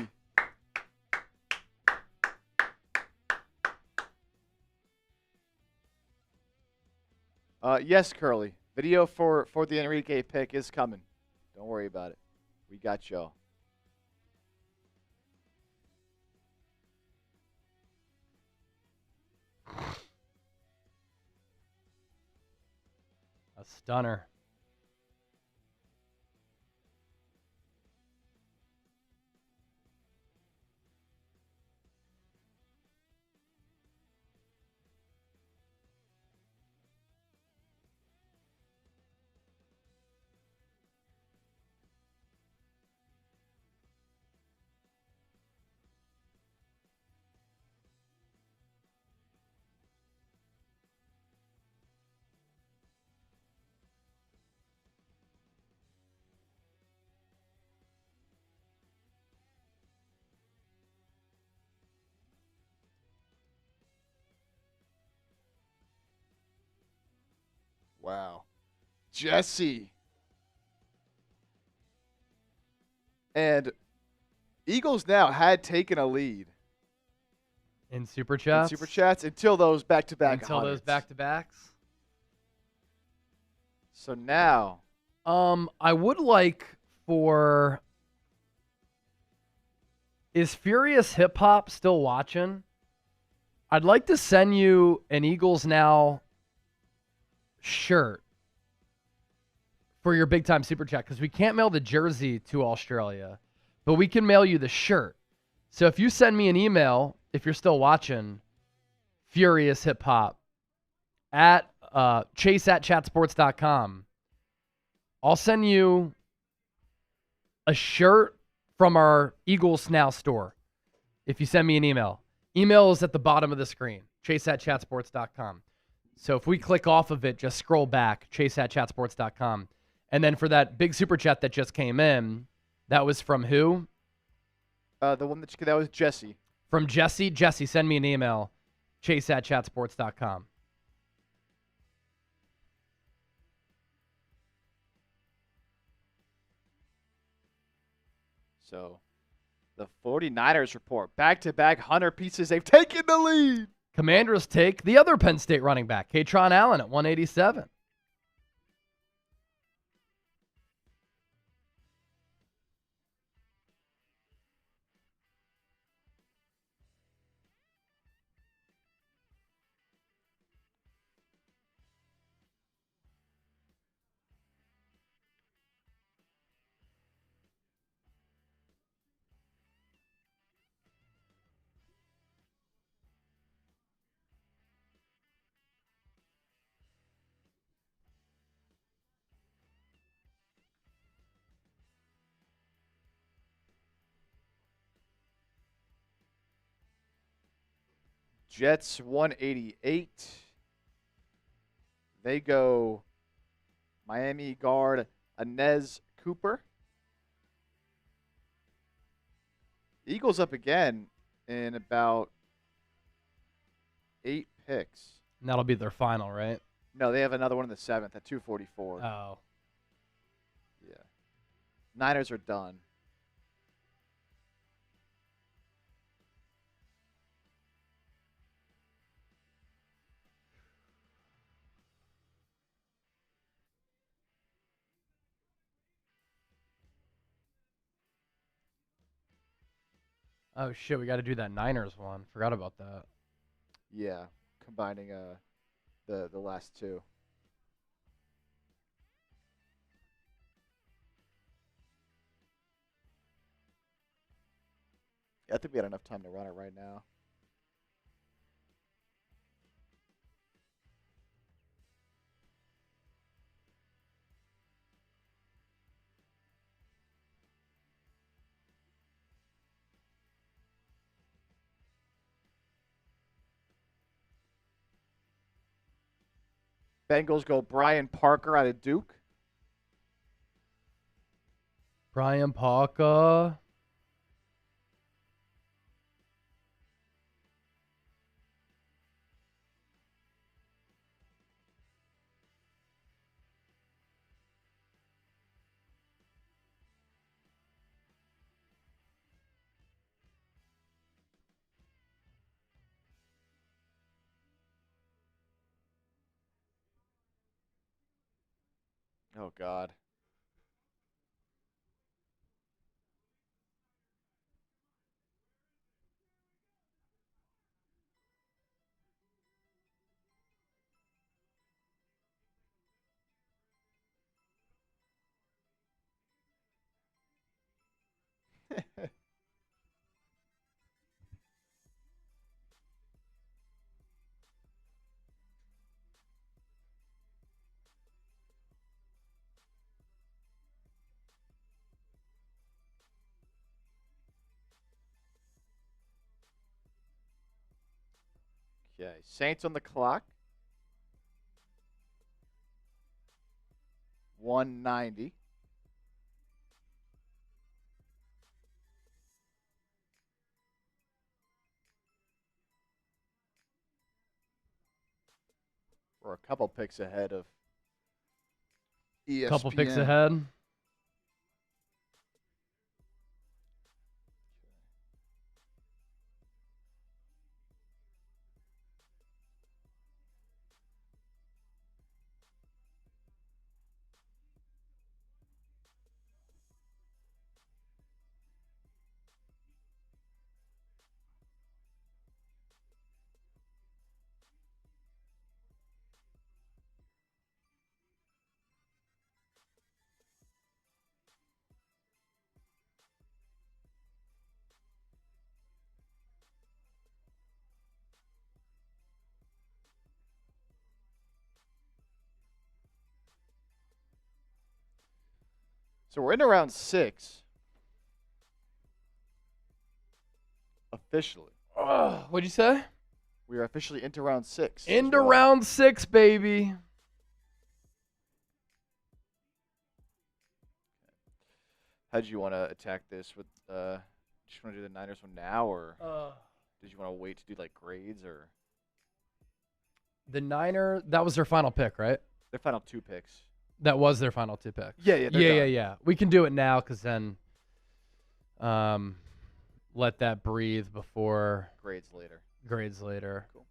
Speaker 2: Yes, Curly. Video for the Enrique pick is coming. Don't worry about it. We got y'all.
Speaker 1: A stunner.
Speaker 2: Wow. Jesse. And Eagles now had taken a lead
Speaker 1: In Super Chats?
Speaker 2: in Super Chats until those back-to-back
Speaker 1: Until those back-to-backs?
Speaker 2: So now.
Speaker 1: I would like for... Is Furious Hip Hop still watching? I'd like to send you an Eagles Now shirt for your big time Super Chat because we can't mail the jersey to Australia, but we can mail you the shirt. So if you send me an email, if you're still watching, Furious Hip Hop at chase@chatsports.com, I'll send you a shirt from our Eagles Now store if you send me an email. Email is at the bottom of the screen, chase@chatsports.com. So if we click off of it, just scroll back, chase@chatsports.com. And then for that big Super Chat that just came in, that was from who?
Speaker 2: The one that was Jesse.
Speaker 1: From Jesse. Jesse, send me an email, chase@chatsports.com.
Speaker 2: So the 49ers report. Back-to-back 100 pieces. They've taken the lead.
Speaker 1: Commanders take the other Penn State running back, Katron Allen at 187.
Speaker 2: Jets 188. They go Miami guard Inez Cooper. Eagles up again in about 8 picks.
Speaker 1: And that'll be their final, right?
Speaker 2: No, they have another one in the 7th at 244.
Speaker 1: Oh.
Speaker 2: Yeah. Niners are done.
Speaker 1: Oh, shit, we got to do that Niners one. Forgot about that.
Speaker 2: Yeah, combining the last two. Yeah, I think we had enough time to run it right now. Bengals go Brian Parker out of Duke.
Speaker 1: Brian Parker.
Speaker 2: Oh, God. Okay, Saints on the clock. 190. We're a couple picks ahead of ESPN.
Speaker 1: Couple picks ahead.
Speaker 2: So we're in round 6. Officially.
Speaker 1: What'd you say?
Speaker 2: We are officially into round 6.
Speaker 1: Into round 6, baby.
Speaker 2: How did you want to attack this? With just want to do the Niners one now, or did you want to wait to do like grades or?
Speaker 1: The Niner, that was their final pick, right?
Speaker 2: Their final 2 picks.
Speaker 1: That was their final 2 picks.
Speaker 2: Yeah.
Speaker 1: Yeah. We can do it now because then let that breathe before
Speaker 2: Grades later.
Speaker 1: Cool.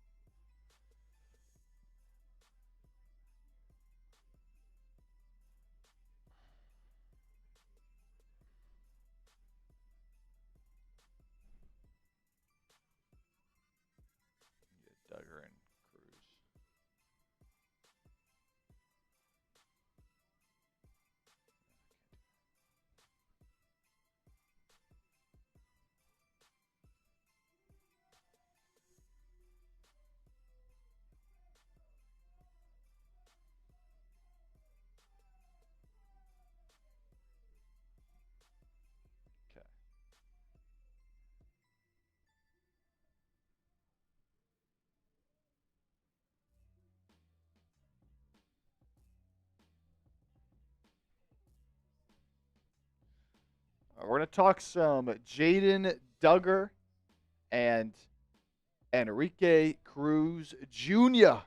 Speaker 2: Duggar and Cruz. Okay. We're going to talk some Jaden Duggar and Enrique Cruz Jr.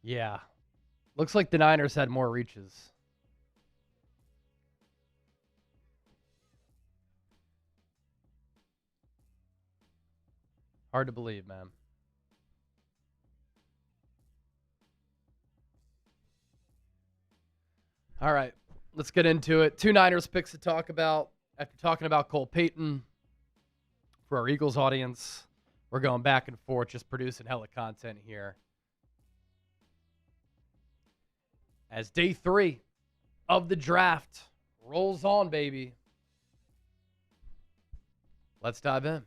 Speaker 1: Yeah. Looks like the Niners had more reaches. Hard to believe, man. All right, let's get into it. 2 Niners picks to talk about. After talking about Cole Payton for our Eagles audience, we're going back and forth, just producing hella content here. As day 3 of the draft rolls on, baby. Let's dive in.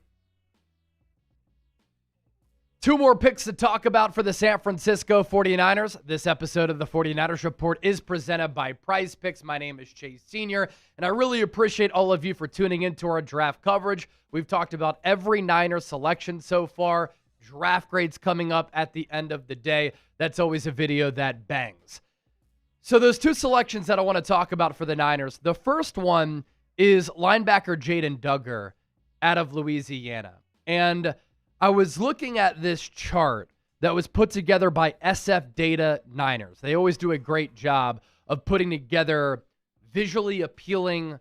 Speaker 1: 2 more picks to talk about for the San Francisco 49ers. This episode of the 49ers Report is presented by PrizePicks. My name is Chase Sr., and I really appreciate all of you for tuning into our draft coverage. We've talked about every Niners selection so far. Draft grades coming up at the end of the day. That's always a video that bangs. So those 2 selections that I want to talk about for the Niners. The first one is linebacker Jaden Duggar out of Louisiana. And I was looking at this chart that was put together by SF Data Niners. They always do a great job of putting together visually appealing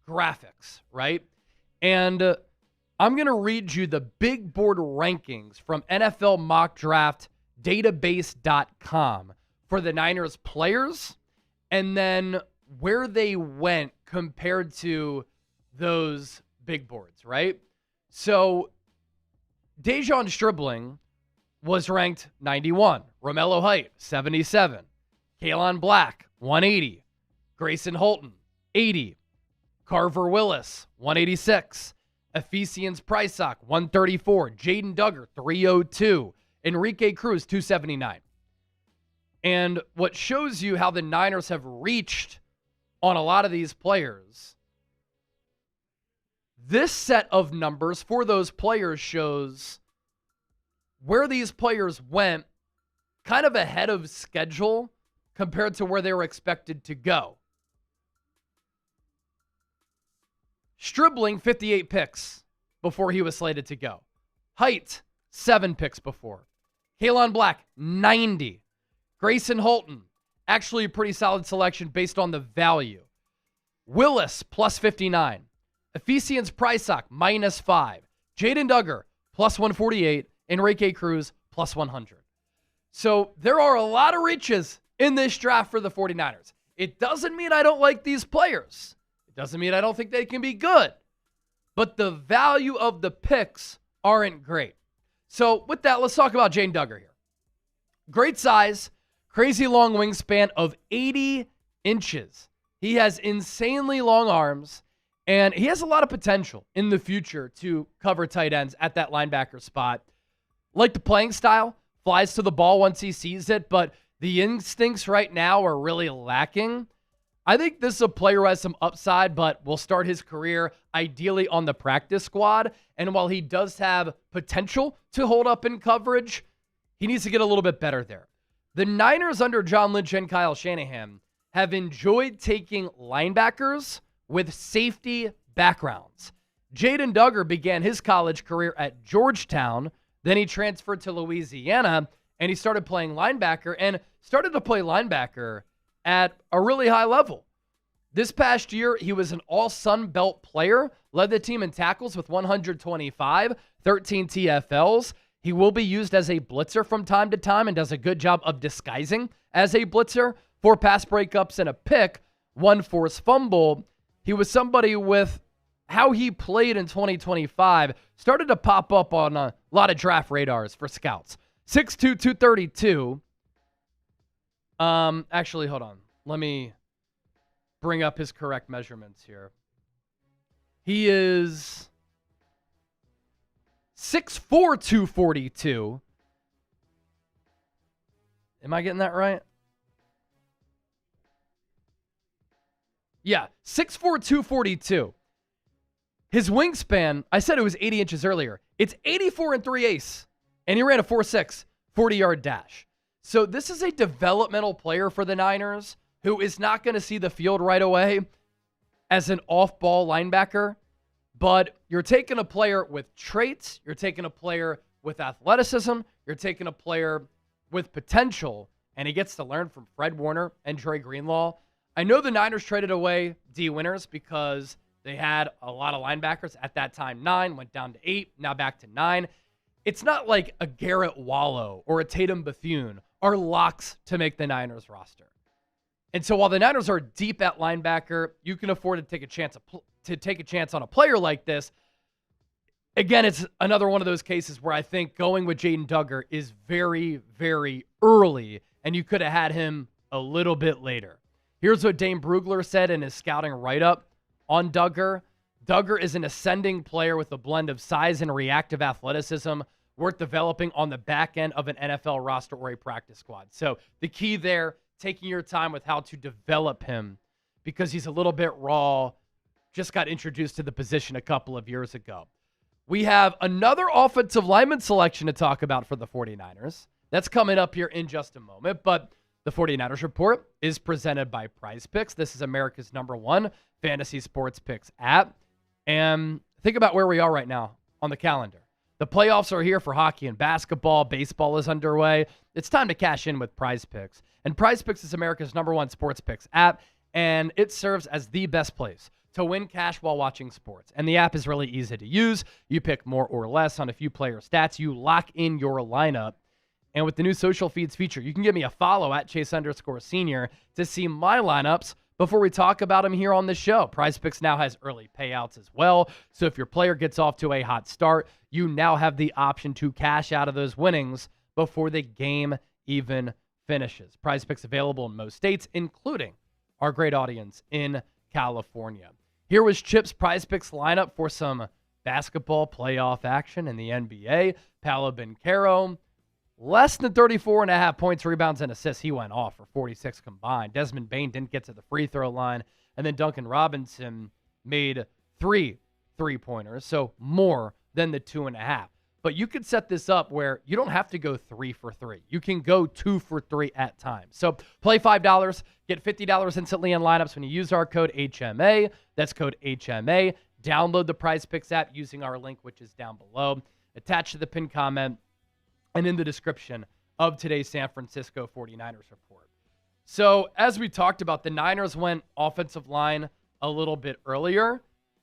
Speaker 1: graphics, right? And I'm going to read you the big board rankings from NFL Mock Draft Database.com for the Niners players, and then where they went compared to those big boards, right? So Dejon Stribling was ranked 91. Romello Height, 77. Kaelon Black, 180. Grayson Holton, 80. Carver Willis, 186. Ephesians Prysock, 134. Jaden Duggar, 302. Enrique Cruz, 279. And what shows you how the Niners have reached on a lot of these players, this set of numbers for those players shows where these players went kind of ahead of schedule compared to where they were expected to go. Stribling, 58 picks before he was slated to go. Height, 7 picks before. Kaelon Black, 90. Grayson Holton, actually a pretty solid selection based on the value. Willis, plus 59. Ephesians Prysock, minus 5. Jaden Duggar, plus 148. Enrique Cruz, plus 100. So there are a lot of reaches in this draft for the 49ers. It doesn't mean I don't like these players. It doesn't mean I don't think they can be good. But the value of the picks aren't great. So with that, let's talk about Jaden Duggar here. Great size, crazy long wingspan of 80 inches. He has insanely long arms, and he has a lot of potential in the future to cover tight ends at that linebacker spot. Like the playing style, flies to the ball once he sees it, but the instincts right now are really lacking. I think this is a player who has some upside, but will start his career ideally on the practice squad. And while he does have potential to hold up in coverage, he needs to get a little bit better there. The Niners under John Lynch and Kyle Shanahan have enjoyed taking linebackers with safety backgrounds. Jaden Duggar began his college career at Georgetown. Then he transferred to Louisiana, and he started playing linebacker and started to play linebacker at a really high level. This past year, he was an all-Sun Belt player, led the team in tackles with 125, 13 TFLs. He will be used as a blitzer from time to time and does a good job of disguising as a blitzer. 4 pass breakups and a pick, 1 forced fumble. He was somebody with how he played in 2025 started to pop up on a lot of draft radars for scouts. 6'2", 232. Actually, hold on. Let me bring up his correct measurements here. He is 6'4", 242. Am I getting that right? Yeah, 6'4", 242. His wingspan, I said it was 80 inches earlier. It's 84 3/8, and he ran a 4.6 40-yard dash. So this is a developmental player for the Niners who is not going to see the field right away as an off-ball linebacker, but you're taking a player with traits, you're taking a player with athleticism, you're taking a player with potential, and he gets to learn from Fred Warner and Dre Greenlaw. I know the Niners traded away D. Winters because they had a lot of linebackers at that time. 9, went down to 8, now back to 9. It's not like a Garrett Wallow or a Tatum Bethune are locks to make the Niners roster. And so while the Niners are deep at linebacker, you can afford to take a chance on a player like this. Again, it's another one of those cases where I think going with Jaden Duggar is very, very early, and you could have had him a little bit later. Here's what Dane Brugler said in his scouting write-up on Duggar. Duggar is an ascending player with a blend of size and reactive athleticism worth developing on the back end of an NFL roster or a practice squad. So the key there, taking your time with how to develop him because he's a little bit raw, just got introduced to the position a couple of years ago. We have another offensive lineman selection to talk about for the 49ers. That's coming up here in just a moment, but the 49ers Report is presented by PrizePicks. This is America's #1 fantasy sports picks app. And think about where we are right now on the calendar. The playoffs are here for hockey and basketball. Baseball is underway. It's time to cash in with PrizePicks. And PrizePicks is America's #1 sports picks app, and it serves as the best place to win cash while watching sports. And the app is really easy to use. You pick more or less on a few player stats. You lock in your lineup. And with the new social feeds feature, you can give me a follow at Chase_Senior to see my lineups before we talk about them here on the show. PrizePicks now has early payouts as well. So if your player gets off to a hot start, you now have the option to cash out of those winnings before the game even finishes. PrizePicks available in most states, including our great audience in California. Here was Chip's PrizePicks lineup for some basketball playoff action in the NBA. Paolo Banchero, less than 34.5 points, rebounds, and assists. He went off for 46 combined. Desmond Bane didn't get to the free throw line. And then Duncan Robinson made 3 3-pointers, so more than the 2.5. But you could set this up where you don't have to go 3 for 3. You can go 2 for 3 at times. So play $5, get $50 instantly in lineups when you use our code HMA. That's code HMA. Download the PrizePicks app using our link, which is down below. Attached to the pinned comment and in the description of today's San Francisco 49ers report. So as we talked about, the Niners went offensive line a little bit earlier,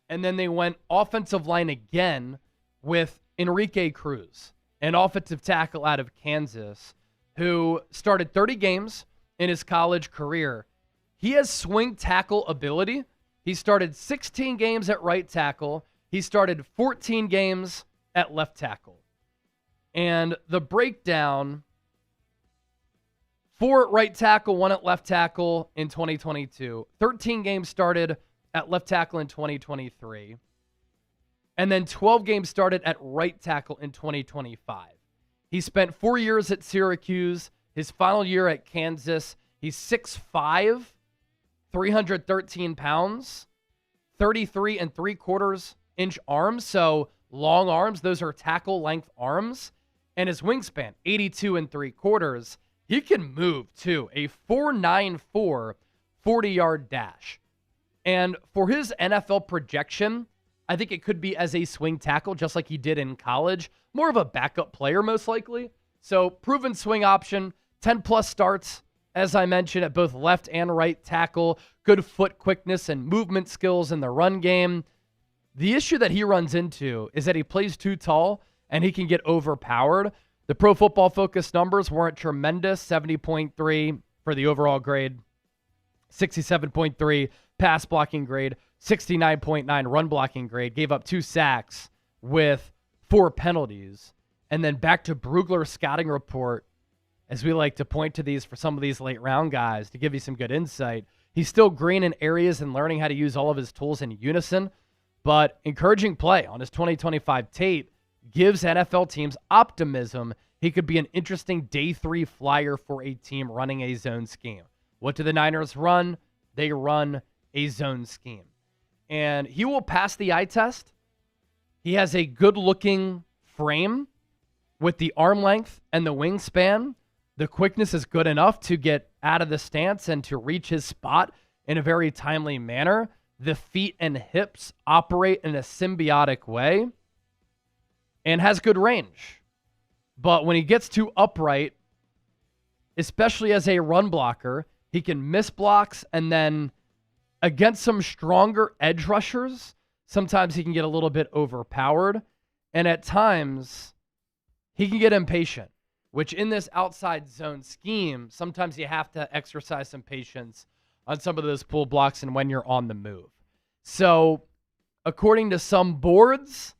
Speaker 1: and then they went offensive line again with Enrique Cruz, an offensive tackle out of Kansas, who started 30 games in his college career. He has swing tackle ability. He started 16 games at right tackle. He started 14 games at left tackle. And the breakdown: 4 at right tackle, 1 at left tackle in 2022. 13 games started at left tackle in 2023. And then 12 games started at right tackle in 2025. He spent 4 years at Syracuse. His final year at Kansas, he's 6'5", 313 pounds, 33 3/4 inch arms. So long arms. Those are tackle length arms. And his wingspan, 82 3/4. He can move too. A 4.94 40-yard dash. And for his NFL projection, I think it could be as a swing tackle, just like he did in college. More of a backup player, most likely. So proven swing option, 10+ starts, as I mentioned, at both left and right tackle. Good foot quickness and movement skills in the run game. The issue that he runs into is that he plays too tall and he can get overpowered. The Pro Football Focus numbers weren't tremendous. 70.3 for the overall grade, 67.3 pass blocking grade, 69.9 run blocking grade. Gave up 2 sacks with 4 penalties. And then back to Brugler's scouting report, as we like to point to these for some of these late round guys to give you some good insight. He's still green in areas and learning how to use all of his tools in unison. But encouraging play on his 2025 Tate gives NFL teams optimism he could be an interesting day 3 flyer for a team running a zone scheme. What do the Niners run? They run a zone scheme. And he will pass the eye test. He has a good-looking frame with the arm length and the wingspan. The quickness is good enough to get out of the stance and to reach his spot in a very timely manner. The feet and hips operate in a symbiotic way and has good range. But when he gets too upright, especially as a run blocker, he can miss blocks, and then against some stronger edge rushers, sometimes he can get a little bit overpowered. And at times, he can get impatient, which in this outside zone scheme, sometimes you have to exercise some patience on some of those pull blocks and when you're on the move. So, according to some boards,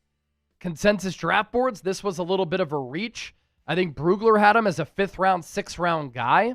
Speaker 1: consensus draft boards, this was a little bit of a reach. I think Brugler had him as a 5th round, 6th round guy.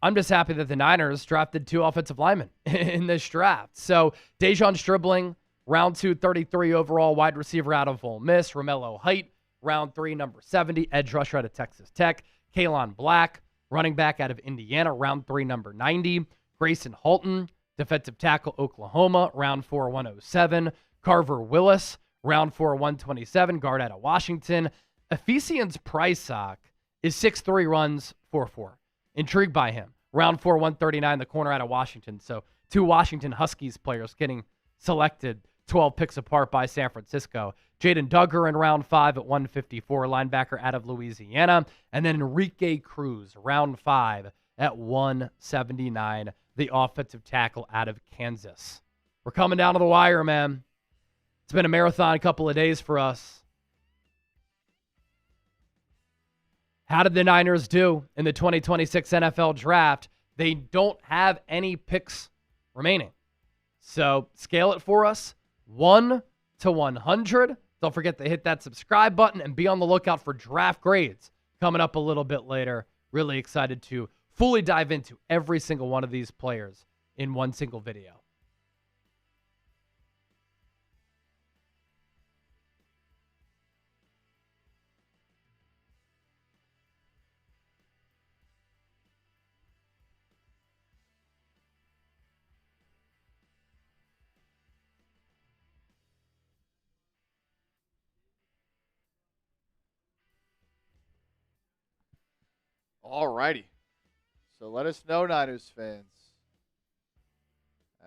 Speaker 1: I'm just happy that the Niners drafted 2 offensive linemen in this draft. So, Dejon Stribling, round 2, 33 overall, wide receiver out of Ole Miss. Romello Height, round 3, number 70, edge rusher out of Texas Tech. Kaelon Black, running back out of Indiana, round 3, number 90. Grayson Halton, defensive tackle, Oklahoma, round 4, 107. Carver Willis, round 4, 127, guard out of Washington. Ephesians Prysock is 6'3", runs 4.4. Intrigued by him. Round 4, 139, the corner out of Washington. So 2 Washington Huskies players getting selected 12 picks apart by San Francisco. Jaden Duggar in round 5 at 154, linebacker out of Louisiana. And then Enrique Cruz, round 5 at 179, the offensive tackle out of Kansas. We're coming down to the wire, man. It's been a marathon couple of days for us. How did the Niners do in the 2026 NFL Draft? They don't have any picks remaining. So scale it for us, 1 to 100. Don't forget to hit that subscribe button and be on the lookout for draft grades coming up a little bit later. Really excited to fully dive into every single one of these players in one single video.
Speaker 2: All righty. So let us know, Niners fans,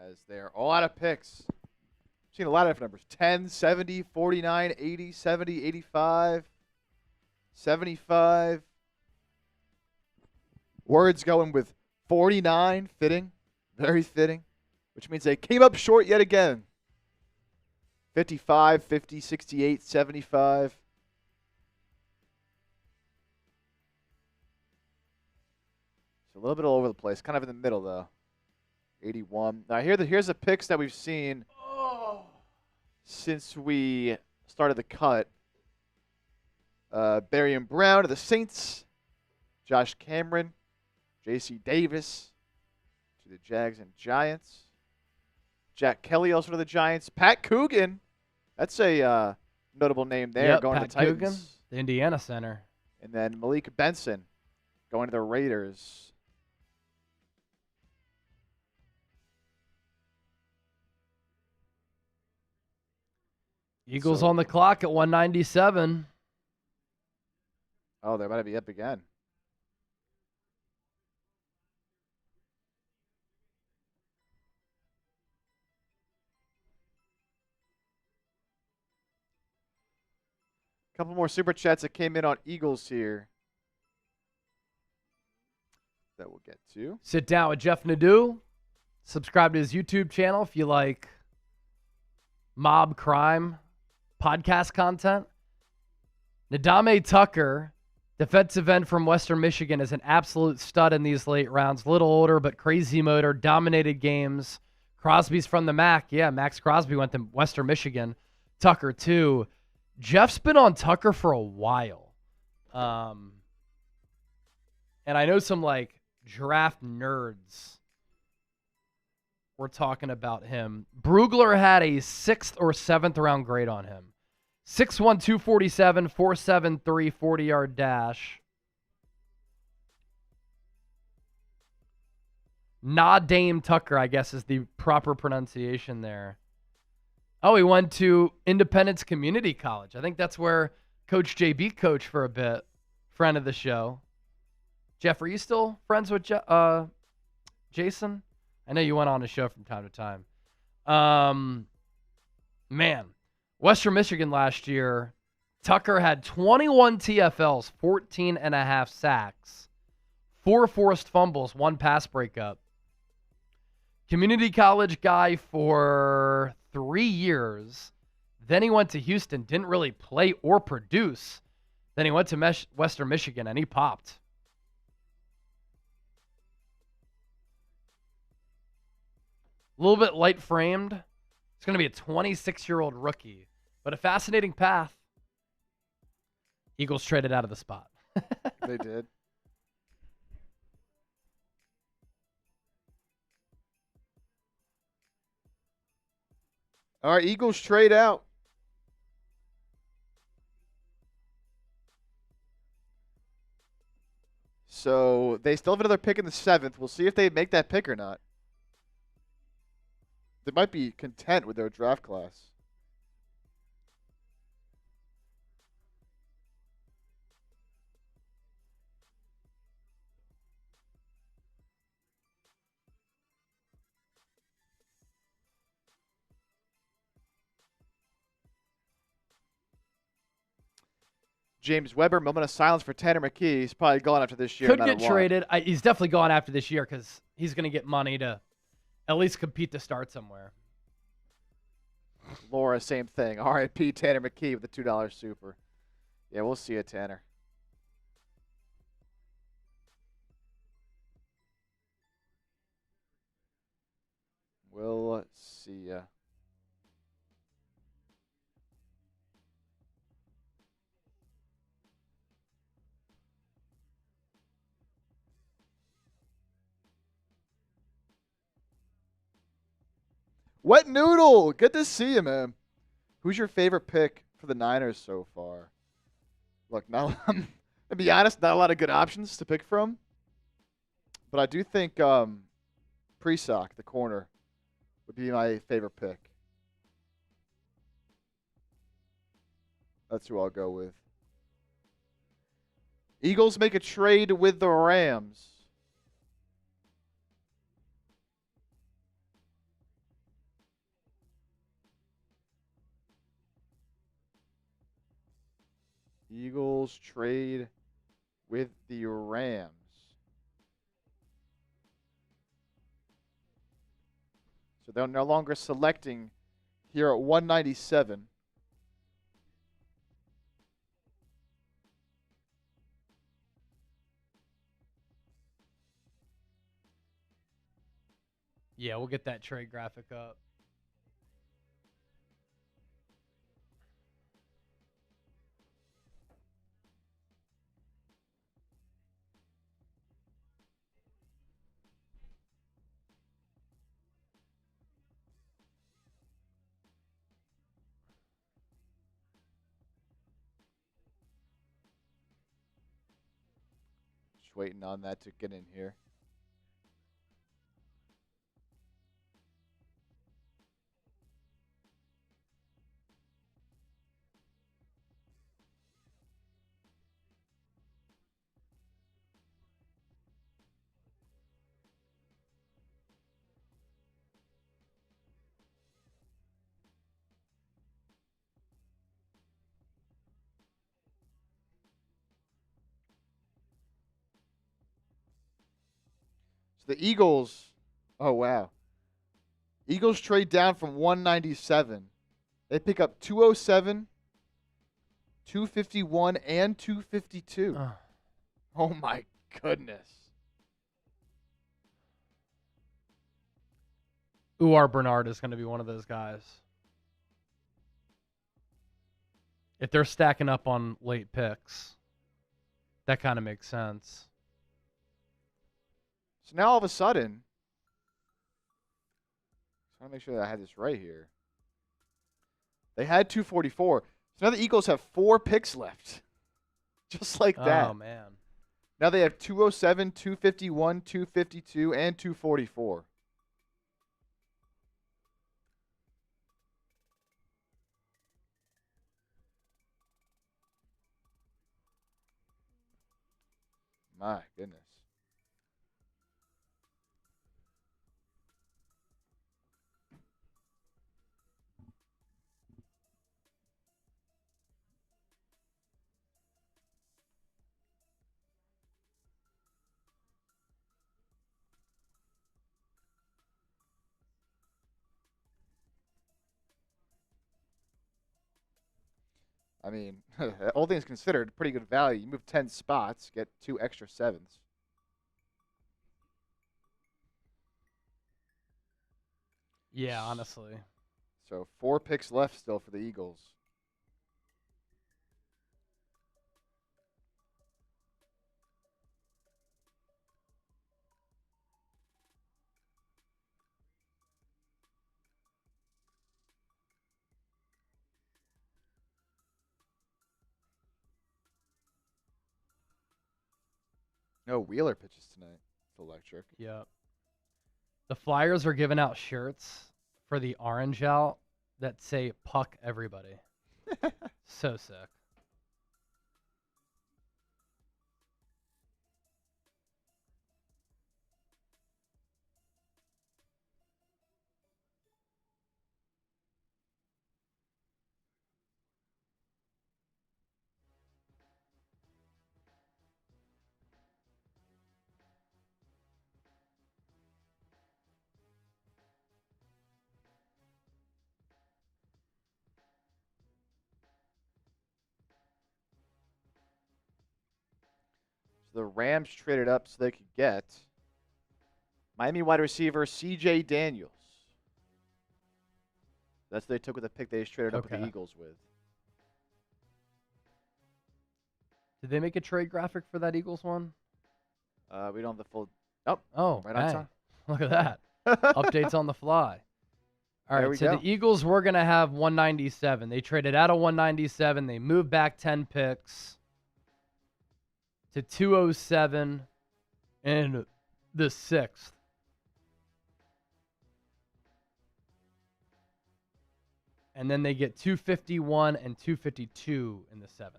Speaker 2: as they're all out of picks. I've seen a lot of different numbers. 10, 70, 49, 80, 70, 85, 75. Words going with 49, fitting, very fitting, which means they came up short yet again. 55, 50, 68, 75. A little bit all over the place, kind of in the middle though. 81. Now here's the picks that we've seen since we started the cut. Barry and Brown of the Saints, Josh Cameron, J.C. Davis to the Jags and Giants, Jack Kelly also to the Giants, Pat Coogan, that's a notable name there, going
Speaker 1: Pat
Speaker 2: to the Titans.
Speaker 1: Coogan, the Indiana center,
Speaker 2: and then Malik Benson going to the Raiders.
Speaker 1: Eagles on the clock at 197.
Speaker 2: Oh, they're about to be up again. A couple more super chats that came in on Eagles here that we'll get to.
Speaker 1: Sit down with Jeff Nadeau. Subscribe to his YouTube channel if you like mob crime podcast content. Nadame Tucker, defensive end from Western Michigan, is an absolute stud in these late rounds. Little older, but crazy motor, dominated games. Crosby's from the MAC. Yeah, Max Crosby went to Western Michigan. Tucker, too. Jeff's been on Tucker for a while. And I know some, draft nerds were talking about him. Brugler had a 6th or 7th round grade on him. 6'1", 247, 4.73, 40-yard dash. Nadame Tucker, I guess, is the proper pronunciation there. Oh, he went to Independence Community College. I think that's where Coach JB coached for a bit. Friend of the show. Jeff, are you still friends with Jason? I know you went on the show from time to time. Man, Western Michigan last year, Tucker had 21 TFLs, 14 and a half sacks, 4 forced fumbles, 1 pass breakup. Community college guy for 3 years. Then he went to Houston, didn't really play or produce. Then he went to Western Michigan, and he popped. A little bit light-framed. It's going to be a 26-year-old rookie, but a fascinating path. Eagles traded out of the spot.
Speaker 2: They did. All right, Eagles trade out. So they still have another pick in the 7th. We'll see if they make that pick or not. They might be content with their draft class. James Weber, moment of silence for Tanner McKee. He's probably gone after this year.
Speaker 1: Could get traded. He's definitely gone after this year because he's going to get money to at least compete to start somewhere.
Speaker 2: Laura, same thing. R.I.P. Tanner McKee with the $2 super. Yeah, we'll see you, Tanner. We'll see ya. Wet Noodle, good to see you, man. Who's your favorite pick for the Niners so far? Look, now to be honest, not a lot of good options to pick from. But I do think Presock, the corner, would be my favorite pick. That's who I'll go with. Eagles make a trade with the Rams. Eagles trade with the Rams. So they're no longer selecting here at 197.
Speaker 1: Yeah, we'll get that trade graphic up.
Speaker 2: Just waiting on that to get in here. So the Eagles, oh wow. Eagles trade down from 197. They pick up 207, 251, and 252. Oh my goodness.
Speaker 1: Uar Bernard is going to be one of those guys. If they're stacking up on late picks, that kind of makes sense.
Speaker 2: So now all of a sudden, I want to make sure that I had this right here. They had 244. So now the Eagles have 4 picks left. Just like that.
Speaker 1: Oh, man.
Speaker 2: Now they have 207, 251, 252, and 244. My goodness. I mean, all things considered, pretty good value. You move 10 spots, get 2 extra 7s.
Speaker 1: Yeah, honestly.
Speaker 2: So 4 picks left still for the Eagles. No, Wheeler pitches tonight. It's electric.
Speaker 1: Yep. The Flyers are giving out shirts for the Orange Out that say "Puck Everybody." So sick.
Speaker 2: the Rams traded up so they could get Miami wide receiver C.J. Daniels. That's what they took with the pick they just traded up with the Eagles with.
Speaker 1: Did they make a trade graphic for that Eagles one?
Speaker 2: We don't have the full.
Speaker 1: Oh,
Speaker 2: right on time.
Speaker 1: Look at that. Updates on the fly. All right, so the Eagles were going to have 197. They traded out of 197. They moved back 10 picks to 207 and the 6th. And then they get 251 and 252 in the 7th.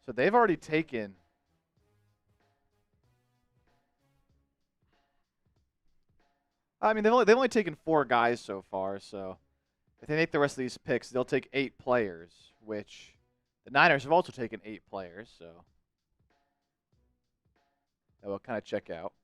Speaker 2: So they've already taken. I mean, they've only taken 4 guys so far. So if they make the rest of these picks, they'll take 8 players, which the Niners have also taken 8 players. So that will kind of check out.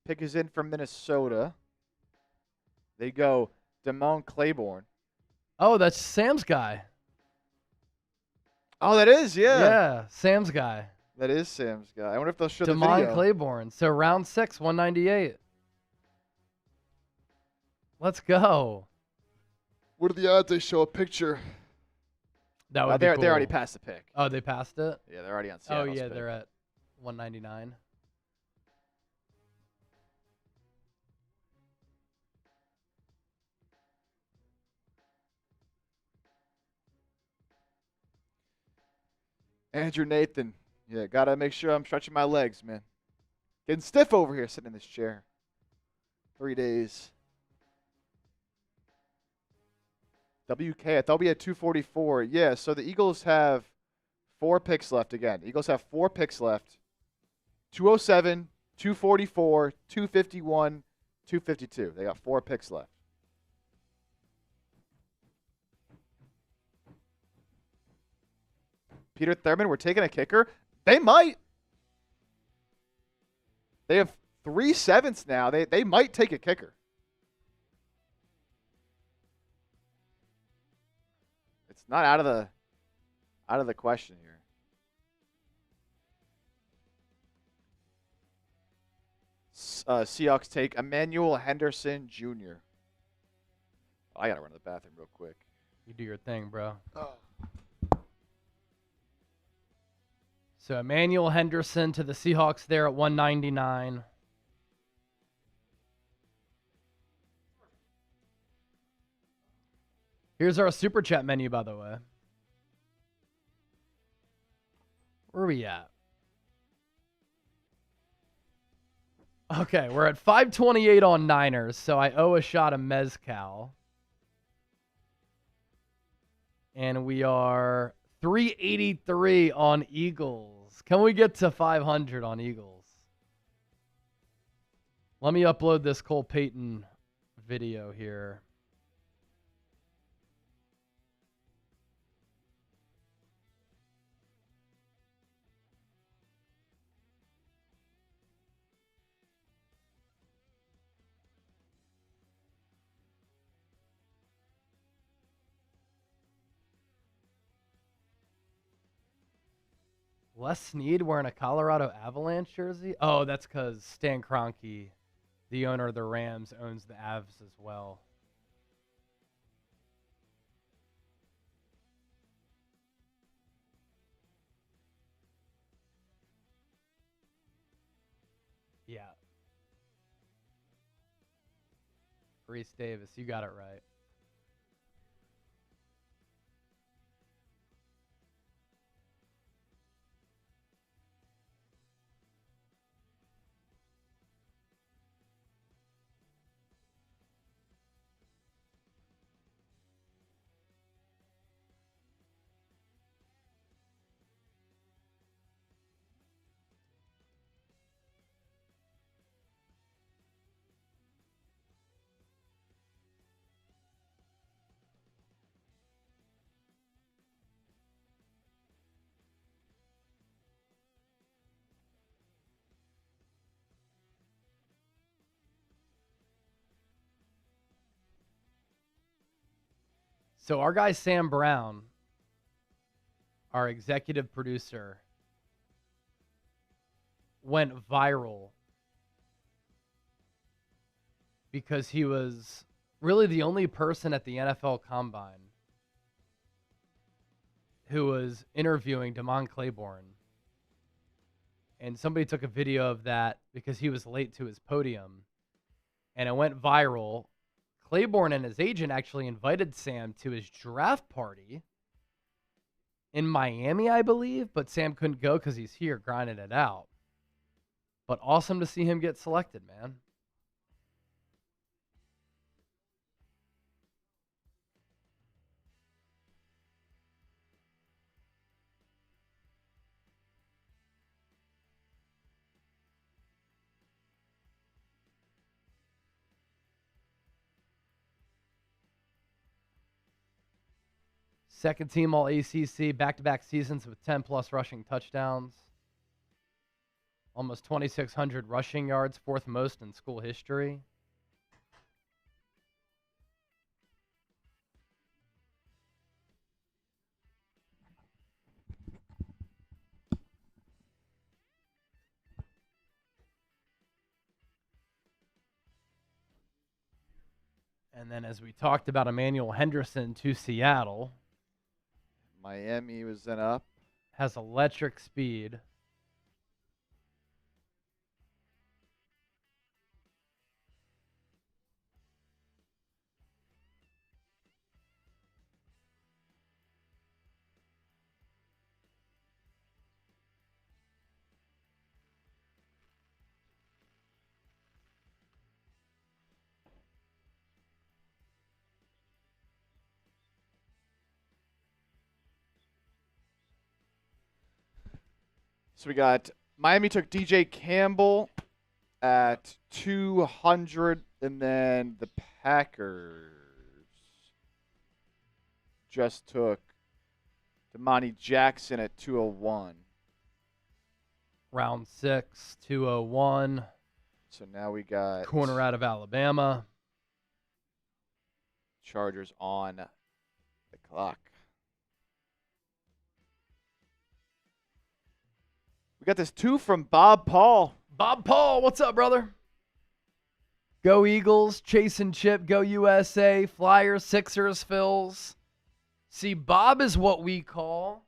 Speaker 2: Pick is in from Minnesota. They go Damone Claiborne.
Speaker 1: Oh, that's Sam's guy.
Speaker 2: Oh, that is, yeah.
Speaker 1: Yeah, Sam's guy.
Speaker 2: That is Sam's guy. I wonder if they'll show the video.
Speaker 1: Damone Claiborne. So round 6, 198. Let's go.
Speaker 2: What are the odds they show a picture?
Speaker 1: That would be cool.
Speaker 2: They already passed the pick.
Speaker 1: Oh, they passed it?
Speaker 2: Yeah, they're already on Seattle's
Speaker 1: Oh, yeah,
Speaker 2: pick.
Speaker 1: they're at 199.
Speaker 2: Andrew Nathan. Yeah, got to make sure I'm stretching my legs, man. Getting stiff over here sitting in this chair. 3 days. WK, I thought we had 244. Yeah, so the Eagles have 4 picks left again. The Eagles have 4 picks left. 207, 244, 251, 252. They got 4 picks left. Peter Thurman, we're taking a kicker. They might. They have 3 7ths now. They might take a kicker. It's not out of the question here. Seahawks take Emmanuel Henderson Jr. I gotta run to the bathroom real quick.
Speaker 1: You do your thing, bro.
Speaker 2: Oh.
Speaker 1: So Emmanuel Henderson to the Seahawks there at 199. Here's our Super Chat menu, by the way. Where are we at? Okay, we're at 528 on Niners, so I owe a shot of Mezcal. And we are 383 on Eagles. Can we get to 500 on Eagles? Let me upload this Cole Payton video here. Les Snead wearing a Colorado Avalanche jersey? Oh, that's because Stan Kroenke, the owner of the Rams, owns the Avs as well. Yeah. Reese Davis, you got it right. So our guy Sam Brown, our executive producer, went viral because he was really the only person at the NFL Combine who was interviewing Damon Claiborne. And somebody took a video of that because he was late to his podium. And it went viral. Claiborne and his agent actually invited Sam to his draft party in Miami, I believe. But Sam couldn't go because he's here grinding it out. But awesome to see him get selected, man. Second team all ACC, back-to-back seasons with 10-plus rushing touchdowns. Almost 2,600 rushing yards, fourth most in school history. And then as we talked about Emmanuel Henderson to Seattle.
Speaker 2: Miami was then up.
Speaker 1: Has electric speed.
Speaker 2: So we got Miami took DJ Campbell at 200, and then the Packers just took Damani Jackson at 201.
Speaker 1: Round 6, 201.
Speaker 2: So now we got
Speaker 1: Corner out of Alabama.
Speaker 2: Chargers on the clock. We got this 2 from Bob Paul.
Speaker 1: Bob Paul, what's up, brother? Go Eagles, Chase and Chip, go USA, Flyers, Sixers, Phils. See, Bob is what we call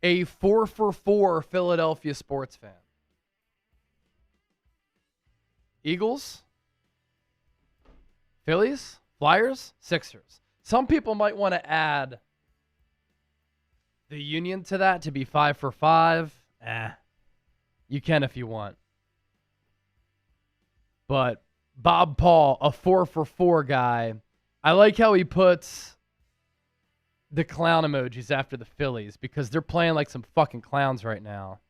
Speaker 1: a 4-for-4 Philadelphia sports fan. Eagles, Phillies, Flyers, Sixers. Some people might want to add the Union to that to be 5-for-5. You can if you want. But Bob Paul, a 4-for-4 guy. I like how he puts the clown emojis after the Phillies because they're playing like some fucking clowns right now.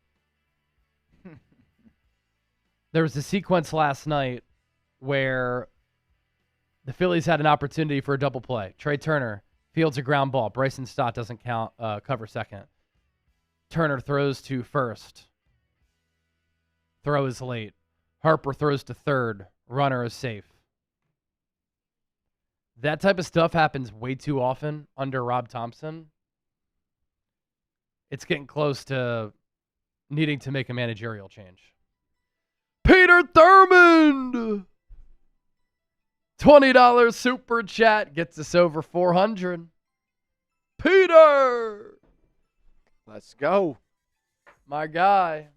Speaker 1: There was a sequence last night where the Phillies had an opportunity for a double play. Trey Turner fields a ground ball. Bryson Stott doesn't cover second. Turner throws to first. Throw is late. Harper throws to third. Runner is safe. That type of stuff happens way too often under Rob Thompson. It's getting close to needing to make a managerial change. Peter Thurmond! $20 super chat gets us over 400. Peter!
Speaker 2: Let's go.
Speaker 1: My guy.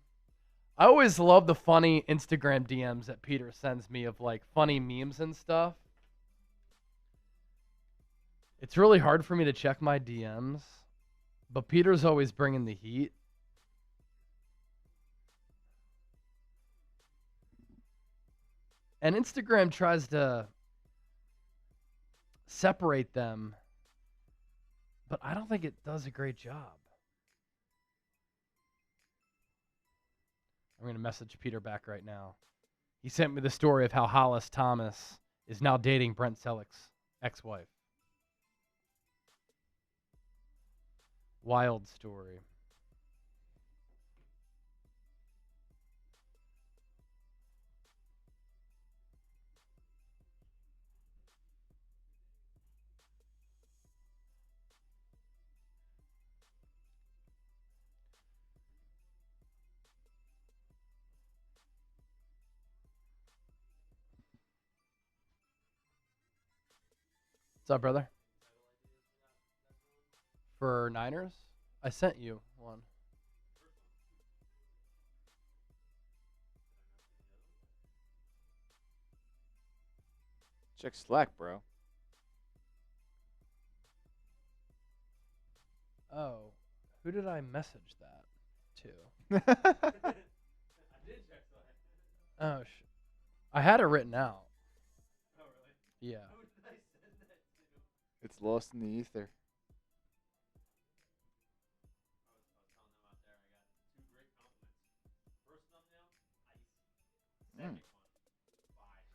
Speaker 1: I always love the funny Instagram DMs that Peter sends me of like funny memes and stuff. It's really hard for me to check my DMs, but Peter's always bringing the heat. And Instagram tries to separate them, but I don't think it does a great job. I'm going to message Peter back right now. He sent me the story of how Hollis Thomas is now dating Brent Selleck's ex-wife. Wild story. What's up, brother? For Niners? I sent you one.
Speaker 2: Check Slack, bro.
Speaker 1: Oh, who did I message that to? Oh, I had it written out. Oh, really? Yeah. Who did I send that to?
Speaker 2: It's lost in the ether.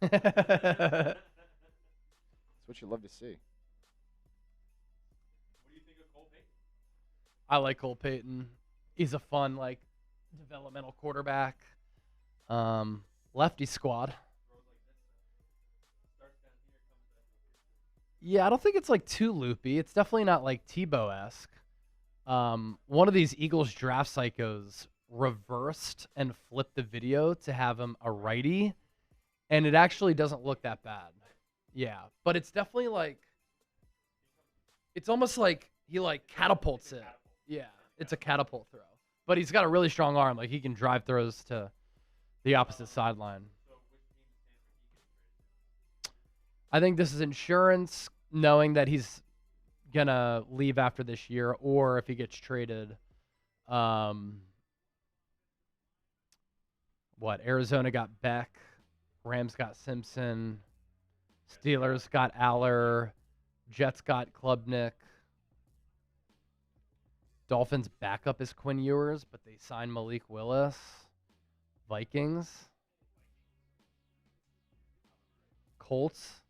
Speaker 2: That's what you love to see.
Speaker 3: What do you think of Cole Payton?
Speaker 1: I like Cole Payton. He's a fun, developmental quarterback. Lefty squad. Yeah, I don't think it's too loopy. It's definitely not Tebow-esque. One of these Eagles draft psychos reversed and flipped the video to have him a righty, and it actually doesn't look that bad. Yeah, but it's definitely it's almost like he catapults it. Yeah, it's a catapult throw. But he's got a really strong arm. He can drive throws to the opposite sideline. I think this is insurance, knowing that he's going to leave after this year, or if he gets traded. Arizona got Beck. Rams got Simpson. Steelers got Aller. Jets got Klubnik. Dolphins' backup is Quinn Ewers, but they signed Malik Willis. Vikings. Colts.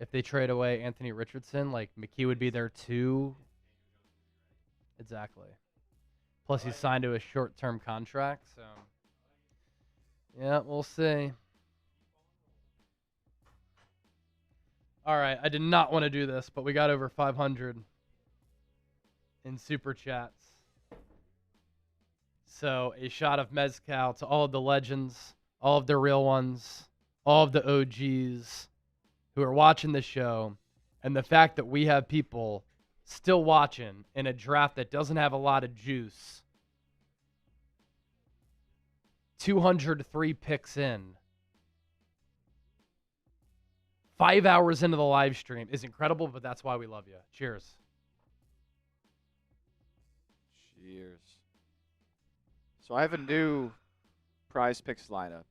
Speaker 1: If they trade away Anthony Richardson, McKee would be there too. Exactly. Plus, he's signed to a short-term contract, so yeah, we'll see. All right, I did not want to do this, but we got over 500 in super chats. So a shot of mezcal to all of the legends, all of the real ones, all of the OGs who are watching the show, and the fact that we have people still watching in a draft that doesn't have a lot of juice. 203 picks in. 5 hours into the live stream is incredible, but that's why we love you. Cheers.
Speaker 2: Cheers. So I have a new PrizePicks lineup.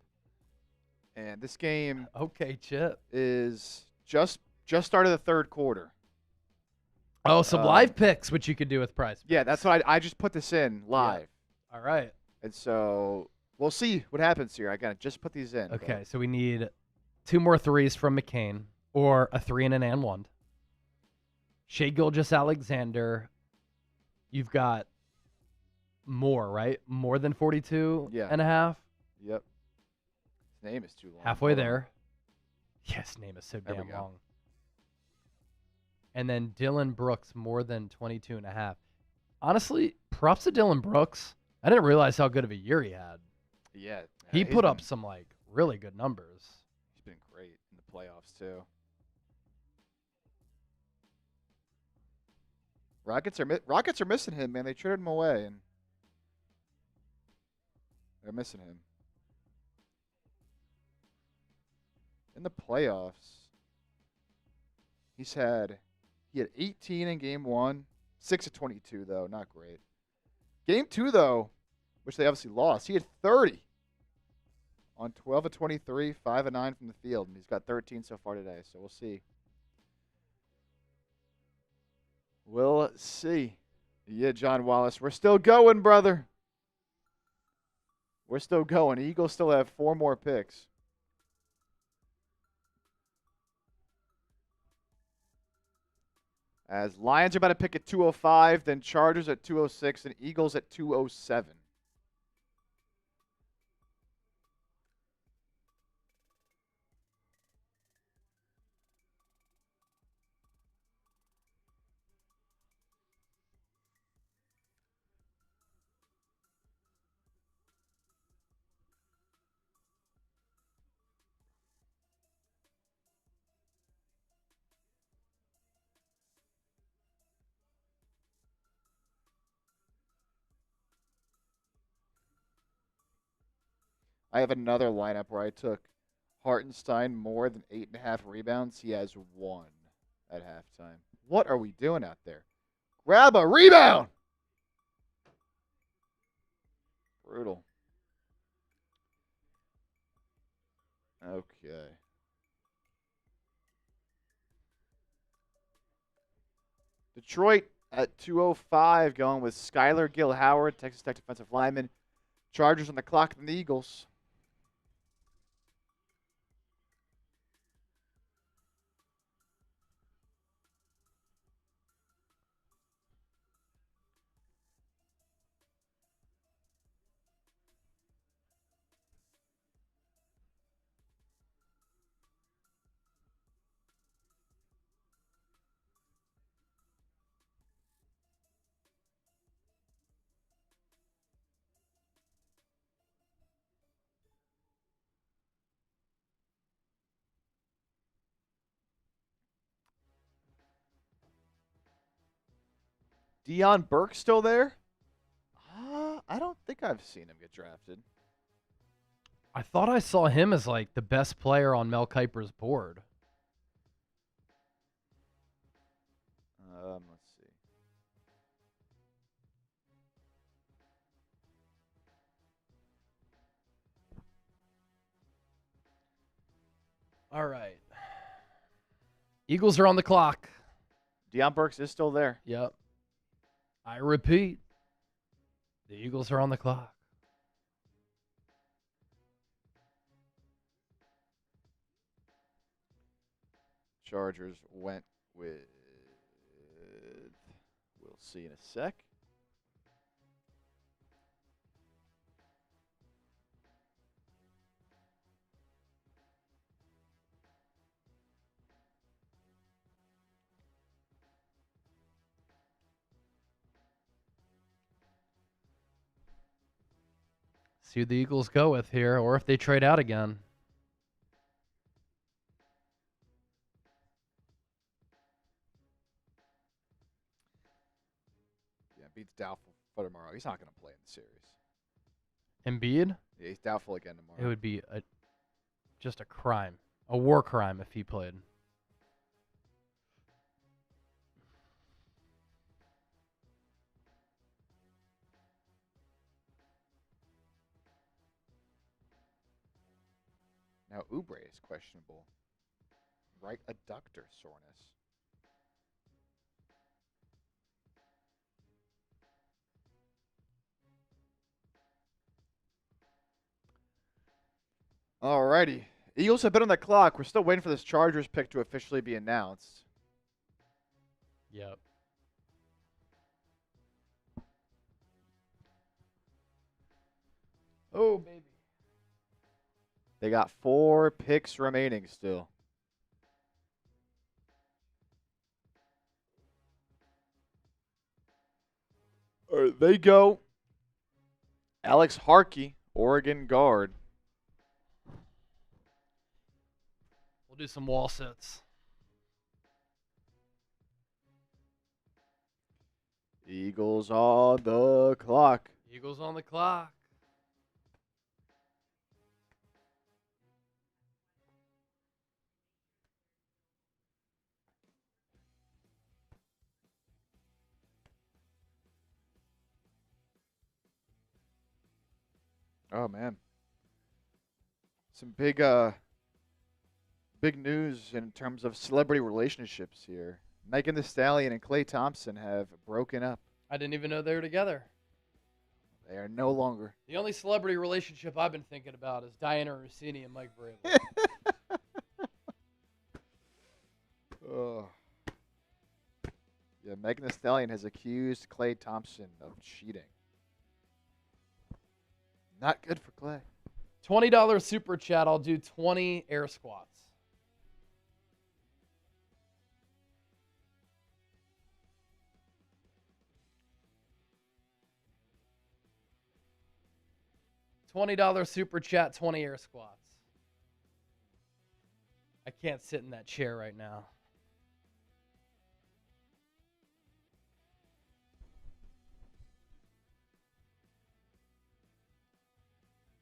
Speaker 2: And this game
Speaker 1: Okay, Chip.
Speaker 2: is just started the third quarter.
Speaker 1: Oh, some live picks, which you could do with PrizePicks.
Speaker 2: Yeah, that's what I just put this in live.
Speaker 1: Yeah. All right.
Speaker 2: And so we'll see what happens here. I got to just put these in.
Speaker 1: Okay, so we need 2 more threes from McCain, or a 3 and an and 1. Shea Gilgeous-Alexander, you've got more, right? More than 42 and a half?
Speaker 2: Yep. His name is too long.
Speaker 1: Halfway there. Yes, name is so damn long. And then Dylan Brooks, more than 22 and a half. Honestly, props to Dylan Brooks. I didn't realize how good of a year he had.
Speaker 2: Yeah.
Speaker 1: He put up some, really good numbers.
Speaker 2: He's been great in the playoffs, too. Rockets are missing him, man. They traded him away, and they're missing him. In the playoffs, he had 18 in game 1, 6 of 22 though, not great. Game 2 though, which they obviously lost, he had 30 on 12 of 23, 5 of 9 from the field, and he's got 13 so far today. So we'll see. We'll see. Yeah, John Wallace, we're still going, brother. We're still going. Eagles still have 4 more picks. As Lions are about to pick at 205, then Chargers at 206, and Eagles at 207. I have another lineup where I took Hartenstein more than 8.5 rebounds. He has 1 at halftime. What are we doing out there? Grab a rebound! Brutal. Okay. Detroit at 2:05 going with Skylar Gill-Howard, Texas Tech defensive lineman. Chargers on the clock than the Eagles. Deion Burke still there? I don't think I've seen him get drafted.
Speaker 1: I thought I saw him as like the best player on Mel Kiper's board.
Speaker 2: Let's see.
Speaker 1: All right. Eagles are on the clock.
Speaker 2: Deion Burks is still there.
Speaker 1: Yep. I repeat, the Eagles are on the clock.
Speaker 2: Chargers went with, we'll see in a sec.
Speaker 1: See who the Eagles go with here, or if they trade out again.
Speaker 2: Yeah, beats doubtful for tomorrow. He's not going to play in the series.
Speaker 1: Embiid?
Speaker 2: Yeah, he's doubtful again tomorrow.
Speaker 1: It would be just a crime, a war crime if he played.
Speaker 2: Now Oubre is questionable. Right adductor soreness. Alrighty. Eagles have been on the clock. We're still waiting for this Chargers pick to officially be announced.
Speaker 1: Yep. Oh, baby.
Speaker 2: They got 4 picks remaining still. All right, they go. Alex Harkey, Oregon guard.
Speaker 1: We'll do some wall sits.
Speaker 2: Eagles on the clock.
Speaker 1: Eagles on the clock.
Speaker 2: Oh man. Some big news in terms of celebrity relationships here. Megan Thee Stallion and Klay Thompson have broken up.
Speaker 1: I didn't even know they were together.
Speaker 2: They are no longer.
Speaker 1: The only celebrity relationship I've been thinking about is Diana Rossini and Mike Vrabel.
Speaker 2: Yeah, Megan Thee Stallion has accused Klay Thompson of cheating. Not good for Klay.
Speaker 1: $20 super chat. I'll do 20 air squats. $20 super chat, 20 air squats. I can't sit in that chair right now.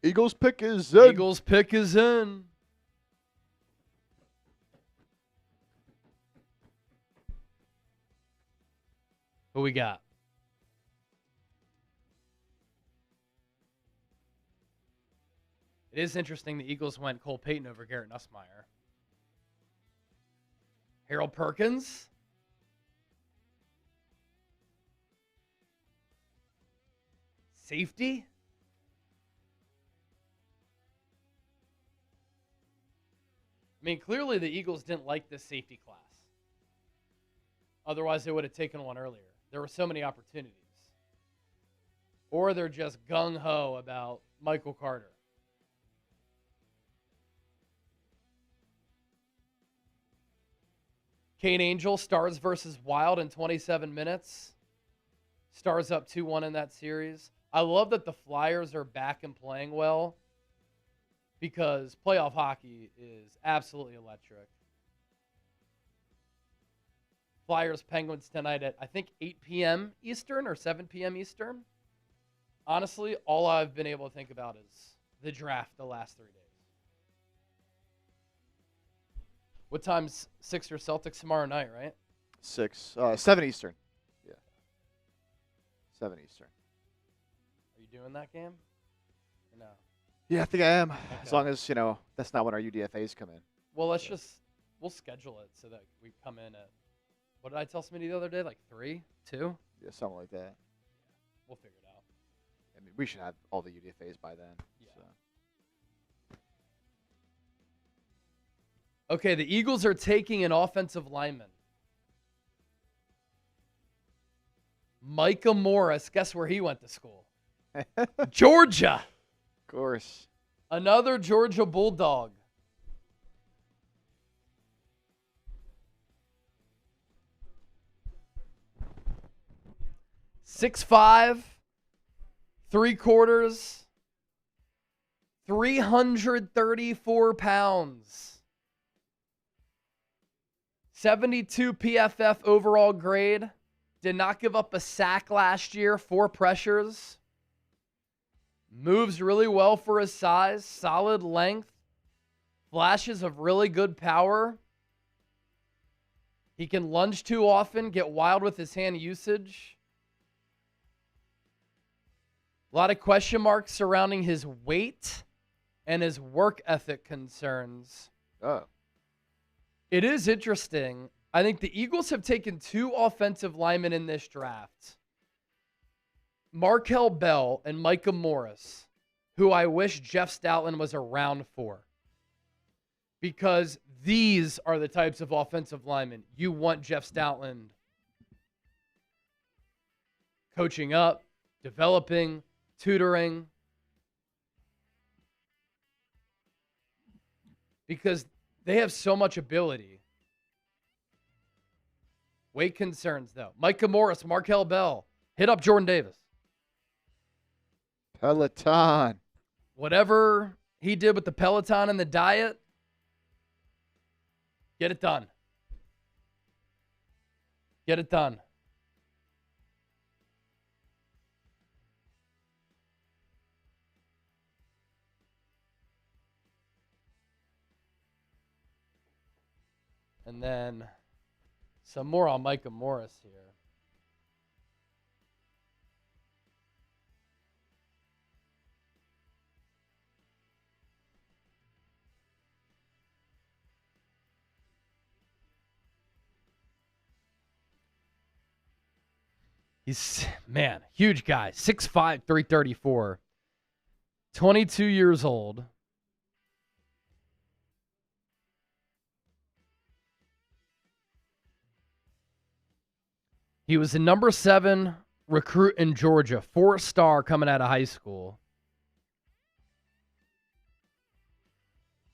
Speaker 2: Eagles pick is in.
Speaker 1: Eagles pick is in. Who we got? It is interesting the Eagles went Cole Payton over Garrett Nussmeier. Harold Perkins. Safety. I mean, clearly the Eagles didn't like this safety class. Otherwise, they would have taken one earlier. There were so many opportunities. Or they're just gung-ho about Michael Carter. Kane Angel, Stars versus Wild in 27 minutes. Stars up 2-1 in that series. I love that the Flyers are back and playing well because playoff hockey is absolutely electric. Flyers Penguins tonight at, I think, 8 p.m. Eastern or 7 p.m. Eastern. Honestly, all I've been able to think about is the draft the last 3 days. What time's Sixers Celtics tomorrow night, right?
Speaker 2: 7 Eastern. Yeah. 7 Eastern.
Speaker 1: Are you doing that game? Or no?
Speaker 2: Yeah, I think I am.
Speaker 1: Okay.
Speaker 2: As long as, that's not when our UDFAs come in.
Speaker 1: Well, we'll schedule it so that we come in at, what did I tell somebody the other day? Like 3, 2?
Speaker 2: Yeah, something like that.
Speaker 1: We'll figure it out.
Speaker 2: I mean, we should have all the UDFAs by then.
Speaker 1: Yeah.
Speaker 2: So.
Speaker 1: Okay, the Eagles are taking an offensive lineman. Micah Morris. Guess where he went to school? Georgia.
Speaker 2: Of course.
Speaker 1: Another Georgia Bulldog. "6'5", 3/4, 334 pounds. 72 PFF overall grade. Did not give up a sack last year. 4 pressures. Moves really well for his size. Solid length. Flashes of really good power. He can lunge too often, get wild with his hand usage. A lot of question marks surrounding his weight and his work ethic concerns.
Speaker 2: Oh.
Speaker 1: It is interesting. I think the Eagles have taken 2 offensive linemen in this draft. Markel Bell and Micah Morris, who I wish Jeff Stoutland was around for. Because these are the types of offensive linemen you want Jeff Stoutland coaching up, developing, tutoring. Because they have so much ability. Weight concerns, though. Micah Morris, Markel Bell. Hit up Jordan Davis.
Speaker 2: Peloton.
Speaker 1: Whatever he did with the Peloton and the diet, get it done. Get it done. And then some more on Micah Morris here. He's, man, huge guy. 6'5", 334. 22 years old. He was the number 7 recruit in Georgia, 4-star coming out of high school.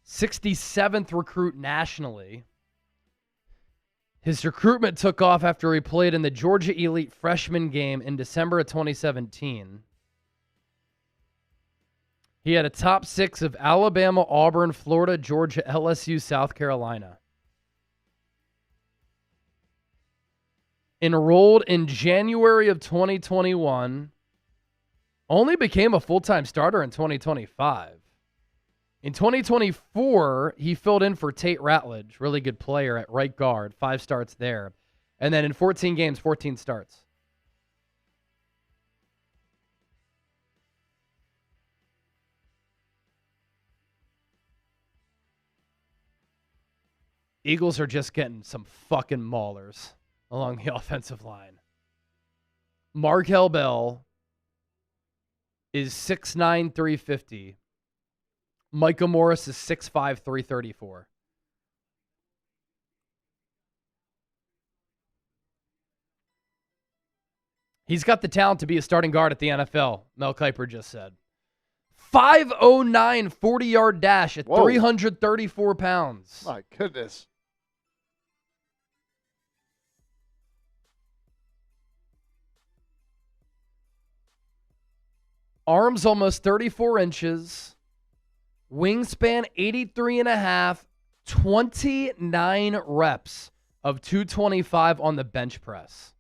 Speaker 1: 67th recruit nationally. His recruitment took off after he played in the Georgia Elite freshman game in December of 2017. He had a top 6 of Alabama, Auburn, Florida, Georgia, LSU, South Carolina. Enrolled in January of 2021 Only became a full-time starter in 2025. In 2024, he filled in for Tate Ratledge, really good player at right guard, 5 starts there. And then in 14 games, 14 starts. Eagles are just getting some fucking maulers along the offensive line. Markel Bell is 6'9", 350. Micah Morris is 6'5", 334. He's got the talent to be a starting guard at the NFL, Mel Kiper just said. 5'09", 40-yard dash at 334 pounds.
Speaker 2: My goodness.
Speaker 1: Arms almost 34 inches. Wingspan 83.5. 29 reps of 225 on the bench press.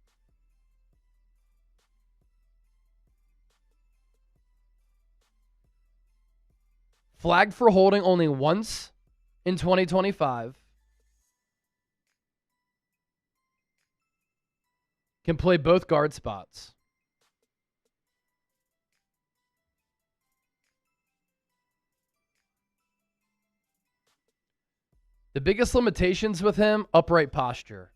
Speaker 1: Flagged for holding only once in 2025. Can play both guard spots. The biggest limitations with him, upright posture.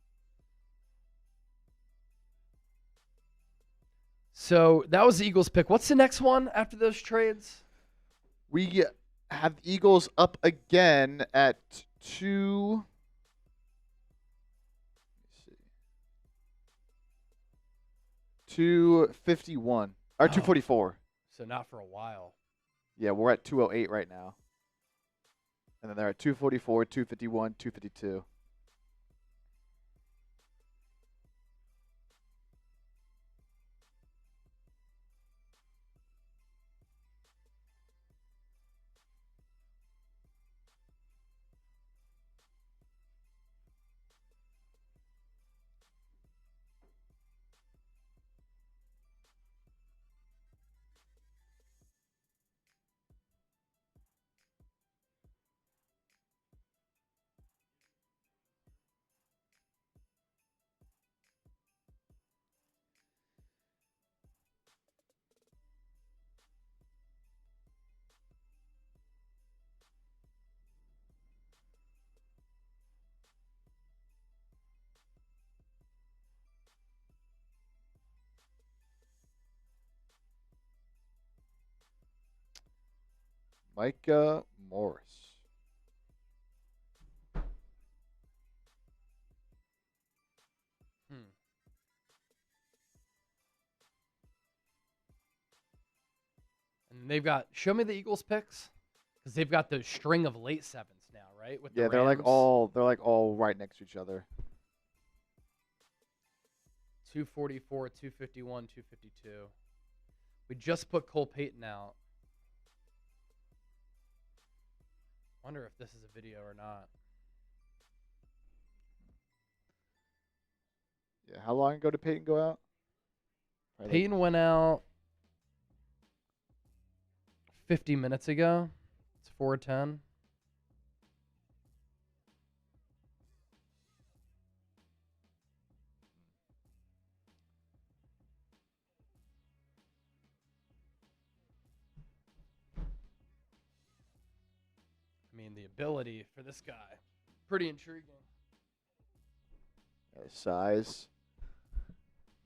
Speaker 1: So that was the Eagles pick. What's the next one after those trades?
Speaker 2: We have the Eagles up again at 251 or 244.
Speaker 1: So not for a while.
Speaker 2: Yeah, we're at 208 right now. And then they're at 244, 251, 252. Micah Morris.
Speaker 1: And they've got, show me the Eagles picks, because they've got the string of late sevens now, right? With
Speaker 2: Yeah,
Speaker 1: the
Speaker 2: they're
Speaker 1: Rams.
Speaker 2: like all right next to each other.
Speaker 1: 244, 251, 252. We just put Cole Payton out. Wonder if this is a video or not.
Speaker 2: Yeah, how long ago did Peyton go out?
Speaker 1: Peyton went out 50 minutes ago. It's 4:10. I mean, the ability for this guy, pretty intriguing.
Speaker 2: His size.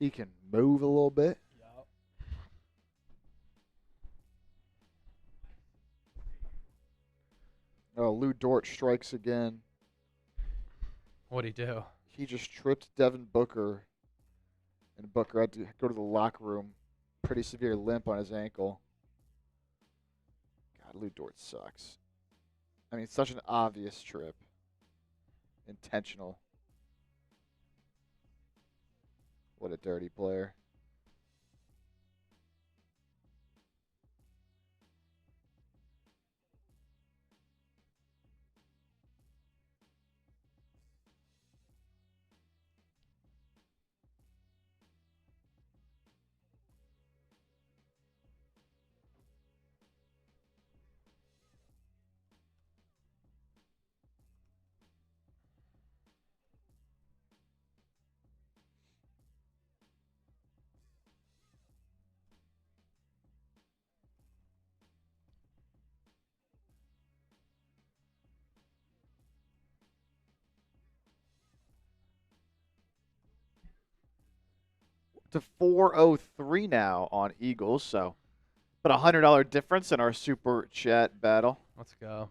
Speaker 2: He can move a little bit.
Speaker 1: Yep.
Speaker 2: Oh, Lou Dort strikes again.
Speaker 1: What'd he do?
Speaker 2: He just tripped Devin Booker, and Booker had to go to the locker room. Pretty severe limp on his ankle. God, Lou Dort sucks. I mean, it's such an obvious trip. Intentional. What a dirty player. to 403 now on Eagles. So, but $100 difference in our super chat battle.
Speaker 1: Let's go.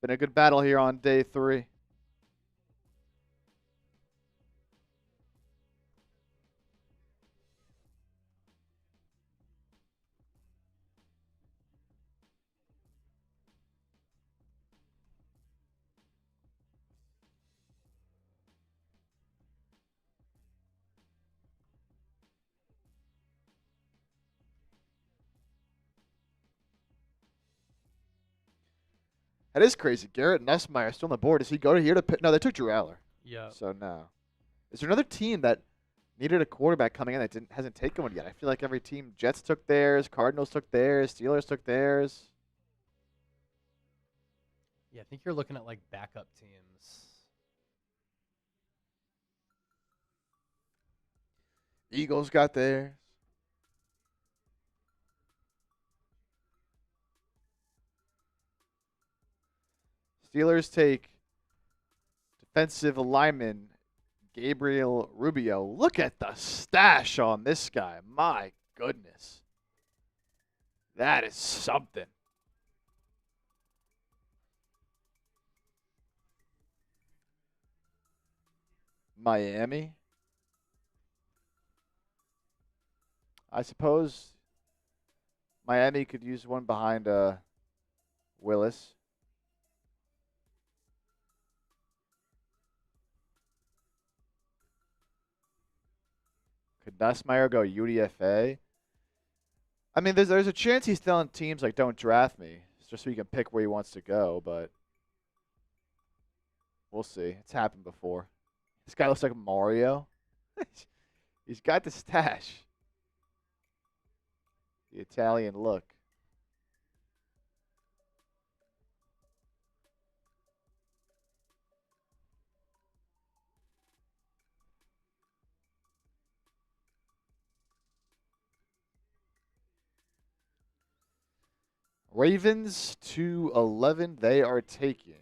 Speaker 2: Been a good battle here on day 3. That is crazy. Garrett Nussmeier still on the board. Does he go to here to pick? No, they took Drew Aller.
Speaker 1: Yeah.
Speaker 2: So no. Is there another team that needed a quarterback coming in that hasn't taken one yet? I feel like every team, Jets took theirs, Cardinals took theirs, Steelers took theirs.
Speaker 1: Yeah, I think you're looking at like backup teams.
Speaker 2: Eagles got theirs. Steelers take defensive lineman Gabriel Rubio. Look at the stash on this guy. My goodness. That is something. Miami. I suppose Miami could use one behind Willis. Could Nussmeier go UDFA? I mean, there's a chance he's telling teams like, don't draft me, just so he can pick where he wants to go, but we'll see. It's happened before. This guy looks like Mario. He's got the stash. The Italian look. Ravens to 11. They are taking.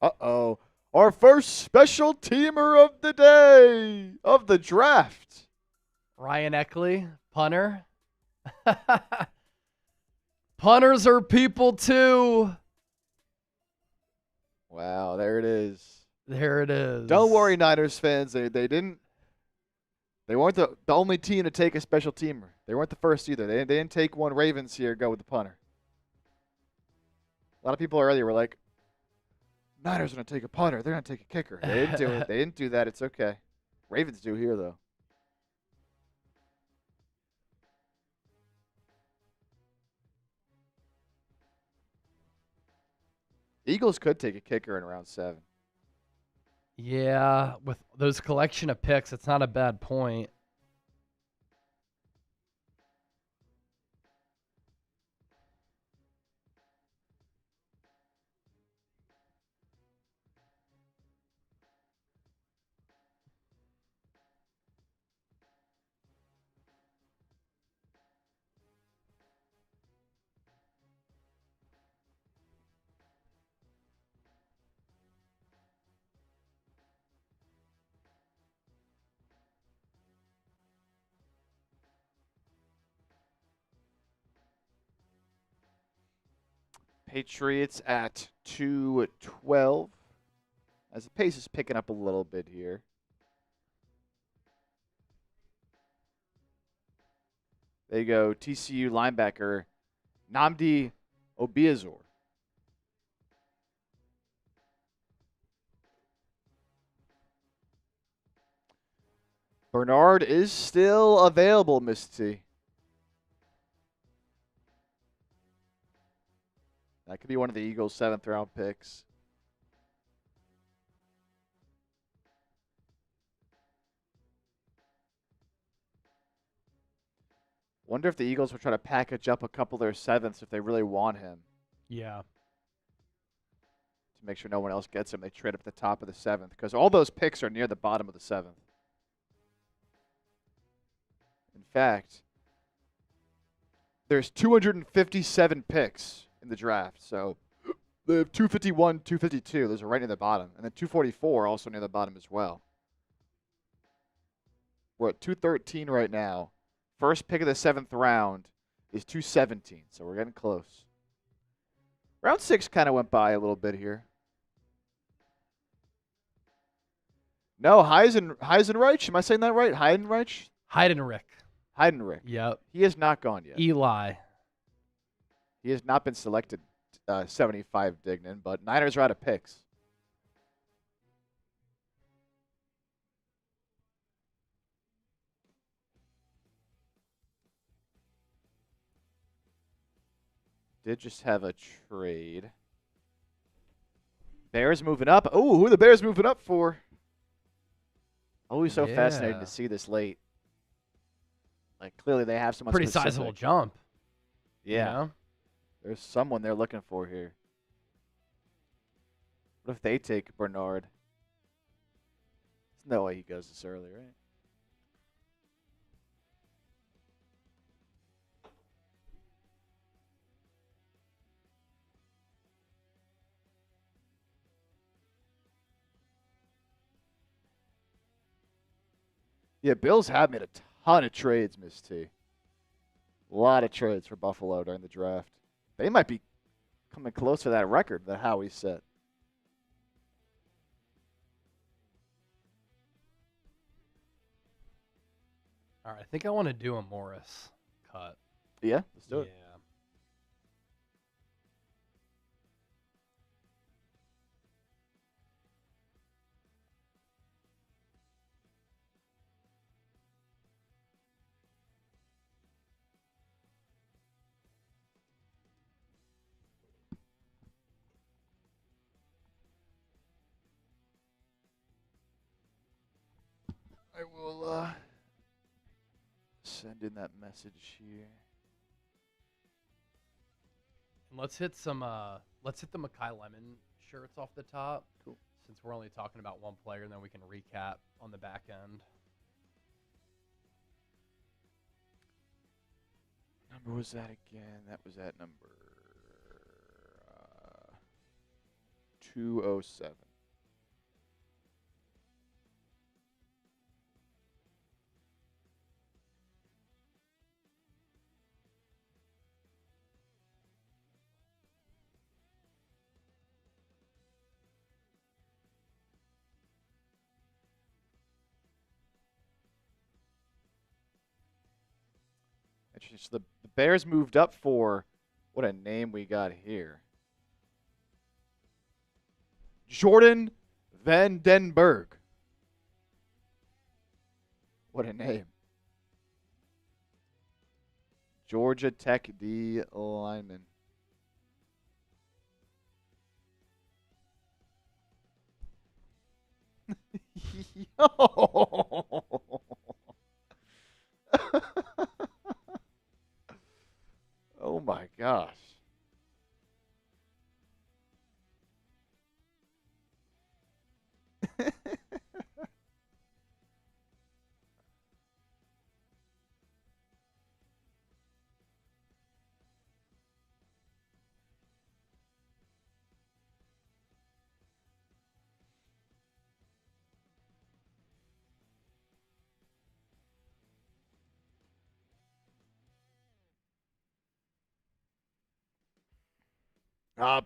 Speaker 2: Uh-oh. Our first special teamer of the day, of the draft.
Speaker 1: Ryan Eckley, punter. Punters are people too.
Speaker 2: Wow, there it is.
Speaker 1: There it is.
Speaker 2: Don't worry, Niners fans. They weren't the only team to take a special teamer. They weren't the first either. They didn't take one Ravens here, go with the punter. A lot of people earlier were like, Niners are going to take a punter. They're going to take a kicker. They didn't do it. They didn't do that. It's okay. Ravens do here, though. Eagles could take a kicker in round 7.
Speaker 1: Yeah, with those collection of picks, it's not a bad point.
Speaker 2: Patriots at 2-12. As the pace is picking up a little bit here. There you go, TCU linebacker Nnamdi Obiazor. Bernard is still available, Miss T. That could be one of the Eagles' 7th round picks. Wonder if the Eagles will try to package up a couple of their 7ths if they really want him.
Speaker 1: Yeah.
Speaker 2: To make sure no one else gets him, they trade up at the top of the 7th because all those picks are near the bottom of the 7th. In fact, there's 257 picks in the draft, so The 251, 252, those are right near the bottom. And then 244 also near the bottom as well. We're at 213 right now. First pick of the 7th round is 217, so we're getting close. Round 6 kind of went by a little bit here. No, Heisenreich. Am I saying that right? Heidenreich?
Speaker 1: Heidenreich. Yep.
Speaker 2: He has not gone yet.
Speaker 1: Eli.
Speaker 2: He has not been selected 75 Dignan, but Niners are out of picks. Did just have a trade. Bears moving up. Oh, who are the Bears moving up for? Always so fascinating to see this late. Like, clearly they have someone
Speaker 1: pretty
Speaker 2: specific.
Speaker 1: Sizable jump.
Speaker 2: Yeah.
Speaker 1: You know?
Speaker 2: There's someone they're looking for here. What if they take Bernard? There's no way he goes this early, right? Yeah, Bills have made a ton of trades, Miss T. A lot of trades for Buffalo during the draft. They might be coming close to that record that Howie set.
Speaker 1: All right, I think I want to do a Morris cut.
Speaker 2: Yeah, let's do it. I will send in that message here.
Speaker 1: And let's hit the Makai Lemon shirts off the top.
Speaker 2: Cool.
Speaker 1: Since we're only talking about one player, and then we can recap on the back end.
Speaker 2: Number was that again? That was at number 207. So the Bears moved up for, what a name we got here. Jordan Vandenberg. What a name. Georgia Tech D lineman. Yo! Oh my gosh.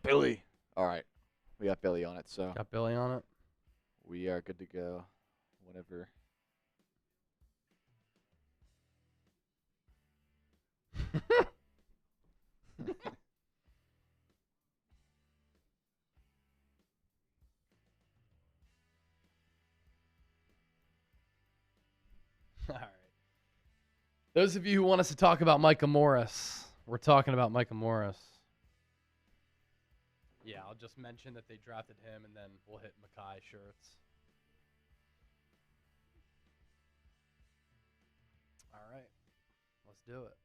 Speaker 2: Billy. All right. We got Billy on it, so
Speaker 1: Got Billy on it.
Speaker 2: we are good to go whenever.
Speaker 1: All right. Those of you who want us to talk about Micah Morris, we're talking about Micah Morris. Yeah, I'll just mention that they drafted him, and then we'll hit Makai shirts. All right. Let's do it.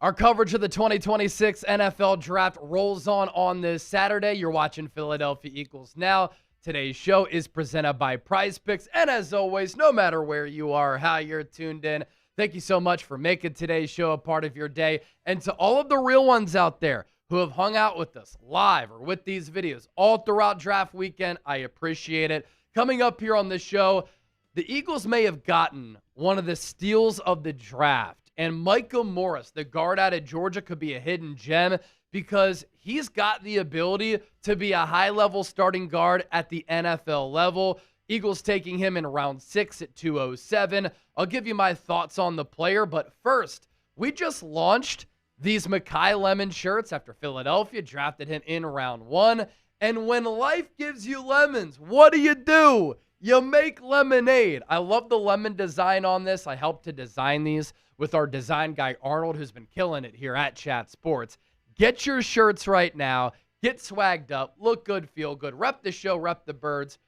Speaker 1: Our coverage of the 2026 NFL Draft rolls on this Saturday. You're watching Philadelphia Eagles Now. Today's show is presented by PrizePicks. And as always, no matter where you are, how you're tuned in, Thank you so much for making today's show a part of your day. And to all of the real ones out there who have hung out with us live or with these videos all throughout draft weekend, I appreciate it. Coming up here on this show, the Eagles may have gotten one of the steals of the draft. And Micah Morris, the guard out of Georgia, could be a hidden gem because he's got the ability to be a high-level starting guard at the NFL level. Eagles taking him in round 6 at 207. I'll give you my thoughts on the player, but first, we just launched these Makai Lemon shirts after Philadelphia drafted him in round 1. And when life gives you lemons, what do? You make lemonade. I love the lemon design on this. I helped to design these with our design guy, Arnold, who's been killing it here at Chat Sports. Get your shirts right now. Get swagged up. Look good, feel good. Rep the show, rep the birds.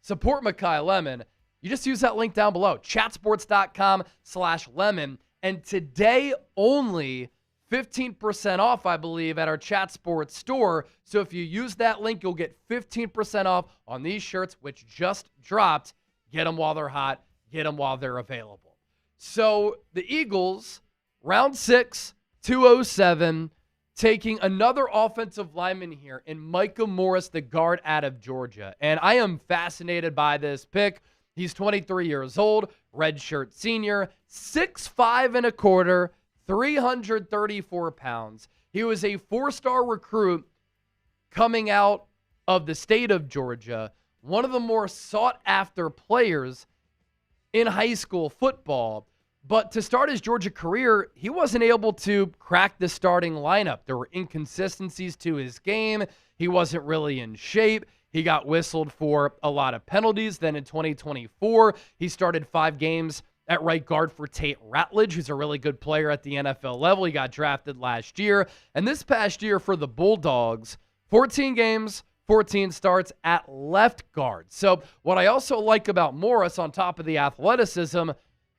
Speaker 1: Support Makai Lemon. You just use that link down below, chatsports.com/lemon. And today only 15% off, I believe, at our Chat Sports store. So if you use that link, you'll get 15% off on these shirts, which just dropped. Get them while they're hot. Get them while they're available. So the Eagles, round 6, 207, taking another offensive lineman here in Micah Morris, the guard out of Georgia. And I am fascinated by this pick. He's 23 years old, redshirt senior, 6'5" and a quarter, 334 pounds. He was a 4-star recruit coming out of the state of Georgia, one of the more sought-after players in high school football. But to start his Georgia career, he wasn't able to crack the starting lineup. There were inconsistencies to his game. He wasn't really in shape. He got whistled for a lot of penalties. Then in 2024, he started 5 games at right guard for Tate, who's a really good player at the NFL level. He got drafted last year. And this past year for the Bulldogs, 14 games, 14 starts at left guard. So what I also like about Morris, on top of the athleticism,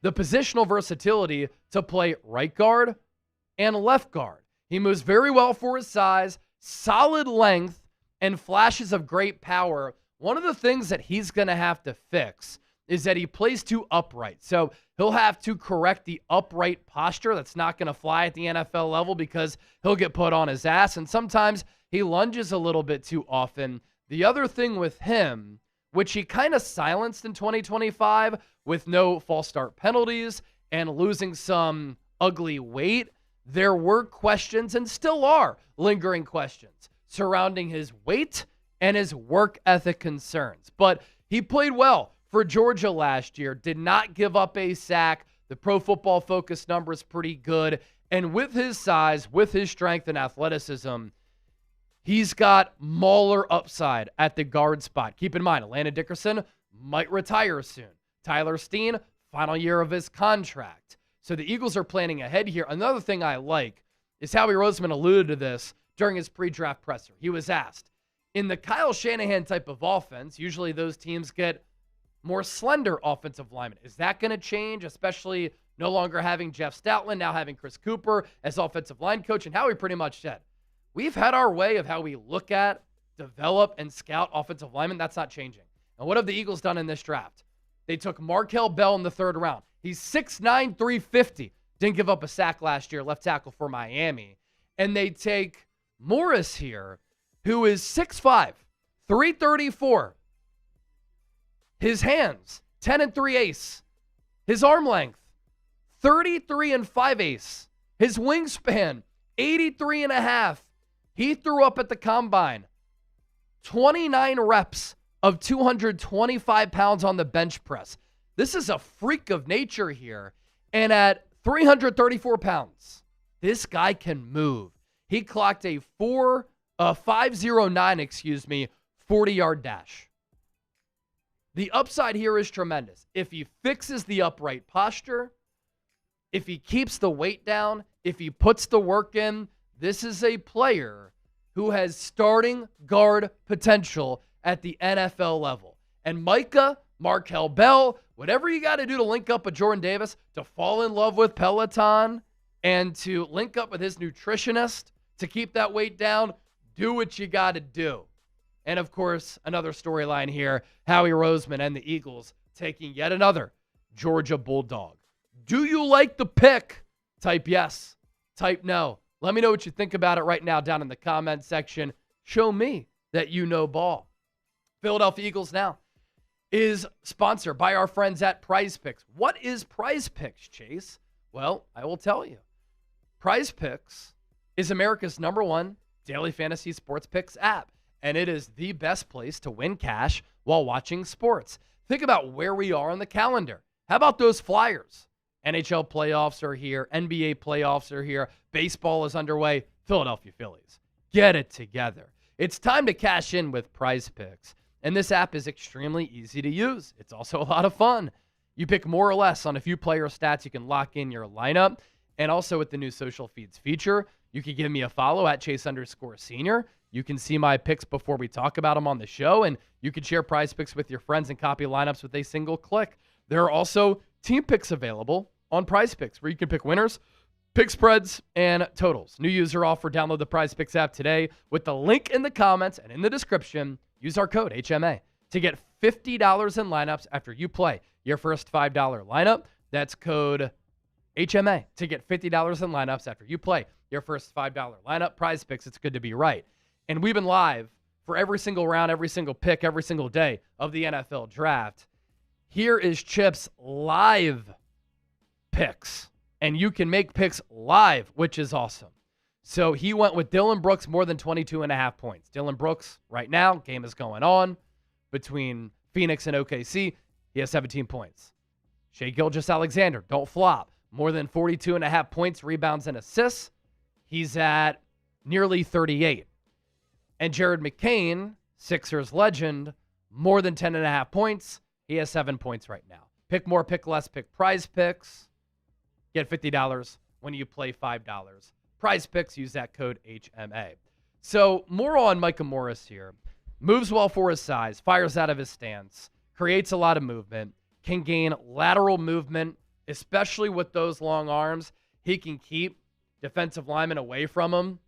Speaker 1: the positional versatility to play right guard and left guard. He moves very well for his size, solid length, and flashes of great power. One of the things that he's going to have to fix is that he plays too upright. So he'll have to correct the upright posture. That's not going to fly at the NFL level because he'll get put on his ass. And sometimes he lunges a little bit too often. The other thing with him, which he kind of silenced in 2025 with no false start penalties and losing some ugly weight, there were questions, and still are lingering questions, surrounding his weight and his work ethic concerns. But he played well for Georgia last year, did not give up a sack. The Pro Football Focus number is pretty good. And with his size, with his strength and athleticism, he's got mauler upside at the guard spot. Keep in mind, Atlanta Dickerson might retire soon. Tyler Steen, final year of his contract. So the Eagles are planning ahead here. Another thing I like is Howie Roseman alluded to this during his pre-draft presser. He was asked, in the Kyle Shanahan type of offense, usually those teams get more slender offensive linemen. Is that going to change, especially no longer having Jeff Stoutland, now having Chris Cooper as offensive line coach? And Howie pretty much said, we've had our way of how we look at, develop, and scout offensive linemen. That's not changing. And what have the Eagles done in this draft? They took Markel Bell in the 3rd round. He's 6'9", 350. Didn't give up a sack last year, left tackle for Miami. And they take Morris here, who is 6'5", 334. His hands, 10-3 ace. His arm length, 33-5 ace. His wingspan, 83.5. He threw up at the combine 29 reps of 225 pounds on the bench press. This is a freak of nature here. And at 334 pounds, this guy can move. He clocked a 509, 40-yard dash. The upside here is tremendous. If he fixes the upright posture, if he keeps the weight down, if he puts the work in, this is a player who has starting guard potential at the NFL level. And Micah, Markel Bell, whatever you got to do to link up with Jordan Davis, to fall in love with Peloton, and to link up with his nutritionist to keep that weight down, do what you got to do. And, of course, another storyline here, Howie Roseman and the Eagles taking yet another Georgia Bulldog. Do you like the pick? Type yes. Type no. Let me know what you think about it right now down in the comment section. Show me that you know ball. Philadelphia Eagles now is sponsored by our friends at PrizePicks. What is PrizePicks, Chase? Well, I will tell you. PrizePicks is America's #1 daily fantasy sports picks app, and it is the best place to win cash while watching sports. Think about where we are on the calendar. How about those Flyers? NHL playoffs are here. NBA playoffs are here. Baseball is underway. Philadelphia Phillies, get it together. It's time to cash in with PrizePicks, and this app is extremely easy to use. It's also a lot of fun. You pick more or less on a few player stats. You can lock in your lineup, and also with the new social feeds feature, you can give me a follow at Chase_Senior. You can see my picks before we talk about them on the show, and you can share PrizePicks with your friends and copy lineups with a single click. There are also team picks available on PrizePicks where you can pick winners, pick spreads, and totals. New user offer. Download the PrizePicks app today with the link in the comments and in the description. Use our code HMA to get $50 in lineups after you play your first $5 lineup. That's code HMA to get $50 in lineups after you play your first $5 lineup. PrizePicks, it's good to be right. And we've been live for every single round, every single pick, every single day of the NFL draft. Here is Chip's live picks. And you can make picks live, which is awesome. So he went with Dillon Brooks more than 22.5 points. Dillon Brooks, right now, game is going on between Phoenix and OKC. He has 17 points. Shai Gilgeous-Alexander, don't flop. More than 42.5 points, rebounds, and assists. He's at nearly 38. And Jared McCain, Sixers legend, more than 10.5 points. He has 7 points right now. Pick more, pick less, pick PrizePicks. Get $50 when you play $5. PrizePicks, use that code HMA. So more on Micah Morris here. Moves well for his size, fires out of his stance, creates a lot of movement, can gain lateral movement, especially with those long arms. He can keep defensive linemen away from him.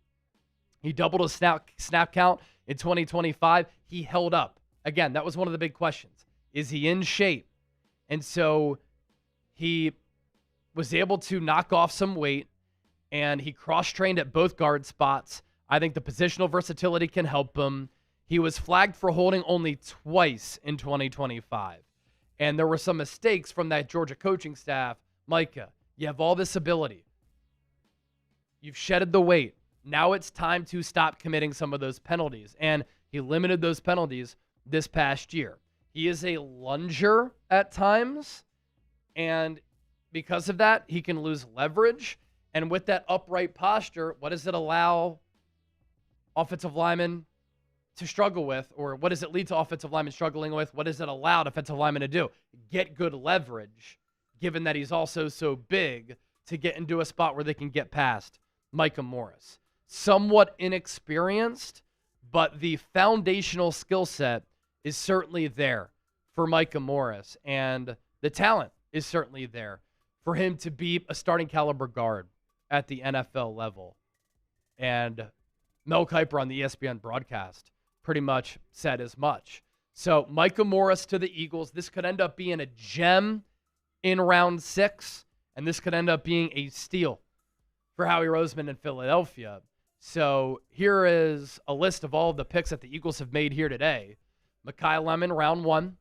Speaker 1: He doubled his snap count in 2025. He held up. Again, that was one of the big questions. Is he in shape? And so he was able to knock off some weight, and he cross-trained at both guard spots. I think the positional versatility can help him. He was flagged for holding only twice in 2025. And there were some mistakes from that Georgia coaching staff. Micah, you have all this ability. You've shedded the weight. Now it's time to stop committing some of those penalties. And he limited those penalties this past year. He is a lunger at times, and because of that, he can lose leverage. And with that upright posture, what does it allow offensive linemen to struggle with? Or what does it lead to offensive linemen struggling with? What does it allow defensive linemen to do? Get good leverage, given that he's also so big, to get into a spot where they can get past Micah Morris. Somewhat inexperienced, but the foundational skill set is certainly there for Micah Morris. And the talent is certainly there for him to be a starting caliber guard at the NFL level. And Mel Kiper on the ESPN broadcast pretty much said as much. So Micah Morris to the Eagles. This could end up being a gem in round 6, and this could end up being a steal for Howie Roseman in Philadelphia. So here is a list of all of the picks that the Eagles have made here today. Mekhi Lemon, round 1.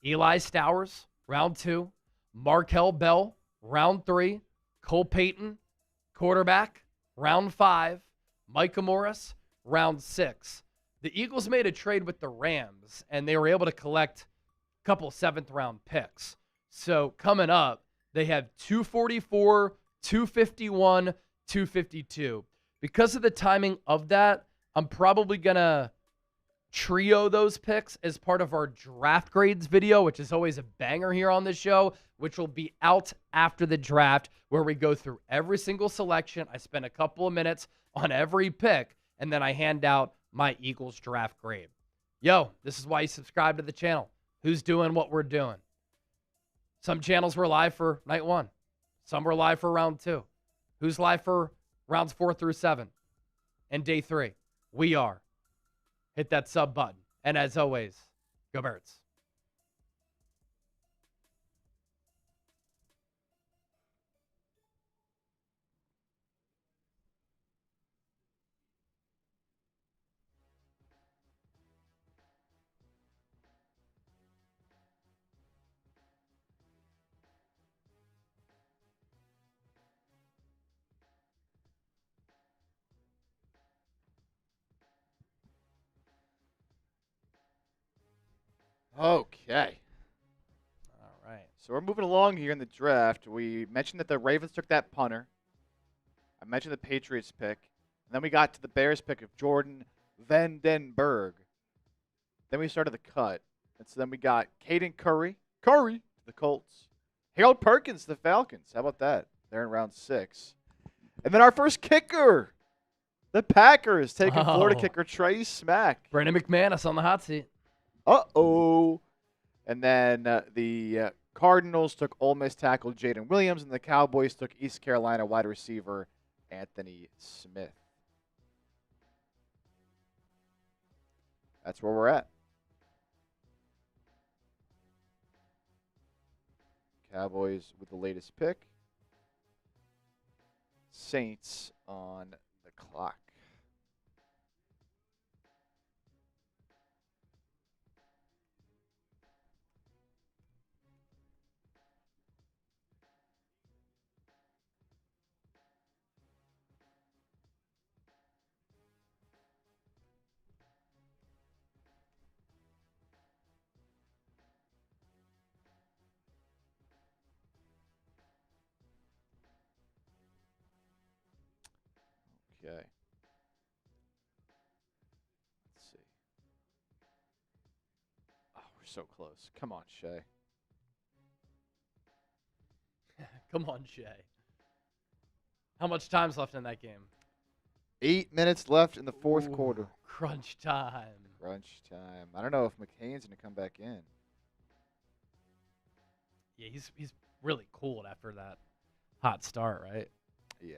Speaker 1: Eli Stowers, round 2. Markel Bell, round 3. Cole Payton, quarterback, round 5. Micah Morris, round 6. The Eagles made a trade with the Rams, and they were able to collect a couple 7th-round picks. So coming up, they have 244, 251, 252. Because of the timing of that, I'm probably going to trio those picks as part of our draft grades video, which is always a banger here on the show, which will be out after the draft, where we go through every single selection. I spend a couple of minutes on every pick, and then I hand out my Eagles draft grade. Yo, this is why you subscribe to the channel. Who's doing what we're doing? Some channels were live for night 1. Some were live for round 2. Who's live for rounds 4 through 7 and day 3? We are. Hit that sub button. And as always, go Birds.
Speaker 2: Okay.
Speaker 1: All right.
Speaker 2: So we're moving along here in the draft. We mentioned that the Ravens took that punter. I mentioned the Patriots pick. And then we got to the Bears pick of Jordan Vandenberg. Then we started the cut. And so then we got Caden Curry to the Colts. Harold Perkins to the Falcons. How about that? They're in round 6. And then our first kicker, the Packers, taking Florida kicker Trey Smack.
Speaker 1: Brandon McManus on the hot seat.
Speaker 2: Uh-oh. And then the Cardinals took Ole Miss tackle Jaden Williams, and the Cowboys took East Carolina wide receiver Anthony Smith. That's where we're at. Cowboys with the latest pick. Saints on the clock. Okay. Let's see. Oh, we're so close. Come on, Shay.
Speaker 1: Come on, Shay. How much time's left in that game?
Speaker 2: 8 minutes left in the fourth quarter.
Speaker 1: Crunch time.
Speaker 2: Crunch time. I don't know if McCain's going to come back in.
Speaker 1: Yeah, he's really cooled after that hot start, right?
Speaker 2: Yeah.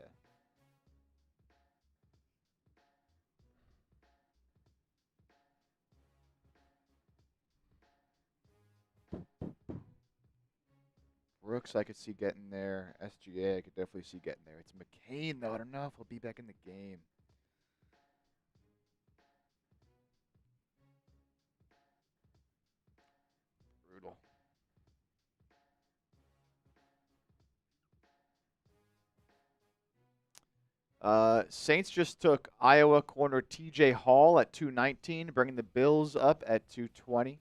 Speaker 2: Brooks, I could see getting there. SGA, I could definitely see getting there. It's McCain, though. I don't know if he'll be back in the game. Brutal. Saints just took Iowa corner TJ Hall at 219, bringing the Bills up at 220.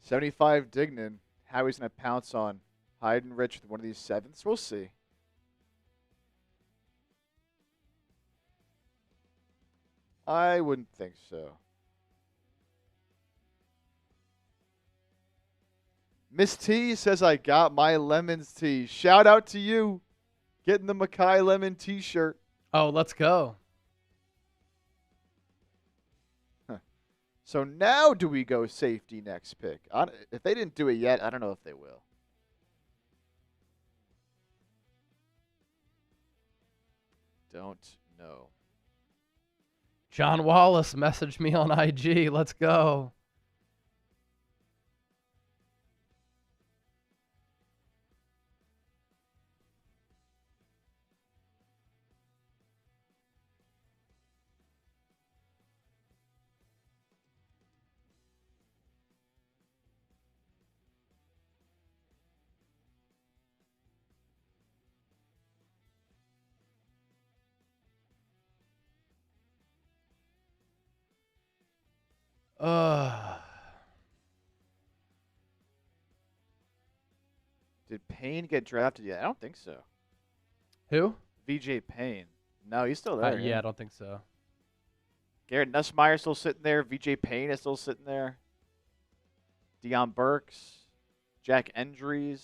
Speaker 2: $75 Dignan. How he's going to pounce on Hyde and Rich with one of these 7s. We'll see. I wouldn't think so. Miss T says, I got my Lemons tee. Shout out to you getting the Mackay Lemon t-shirt.
Speaker 1: Oh, let's go.
Speaker 2: So now do we go safety next pick? If they didn't do it yet, I don't know if they will. Don't know.
Speaker 1: John Wallace messaged me on IG. Let's go.
Speaker 2: Did Payne get drafted yet? I don't think so.
Speaker 1: Who?
Speaker 2: VJ Payne. No, he's still there.
Speaker 1: Yeah, I don't think so.
Speaker 2: Garrett Nussmeier still sitting there. VJ Payne is still sitting there. Deion Burks. Jack Endries.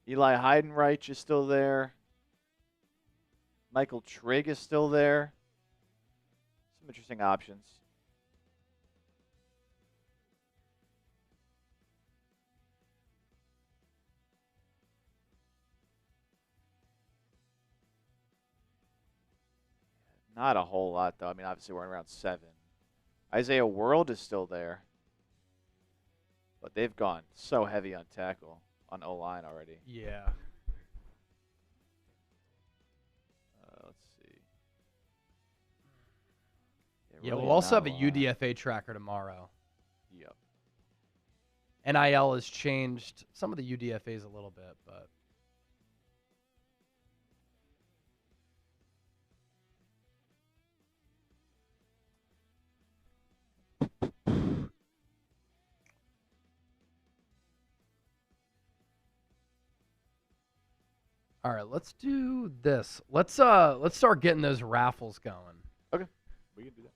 Speaker 2: Eli Heidenreich is still there. Michael Trigg is still there. Some interesting options. Not a whole lot, though. I mean, obviously, we're in round 7. Isaiah World is still there. But they've gone so heavy on tackle, on O-line already.
Speaker 1: Yeah.
Speaker 2: Let's see.
Speaker 1: Yeah,
Speaker 2: really
Speaker 1: we'll also have
Speaker 2: not
Speaker 1: a
Speaker 2: lot.
Speaker 1: UDFA tracker tomorrow.
Speaker 2: Yep.
Speaker 1: NIL has changed some of the UDFAs a little bit, but all right, let's do this. Let's start getting those raffles going.
Speaker 2: Okay, we can do that.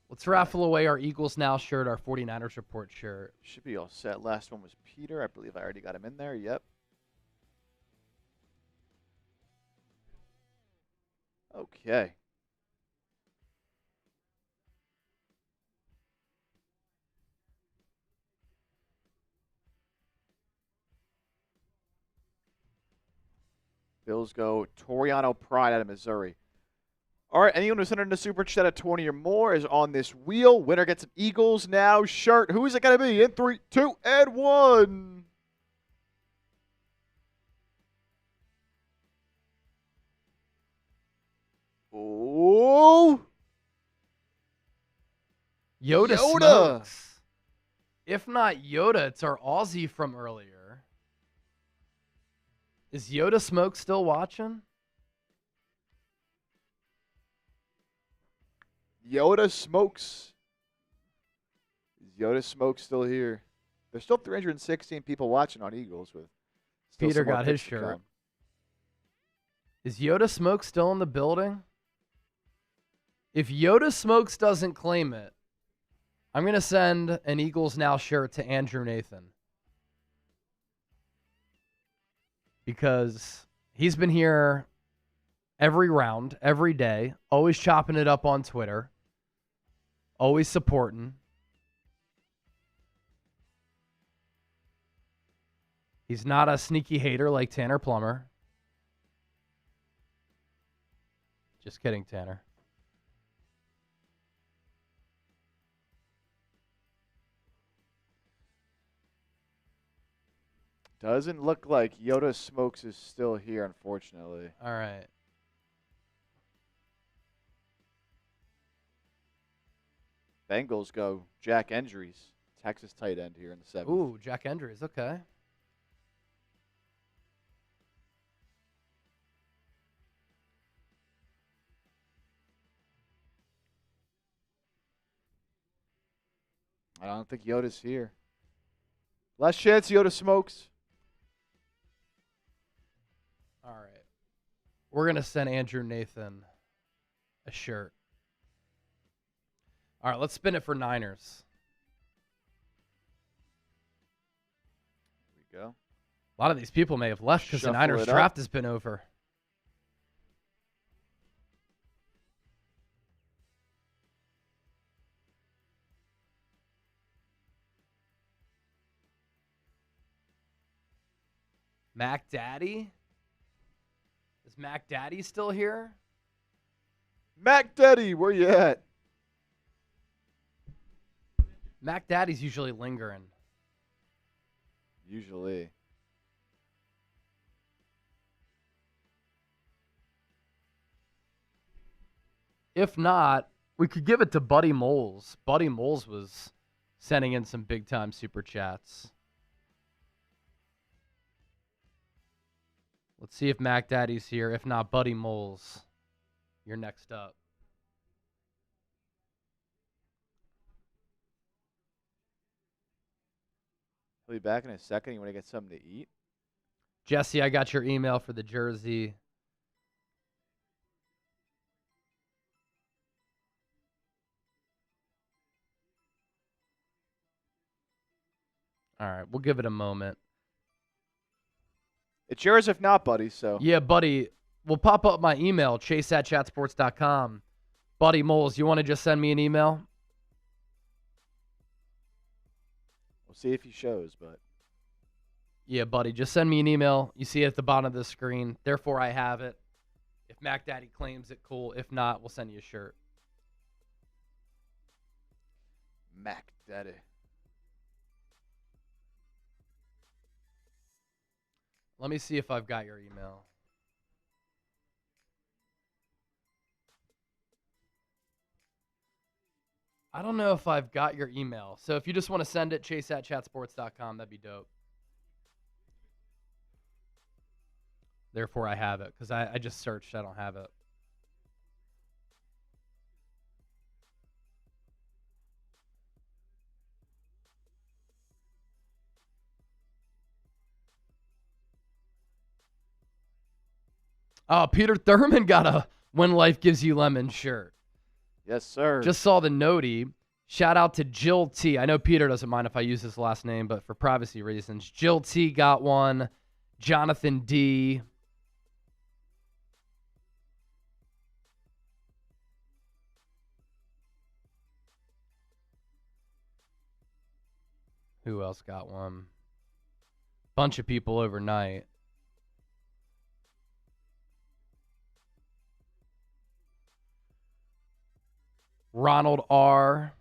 Speaker 1: Let's raffle away our Eagles Now shirt, our 49ers Report shirt.
Speaker 2: Should be all set. Last one was Peter. I believe I already got him in there. Yep. Okay. Bills go Toriano Pride out of Missouri. All right, anyone who sent in a super chat at 20 or more is on this wheel. Winner gets an Eagles Now shirt. Who is it going to be? In 3, 2, and 1. Oh.
Speaker 1: Yoda smokes. If not Yoda, it's our Aussie from earlier. Is Yoda Smoke still watching?
Speaker 2: Yoda Smokes. Is Yoda Smokes still here? There's still 316 people watching on Eagles with.
Speaker 1: Peter got his shirt. Is Yoda Smoke still in the building? If Yoda Smokes doesn't claim it, I'm going to send an Eagles Now shirt to Andrew Nathan. Because he's been here every round, every day, always chopping it up on Twitter, always supporting. He's not a sneaky hater like Tanner Plummer. Just kidding, Tanner.
Speaker 2: Doesn't look like Yoda Smokes is still here, unfortunately.
Speaker 1: All right.
Speaker 2: Bengals go Jack Endries, Texas tight end here in the 7th.
Speaker 1: Ooh, Jack Endries. Okay.
Speaker 2: I don't think Yoda's here. Last chance, Yoda Smokes.
Speaker 1: All right. We're going to send Andrew Nathan a shirt. All right, let's spin it for Niners.
Speaker 2: Here we go.
Speaker 1: A lot of these people may have left because the Niners draft has been over. Mac Daddy? Is Mac Daddy still here?
Speaker 2: Mac Daddy, where you at?
Speaker 1: Mac Daddy's usually lingering.
Speaker 2: Usually.
Speaker 1: If not, we could give it to Buddy Moles. Buddy Moles was sending in some big-time super chats. Let's see if Mac Daddy's here. If not, Buddy Moles, you're next up.
Speaker 2: He'll be back in a second. You want to get something to eat?
Speaker 1: Jesse, I got your email for the jersey. All right, we'll give it a moment.
Speaker 2: It's yours if not, buddy. So
Speaker 1: yeah, buddy, we'll pop up my email, chase@chatsports.com. Buddy Moles, you want to just send me an email?
Speaker 2: we'll see if he shows, but
Speaker 1: Yeah, buddy, just send me an email. You see it at the bottom of the screen. Therefore, I have it. If Mac Daddy claims it, cool. If not, we'll send you a shirt.
Speaker 2: Mac Daddy.
Speaker 1: Let me see if I've got your email. I don't know if I've got your email. So if you just want to send it, chase@chatsports.com, that'd be dope. Therefore, I have it because I just searched. I don't have it. Oh, Peter Thurman got a When Life Gives You Lemons shirt.
Speaker 2: Yes, sir.
Speaker 1: Just saw the notey. Shout out to Jill T. I know Peter doesn't mind if I use his last name, but for privacy reasons, Jill T got one. Jonathan D. Who else got one? Bunch of people overnight. Ronald R.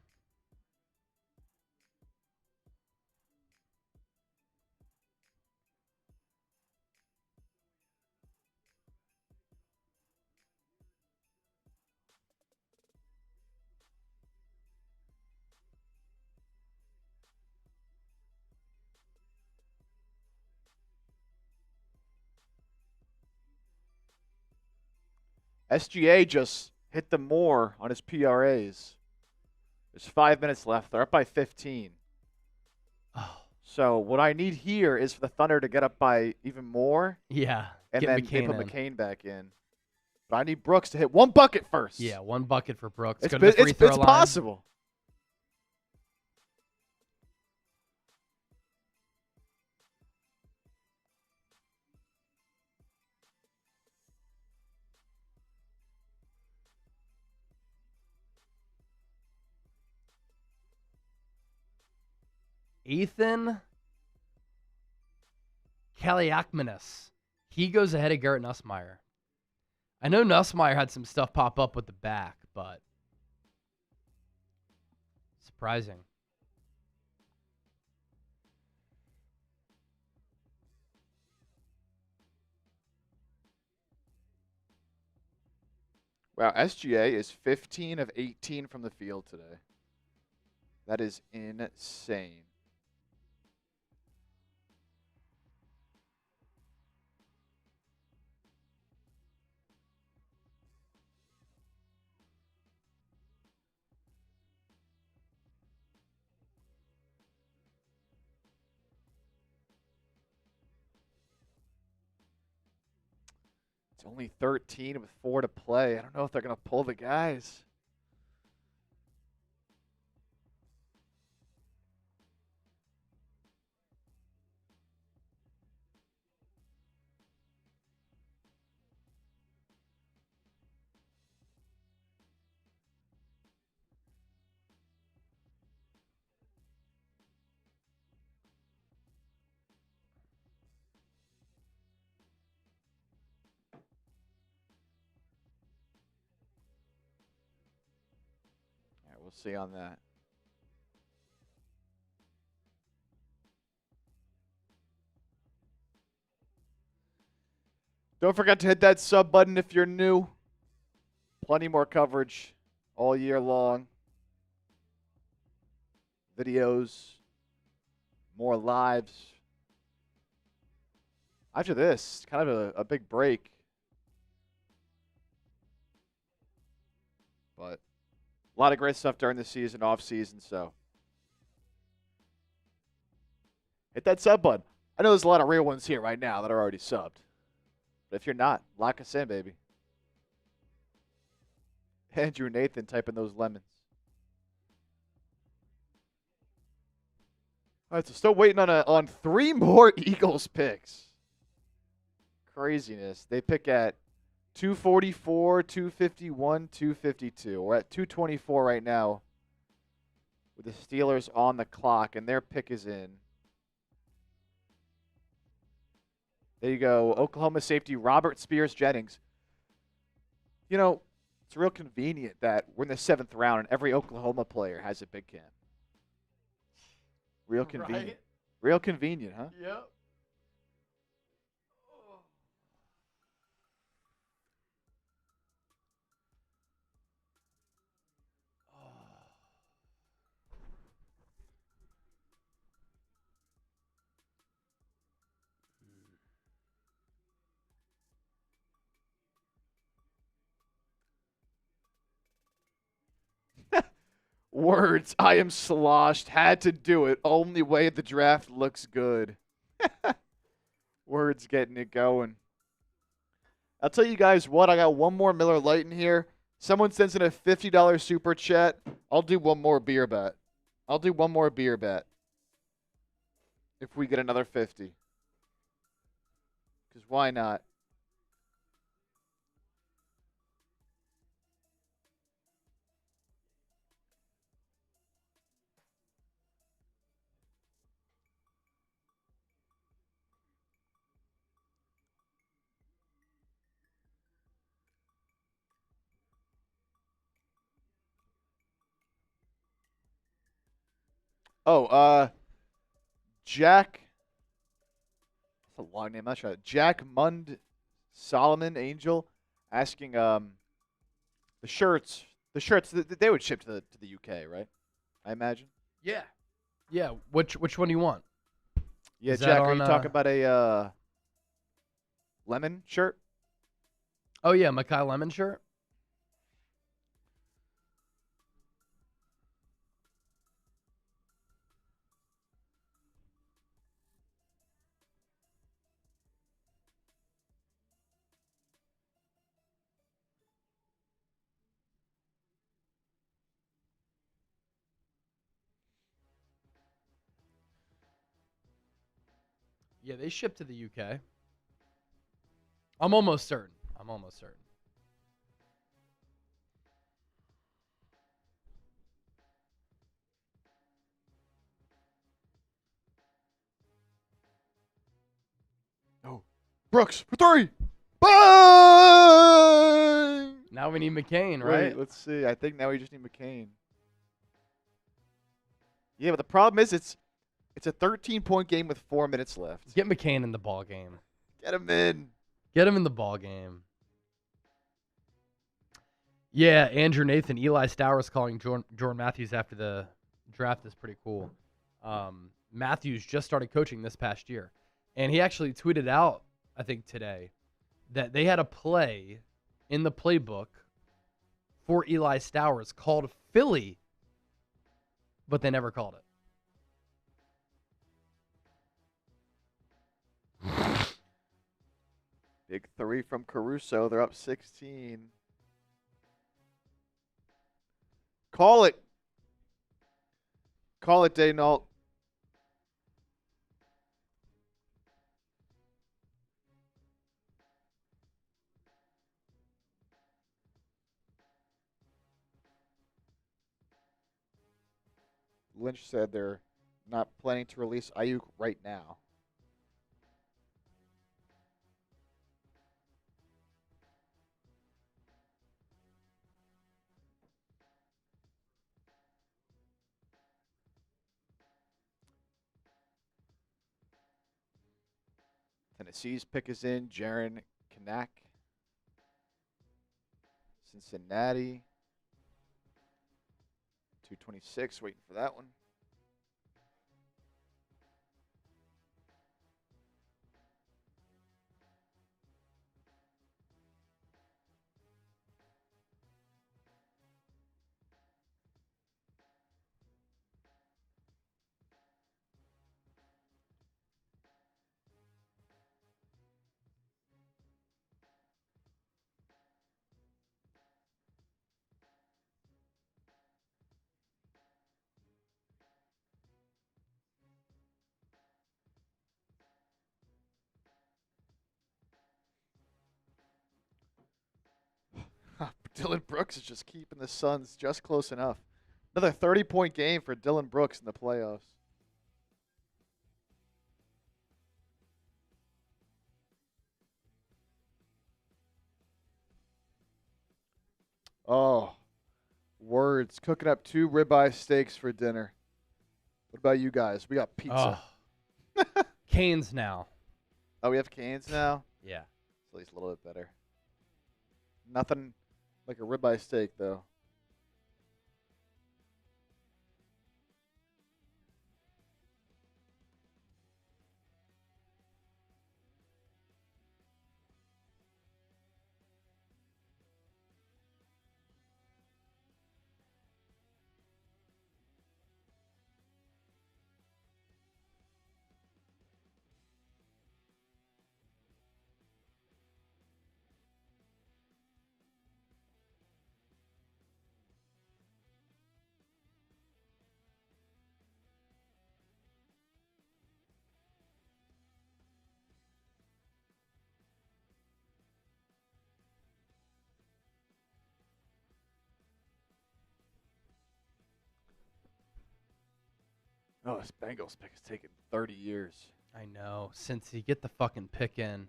Speaker 2: SGA just hit the more on his PRAs. There's 5 minutes left. They're up by 15.
Speaker 1: Oh,
Speaker 2: So what I need here is for the Thunder to get up by even more.
Speaker 1: yeah.
Speaker 2: And
Speaker 1: Get
Speaker 2: then
Speaker 1: McCain
Speaker 2: they put
Speaker 1: in.
Speaker 2: McCain back in. But I need Brooks to hit one bucket first.
Speaker 1: Yeah, one bucket for Brooks.
Speaker 2: It's,
Speaker 1: Go to the free throw line.
Speaker 2: possible.
Speaker 1: Ethan Kaliakmanis. He goes ahead of Garrett Nussmeier. I know Nussmeier had some stuff pop up with the back, but surprising.
Speaker 2: Wow, SGA is 15 of 18 from the field today. That is insane. It's only 13 with 4 to play. I don't know if they're going to pull the guys. All right, we'll see on that. Don't forget to hit that sub button if you're new. Plenty more coverage all year long. Videos, more lives. After this, kind of a big break. But a lot of great stuff during the season, off season, so hit that sub button. I know there's a lot of real ones here right now that are already subbed. But if you're not, lock us in, baby. Andrew Nathan typing those lemons. All right, so still waiting on 3 more Eagles picks. Craziness. They pick at 244, 251, 252. We're at 224 right now with the Steelers on the clock, and their pick is in. There you go. Oklahoma safety Robert Spears-Jennings. You know, it's real convenient that we're in the 7th round and every Oklahoma player has a big camp. Real convenient.
Speaker 1: Right?
Speaker 2: Real convenient, huh?
Speaker 1: Yep.
Speaker 2: Words. I am sloshed. Had to do it. Only way the draft looks good. Words getting it going. I'll tell you guys what. I got one more Miller Lite in here. Someone sends in a $50 super chat. I'll do one more beer bet. If we get another 50. Because why not? Oh, Jack. That's a long name. I'm not sure. Jack Mund Solomon Angel asking the shirts. The shirts they would ship to the UK, right? I imagine.
Speaker 1: Yeah. Yeah. Which one do you want?
Speaker 2: Yeah,
Speaker 1: Is that
Speaker 2: Jack, are
Speaker 1: on,
Speaker 2: you talking about a lemon shirt?
Speaker 1: Oh yeah, Mackay Lemon shirt. Yeah, they ship to the UK. I'm almost certain.
Speaker 2: Oh, Brooks for 3. Bang!
Speaker 1: Now we need McCain, right?
Speaker 2: Wait, let's see. I think now we just need McCain. Yeah, but the problem is it's a 13-point game with 4 minutes left.
Speaker 1: Get McCain in the ball game.
Speaker 2: Get him in.
Speaker 1: Get him in the ball game. Yeah, Andrew Nathan, Eli Stowers calling Jordan Matthews after the draft is pretty cool. Matthews just started coaching this past year. And he actually tweeted out, I think today, that they had a play in the playbook for Eli Stowers called Philly, but they never called it.
Speaker 2: Big 3 from Caruso. They're up 16. Call it. Call it, Daynault. Lynch said they're not planning to release Ayuk right now. Tennessee's pick is in. Jaron Kanak. Cincinnati. 226, waiting for that one. Dylan Brooks is just keeping the Suns just close enough. Another 30-point game for Dylan Brooks in the playoffs. Oh, words. Cooking up 2 ribeye steaks for dinner. What about you guys? We got pizza.
Speaker 1: Oh. Canes now.
Speaker 2: Oh, we have cans now?
Speaker 1: Yeah.
Speaker 2: At least a little bit better. Nothing like a ribeye steak, though. Oh, this Bengals pick has taken 30 years.
Speaker 1: I know. Cincy, get the fucking pick in.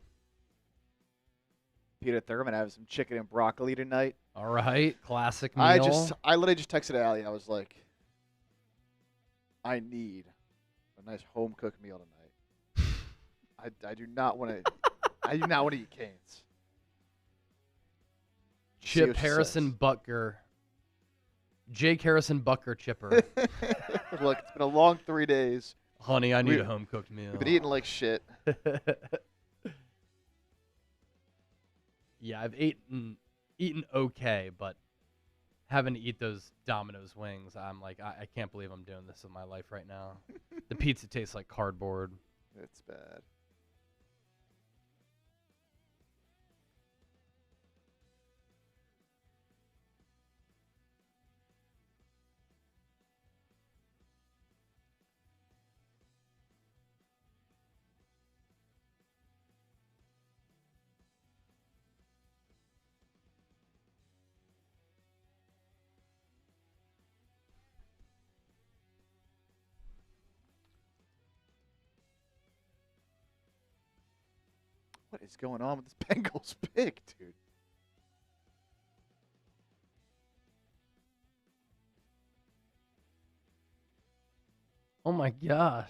Speaker 2: Peter Thurman having some chicken and broccoli tonight.
Speaker 1: All right, classic meal.
Speaker 2: I literally just texted Allie. I was like, I need a nice home cooked meal tonight. I do not want to. I do not want to eat Canes.
Speaker 1: Chip Harrison Butker. Jake Harrison Butker chipper.
Speaker 2: Look, it's been a long 3 days.
Speaker 1: Honey, I need a home cooked meal.
Speaker 2: We've been eating like shit.
Speaker 1: Yeah, I've eaten okay, but having to eat those Domino's wings, I'm like, I can't believe I'm doing this in my life right now. The pizza tastes like cardboard.
Speaker 2: It's bad. What is going on with this Bengals pick, dude?
Speaker 1: Oh my gosh.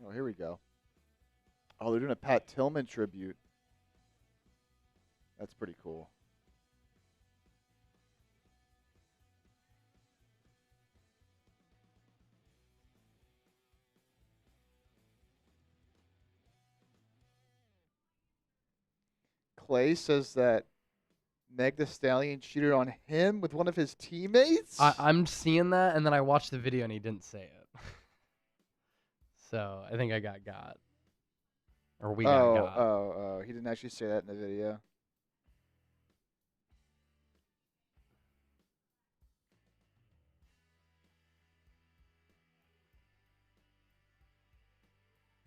Speaker 2: Oh, here we go. Oh, they're doing a Pat Tillman tribute. That's pretty cool. Clay says that Meg the Stallion cheated on him with one of his teammates.
Speaker 1: I'm seeing that, and then I watched the video, and he didn't say it. So I think I got. Or we got.
Speaker 2: Oh, he didn't actually say that in the video.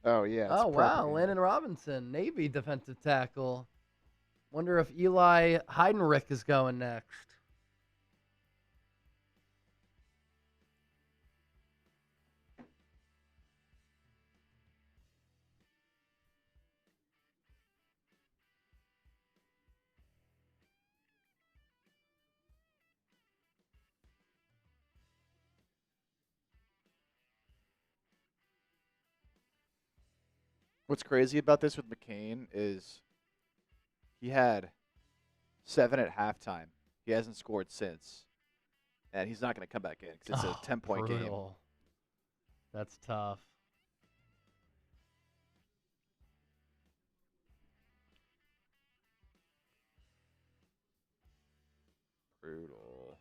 Speaker 2: Oh, yeah.
Speaker 1: Oh, wow. Landon Robinson, Navy defensive tackle. Wonder if Eli Heidenreich is going next.
Speaker 2: What's crazy about this with McCain is he had 7 at halftime. He hasn't scored since. And he's not going to come back in because it's a 10-point game.
Speaker 1: That's tough.
Speaker 2: Brutal.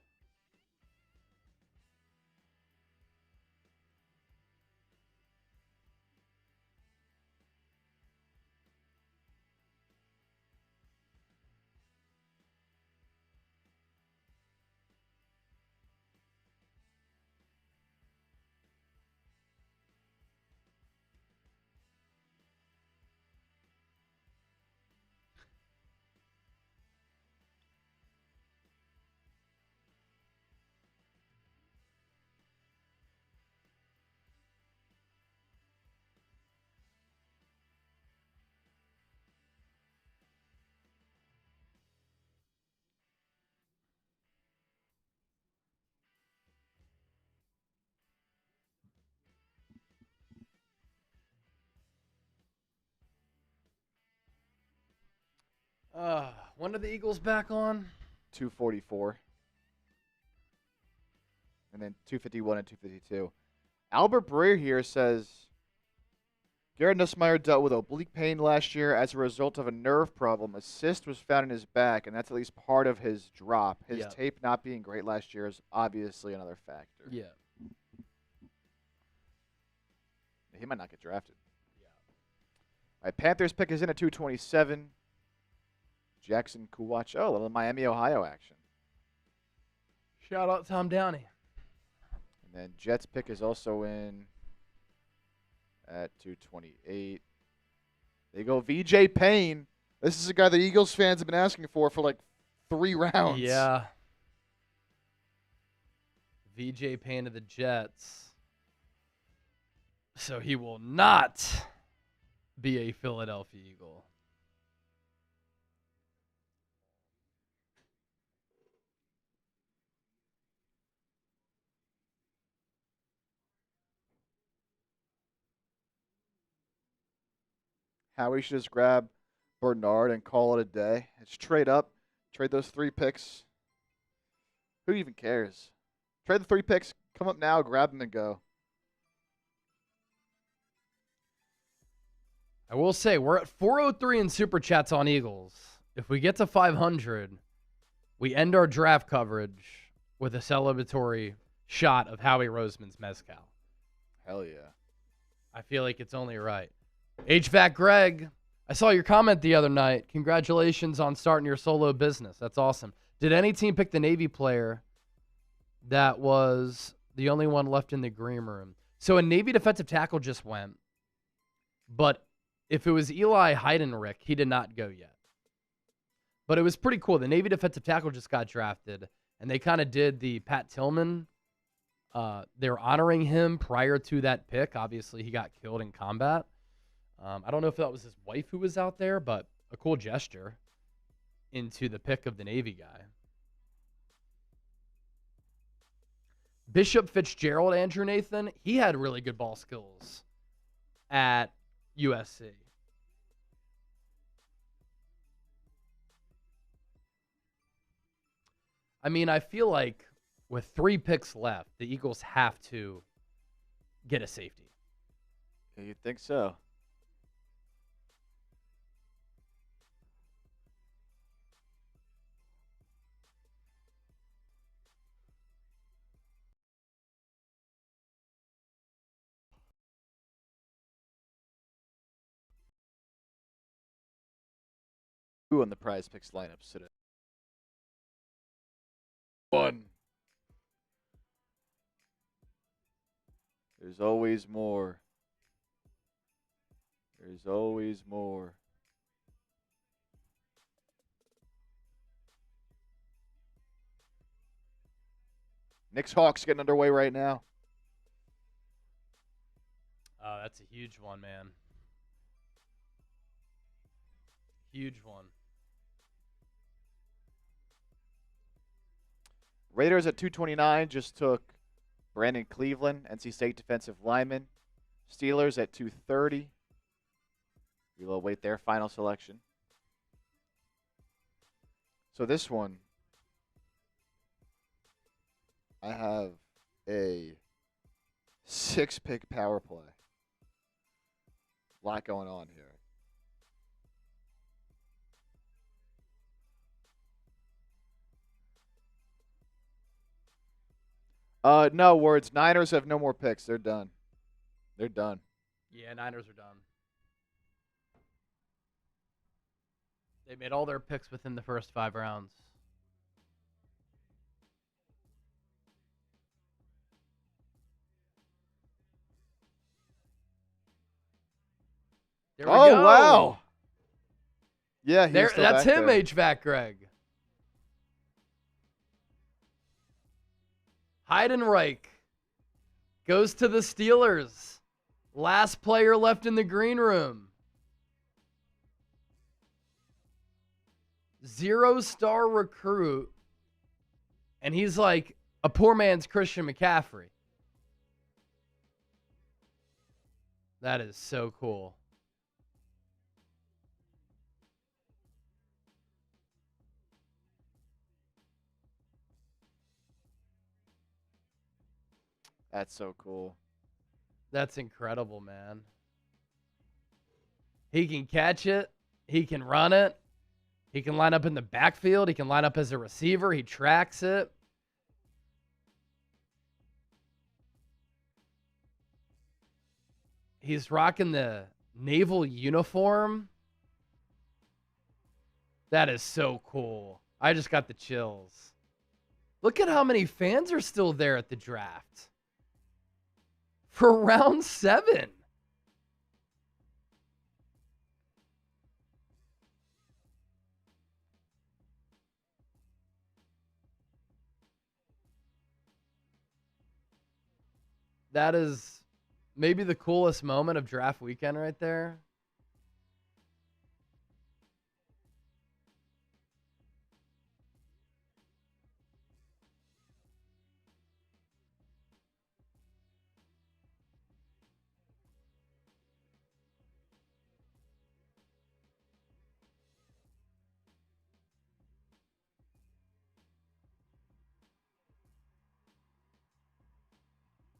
Speaker 1: When are the Eagles back on?
Speaker 2: 244. And then 251 and 252. Albert Breer here says, Garrett Nussmeier dealt with oblique pain last year as a result of a nerve problem. A cyst was found in his back, and that's at least part of his drop. His tape not being great last year is obviously another factor.
Speaker 1: Yeah.
Speaker 2: He might not get drafted. Yeah. All right, Panthers pick is in at 227. Jackson Kuwach. Oh, a little Miami, Ohio action.
Speaker 1: Shout out Tom Downey.
Speaker 2: And then Jets pick is also in at 228. They go VJ Payne. This is a guy the Eagles fans have been asking for like 3 rounds.
Speaker 1: Yeah. VJ Payne of the Jets. So he will not be a Philadelphia Eagle.
Speaker 2: Howie should just grab Bernard and call it a day. It's trade up. Trade those 3 picks. Who even cares? Trade the 3 picks. Come up now, grab them, and go.
Speaker 1: I will say, we're at 403 in Super Chats on Eagles. If we get to 500, we end our draft coverage with a celebratory shot of Howie Roseman's Mezcal.
Speaker 2: Hell yeah.
Speaker 1: I feel like it's only right. HVAC Greg, I saw your comment the other night. Congratulations on starting your solo business. That's awesome. Did any team pick the Navy player that was the only one left in the green room? So a Navy defensive tackle just went, but if it was Eli Heidenreich, he did not go yet. But it was pretty cool. The Navy defensive tackle just got drafted, and they kind of did the Pat Tillman. They were honoring him prior to that pick. Obviously, he got killed in combat. I don't know if that was his wife who was out there, but a cool gesture into the pick of the Navy guy. Bishop Fitzgerald, Andrew Nathan, he had really good ball skills at USC. I mean, I feel like with 3 picks left, the Eagles have to get a safety.
Speaker 2: Yeah, you'd think so. Who on the PrizePicks lineups today? 1. There's always more. There's always more. Knicks Hawks getting underway right now.
Speaker 1: Oh, that's a huge one, man. Huge one.
Speaker 2: Raiders at 229 just took Brandon Cleveland, NC State defensive lineman. Steelers at 230. We'll await their final selection. So this one, I have a 6-pick power play. A lot going on here. No words. Niners have no more picks. They're done. They're done.
Speaker 1: Yeah, Niners are done. They made all their picks within the first 5 rounds. There we go.
Speaker 2: Oh, wow. Yeah,
Speaker 1: There, that's him,
Speaker 2: there.
Speaker 1: HVAC Greg. Heidenreich goes to the Steelers. Last player left in the green room. 0-star recruit. And he's like a poor man's Christian McCaffrey. That is so cool.
Speaker 2: That's so cool.
Speaker 1: That's incredible, man. He can catch it. He can run it. He can line up in the backfield. He can line up as a receiver. He tracks it. He's rocking the naval uniform. That is so cool. I just got the chills. Look at how many fans are still there at the draft. For round 7. That is maybe the coolest moment of draft weekend right there.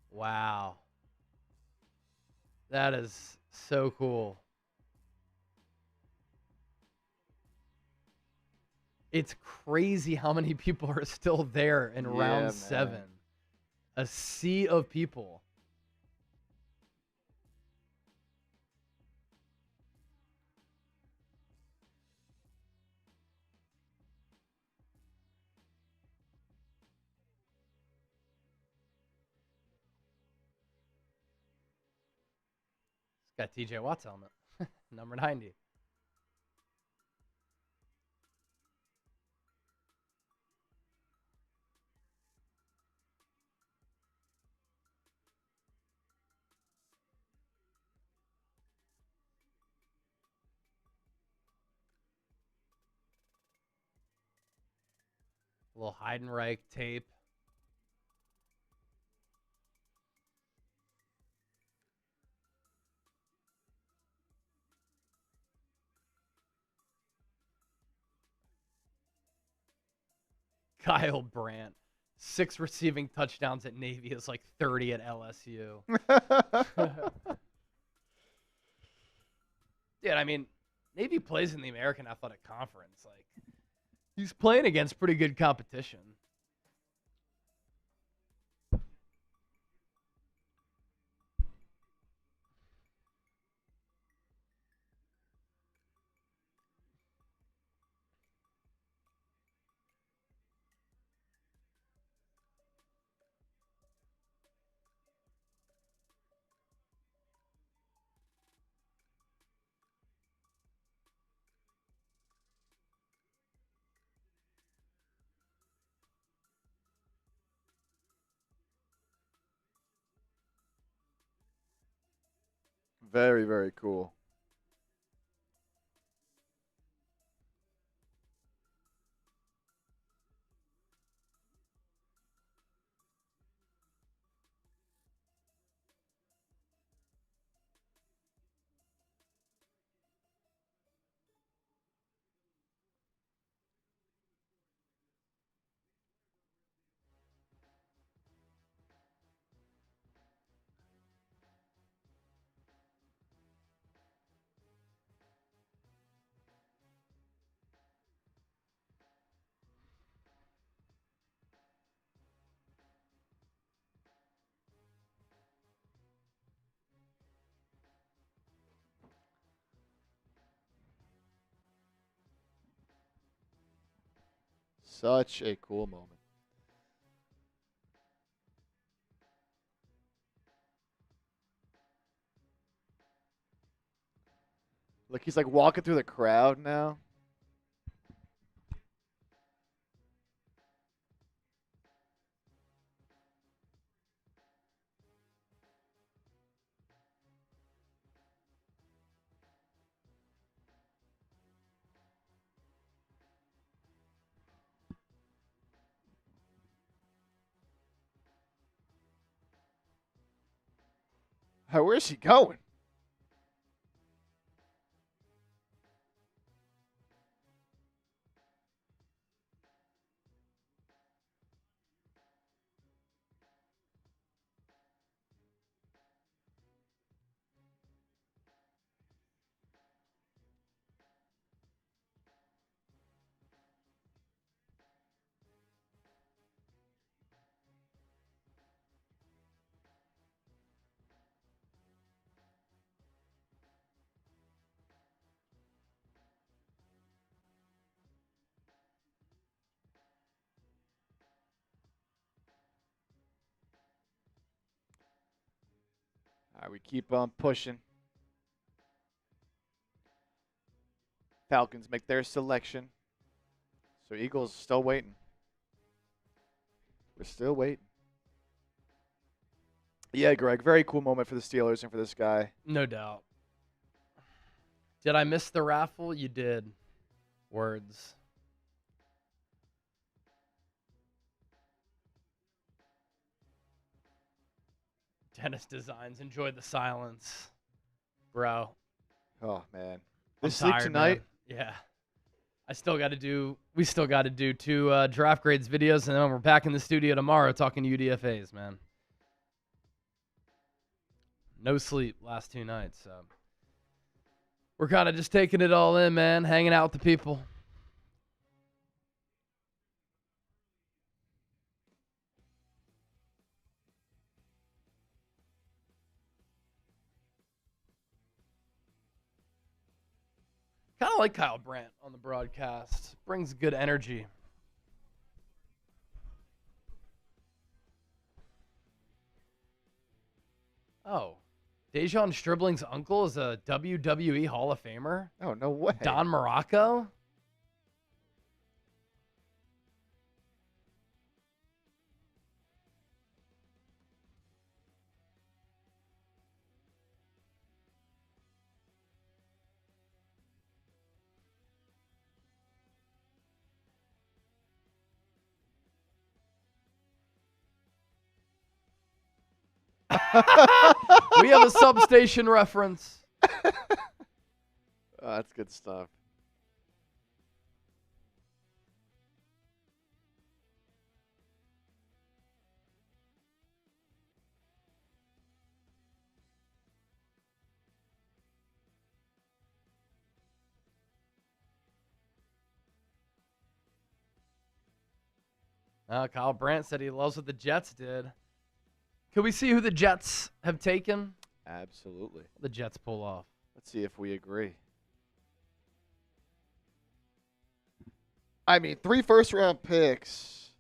Speaker 1: Wow. That is so cool. It's crazy how many people are still there in round 7.
Speaker 2: Man.
Speaker 1: A sea of people. It's got TJ Watt's helmet. Number 90. A little Heidenreich tape. Kyle Brandt. 6 receiving touchdowns at Navy is like 30 at LSU. Dude, I mean, Navy plays in the American Athletic Conference. Like, he's playing against pretty good competition.
Speaker 2: Very, very cool. Such a cool moment. Look, he's like walking through the crowd now. Hey, where's he going? All right, we keep on pushing. Falcons make their selection. So Eagles still waiting. We're still waiting. Yeah, Greg. Very cool moment for the Steelers and for this guy.
Speaker 1: No doubt. Did I miss the raffle? You did. Words. Dennis Designs. Enjoy the silence. Bro.
Speaker 2: Oh, man.
Speaker 1: I'm
Speaker 2: This sleep
Speaker 1: tired,
Speaker 2: tonight?
Speaker 1: man. Yeah. We still got to do 2 draft grades videos, and then we're back in the studio tomorrow talking UDFAs, man. No sleep last 2 nights, so we're kind of just taking it all in, man, hanging out with the people. Kind of like Kyle Brandt on the broadcast. Brings good energy. Oh, Dejon Stribling's uncle is a WWE Hall of Famer?
Speaker 2: Oh, no way.
Speaker 1: Don Morocco? We have a substation reference.
Speaker 2: That's good stuff.
Speaker 1: Kyle Brandt said he loves what the Jets did. Can we see who the Jets have taken?
Speaker 2: Absolutely.
Speaker 1: The Jets pull off.
Speaker 2: Let's see if we agree. I mean, 3 first-round picks.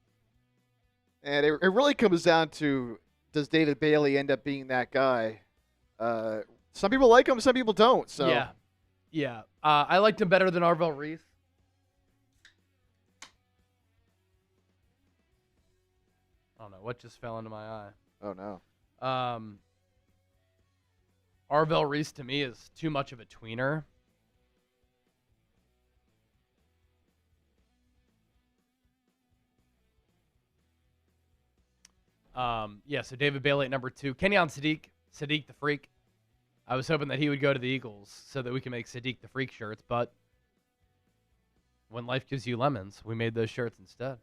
Speaker 2: And it really comes down to, does David Bailey end up being that guy? Some people like him, some people don't. So
Speaker 1: Yeah. I liked him better than Arvell Reese. I don't know what just fell into my eye.
Speaker 2: Oh, no.
Speaker 1: Arvell Reese to me is too much of a tweener. So David Bailey at number 2. Kenyon Sadiq the Freak. I was hoping that he would go to the Eagles so that we can make Sadiq the Freak shirts, but when life gives you lemons, we made those shirts instead.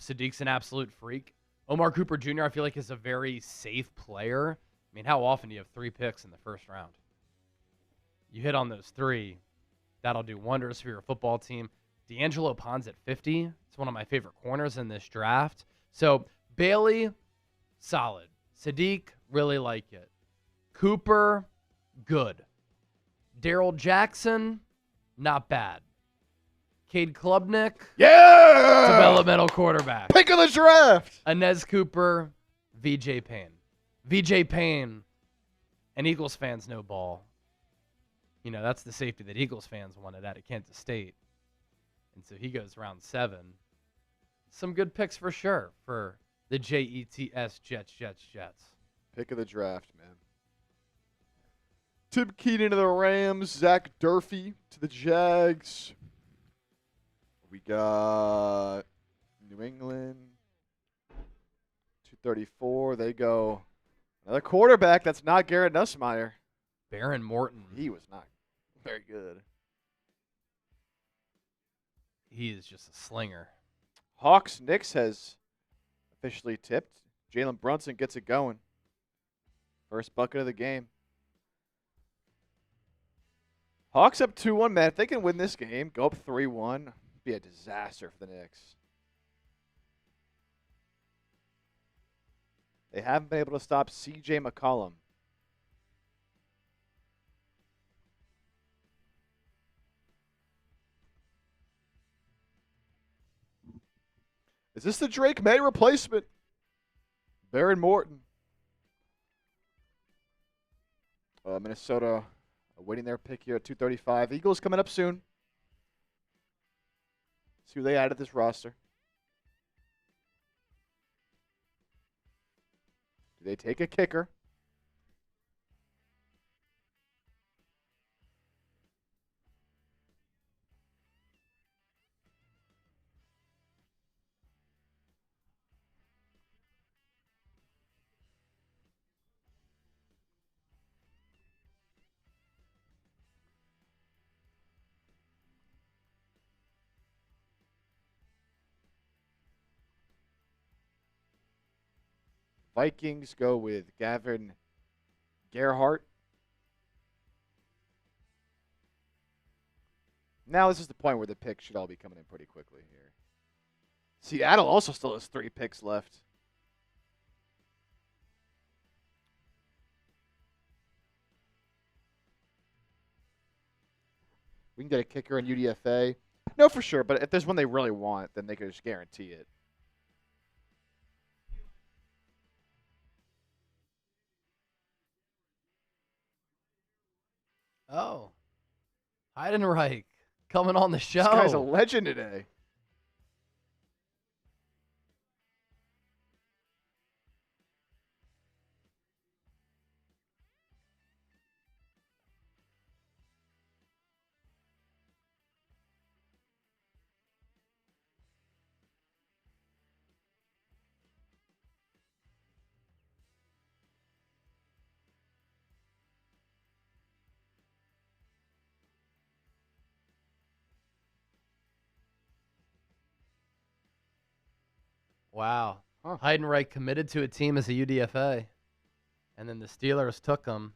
Speaker 1: Sadiq's an absolute freak. Omar Cooper Jr., I feel like, is a very safe player. I mean, how often do you have 3 picks in the first round? You hit on those 3. That'll do wonders for your football team. D'Angelo Pon's at 50. It's one of my favorite corners in this draft. So, Bailey, solid. Sadiq, really like it. Cooper, good. Darryl Jackson, not bad. Cade Klubnik,
Speaker 2: Yeah!
Speaker 1: developmental quarterback.
Speaker 2: Pick of the draft!
Speaker 1: Inez Cooper, VJ Payne. VJ Payne, and Eagles fans know ball. You know, that's the safety that Eagles fans wanted out of Kansas State. And so he goes round 7. Some good picks for sure for the Jets, Jets.
Speaker 2: Pick of the draft, man. Tim Keenan to the Rams. Zach Durfee to the Jags. We got New England. 234. They go another quarterback that's not Garrett Nussmeier.
Speaker 1: Baron Morton.
Speaker 2: He was not very good.
Speaker 1: He is just a slinger.
Speaker 2: Hawks Knicks has officially tipped. Jalen Brunson gets it going. First bucket of the game. Hawks up 2-1, man. If they can win this game, go up 3-1, be a disaster for the Knicks. They haven't been able to stop C.J. McCollum. Is this the Drake May replacement? Baron Morton. Minnesota awaiting their pick here at 235. Eagles coming up soon. See who they add to this roster. Do they take a kicker? Vikings go with Gavin Gerhardt. Now this is the point where the picks should all be coming in pretty quickly here. Seattle also still has 3 picks left. We can get a kicker in UDFA. No, for sure, but if there's one they really want, then they could just guarantee it.
Speaker 1: Oh. Heidenreich coming on the show.
Speaker 2: This guy's a legend today.
Speaker 1: Wow.
Speaker 2: Huh.
Speaker 1: Heidenreich committed to a team as a UDFA, and then the Steelers took him.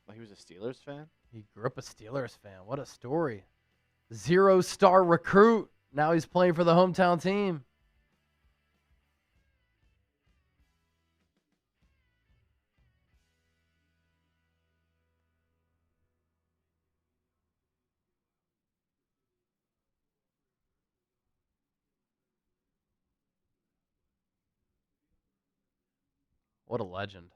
Speaker 2: Well, he was a Steelers fan?
Speaker 1: He grew up a Steelers fan. What a story. 0-star recruit. Now he's playing for the hometown team. What a legend.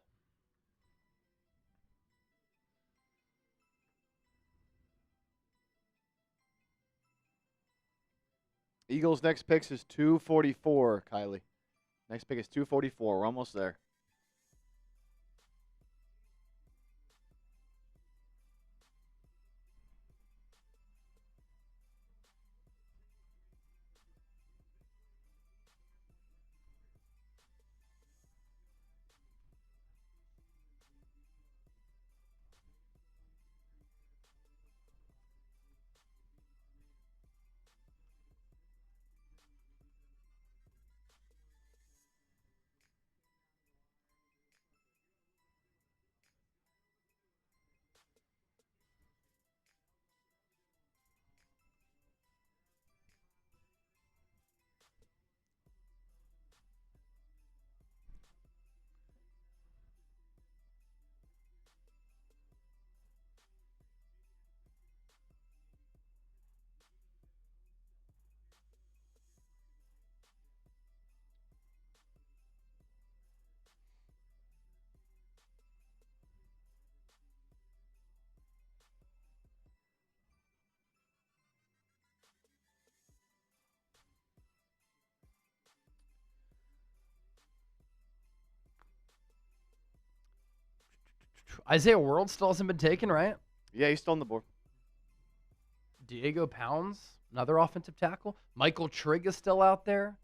Speaker 2: Eagles' next pick is 244, Kylie. Next pick is 244. We're almost there.
Speaker 1: Isaiah World still hasn't been taken, right?
Speaker 2: Yeah, he's still on the board.
Speaker 1: Diego Pounds, another offensive tackle. Michael Trigg is still out there.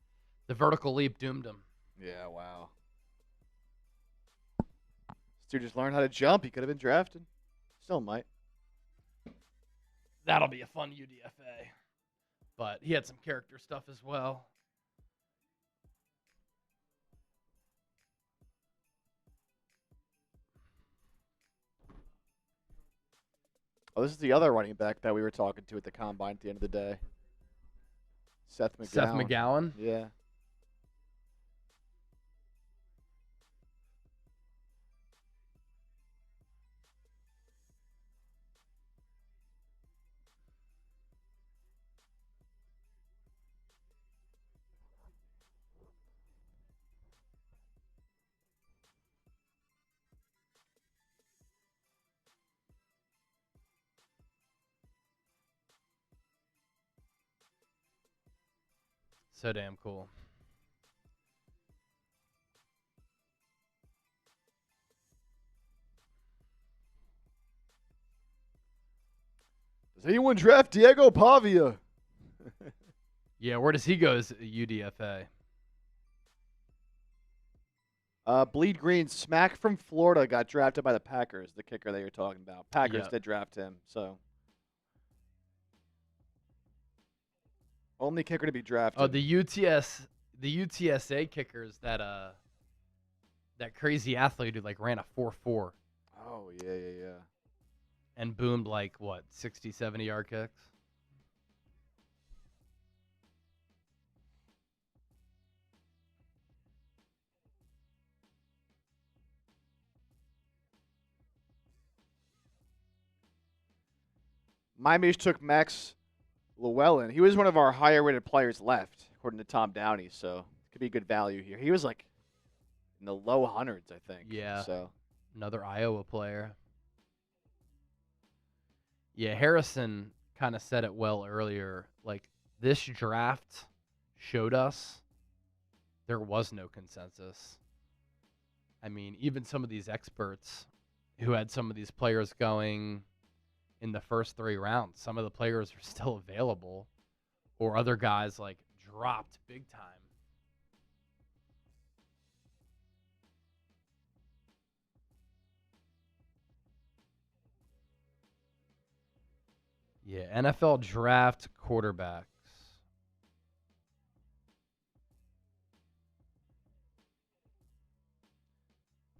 Speaker 1: The vertical leap doomed him.
Speaker 2: Yeah, wow. This dude just learned how to jump. He could have been drafted. Still might.
Speaker 1: That'll be a fun UDFA. But he had some character stuff as well.
Speaker 2: Oh, this is the other running back that we were talking to at the combine at the end of the day. Seth McGowan.
Speaker 1: Seth McGowan?
Speaker 2: Yeah.
Speaker 1: So damn cool.
Speaker 2: Does anyone draft Diego Pavia?
Speaker 1: Yeah, where does he go as a UDFA?
Speaker 2: Bleed Green, Smack from Florida, got drafted by the Packers, the kicker that you're talking about. Packers
Speaker 1: Yep.
Speaker 2: did draft him, so. Only kicker to be drafted.
Speaker 1: Oh, the UTSA kickers that crazy athlete who like ran a 4.4
Speaker 2: Oh, yeah.
Speaker 1: and boomed like what 60, 70-yard kicks.
Speaker 2: Miami took Max Llewellyn. He was one of our higher-rated players left, according to Tom Downey, so could be good value here. He was like in the low hundreds, I think.
Speaker 1: Yeah.
Speaker 2: So
Speaker 1: Another Iowa player. Yeah, Harrison kind of said it well earlier. Like, this draft showed us there was no consensus. I mean, even some of these experts who had some of these players going in the first 3 rounds, some of the players are still available, or other guys like dropped big time. Yeah, NFL draft quarterbacks.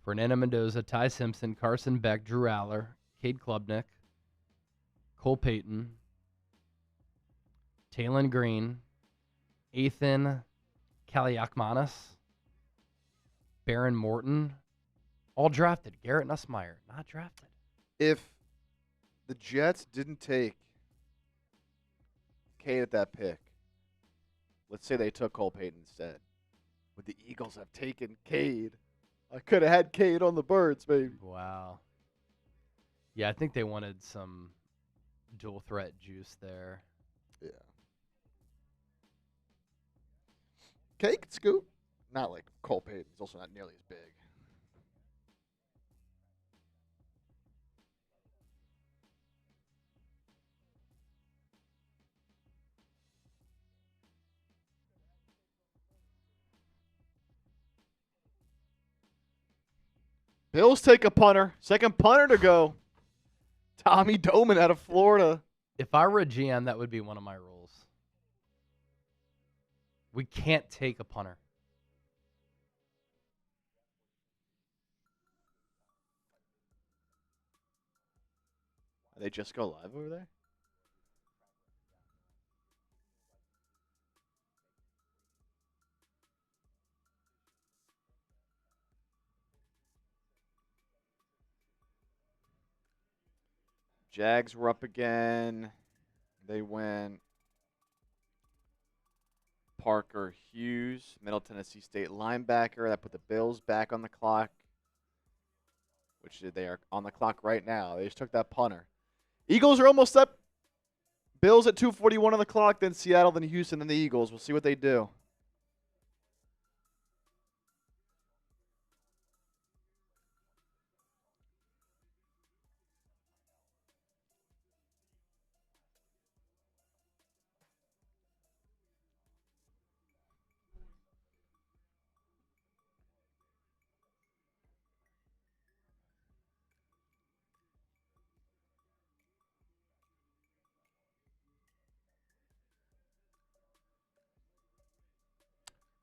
Speaker 1: Fernando Mendoza, Ty Simpson, Carson Beck, Drew Aller, Cade Klubnik, Cole Payton, Talon Green, Ethan Kaliakmanis, Baron Morton, all drafted. Garrett Nussmeier, not drafted.
Speaker 2: if the Jets didn't take Cade at that pick, let's say they took Cole Payton instead, would the Eagles have taken Cade? I could have had Cade on the Birds, baby.
Speaker 1: Wow. Yeah, I think they wanted some dual threat juice there.
Speaker 2: Yeah. Cade could scoot. Not like Cole Payton. He's also not nearly as big. Bills take a punter. Second punter to go. Tommy Doman out of Florida.
Speaker 1: If I were a GM, that would be one of my rules. We can't take a punter.
Speaker 2: They just go live over there? Jags were up again. They went Parker Hughes, Middle Tennessee State linebacker. That put the Bills back on the clock, which they are on the clock right now. They just took that punter. Eagles are almost up. Bills at 2:41 on the clock, then Seattle, then Houston, then the Eagles. We'll see what they do.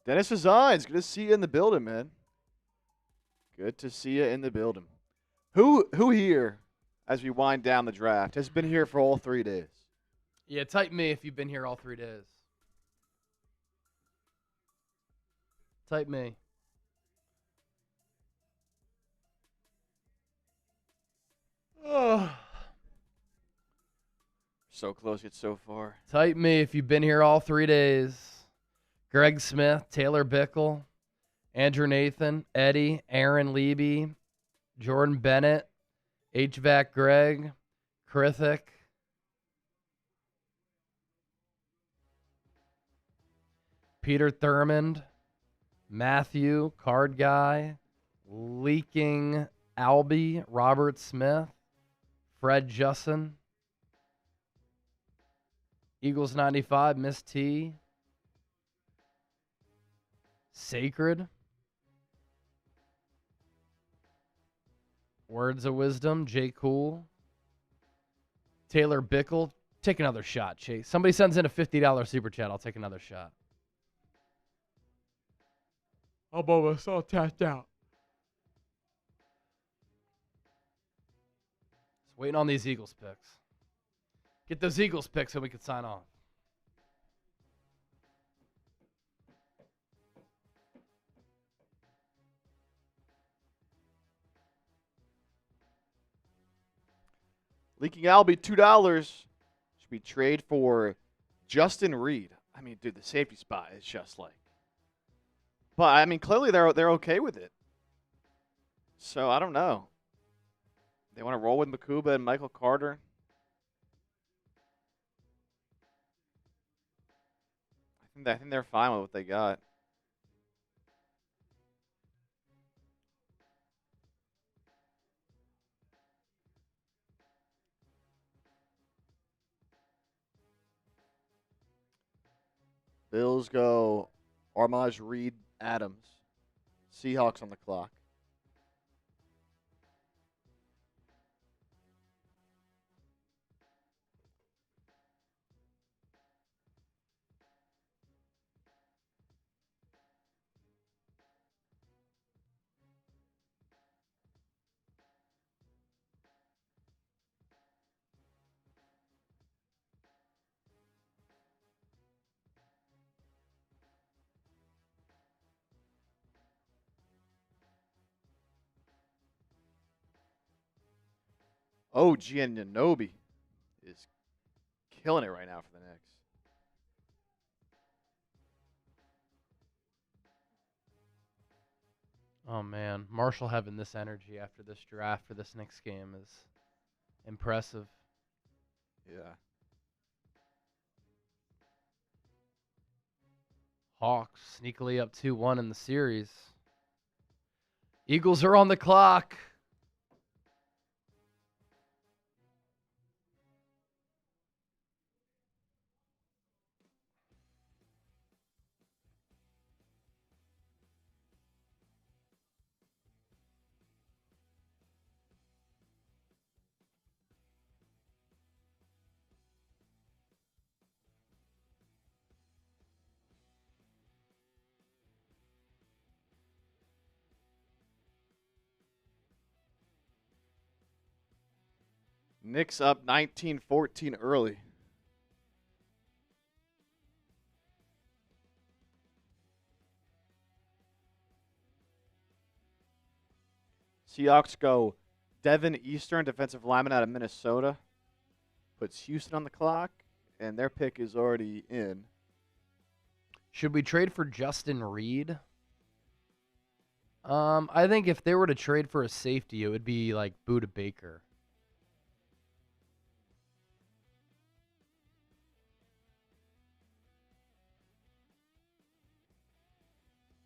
Speaker 2: Dennis Designs, good to see you in the building, man. Good to see you in the building. Who here, as we wind down the draft, has been here for all 3 days?
Speaker 1: Yeah, type me if you've been here all 3 days. Type me. Oh.
Speaker 2: So close yet so far.
Speaker 1: Type me if you've been here all 3 days. Greg Smith, Taylor Bickle, Andrew Nathan, Eddie, Aaron Leby, Jordan Bennett, HVAC Greg, Krithik. Peter Thurmond, Matthew, Card Guy, Leaking Albie, Robert Smith, Fred Justin, Eagles 95, Miss T, Sacred, Words of Wisdom, J. Cool, Taylor Bickle. Take another shot, Chase. Somebody sends in a $50 super chat. I'll take another shot. I'm almost all tapped out. Just waiting on these Eagles picks. Get those Eagles picks so we can sign off.
Speaker 2: Leaking Albie, $2. Should we trade for Justin Reed? I mean, dude, the safety spot is just like. But I mean, clearly they're okay with it. So I don't know. They want to roll with Makuba and Michael Carter. I think they're fine with what they got. Bills go Armaj, Reed, Adams. Seahawks on the clock. Oh, Giannobi is killing it right now for the Knicks.
Speaker 1: Oh, man. Marshall having this energy after this draft for this next game is impressive.
Speaker 2: Yeah.
Speaker 1: Hawks sneakily up 2-1 in the series. Eagles are on the clock.
Speaker 2: Knicks up 19-14 early. Seahawks go Devin Eastern, defensive lineman out of Minnesota. Puts Houston on the clock, and their pick is already in.
Speaker 1: Should we trade for Justin Reed? I think if they were to trade for a safety, it would be like Buda Baker.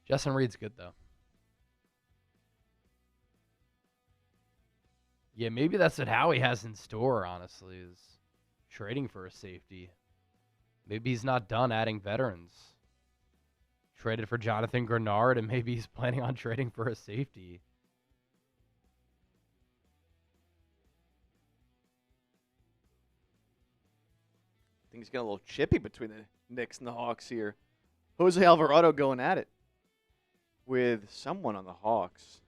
Speaker 1: Justin Reed's good, though. Yeah, maybe that's what Howie has in store, honestly, is trading for a safety. Maybe he's not done adding veterans. Traded for Jonathan Grenard, and maybe he's planning on trading for a safety.
Speaker 2: I think he's getting a little chippy between the Knicks and the Hawks here. Jose Alvarado going at it with someone on the Hawks.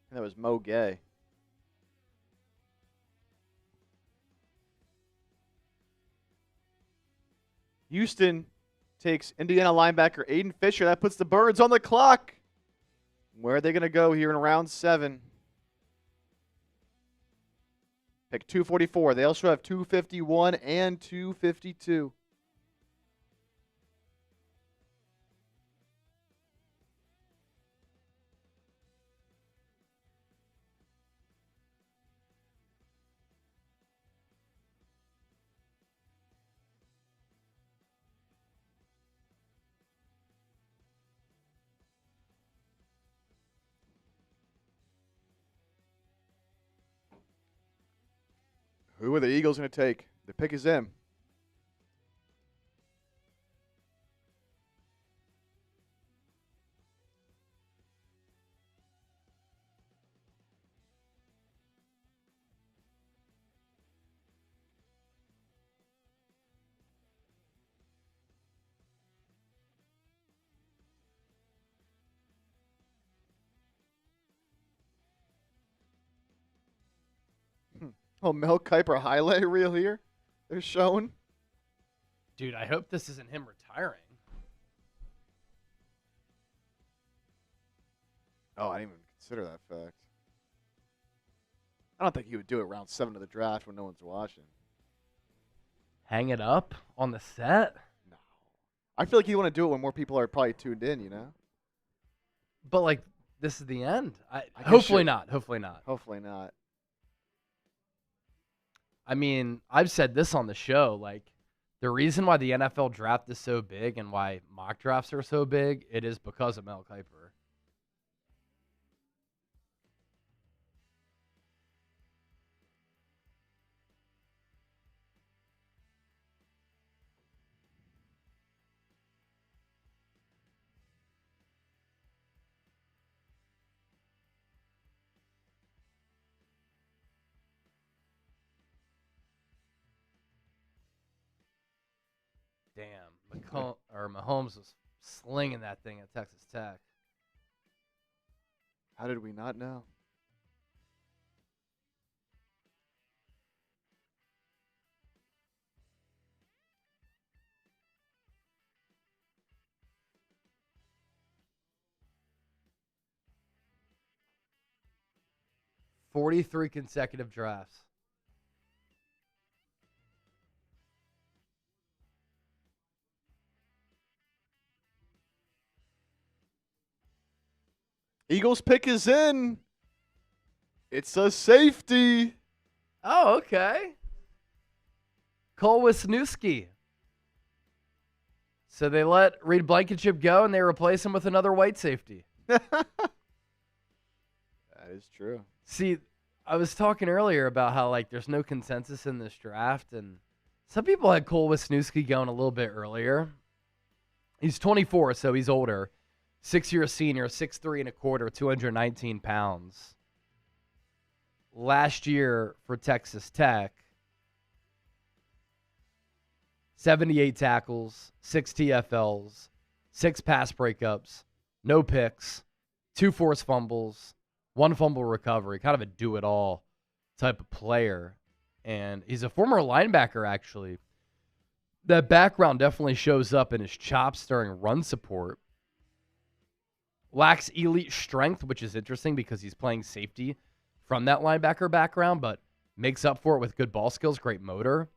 Speaker 2: And that was Mo Gay. Houston takes Indiana linebacker Aiden Fisher. That puts the Birds on the clock. Where are they going to go here in round 7? Pick 244. They also have 251 and 252. Who are the Eagles going to take? The pick is in. Oh, Mel Kiper highlight reel here. They're showing.
Speaker 1: Dude, I hope this isn't him retiring.
Speaker 2: Oh, I didn't even consider that fact. I don't think he would do it round 7 of the draft when no one's watching.
Speaker 1: Hang it up on the set?
Speaker 2: No. I feel like you want to do it when more people are probably tuned in, you know?
Speaker 1: But, like, this is the end.
Speaker 2: Hopefully
Speaker 1: not. Hopefully not.
Speaker 2: Hopefully not.
Speaker 1: I mean, I've said this on the show. Like, the reason why the NFL draft is so big and why mock drafts are so big, it is because of Mel Kiper. Damn, Mahomes was slinging that thing at Texas Tech.
Speaker 2: How did we not know?
Speaker 1: $43 consecutive drafts.
Speaker 2: Eagles pick is in. It's a safety.
Speaker 1: Oh, okay. Cole Wisniewski. So they let Reed Blankenship go, and they replace him with another white safety.
Speaker 2: That is true.
Speaker 1: See, I was talking earlier about how, like, there's no consensus in this draft, and some people had Cole Wisniewski going a little bit earlier. He's 24, so he's older. 6-year senior, 6'3" and a quarter, 219 pounds. Last year for Texas Tech, 78 tackles, 6 TFLs, 6 pass breakups, no picks, 2 forced fumbles, 1 fumble recovery, kind of a do-it-all type of player. And he's a former linebacker, actually. That background definitely shows up in his chops during run support. Lacks elite strength, which is interesting because he's playing safety from that linebacker background, but makes up for it with good ball skills, great motor.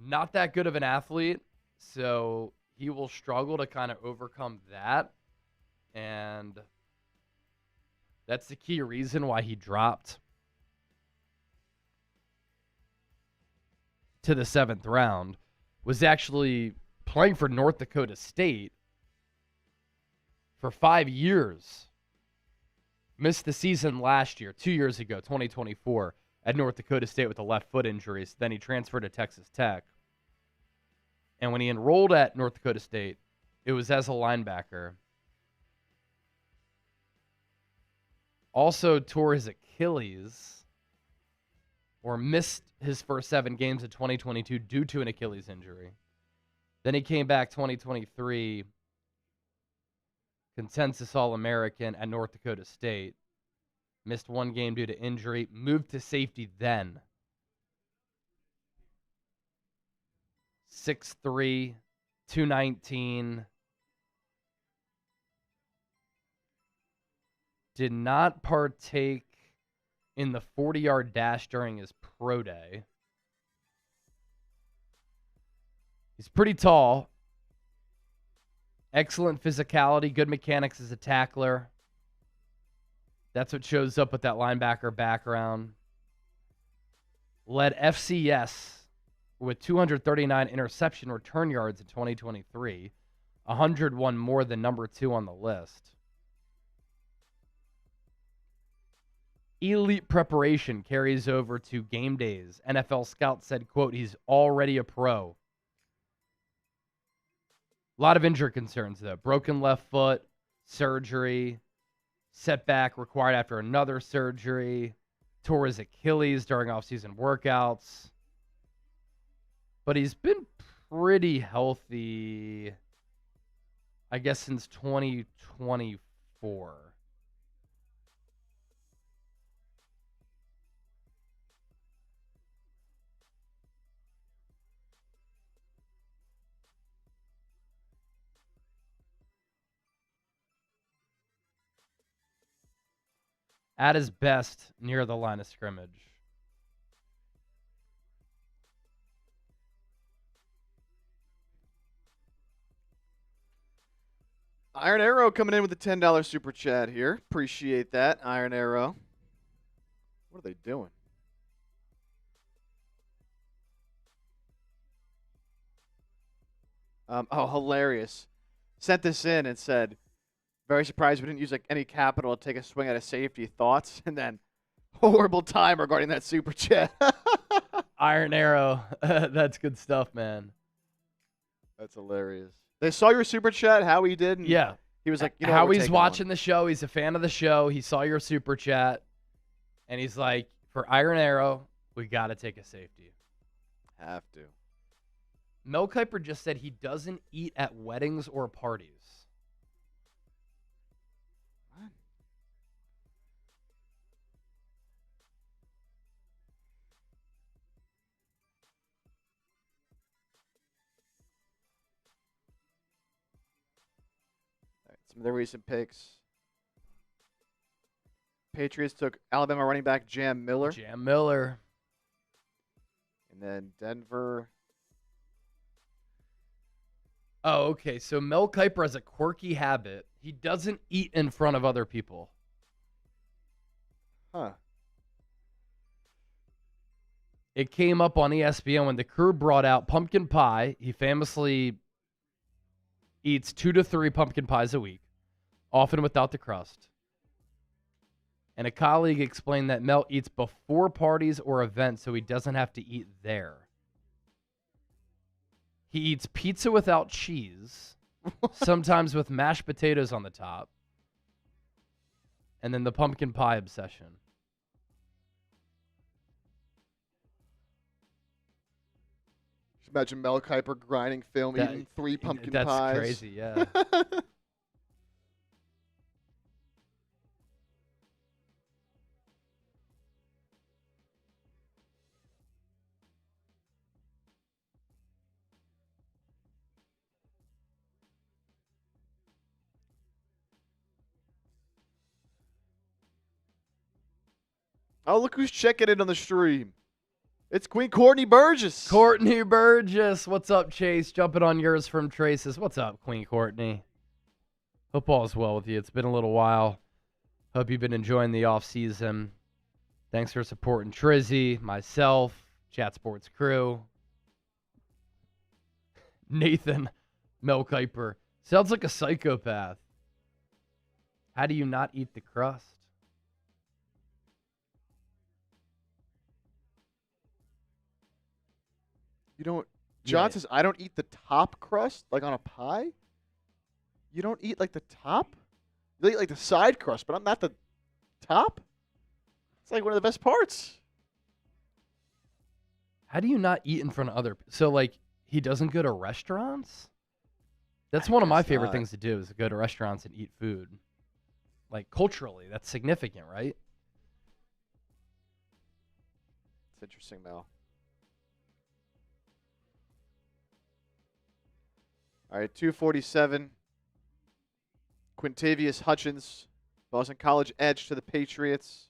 Speaker 1: Not that good of an athlete, so he will struggle to kind of overcome that. And that's the key reason why he dropped to the 7th round, was actually playing for North Dakota State for 5 years. Missed the season last year, 2 years ago, 2024, at North Dakota State with a left foot injury. So then he transferred to Texas Tech. And when he enrolled at North Dakota State, it was as a linebacker. Also tore his Achilles, or missed his first 7 games of 2022 due to an Achilles injury. Then he came back 2023, consensus All-American at North Dakota State. Missed 1 game due to injury. Moved to safety then. 6'3", 219. Did not partake in the 40-yard dash during his pro day. He's pretty tall. Excellent physicality, good mechanics as a tackler. That's what shows up with that linebacker background. Led FCS with 239 interception return yards in 2023. 101 more than number 2 on the list. Elite preparation carries over to game days. NFL scout said, quote, he's already a pro. A lot of injury concerns, though. Broken left foot, surgery, setback required after another surgery, tore his Achilles during offseason workouts. But he's been pretty healthy, I guess, since 2024. At his best near the line of scrimmage.
Speaker 2: Iron Arrow coming in with a $10 super chat here. Appreciate that, Iron Arrow. What are they doing? Oh, hilarious. Sent this in and said, very surprised we didn't use like any capital to take a swing at a safety. Thoughts? And then horrible time regarding that super chat.
Speaker 1: Iron Arrow. That's good stuff, man.
Speaker 2: That's hilarious. They saw your super chat, how he did. And
Speaker 1: yeah.
Speaker 2: He was like, you know,
Speaker 1: how he's watching the show. He's a fan of the show. He saw your super chat. And he's like, for Iron Arrow, we got to take a safety.
Speaker 2: Have to.
Speaker 1: Mel Kiper just said he doesn't eat at weddings or parties.
Speaker 2: What? All right, some of the recent picks. Patriots took Alabama running back Jam Miller.
Speaker 1: Jam Miller.
Speaker 2: And then Denver.
Speaker 1: Oh, okay. So Mel Kiper has a quirky habit. He doesn't eat in front of other people.
Speaker 2: Huh.
Speaker 1: It came up on ESPN when the crew brought out pumpkin pie. He famously eats 2 to 3 pumpkin pies a week, often without the crust. And a colleague explained that Mel eats before parties or events so he doesn't have to eat there. He eats pizza without cheese, sometimes with mashed potatoes on the top, and then the pumpkin pie obsession.
Speaker 2: Just imagine Mel Kiper grinding film, eating 3 pumpkin pies.
Speaker 1: That's crazy, yeah.
Speaker 2: Oh, look who's checking in on the stream. It's Queen Courtney Burgess.
Speaker 1: Courtney Burgess. What's up, Chase? Jumping on yours from Traces. What's up, Queen Courtney? Hope all is well with you. It's been a little while. Hope you've been enjoying the off season. Thanks for supporting Trizzy, myself, Chat Sports crew. Nathan, Mel Kiper. Sounds like a psychopath. How do you not eat the crust?
Speaker 2: You don't. John
Speaker 1: Yeah.
Speaker 2: says, I don't eat the top crust, like on a pie. You don't eat like the top? You eat like the side crust, but not the top? It's like one of the best parts.
Speaker 1: How do you not eat in front of other people? So, like, he doesn't go to restaurants? That's one of my
Speaker 2: guess
Speaker 1: favorite
Speaker 2: not.
Speaker 1: things to do is to go to restaurants and eat food. Like, culturally, that's significant, right?
Speaker 2: It's interesting, Mel. All right, 247. Quintavious Hutchins, Boston College edge to the Patriots.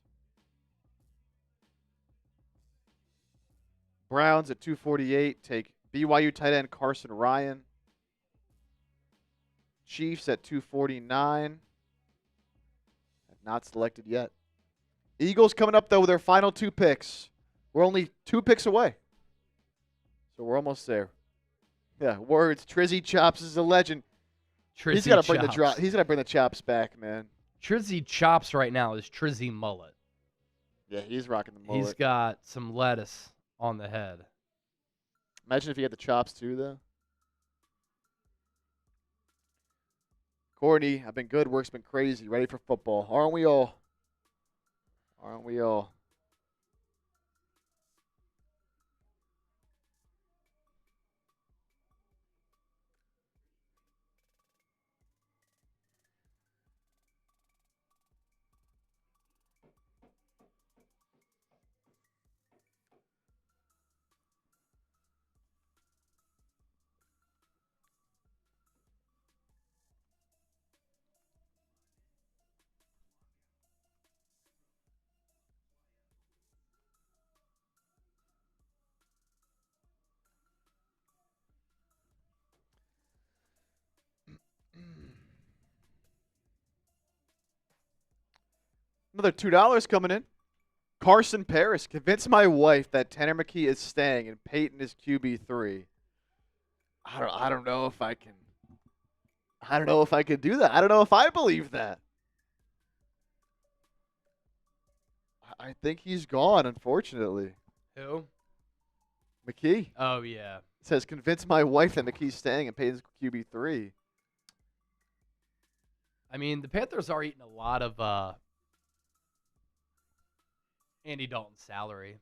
Speaker 2: Browns at 248 take BYU tight end Carson Ryan. Chiefs at 249. Not selected yet. Eagles coming up, though, with their final 2 picks. We're only 2 picks away. So we're almost there. Yeah, words. Trizzy Chops is a legend.
Speaker 1: Trizzy
Speaker 2: He's got to bring
Speaker 1: Chops.
Speaker 2: He's got to bring the chops back, man.
Speaker 1: Trizzy Chops right now is Trizzy Mullet.
Speaker 2: Yeah, he's rocking the mullet.
Speaker 1: He's got some lettuce on the head.
Speaker 2: Imagine if he had the chops too, though. Courtney, I've been good. Work's been crazy. Ready for football. Aren't we all? Aren't we all? Another $2 coming in. Carson Paris, convince my wife that Tanner McKee is staying and Peyton is QB3. I don't know if I can. I don't know if I can do that. I don't know if I believe that. I think he's gone, unfortunately.
Speaker 1: Who?
Speaker 2: McKee.
Speaker 1: Oh, yeah.
Speaker 2: It says, convince my wife that McKee's staying and Peyton's QB3.
Speaker 1: I mean, the Panthers are eating a lot of Andy Dalton's salary.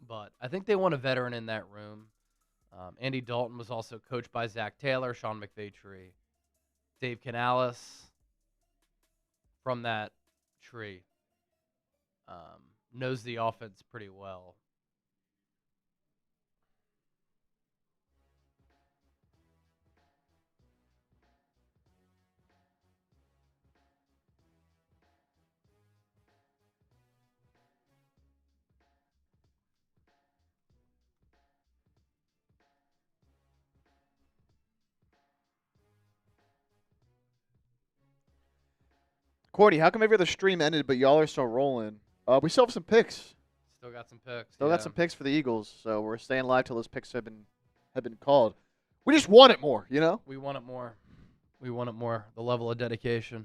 Speaker 1: But I think they want a veteran in that room. Andy Dalton was also coached by Zach Taylor, Sean McVay tree. Dave Canales from that tree knows the offense pretty well.
Speaker 2: Courtney, how come every other stream ended, but y'all are still rolling? We still have some picks.
Speaker 1: Still got some picks.
Speaker 2: Still got some picks for the Eagles, so we're staying live till those picks have been called. We just want it more, you know?
Speaker 1: We want it more. We want it more. The level of dedication.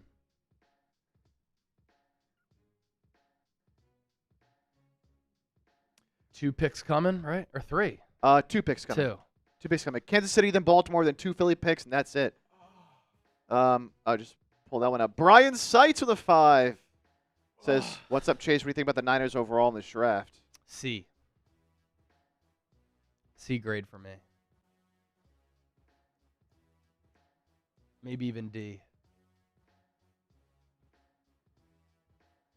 Speaker 1: Two picks coming, right? Or three?
Speaker 2: 2 picks coming.
Speaker 1: Two.
Speaker 2: 2 picks coming. Kansas City, then Baltimore, then 2 Philly picks, and that's it. I'll just pull that one up. Brian Seitz with a 5 says, "What's up, Chase? What do you think about the Niners overall in this draft?"
Speaker 1: C. C grade for me. Maybe even D.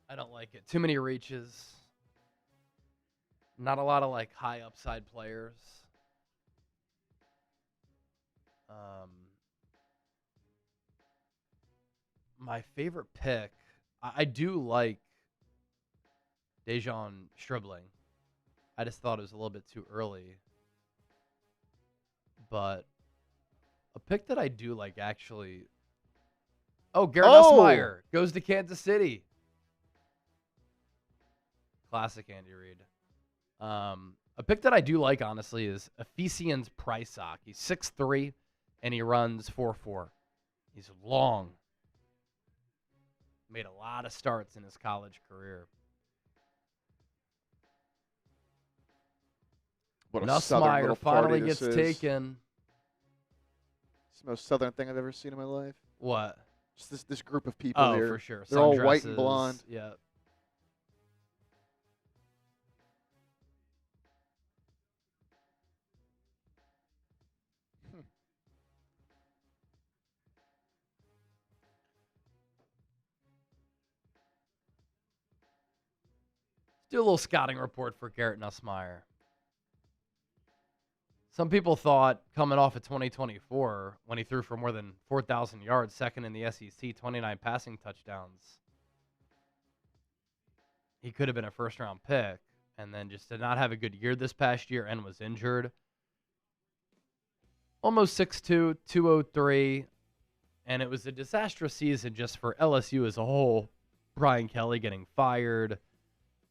Speaker 1: I don't like it. Too many reaches. Not a lot of like high upside players. My favorite pick, I do like Dejon Stribling. I just thought it was a little bit too early. But a pick that I do like actually. Oh, Garrett Nussmeier goes to Kansas City. Classic Andy Reid. A pick that I do like, honestly, is Ephesians Prysock. He's 6'3", and he runs 4.4. He's long. Made a lot of starts in his college career.
Speaker 2: What a
Speaker 1: Nussmeier finally gets taken.
Speaker 2: It's the most southern thing I've ever seen in my life.
Speaker 1: What?
Speaker 2: Just this group of people here.
Speaker 1: Oh, for sure.
Speaker 2: They're all white and blonde.
Speaker 1: Yeah. Do a little scouting report for Garrett Nussmeier. Some people thought coming off of 2024 when he threw for more than 4,000 yards, second in the SEC, 29 passing touchdowns, he could have been a first-round pick and then just did not have a good year this past year and was injured. Almost 6'2", 203, and it was a disastrous season just for LSU as a whole. Brian Kelly getting fired.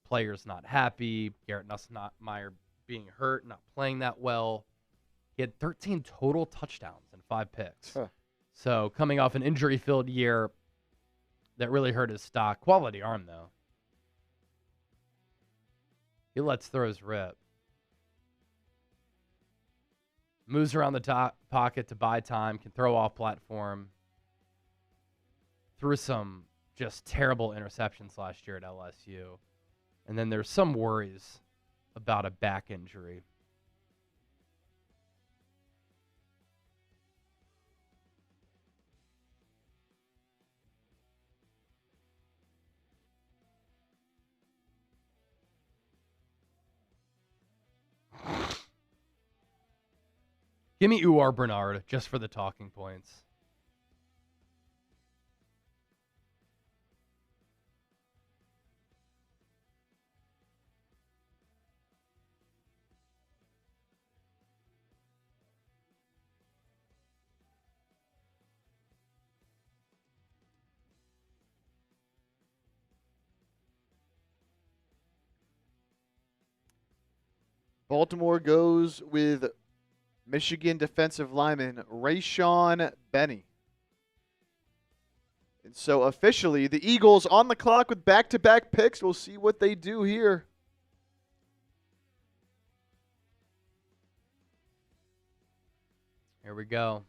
Speaker 1: Players not happy. Garrett Nussmeier being hurt, not playing that well. He had 13 total touchdowns and 5 picks.
Speaker 2: Huh.
Speaker 1: So coming off an injury-filled year that really hurt his stock. Quality arm, though. He lets throws rip. Moves around the top pocket to buy time. Can throw off platform. Threw some just terrible interceptions last year at LSU. And then there's some worries about a back injury. Give me UR Bernard just for the talking points.
Speaker 2: Baltimore goes with Michigan defensive lineman Rayshawn Benny. And so officially, the Eagles on the clock with back-to-back picks. We'll see what they do here.
Speaker 1: Here we go.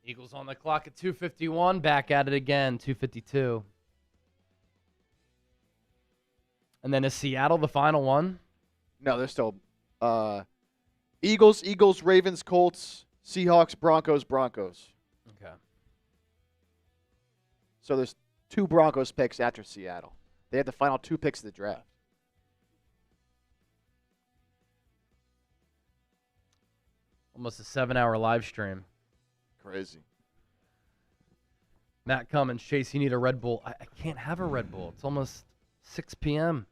Speaker 1: Eagles on the clock at 2:51. Back at it again, 2:52. And then is Seattle the final one?
Speaker 2: No, they're still Eagles, Ravens, Colts, Seahawks, Broncos.
Speaker 1: Okay.
Speaker 2: So there's 2 Broncos picks after Seattle. They have the final 2 picks of the draft.
Speaker 1: Almost a 7-hour live stream.
Speaker 2: Crazy.
Speaker 1: Matt Cummins, Chase, you need a Red Bull. I can't have a Red Bull. It's almost 6 p.m.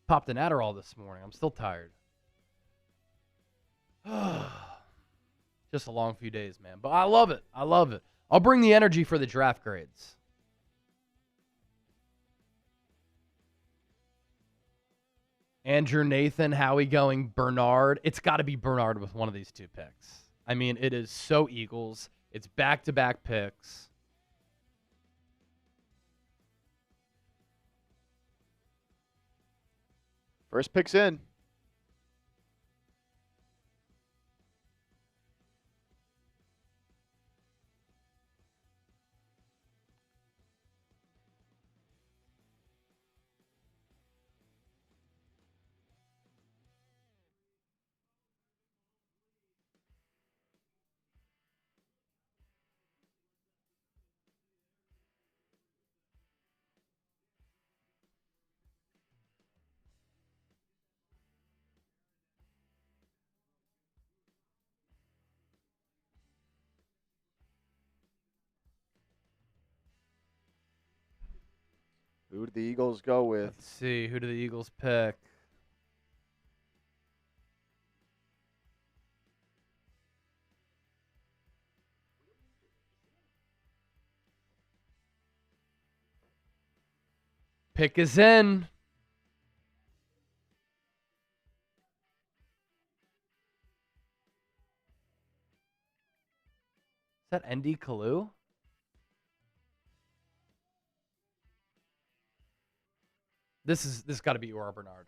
Speaker 1: Popped an Adderall this morning. I'm still tired. Just a long few days, man. But I love it. I love it. I'll bring the energy for the draft grades. Andrew Nathan, Howie going Bernard. It's got to be Bernard with one of these 2 picks. I mean, it is so Eagles. It's back-to-back picks.
Speaker 2: First pick's in. Who do the Eagles go with?
Speaker 1: Let's see. Who do the Eagles pick? Pick is in. Is that ND Kalu? This got to be UR Bernard.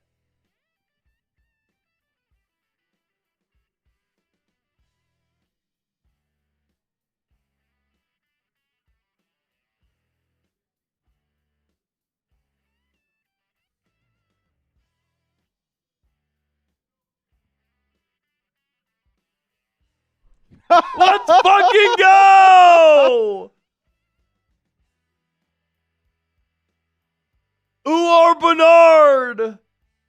Speaker 1: Let's fucking go! UR Bernard!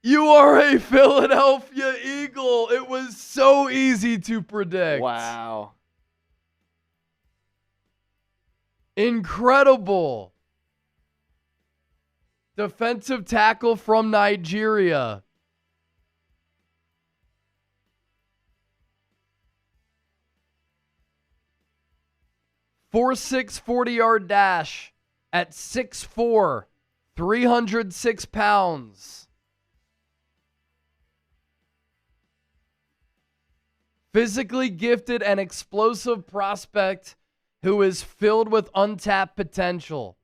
Speaker 1: You are a Philadelphia Eagle. It was so easy to predict.
Speaker 2: Wow.
Speaker 1: Incredible. Defensive tackle from Nigeria. 4.6 40-yard dash at 6'4", 306 pounds. Physically gifted and explosive prospect who is filled with untapped potential.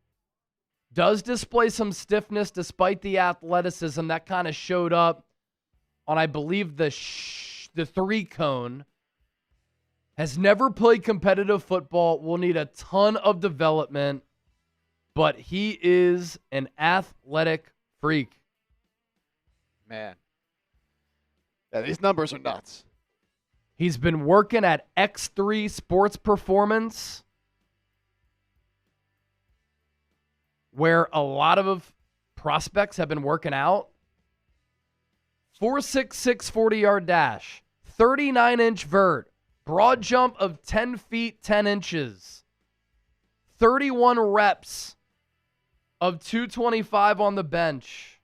Speaker 1: Does display some stiffness despite the athleticism that kind of showed up on, I believe, the 3-cone. Has never played competitive football. Will need a ton of development, but he is an athletic freak.
Speaker 2: Man. Yeah, these numbers are nuts.
Speaker 1: He's been working at X3 Sports Performance, where a lot of prospects have been working out. 4.66 40-yard dash, 39-inch vert, broad jump of 10 feet 10 inches, 31 reps of 225 on the bench.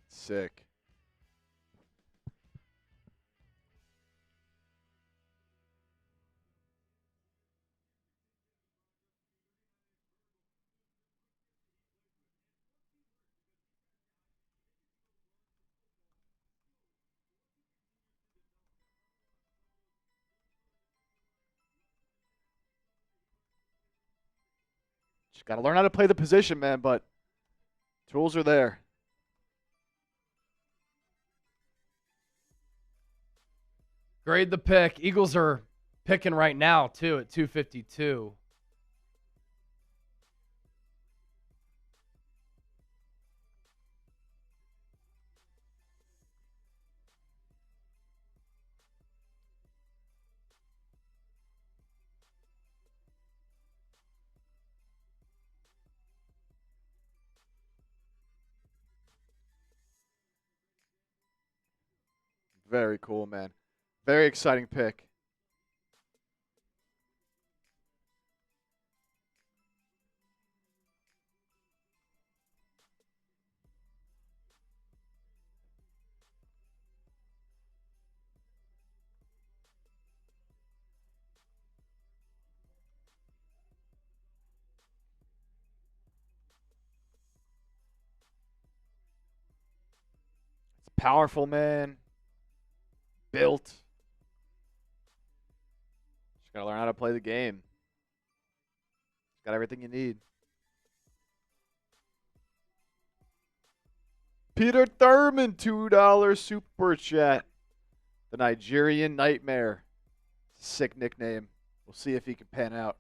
Speaker 2: Sick. Just got to learn how to play the position, man, but tools are there.
Speaker 1: Grade the pick. Eagles are picking right now, too, at 252.
Speaker 2: Very cool, man. Very exciting pick. It's powerful, man. Built. Just got to learn how to play the game. Got everything you need. Peter Thurman, $2 super chat. The Nigerian Nightmare. Sick nickname. We'll see if he can pan out.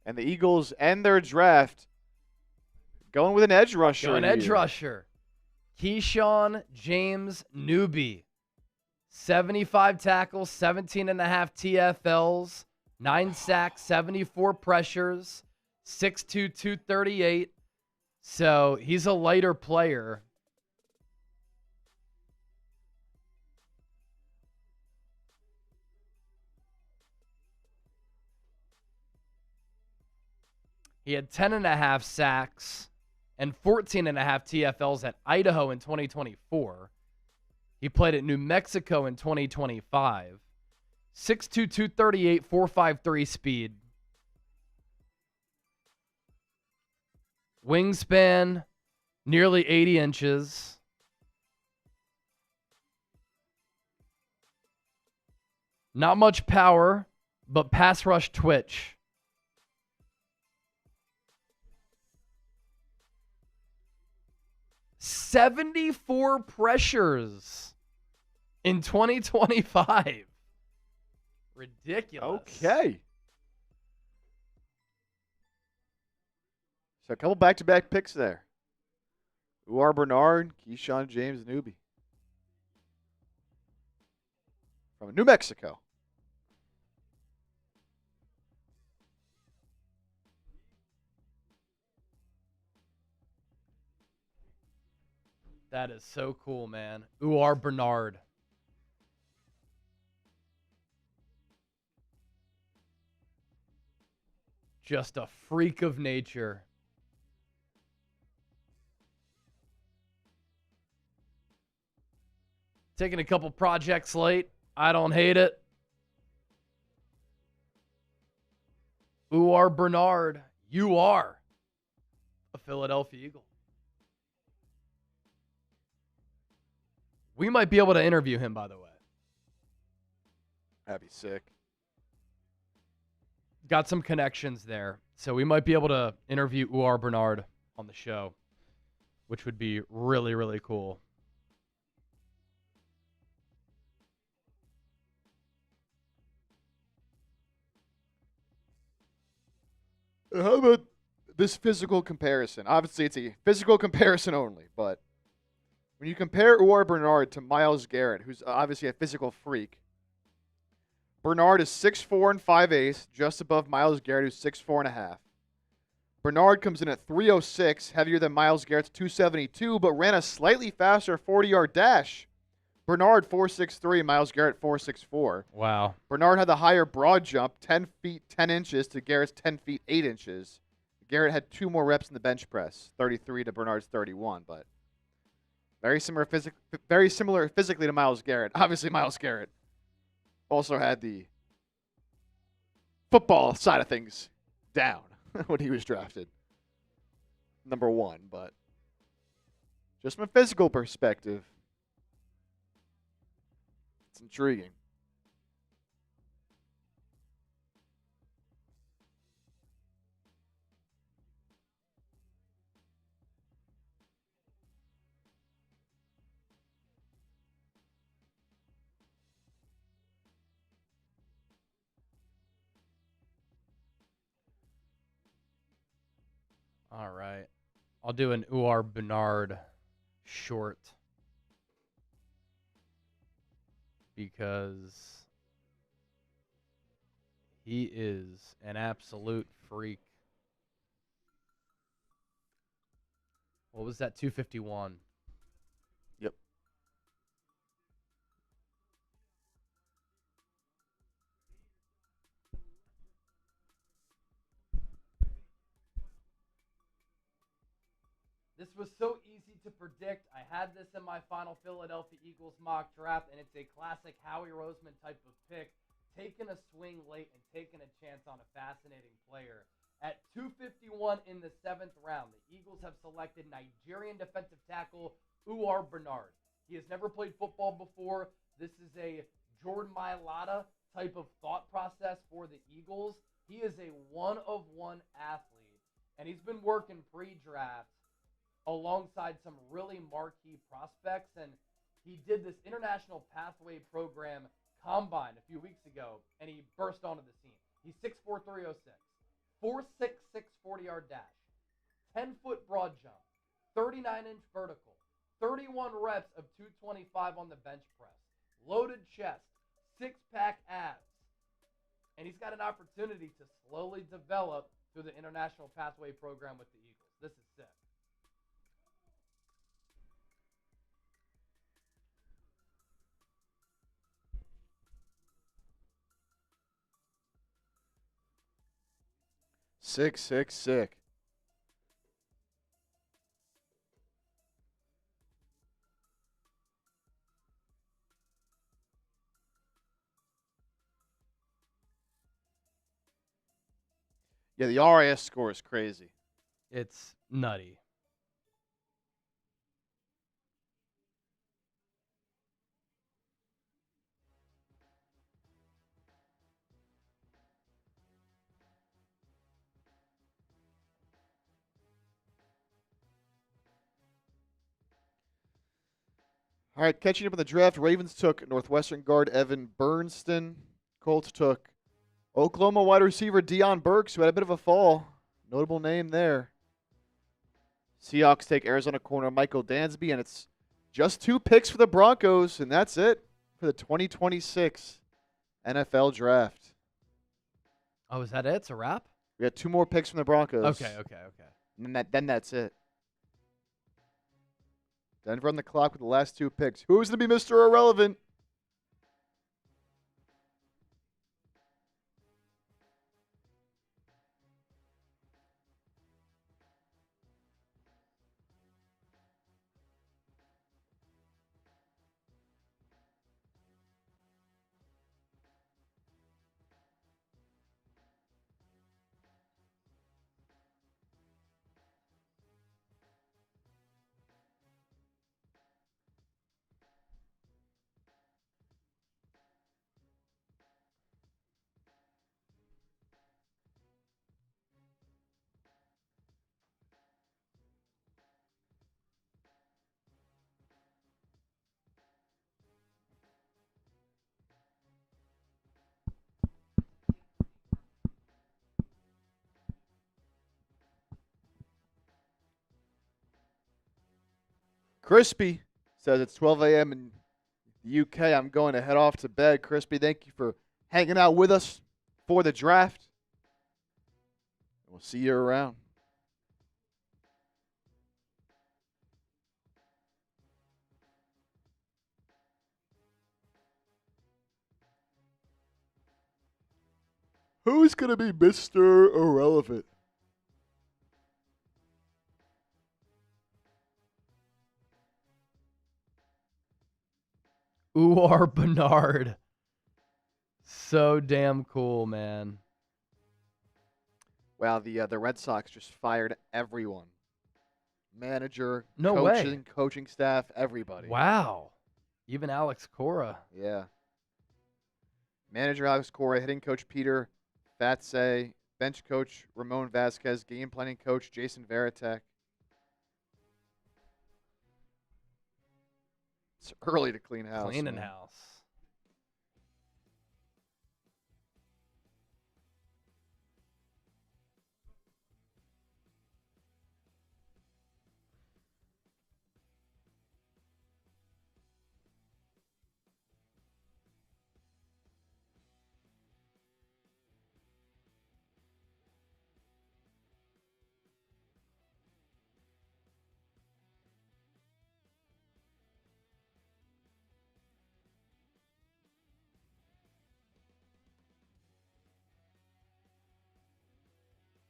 Speaker 2: And the Eagles end their draft going with an edge rusher.
Speaker 1: An edge rusher. Keyshawn James Newby. 75 tackles, 17.5 TFLs, 9 sacks, 74 pressures, 6'2", 238. So he's a lighter player. He had 10.5 sacks and 14.5 TFLs at Idaho in 2024. He played at New Mexico in 2025. 6'2", 238, 4.53 speed. Wingspan, nearly 80 inches. Not much power, but pass rush twitch. "74 pressures in 2025. Ridiculous.
Speaker 2: Okay. So a couple back-to-back picks there. Uar Bernard, Keyshawn James Newby. From New Mexico.
Speaker 1: That is so cool, man. Uar Bernard. Just a freak of nature. Taking a couple projects late. I don't hate it. Uar Bernard, you are a Philadelphia Eagle. We might be able to interview him, by the way.
Speaker 2: That'd be sick.
Speaker 1: Got some connections there. So we might be able to interview Uar Bernard on the show, which would be really, really cool.
Speaker 2: How about this physical comparison? Obviously, it's a physical comparison only, but when you compare Uar Bernard to Myles Garrett, who's obviously a physical freak, Bernard is 6'4" and 5/8", just above Myles Garrett, who's 6'4" and a half. Bernard comes in at 306, heavier than Myles Garrett's 272, but ran a slightly faster 40-yard dash. Bernard 4.63, Myles Garrett 4.64.
Speaker 1: Wow.
Speaker 2: Bernard had the higher broad jump, 10 feet 10 inches to Garrett's 10 feet 8 inches. Garrett had 2 more reps in the bench press, 33 to Bernard's 31, but very similar physically to Myles Garrett. Obviously, Myles Garrett also had the football side of things down when he was drafted. Number 1, but just from a physical perspective, it's intriguing.
Speaker 1: All right. I'll do an Uar Bernard short because he is an absolute freak. What was that? 251.
Speaker 2: Yep.
Speaker 1: This was so easy to predict. I had this in my final Philadelphia Eagles mock draft, and it's a classic Howie Roseman type of pick. Taking a swing late and taking a chance on a fascinating player. At 251 in the 7th round, the Eagles have selected Nigerian defensive tackle Uar Bernard. He has never played football before. This is a Jordan Mailata type of thought process for the Eagles. He is a one-of-one athlete, and he's been working pre-draft alongside some really marquee prospects, and he did this International Pathway Program combine a few weeks ago, and he burst onto the scene. He's 6'4", 306, 4.66 40-yard dash, 10-foot broad jump, 39-inch vertical, 31 reps of 225 on the bench press, loaded chest, six-pack abs, and he's got an opportunity to slowly develop through the International Pathway Program with the Eagles. This is sick.
Speaker 2: Sick. Yeah, the RIS score is crazy.
Speaker 1: It's nutty.
Speaker 2: All right, catching up in the draft, Ravens took Northwestern guard Evan Bernston. Colts took Oklahoma wide receiver Deion Burks, who had a bit of a fall. Notable name there. Seahawks take Arizona corner Michael Dansby, and it's just 2 picks for the Broncos, and that's it for the 2026 NFL Draft.
Speaker 1: Oh, is that it? It's a wrap?
Speaker 2: We got 2 more picks from the Broncos.
Speaker 1: Okay.
Speaker 2: And then that's it. Denver on the clock with the last 2 picks. Who's going to be Mr. Irrelevant? Crispy says it's 12 a.m. in the UK. I'm going to head off to bed. Crispy, thank you for hanging out with us for the draft. We'll see you around. Who's going to be Mr. Irrelevant?
Speaker 1: Uar Bernard. So damn cool, man.
Speaker 2: Wow, the Red Sox just fired everyone. Manager,
Speaker 1: No
Speaker 2: coaching staff, everybody.
Speaker 1: Wow. Even Alex Cora.
Speaker 2: Yeah. Manager Alex Cora, hitting coach Peter Fatse, bench coach Ramon Vasquez, game planning coach Jason Varitek. It's early to clean house.
Speaker 1: Cleaning
Speaker 2: man.
Speaker 1: house.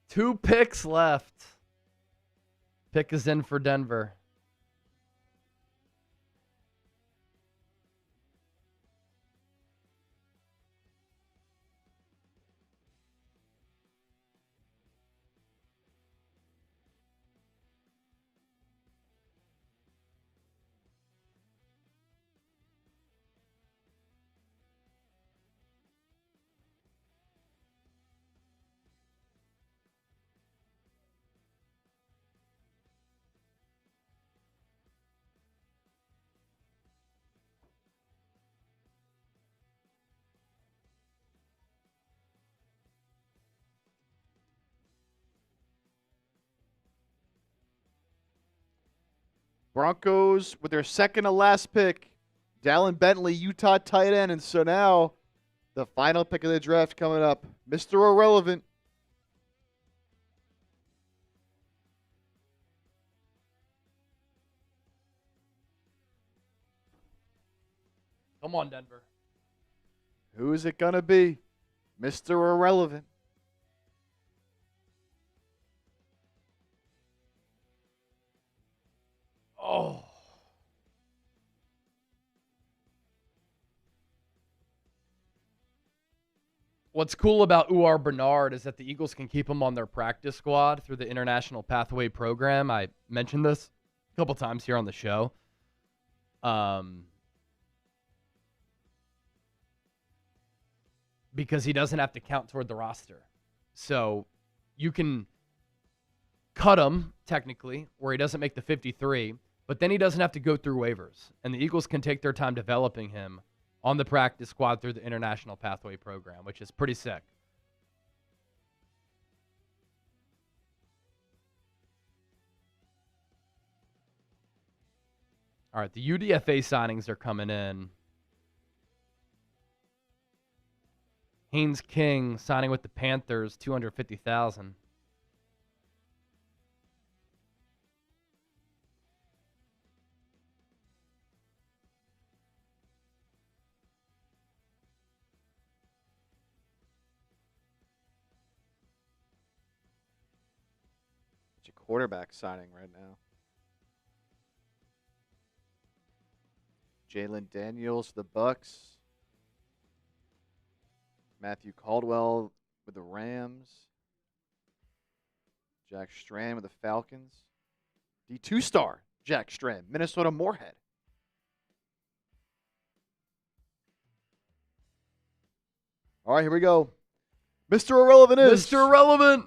Speaker 1: Two picks left. Pick is in for Denver.
Speaker 2: Broncos with their second to last pick. Dallin Bentley, Utah tight end. And so now the final pick of the draft coming up. Mr. Irrelevant.
Speaker 1: Come on, Denver.
Speaker 2: Who is it going to be? Mr. Irrelevant.
Speaker 1: Oh. What's cool about Uar Bernard is that the Eagles can keep him on their practice squad through the International Pathway Program. I mentioned this a couple times here on the show. Because he doesn't have to count toward the roster. So you can cut him, technically, where he doesn't make the 53, but then he doesn't have to go through waivers. And the Eagles can take their time developing him on the practice squad through the International Pathway Program, which is pretty sick. All right, the UDFA signings are coming in. Haynes King signing with the Panthers, $250,000.
Speaker 2: It's a quarterback signing right now. Jalen Daniels, the Bucks. Matthew Caldwell with the Rams. Jack Strand with the Falcons. D2 star, Jack Strand, Minnesota Moorhead. All right, here we go. Mr. Irrelevant is.
Speaker 1: Mr. Irrelevant.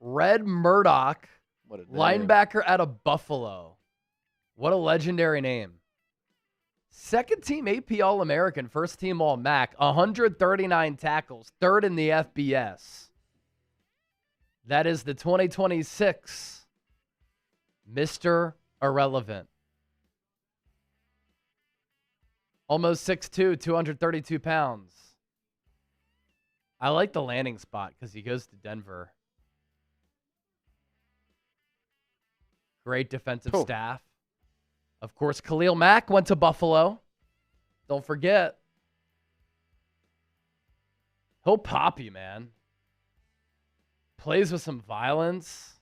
Speaker 1: Red Murdoch,
Speaker 2: What a name.
Speaker 1: linebacker out of Buffalo. What a legendary name. Second team AP All-American, first team All-MAC, 139 tackles, third in the FBS. That is the 2026 Mr. Irrelevant. Almost 6'2", 232 pounds. I like the landing spot because he goes to Denver. Great defensive staff. Of course, Khalil Mack went to Buffalo. Don't forget. He'll pop you, man. Plays with some violence.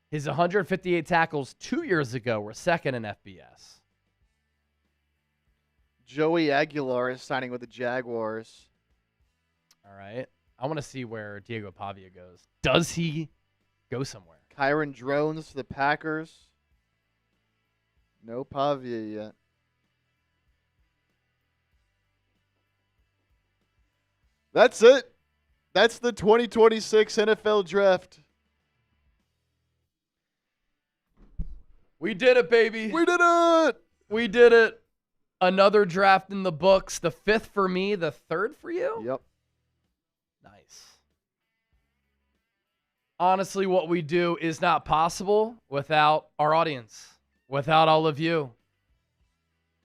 Speaker 1: His 158 tackles 2 years ago were second in FBS.
Speaker 2: Joey Aguilar is signing with the Jaguars.
Speaker 1: All right. I want to see where Diego Pavia goes. Does he go somewhere?
Speaker 2: Kyron Drones to the Packers. No Pavia yet. That's it. That's the 2026 NFL Draft.
Speaker 1: We did it, baby.
Speaker 2: We did it.
Speaker 1: We did it. Another draft in the books. The 5th for me, the 3rd for you?
Speaker 2: Yep.
Speaker 1: Nice. Honestly, what we do is not possible without our audience, without all of you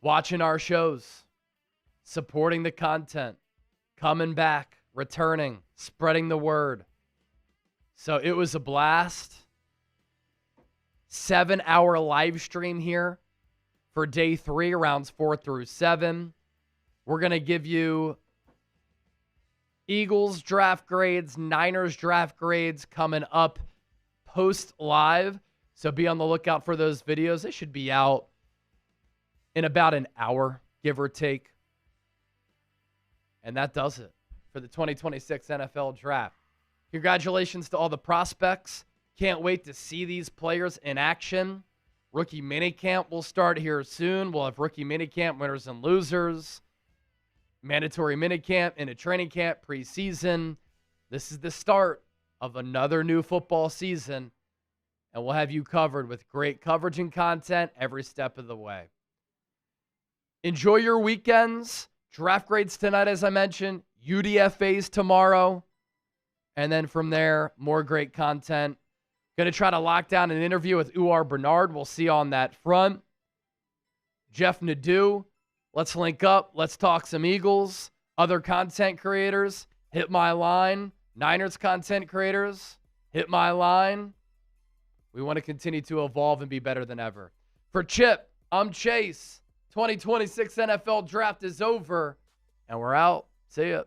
Speaker 1: watching our shows, supporting the content, coming back, returning, spreading the word. So it was a blast. 7-hour live stream here for day 3, rounds 4 through 7. We're going to give you Eagles draft grades, Niners draft grades coming up post live. So be on the lookout for those videos. They should be out in about an hour, give or take. And that does it for the 2026 NFL Draft. Congratulations to all the prospects. Can't wait to see these players in action. Rookie minicamp will start here soon. We'll have rookie minicamp winners and losers. Mandatory minicamp into training camp preseason. This is the start of another new football season. And we'll have you covered with great coverage and content every step of the way. Enjoy your weekends. Draft grades tonight, as I mentioned. UDFAs tomorrow. And then from there, more great content. Going to try to lock down an interview with Uar Bernard. We'll see you on that front. Jeff Nadeau, let's link up. Let's talk some Eagles. Other content creators, hit my line. Niners content creators, hit my line. We want to continue to evolve and be better than ever. For Chip, I'm Chase. 2026 NFL Draft is over, and we're out. See ya.